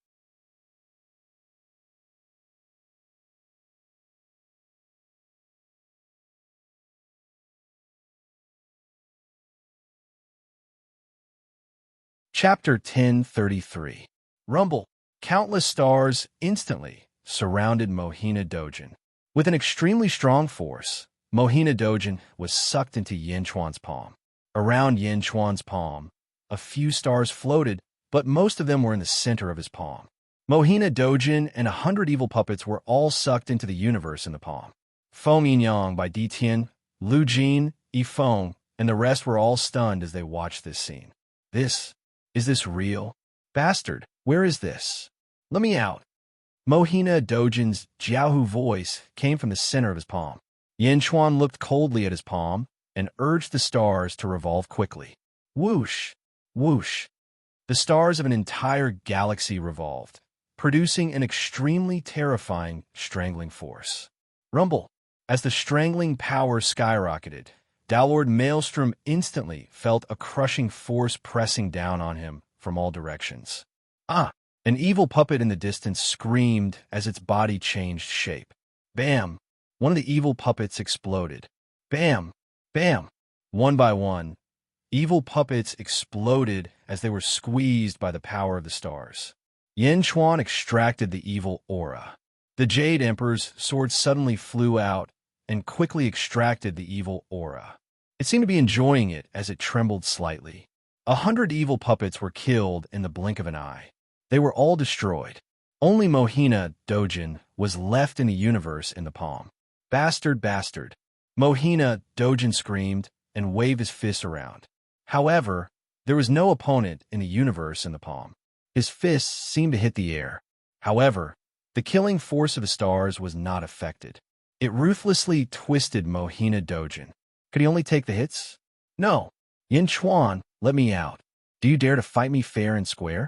Chapter 1033. Rumble. Countless stars instantly surrounded Mohina Dojin. With an extremely strong force, Mohina Dojin was sucked into Yin Chuan's palm. Around Yin Chuan's palm, a few stars floated, but most of them were in the center of his palm. Mohina Dojin and 100 evil puppets were all sucked into the universe in the palm. Feng Yinyang by Ditian, Lu Jin, Yifeng, and the rest were all stunned as they watched this scene. Is this real? Bastard, where is this? Let me out. Mohina Dojin's Jiaohu voice came from the center of his palm. Yin Chuan looked coldly at his palm and urged the stars to revolve quickly. Whoosh! Whoosh! The stars of an entire galaxy revolved, producing an extremely terrifying, strangling force. Rumble! As the strangling power skyrocketed, Dalord Maelstrom instantly felt a crushing force pressing down on him from all directions. Ah! An evil puppet in the distance screamed as its body changed shape. Bam! One of the evil puppets exploded. Bam! Bam! One by one, evil puppets exploded as they were squeezed by the power of the stars. Yin Chuan extracted the evil aura. The Jade Emperor's sword suddenly flew out and quickly extracted the evil aura. It seemed to be enjoying it as it trembled slightly. 100 evil puppets were killed in the blink of an eye. They were all destroyed. Only Mohina Dojin was left in the universe in the palm. Bastard, bastard. Mohina Dojin screamed and waved his fist around. However, there was no opponent in the universe in the palm. His fists seemed to hit the air. However, the killing force of the stars was not affected. It ruthlessly twisted Mohina Dojin. Could he only take the hits? No. Yin Chuan, let me out. Do you dare to fight me fair and square?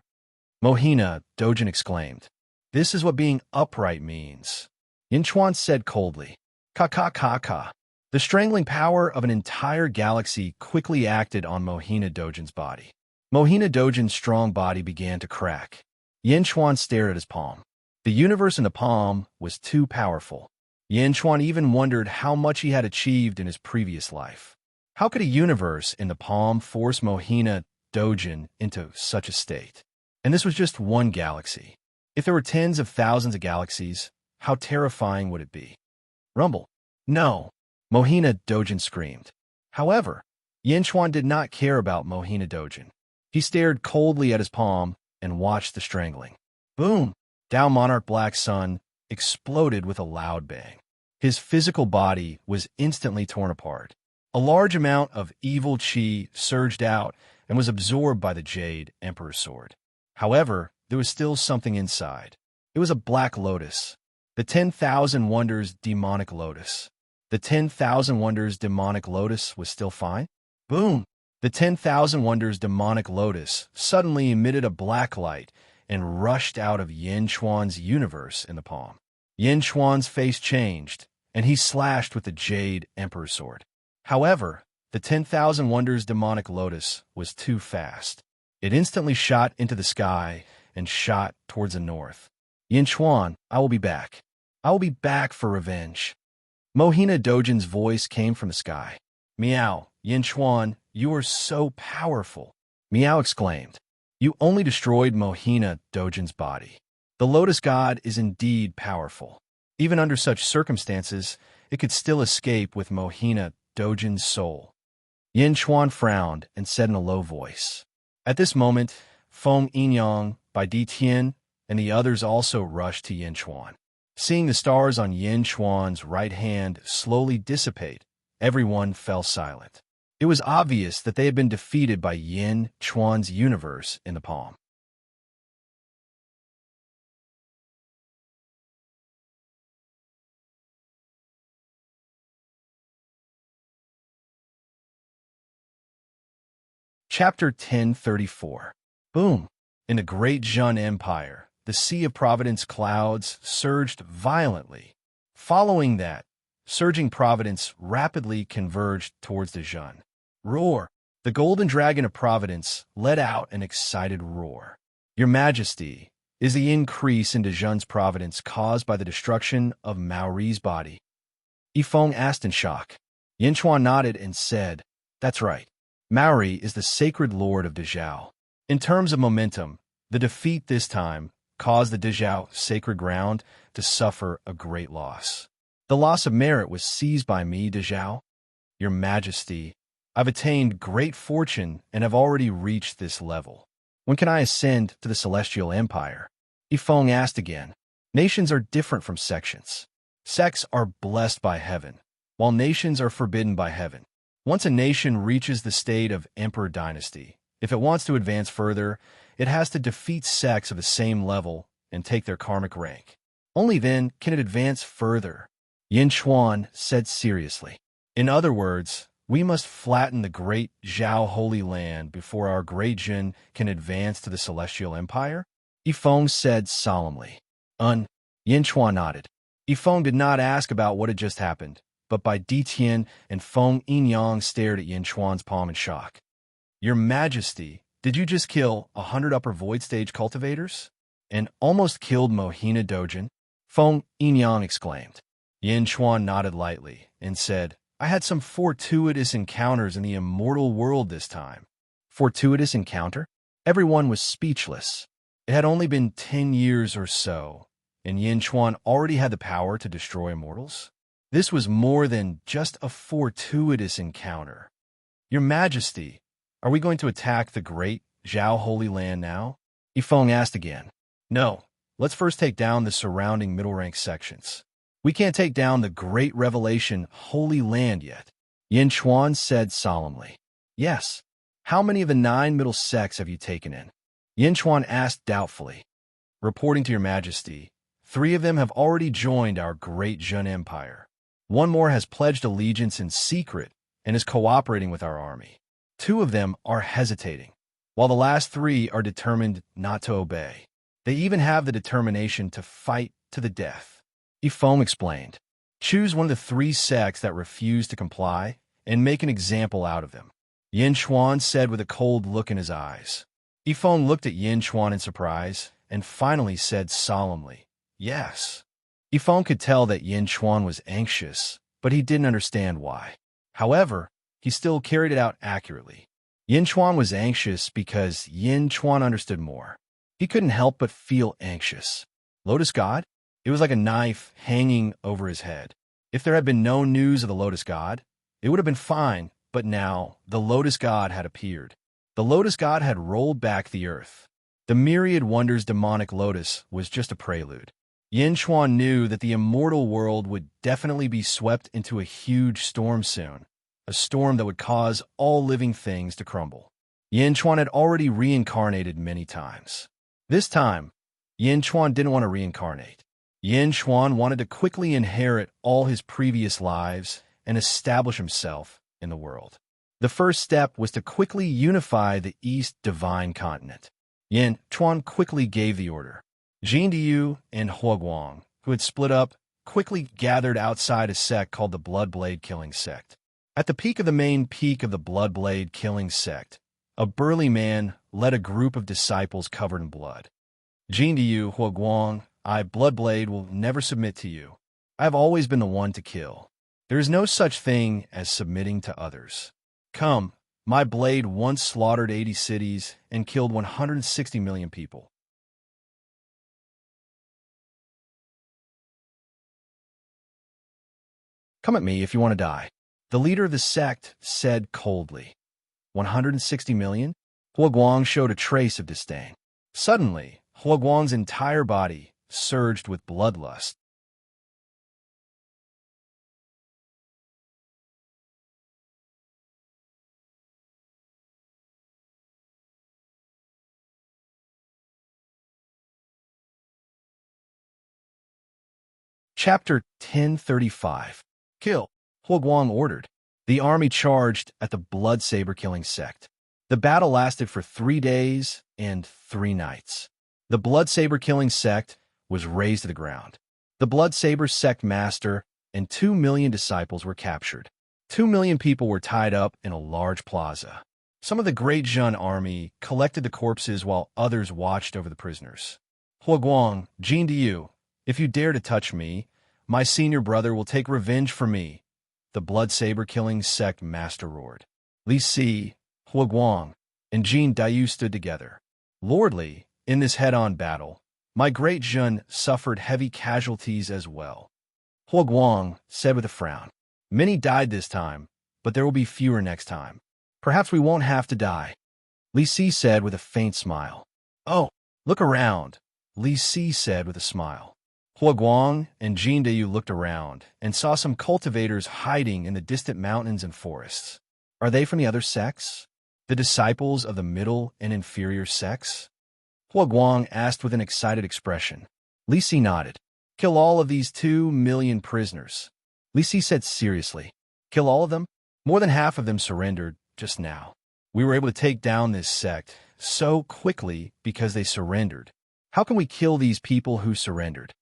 Mohina Dojin exclaimed. This is what being upright means. Yin Chuan said coldly. Ka ka ka ka. The strangling power of an entire galaxy quickly acted on Mohina Dojin's body. Mohina Dojin's strong body began to crack. Yin Chuan stared at his palm. The universe in the palm was too powerful. Yin Chuan even wondered how much he had achieved in his previous life. How could a universe in the palm force Mohina Dojin into such a state? And this was just one galaxy. If there were tens of thousands of galaxies, how terrifying would it be? Rumble. No. Mohina Dojin screamed. However, Yin Chuan did not care about Mohina Dojin. He stared coldly at his palm and watched the strangling. Boom! Tao Monarch Black Sun exploded with a loud bang. His physical body was instantly torn apart. A large amount of evil chi surged out and was absorbed by the Jade Emperor's sword. However, there was still something inside. It was a black lotus. The 10,000 Wonders demonic lotus. The 10,000 Wonders demonic lotus was still fine? Boom! The 10,000 Wonders demonic lotus suddenly emitted a black light and rushed out of Yin Chuan's universe in the palm. Yin Chuan's face changed, and he slashed with the Jade Emperor's sword. However, the 10,000 Wonders demonic lotus was too fast. It instantly shot into the sky and shot towards the north. Yin Chuan, I will be back. I will be back for revenge. Mohina Dojin's voice came from the sky. Meow, Yin Chuan, you are so powerful. Meow exclaimed. You only destroyed Mohina Dojin's body. The Lotus God is indeed powerful. Even under such circumstances, it could still escape with Mohina Dojin's soul. Yin Chuan frowned and said in a low voice. At this moment, Feng Yinyang, Bai Di Tian, and the others also rushed to Yin Chuan. Seeing the stars on Yin Chuan's right hand slowly dissipate, everyone fell silent. It was obvious that they had been defeated by Yin Chuan's universe in the palm. Chapter 1034. Boom! In the great Zhun Empire, the Sea of Providence clouds surged violently. Following that, surging Providence rapidly converged towards the Zhun. Roar! The golden dragon of Providence let out an excited roar. Your Majesty, is the increase in Zhun's providence caused by the destruction of Maori's body? Yifeng asked in shock. Yin Chuan nodded and said, That's right. Maori is the sacred lord of Dezhou. In terms of momentum, the defeat this time caused the Dezhou sacred ground to suffer a great loss. The loss of merit was seized by me, Dezhou. Your Majesty, I've attained great fortune and have already reached this level. When can I ascend to the Celestial Empire? Yifeng asked again. Nations are different from sections. Sects are blessed by heaven, while nations are forbidden by heaven. Once a nation reaches the state of Emperor Dynasty, if it wants to advance further, it has to defeat sects of the same level and take their karmic rank. Only then can it advance further, Yin Chuan said seriously. In other words, we must flatten the great Zhao Holy Land before our great Jin can advance to the Celestial Empire? Yifeng said solemnly. Yin Chuan nodded. Yifeng did not ask about what had just happened, but by Di Tian and Feng Yinyang stared at Yin Chuan's palm in shock. Your Majesty, did you just kill 100 upper void stage cultivators? And almost killed Mohina Dojin? Feng Yinyang exclaimed. Yin Chuan nodded lightly and said, I had some fortuitous encounters in the immortal world this time. Fortuitous encounter? Everyone was speechless. It had only been 10 years or so, and Yin Chuan already had the power to destroy immortals? This was more than just a fortuitous encounter. Your Majesty, are we going to attack the great Zhao Holy Land now? Yifeng asked again. No, let's first take down the surrounding middle-rank sections. We can't take down the Great Revelation Holy Land yet. Yin Chuan said solemnly. Yes. How many of the 9 middle sects have you taken in? Yin Chuan asked doubtfully. Reporting to your Majesty, 3 of them have already joined our great Zhen Empire. 1 more has pledged allegiance in secret and is cooperating with our army. 2 of them are hesitating, while the last 3 are determined not to obey. They even have the determination to fight to the death. Yifeng explained. Choose one of the 3 sects that refuse to comply and make an example out of them. Yin Chuan said with a cold look in his eyes. Yifeng looked at Yin Chuan in surprise and finally said solemnly, Yes. Yifeng could tell that Yin Chuan was anxious, but he didn't understand why. However, he still carried it out accurately. Yin Chuan was anxious because Yin Chuan understood more. He couldn't help but feel anxious. Lotus God? It was like a knife hanging over his head. If there had been no news of the Lotus God, it would have been fine, but now the Lotus God had appeared. The Lotus God had rolled back the earth. The myriad wonders demonic lotus was just a prelude. Yin Chuan knew that the immortal world would definitely be swept into a huge storm soon, a storm that would cause all living things to crumble. Yin Chuan had already reincarnated many times. This time, Yin Chuan didn't want to reincarnate. Yin Chuan wanted to quickly inherit all his previous lives and establish himself in the world. The first step was to quickly unify the East Divine Continent. Yin Chuan quickly gave the order. Jin Diyu and Huoguang, who had split up, quickly gathered outside a sect called the Bloodblade Killing Sect. At the peak of the main peak of the Bloodblade Killing Sect, a burly man led a group of disciples covered in blood. Jin Diyu, Huoguang, I, Bloodblade, will never submit to you. I have always been the one to kill. There is no such thing as submitting to others. Come, my blade once slaughtered 80 cities and killed 160 million people. Come at me if you want to die. The leader of the sect said coldly. 160 million? Huoguang showed a trace of disdain. Suddenly, Huoguang's entire body surged with bloodlust. Chapter 1035. Kill. Huoguang ordered. The army charged at the Bloodsaber-killing sect. The battle lasted for 3 days and 3 nights. The Bloodsaber-killing sect was razed to the ground. The Bloodsaber sect master and 2 million disciples were captured. 2 million people were tied up in a large plaza. Some of the Great Zhen army collected the corpses while others watched over the prisoners. Huoguang, Jin Diyu, if you dare to touch me, my senior brother will take revenge for me, the Bloodsaber-killing sect master roared. Li Si, Huoguang, and Jin Diyu stood together. Lordly, in this head-on battle, my great Zhen suffered heavy casualties as well. Huoguang said with a frown. Many died this time, but there will be fewer next time. Perhaps we won't have to die. Li Si said with a faint smile. Oh, look around, Li Si said with a smile. Huoguang and Jin Diyu looked around and saw some cultivators hiding in the distant mountains and forests. Are they from the other sects? The disciples of the middle and inferior sects? Huoguang asked with an excited expression. Li Si nodded. Kill all of these 2 million prisoners. Li Si said seriously. Kill all of them? More than half of them surrendered just now. We were able to take down this sect so quickly because they surrendered. How can we kill these people who surrendered?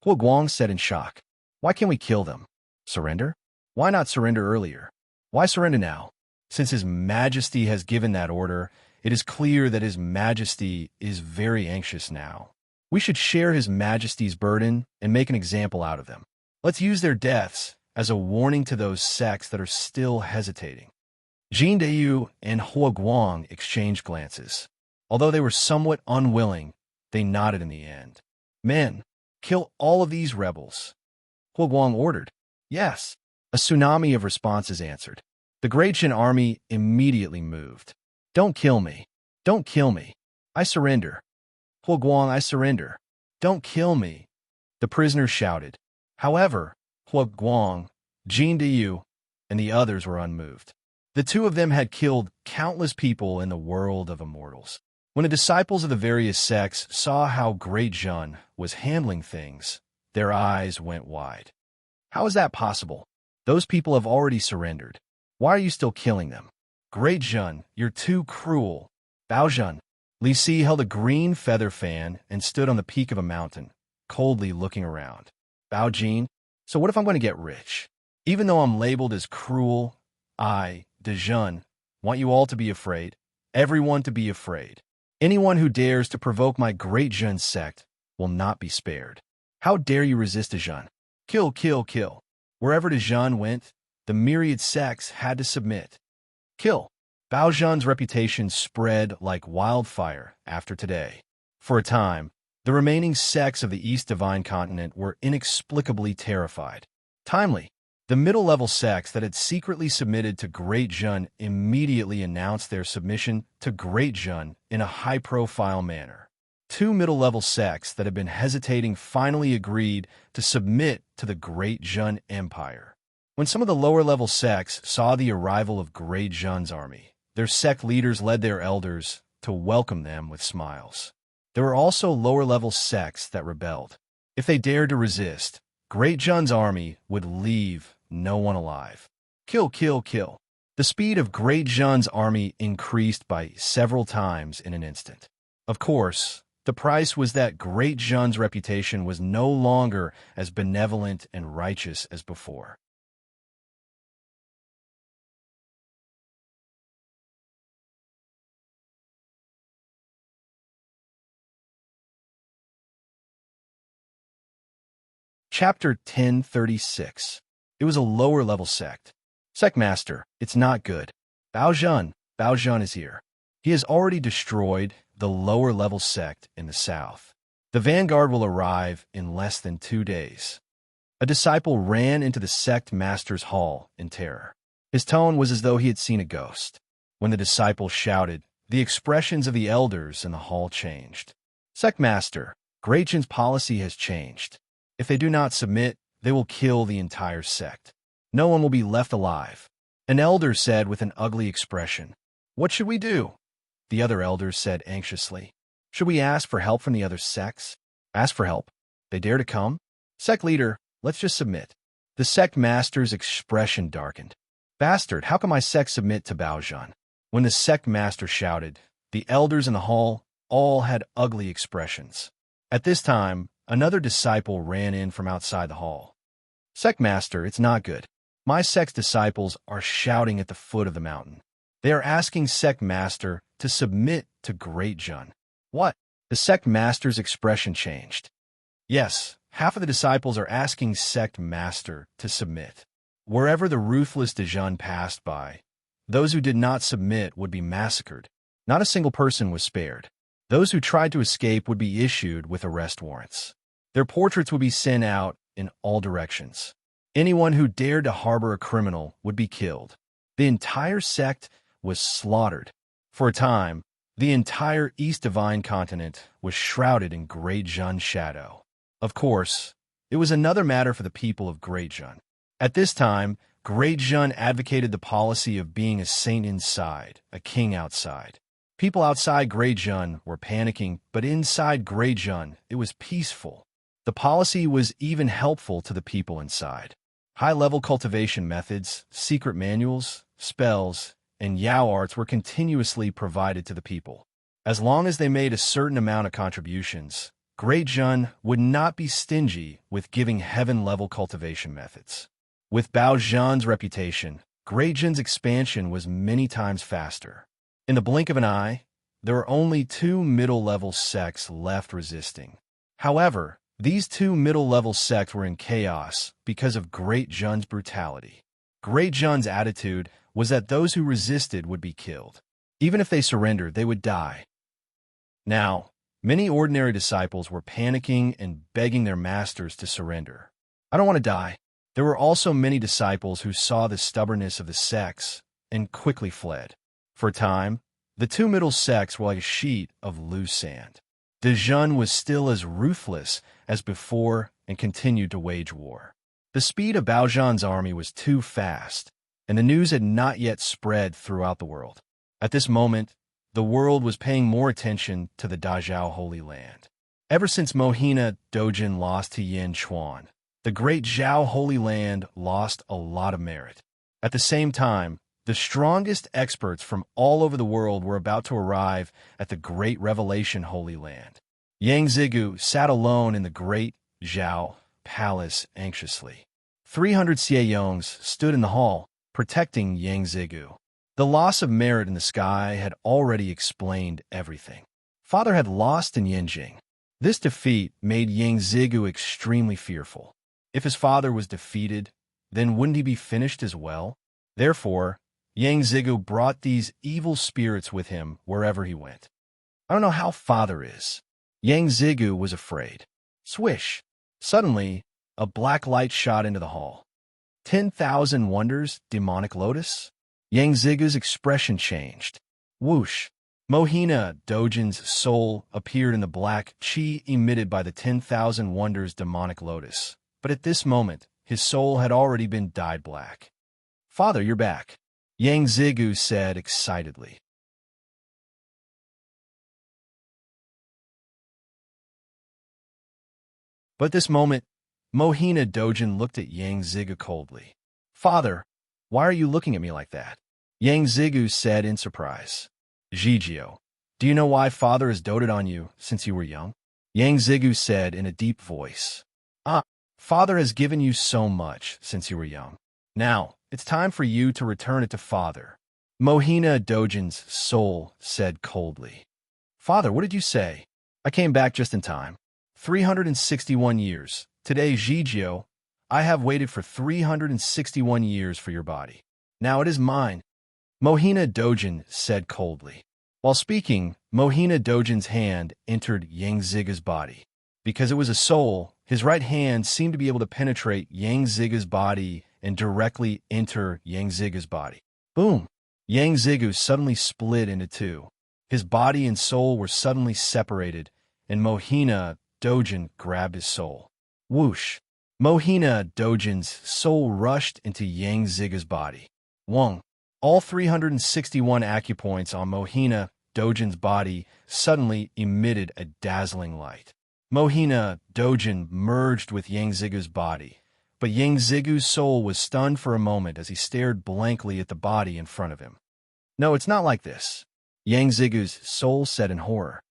Huoguang said in shock. Why can't we kill them? Surrender? Why not surrender earlier? Why surrender now? Since His Majesty has given that order, it is clear that His Majesty is very anxious now. We should share His Majesty's burden and make an example out of them. Let's use their deaths as a warning to those sects that are still hesitating. Jin Deyu and Hua Guang exchanged glances. Although they were somewhat unwilling, they nodded in the end. Men, kill all of these rebels. Hua Guang ordered. Yes. A tsunami of responses answered. The Great Jin army immediately moved. Don't kill me. Don't kill me. I surrender. Hua Guang, I surrender. Don't kill me. The prisoners shouted. However, Hua Guang, Jin Deyu, and the others were unmoved. The two of them had killed countless people in the world of immortals. When the disciples of the various sects saw how Great Jun was handling things, their eyes went wide. How is that possible? Those people have already surrendered. Why are you still killing them? Great Jun, you're too cruel. Bao Jun. Li Si held a green feather fan and stood on the peak of a mountain, coldly looking around. Bao Jin, so what if I'm going to get rich? Even though I'm labeled as cruel, I, De Jun, want you all to be afraid, everyone to be afraid. Anyone who dares to provoke my Great Jun sect will not be spared. How dare you resist De Jun? Kill, kill, kill. Wherever De Jun went, the myriad sects had to submit. Kill. Bao Jun's reputation spread like wildfire after today. For a time, the remaining sects of the East Divine Continent were inexplicably terrified. Timely, the middle-level sects that had secretly submitted to Great Jun immediately announced their submission to Great Jun in a high-profile manner. Two middle-level sects that had been hesitating finally agreed to submit to the Great Jun Empire. When some of the lower-level sects saw the arrival of Great Jun's army, their sect leaders led their elders to welcome them with smiles. There were also lower-level sects that rebelled. If they dared to resist, Great Jun's army would leave no one alive. Kill, kill, kill. The speed of Great Jun's army increased by several times in an instant. Of course, the price was that Great Jun's reputation was no longer as benevolent and righteous as before. Chapter 1036. It was a lower-level sect. Sect Master, it's not good. Bao Jun is here. He has already destroyed the lower-level sect in the south. The vanguard will arrive in less than 2 days. A disciple ran into the sect master's hall in terror. His tone was as though he had seen a ghost. When the disciple shouted, the expressions of the elders in the hall changed. Sect Master, Great Jin's policy has changed. If they do not submit, they will kill the entire sect. No one will be left alive. An elder said with an ugly expression. What should we do? The other elders said anxiously. Should we ask for help from the other sects? Ask for help. They dare to come? Sect leader, let's just submit. The sect master's expression darkened. Bastard, how can my sect submit to Bao Jun? When the sect master shouted, the elders in the hall all had ugly expressions. At this time, another disciple ran in from outside the hall. Sect Master, it's not good. My sect's disciples are shouting at the foot of the mountain. They are asking Sect Master to submit to Great Jun. What? The Sect Master's expression changed. Yes, half of the disciples are asking Sect Master to submit. Wherever the ruthless De Jun passed by, those who did not submit would be massacred. Not a single person was spared. Those who tried to escape would be issued with arrest warrants. Their portraits would be sent out in all directions. Anyone who dared to harbor a criminal would be killed. The entire sect was slaughtered. For a time, the entire East Divine Continent was shrouded in Great Jun's shadow. Of course, it was another matter for the people of Great Jun. At this time, Great Jun advocated the policy of being a saint inside, a king outside. People outside Great Jun were panicking, but inside Great Jun, it was peaceful. The policy was even helpful to the people inside. High-level cultivation methods, secret manuals, spells, and Yao arts were continuously provided to the people. As long as they made a certain amount of contributions, Great Jun would not be stingy with giving heaven-level cultivation methods. With Bao Zhan's reputation, Great Jin's expansion was many times faster. In the blink of an eye, there were only 2 middle-level sects left resisting. However, these 2 middle-level sects were in chaos because of Great Jin's brutality. Great Jin's attitude was that those who resisted would be killed. Even if they surrendered, they would die. Now, many ordinary disciples were panicking and begging their masters to surrender. "I don't want to die." There were also many disciples who saw the stubbornness of the sects and quickly fled. For a time, the 2 middle sects were like a sheet of loose sand. Dejun was still as ruthless as before and continued to wage war. The speed of Bao Zhan's army was too fast, and the news had not yet spread throughout the world. At this moment, the world was paying more attention to the Dazhao Holy Land. Ever since Mohina Dojin lost to Yin Chuan, the Great Zhao Holy Land lost a lot of merit. At the same time, the strongest experts from all over the world were about to arrive at the Great Revelation Holy Land. Yang Zigu sat alone in the Great Zhao Palace anxiously. 300 Xieyongs stood in the hall, protecting Yang Zigu. The loss of merit in the sky had already explained everything. Father had lost in Yanjing. This defeat made Yang Zigu extremely fearful. If his father was defeated, then wouldn't he be finished as well? Therefore, Yang Zigu brought these evil spirits with him wherever he went. "I don't know how father is." Yang Zigu was afraid. Swish! Suddenly, a black light shot into the hall. 10,000 wonders, demonic lotus? Yang Zigu's expression changed. Whoosh! Mohina Dojin's soul appeared in the black chi emitted by the 10,000 wonders demonic lotus. But at this moment, his soul had already been dyed black. "Father, you're back," Yang Zigu said excitedly. But at this moment, Mohina Dojin looked at Yang Zigu coldly. "Father, why are you looking at me like that?" Yang Zigu said in surprise. "Zhijio, do you know why father has doted on you since you were young?" Yang Zigu said in a deep voice. Father has given you so much since you were young. Now, it's time for you to return it to father." Mohina Dojin's soul said coldly. "Father, what did you say?" "I came back just in time. 361 years. Today, Zhijio, I have waited for 361 years for your body. Now it is mine." Mohina Dojin said coldly. While speaking, Mohina Dojin's hand entered Yang Zigu's body. Because it was a soul, his right hand seemed to be able to penetrate Yang Zigu's body and directly enter Yang Zigu's body. Boom! Yang Zigu suddenly split into 2. His body and soul were suddenly separated, and Mohina Dojin grabbed his soul. Whoosh! Mohina Dojin's soul rushed into Yang Zigu's body. Wong! All 361 acupoints on Mohina Dojin's body suddenly emitted a dazzling light. Mohina Dojin merged with Yang Zigu's body, but Yang Zigu's soul was stunned for a moment as he stared blankly at the body in front of him. "No, it's not like this," Yang Zigu's soul said in horror.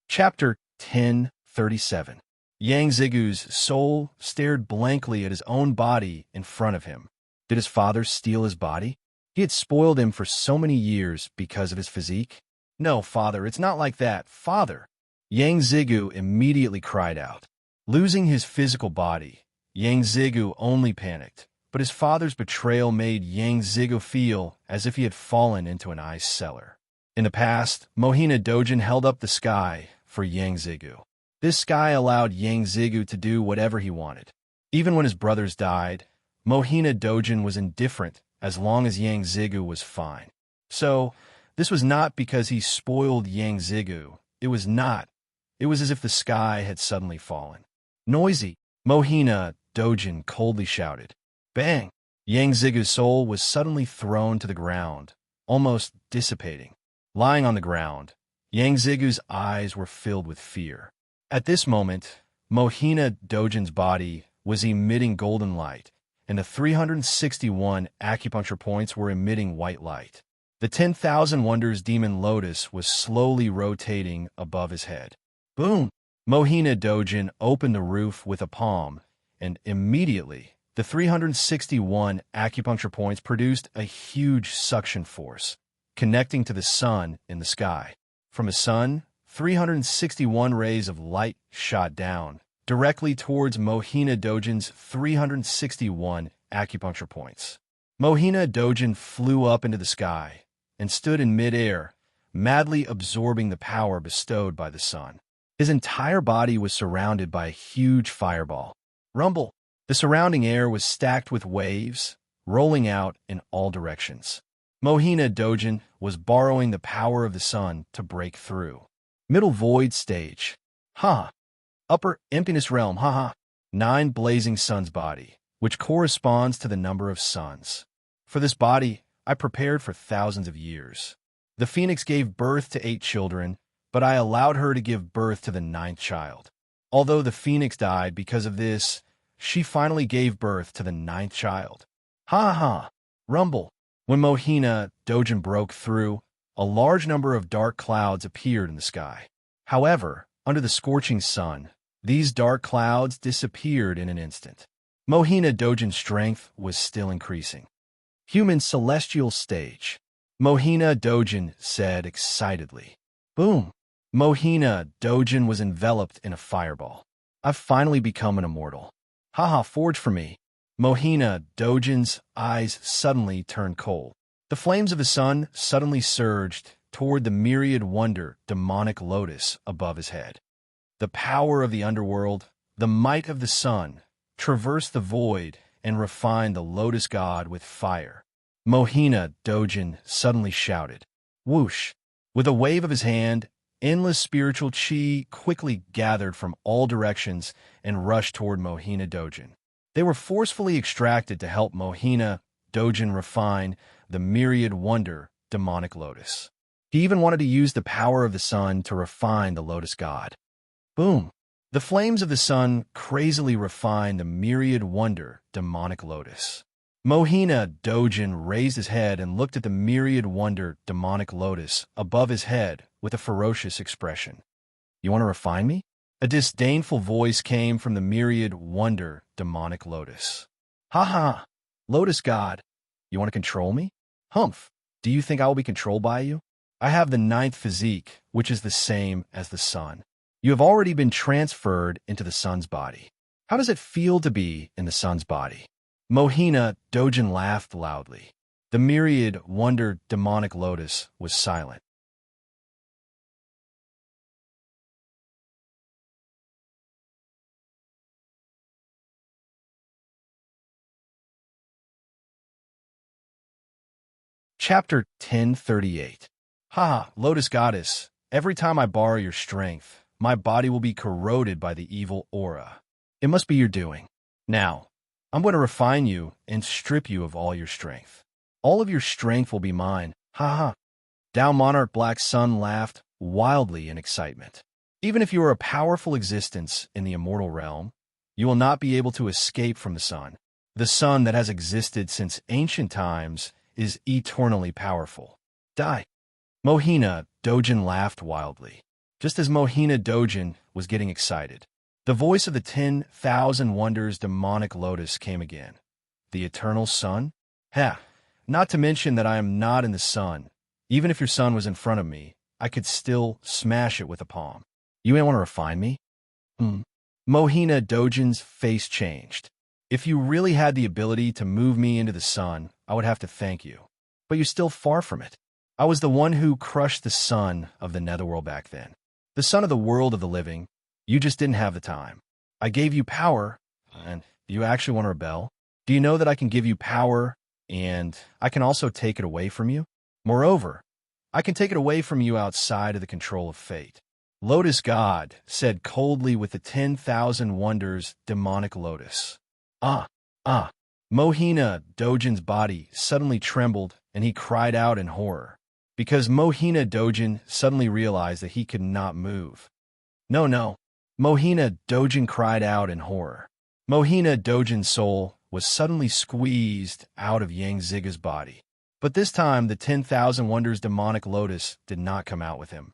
Chapter 10:37. Yang Zigu's soul stared blankly at his own body in front of him. Did his father steal his body? He had spoiled him for so many years because of his physique. "No, father, it's not like that, father!" Yang Zigu immediately cried out. Losing his physical body, Yang Zigu only panicked, but his father's betrayal made Yang Zigu feel as if he had fallen into an ice cellar. In the past, Mohina Dojin held up the sky for Yang Zigu. This sky allowed Yang Zigu to do whatever he wanted. Even when his brothers died, Mohina Dojin was indifferent as long as Yang Zigu was fine. So, this was not because he spoiled Yang Zigu. It was not. It was as if the sky had suddenly fallen. "Noisy!" Mohina Dojin coldly shouted. Bang! Yang Zigu's soul was suddenly thrown to the ground, almost dissipating. Lying on the ground, Yang Zigu's eyes were filled with fear. At this moment, Mohina Dojin's body was emitting golden light, and the 361 acupuncture points were emitting white light. The 10,000 Wonders Demon Lotus was slowly rotating above his head. Boom! Mohina Dojin opened the roof with a palm, and immediately, the 361 acupuncture points produced a huge suction force, connecting to the sun in the sky. From the sun, 361 rays of light shot down, directly towards Mohina Dojin's 361 acupuncture points. Mohina Dojin flew up into the sky and stood in midair, madly absorbing the power bestowed by the sun. His entire body was surrounded by a huge fireball. Rumble! The surrounding air was stacked with waves, rolling out in all directions. Mohina Dojin was borrowing the power of the sun to break through. Middle void stage. Ha! Upper emptiness realm. Ha ha! 9 blazing suns body, which corresponds to the number of suns. For this body, I prepared for thousands of years. The phoenix gave birth to 8 children, but I allowed her to give birth to the 9th child. Although the phoenix died because of this, she finally gave birth to the 9th child. Ha ha! Rumble! When Mohina Dojin broke through, a large number of dark clouds appeared in the sky. However, under the scorching sun, these dark clouds disappeared in an instant. Mohina Dojin's strength was still increasing. Human celestial stage. Mohina Dojin said excitedly. Boom! Mohina Dojin was enveloped in a fireball. I've finally become an immortal. Haha, forge for me. Mohina Dojin's eyes suddenly turned cold. The flames of the sun suddenly surged toward the myriad wonder demonic lotus above his head. The power of the underworld, the might of the sun, traversed the void and refined the lotus god with fire. Mohina Dojin suddenly shouted, whoosh! With a wave of his hand, endless spiritual chi quickly gathered from all directions and rushed toward Mohina Dojin. They were forcefully extracted to help Mohina Dojin refine the myriad wonder demonic lotus. He even wanted to use the power of the sun to refine the lotus god. Boom! The flames of the sun crazily refined the myriad wonder demonic lotus. Mohina Dojin raised his head and looked at the myriad wonder demonic lotus above his head with a ferocious expression. You want to refine me? A disdainful voice came from the myriad wonder demonic lotus. Ha ha! Lotus god, you want to control me? Humph! Do you think I will be controlled by you? I have the 9th physique, which is the same as the sun. You have already been transferred into the sun's body. How does it feel to be in the sun's body? Mohina Dojin laughed loudly. The myriad wonder demonic lotus was silent. Chapter 1038. Ha, Lotus Goddess, every time I borrow your strength, my body will be corroded by the evil aura. It must be your doing. Now, I'm going to refine you and strip you of all your strength. All of your strength will be mine. Ha ha. Tao Monarch Black Sun laughed wildly in excitement. Even if you are a powerful existence in the immortal realm, you will not be able to escape from the sun. The sun that has existed since ancient times is eternally powerful. Die. Mohina Dojin laughed wildly. Just as Mohina Dojin was getting excited, the voice of the 10,000 Wonders demonic lotus came again. The eternal sun? Ha! Not to mention that I am not in the sun. Even if your sun was in front of me, I could still smash it with a palm. You ain't want to refine me? Mohina Dojin's face changed. If you really had the ability to move me into the sun, I would have to thank you. But you're still far from it. I was the one who crushed the sun of the netherworld back then. The sun of the world of the living. You just didn't have the time. I gave you power, and you actually want to rebel? Do you know that I can give you power, and I can also take it away from you? Moreover, I can take it away from you outside of the control of fate. Lotus God said coldly with the 10,000 Wonders demonic lotus. Mohina Dojin's body suddenly trembled, and he cried out in horror, because Mohina Dojin suddenly realized that he could not move. No. Mohina Dojin cried out in horror. Mohina Dojin's soul was suddenly squeezed out of Yang Ziga's body. But this time, the 10,000 Wonders demonic lotus did not come out with him.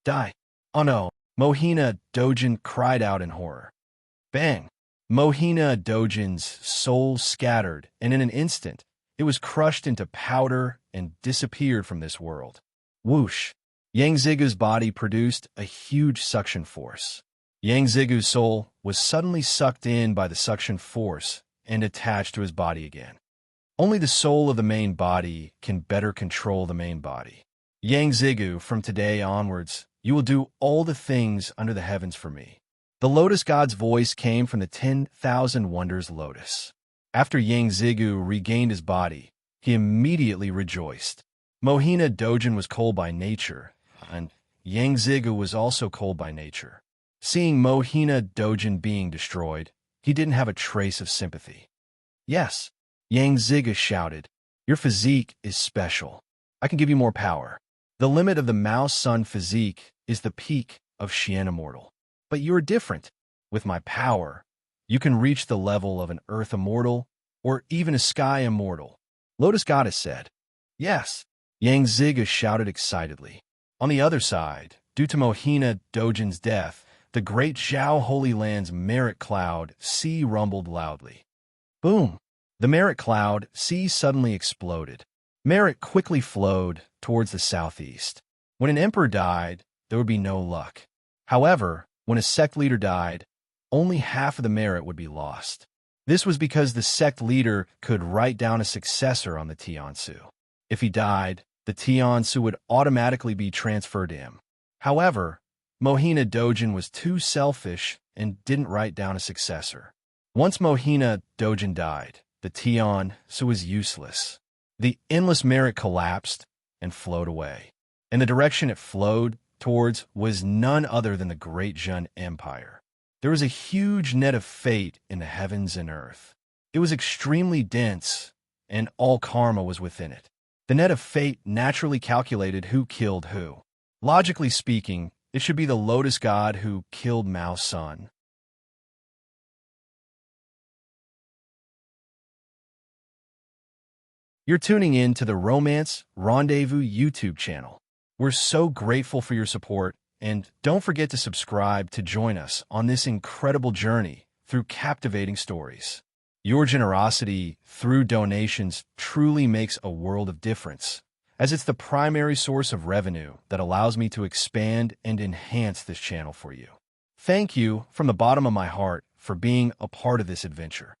Die. Oh no! Mohina Dojin cried out in horror. Bang! Mohina Dojin's soul scattered, and in an instant, it was crushed into powder and disappeared from this world. Whoosh! Yang Ziga's body produced a huge suction force. Yang Zigu's soul was suddenly sucked in by the suction force and attached to his body again. Only the soul of the main body can better control the main body. Yang Zigu, from today onwards, you will do all the things under the heavens for me. The Lotus God's voice came from the 10,000 Wonders Lotus. After Yang Zigu regained his body, he immediately rejoiced. Mohina Dojin was cold by nature, and Yang Zigu was also cold by nature. Seeing Mohina Dojin being destroyed, he didn't have a trace of sympathy. Yes, Yang Ziga shouted, your physique is special. I can give you more power. The limit of the Mouse Sun physique is the peak of Xian Immortal. But you're different. With my power, you can reach the level of an Earth Immortal or even a Sky Immortal. Lotus Goddess said. Yes, Yang Ziga shouted excitedly. On the other side, due to Mohina Dojin's death, the great Zhao Holy Land's merit cloud sea rumbled loudly. Boom! The merit cloud sea suddenly exploded. Merit quickly flowed towards the southeast. When an emperor died, there would be no luck. However, when a sect leader died, only half of the merit would be lost. This was because the sect leader could write down a successor on the Tiansu. If he died, the Tiansu would automatically be transferred to him. However, Mohina Dojin was too selfish and didn't write down a successor. Once Mohina Dojin died, the Tiansu was useless. The endless merit collapsed and flowed away. And the direction it flowed towards was none other than the Great Zhun Empire. There was a huge net of fate in the heavens and earth. It was extremely dense, and all karma was within it. The net of fate naturally calculated who killed who. Logically speaking, it should be the Lotus God who killed Mao Sun. You're tuning in to the Romance Rendezvous YouTube channel. We're so grateful for your support, and don't forget to subscribe to join us on this incredible journey through captivating stories. Your generosity through donations truly makes a world of difference, as it's the primary source of revenue that allows me to expand and enhance this channel for you. Thank you from the bottom of my heart for being a part of this adventure.